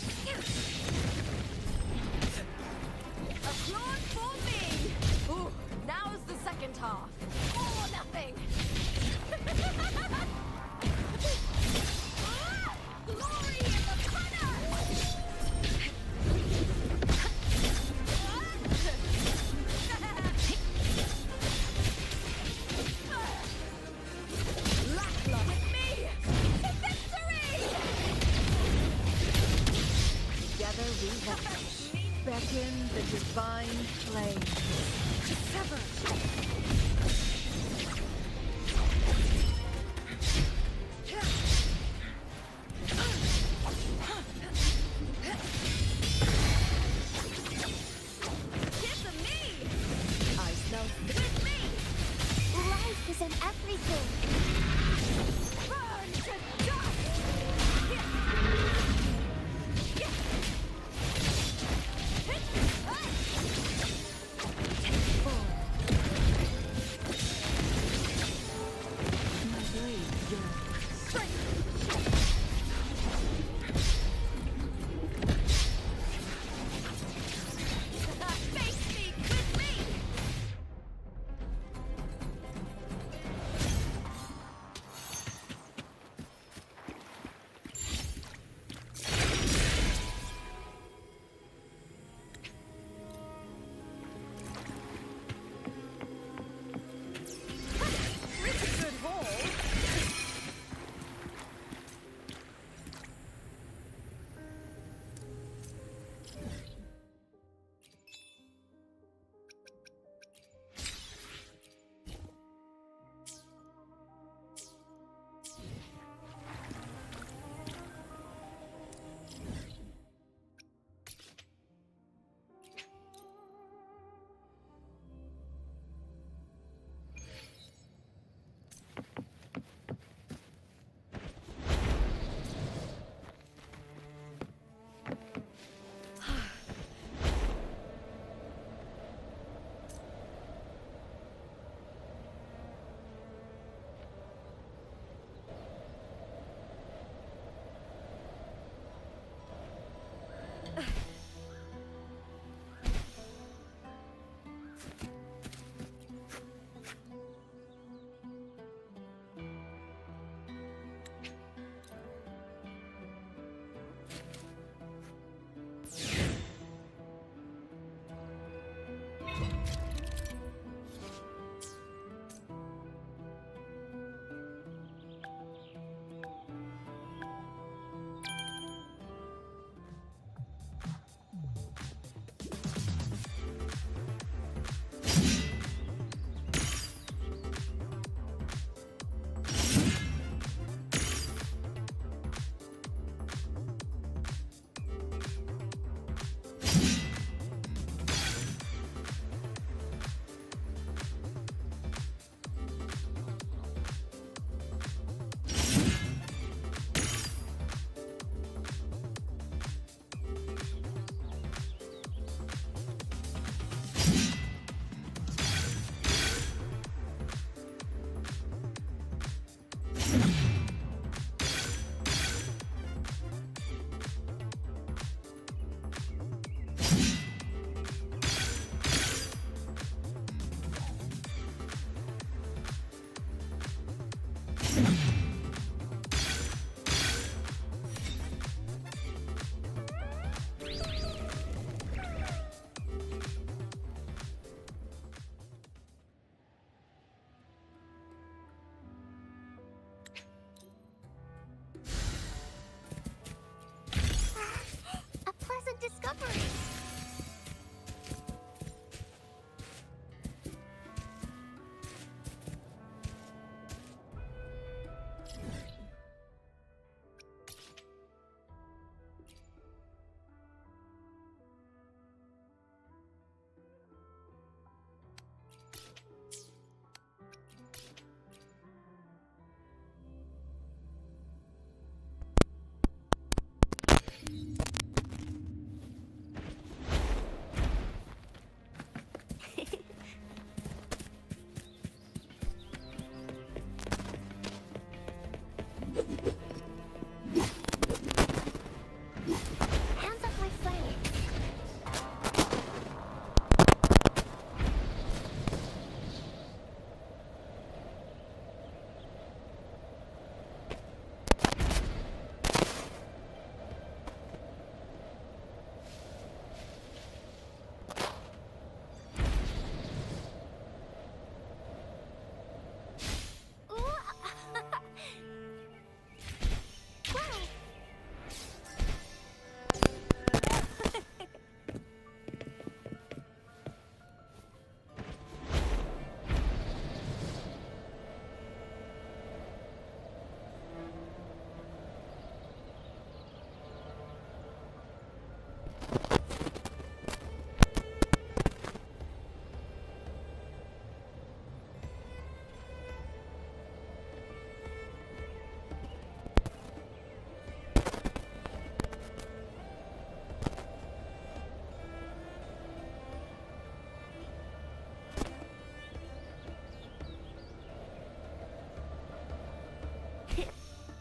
Applaud for me! Ooh, now's the second half. All or nothing! Glory in the banner! Lackluster with me! To victory! Together we vanish. Beckon the divine flame. Sever! Kiss me! I smell With me! Life is in everything! Burn to dust! my blade yearns. Face me with me! Pretty good haul. A pleasant discovery. Hands up my flame.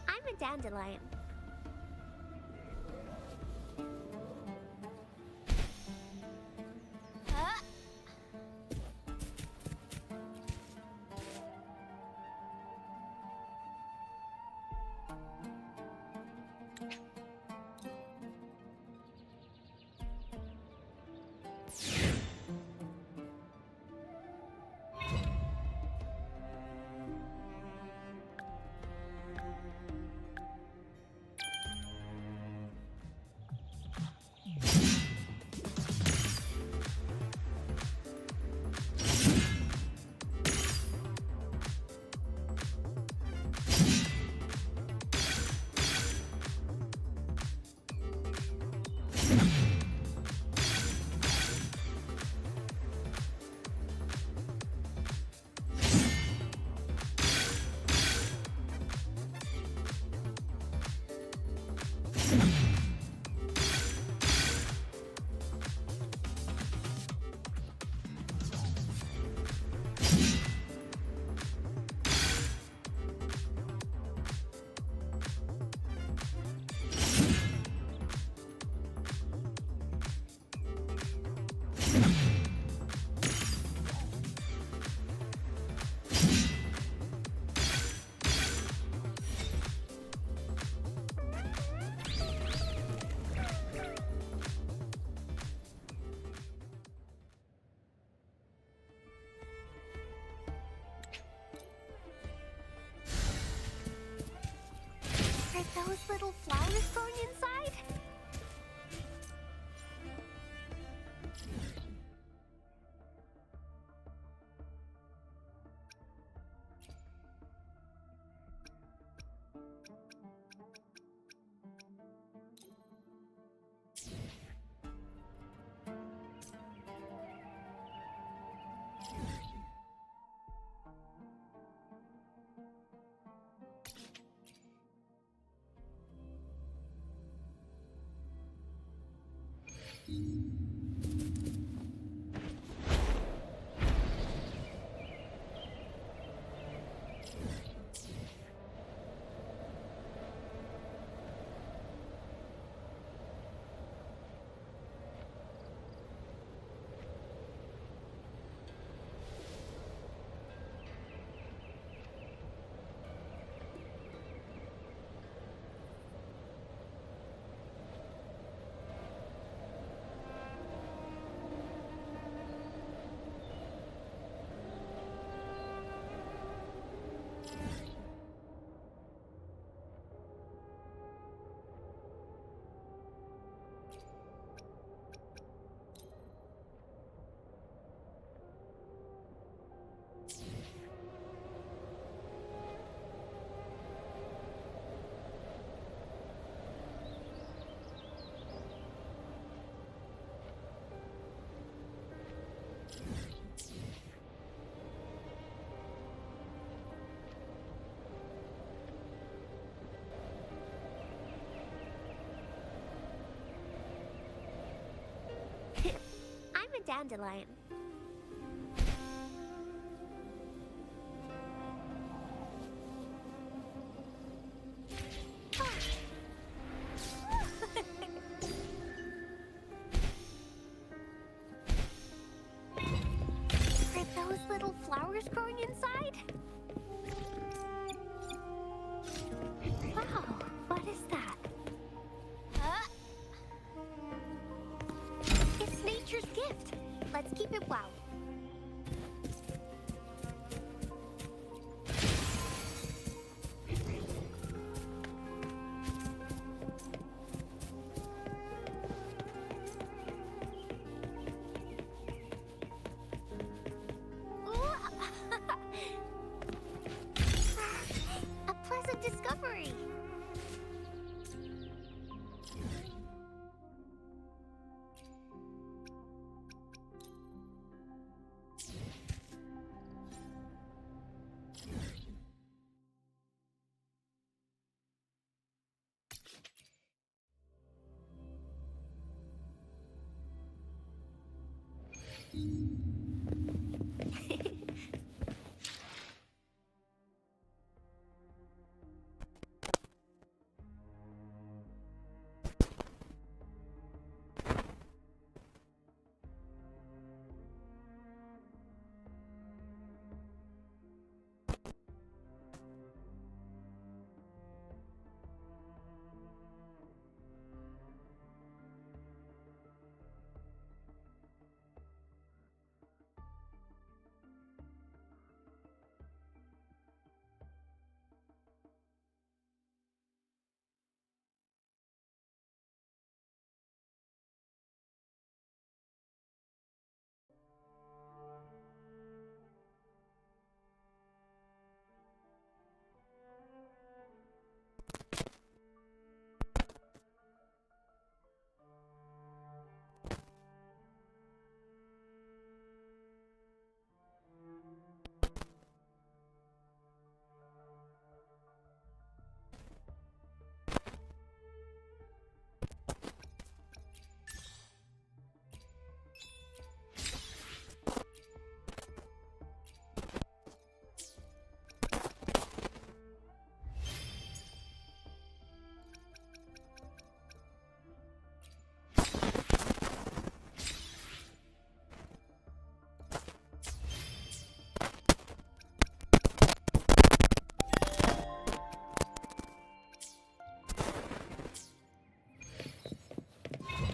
I'm a dandelion. Huh? Are those little flowers growing inside? dandelion. Are those little flowers growing inside? Wow, what is that? It's nature's gift. Let's keep it wow. A pleasant discovery.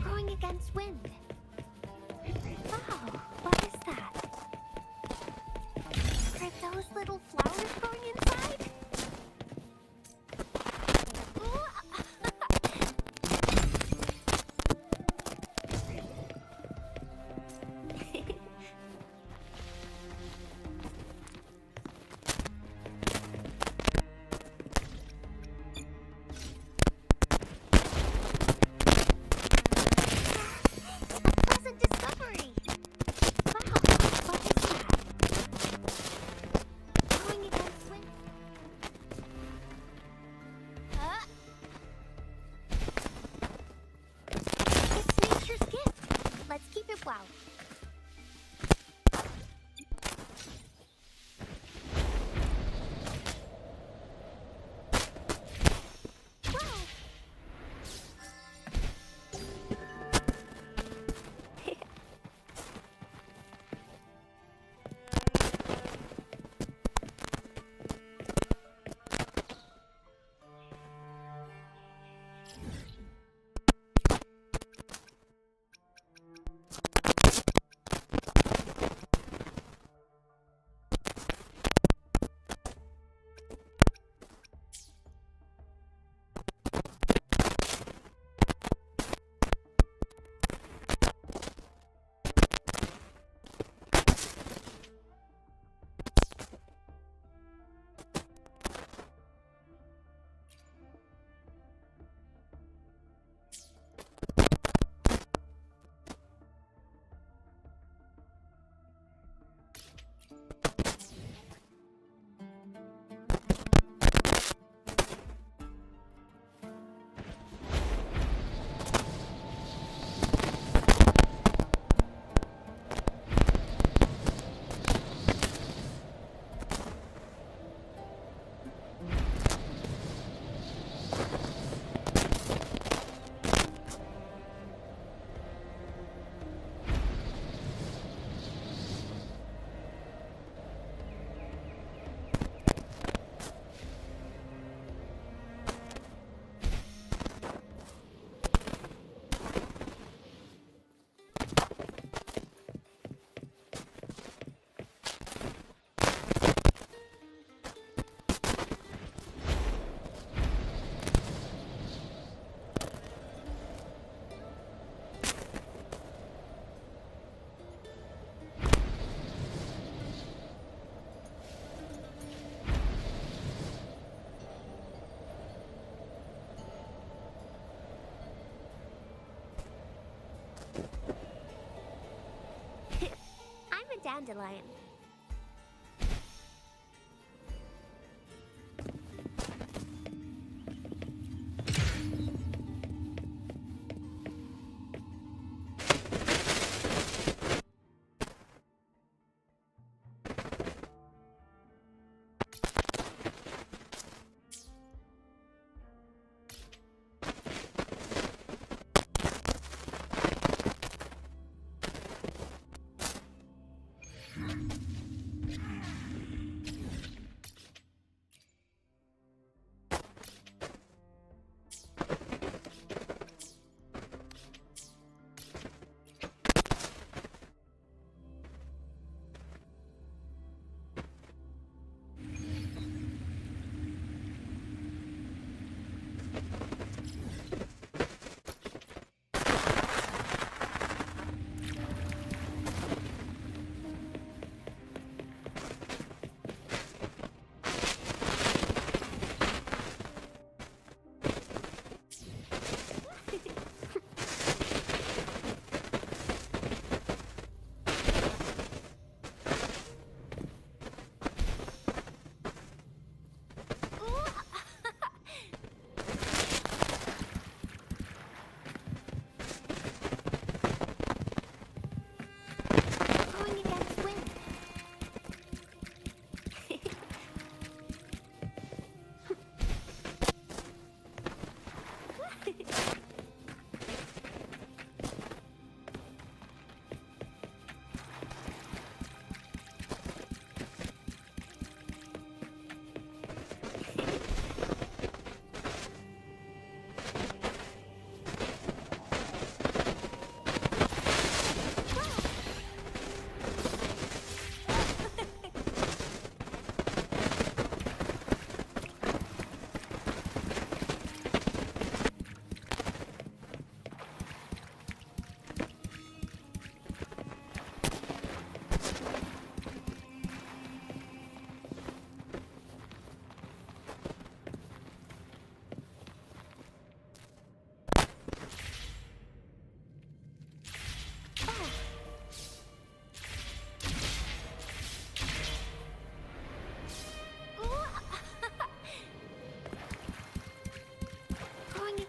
Growing against wind. Wow, what is that? Are those little flowers growing inside? Pleasant discovery. Wow, what is that? Growing against wind. dandelion.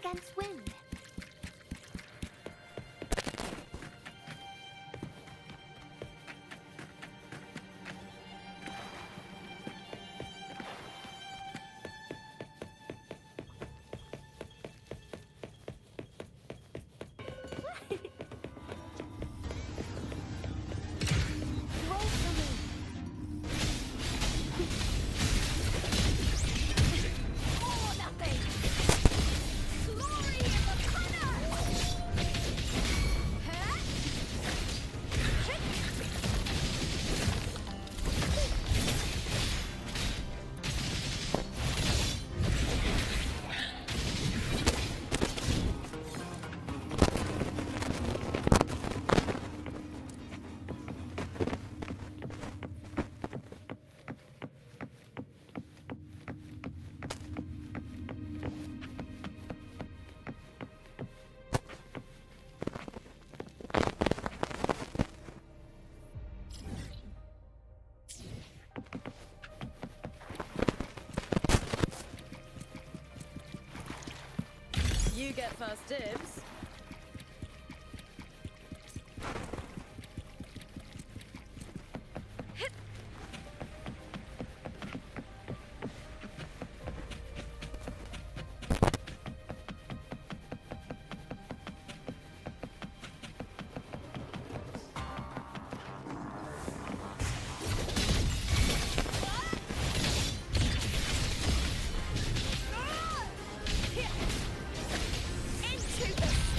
Against wind. You get first dibs. Into the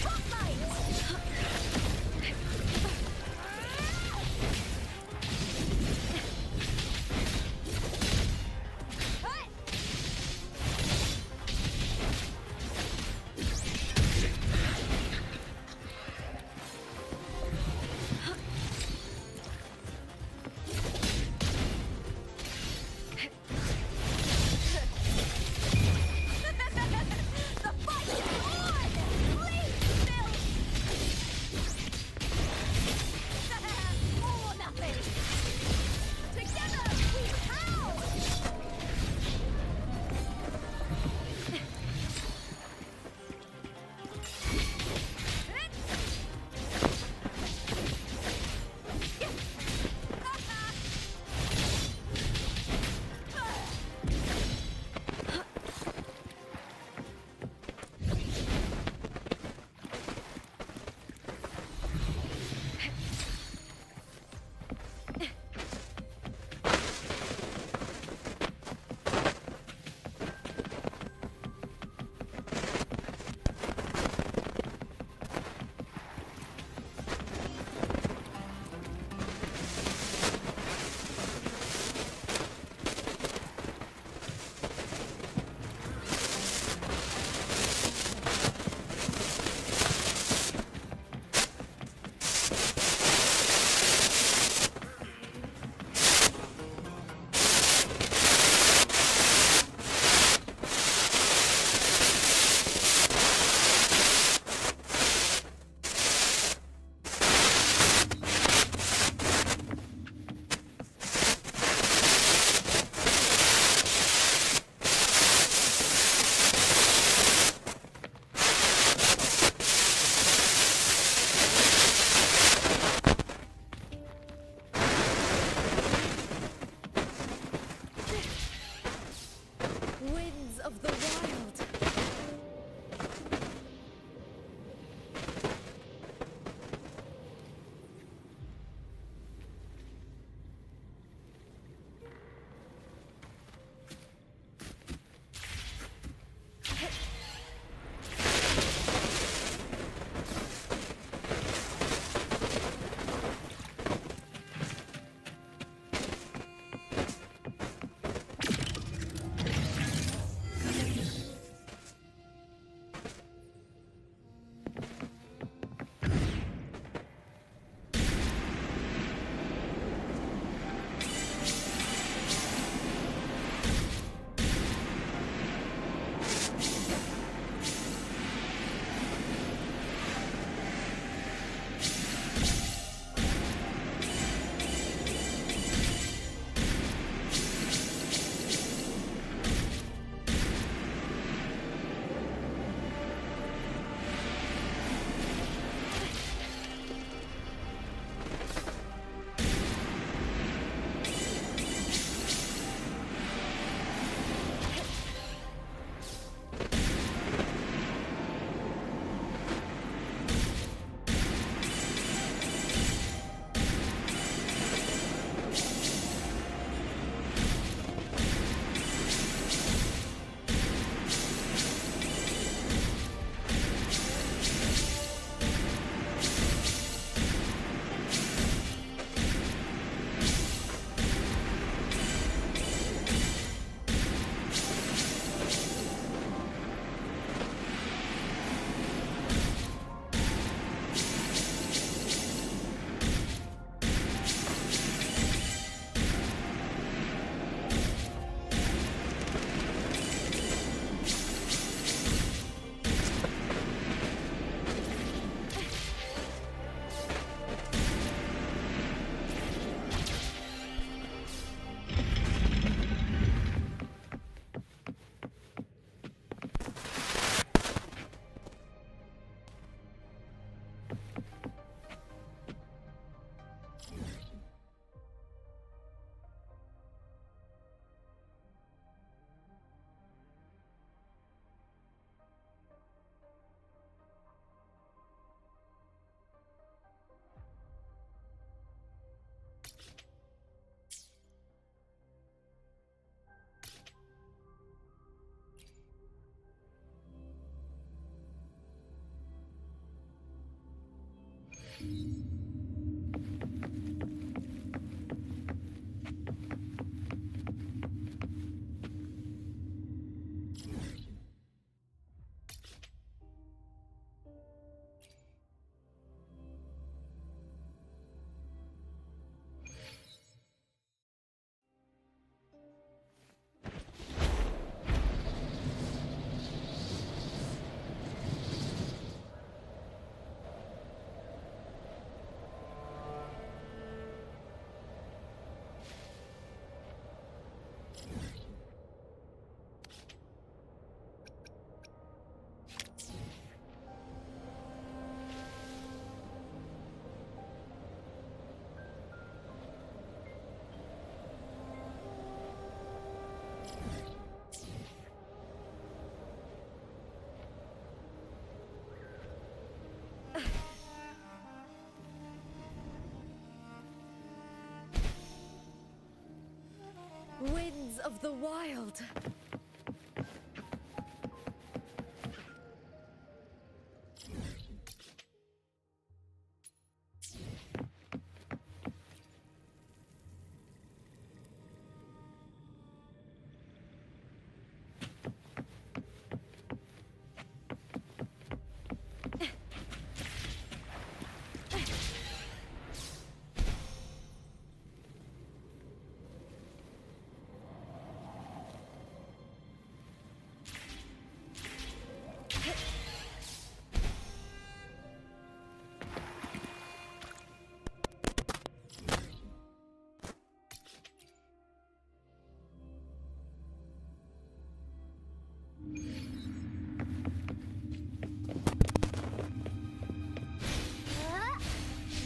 Winds of the wild.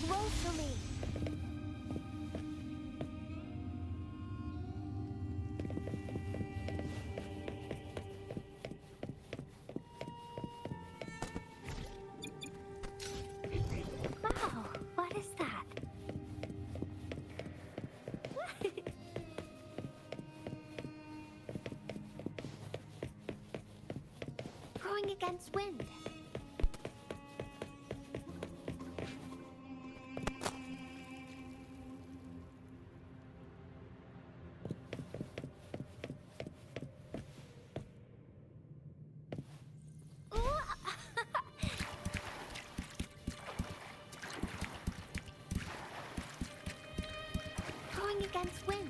Roll for me. Wow, what is that? Rowing against wind. Rowing against wind.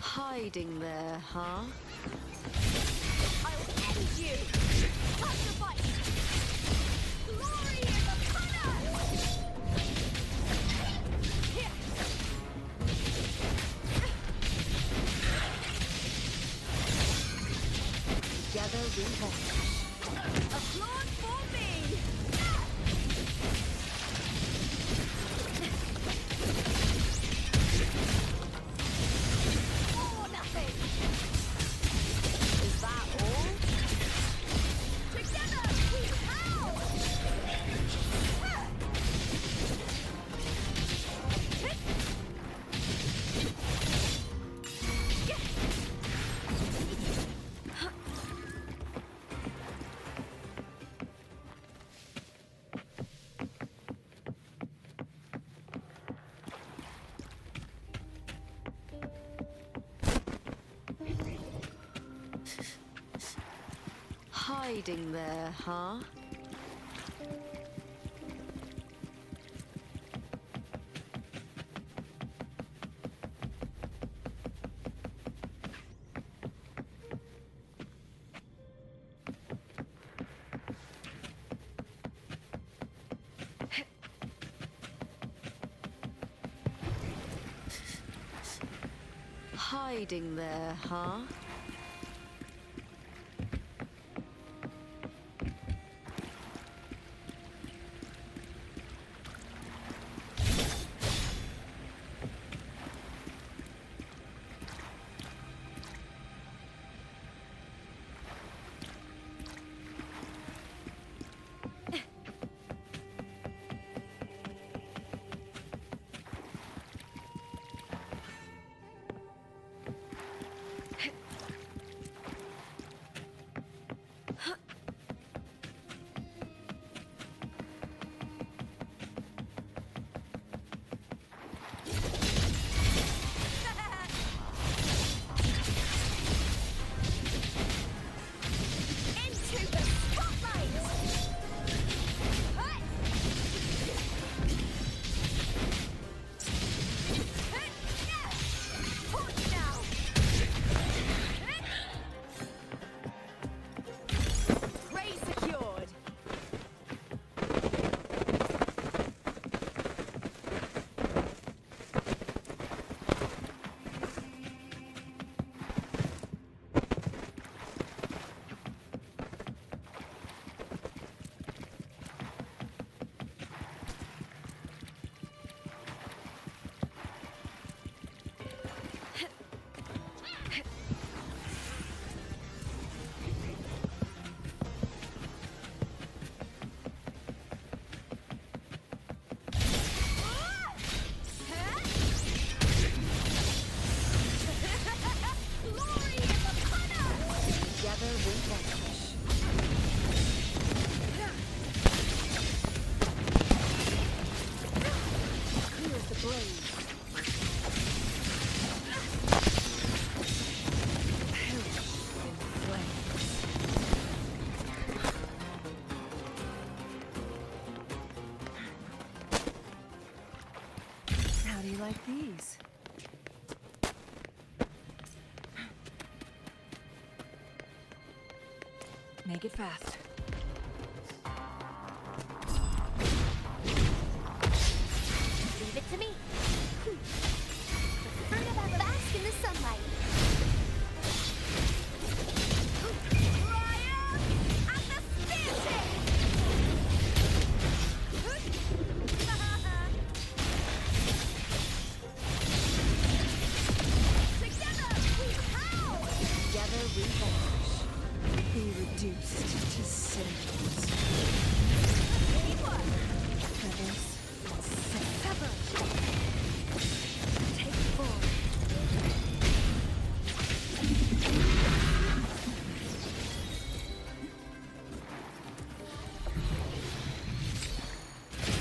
Hiding there, huh? I'll end you! Sacrifice! Glory in the furnace! Together we hold. Applaud for me! Or nothing! Is that all? Together we howl! Hiding there, huh? Hiding there, huh? vanish. Clear as the blaze. How do you like these? Make it fast. Leave it to me. Burn about bask in the sunlight. Ryan! At the station! Together we howl! Together we vanish. Be reduced to cinders. Teamwork! Feathers and sever. Take form.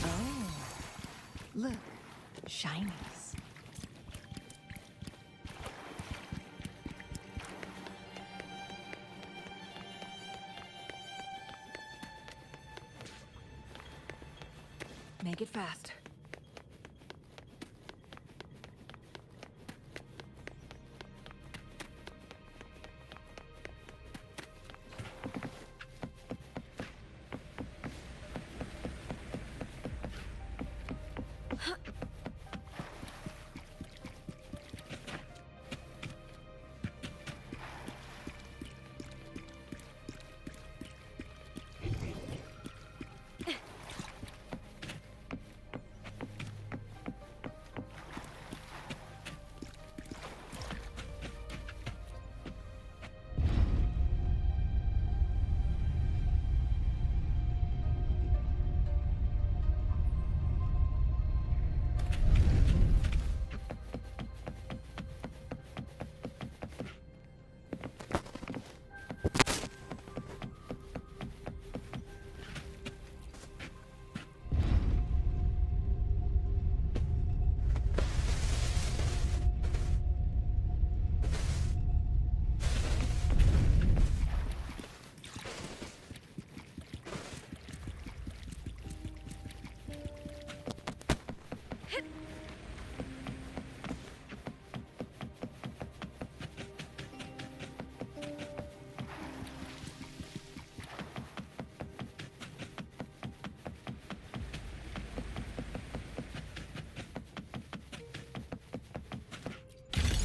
Oh, look, shinies. Make it fast.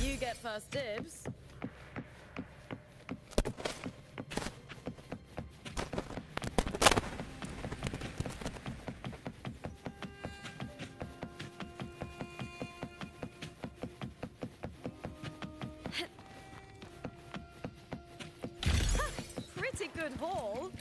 You get first dibs. Pretty good haul.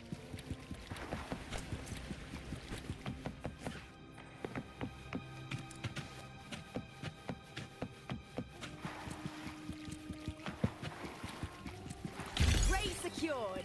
Ray secured.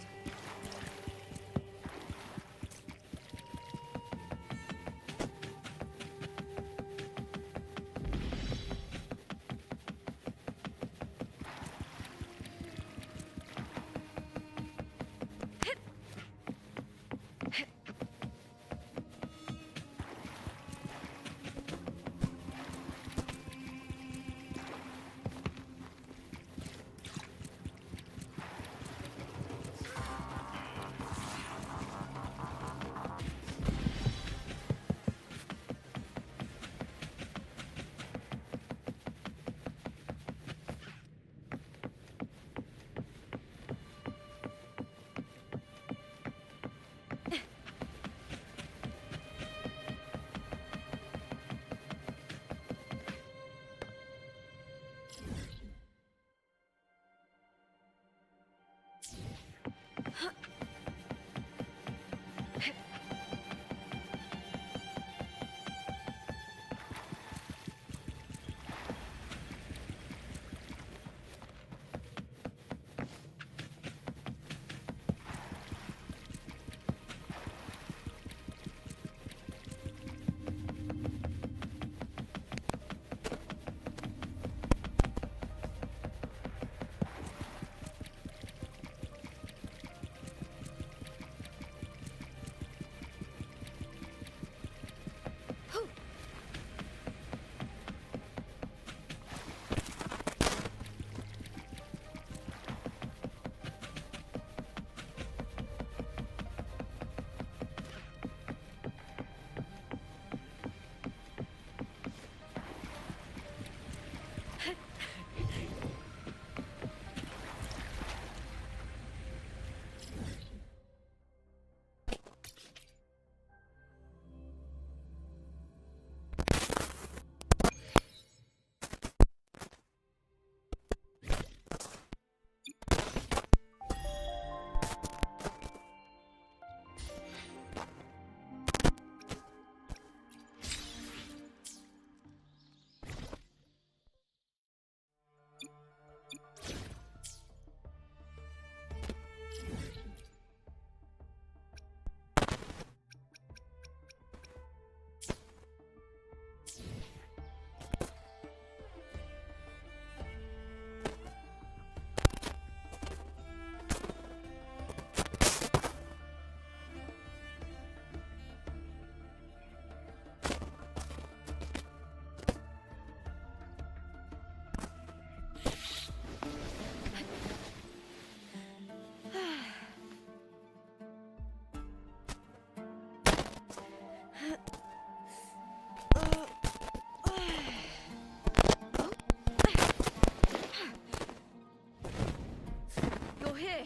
You're here.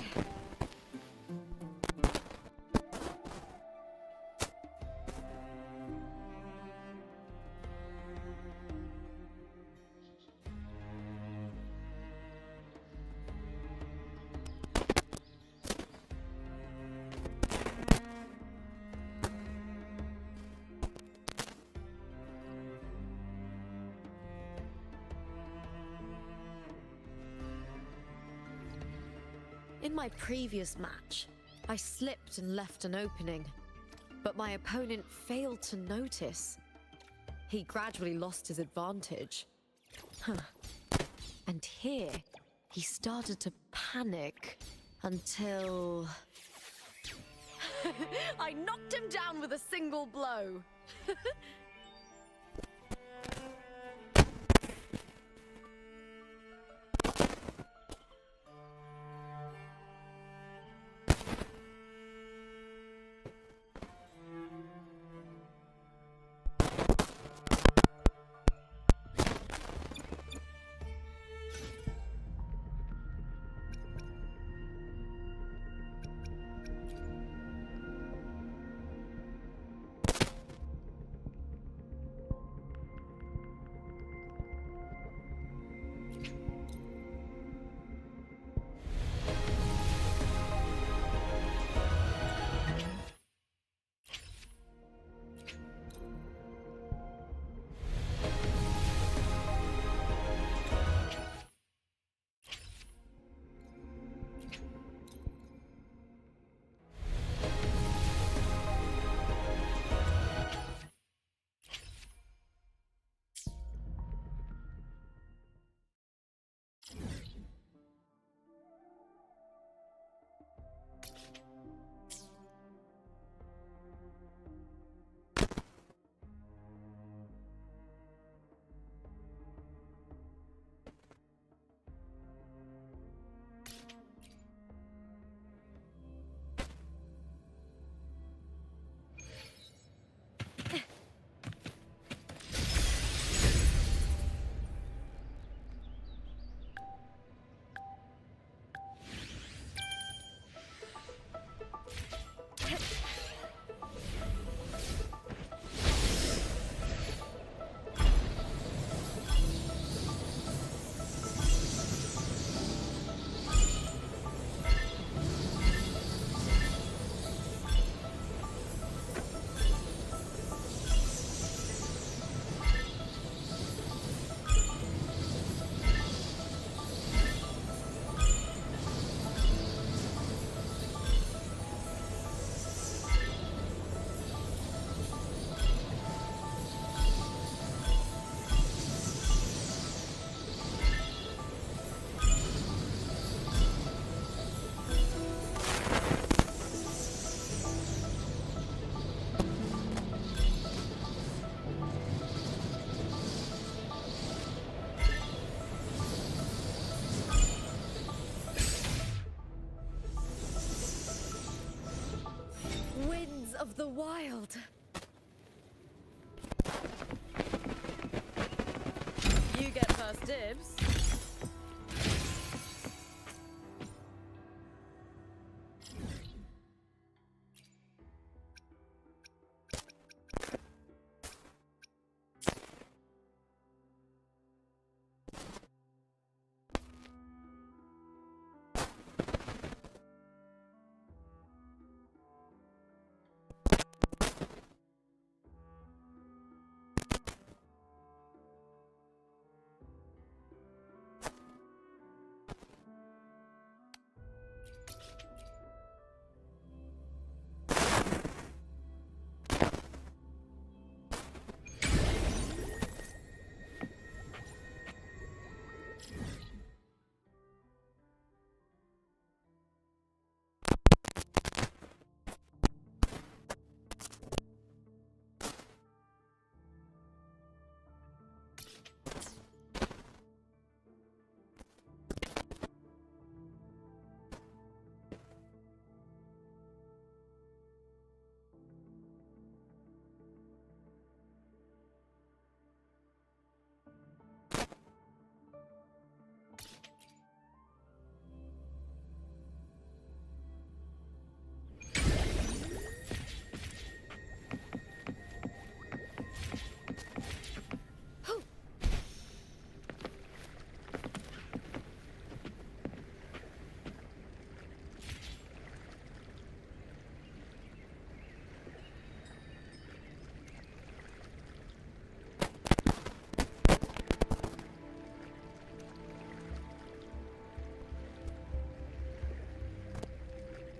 In my previous match, I slipped and left an opening, but my opponent failed to notice. He gradually lost his advantage. And here, he started to panic until... I knocked him down with a single blow. Of the wild. You get first dibs.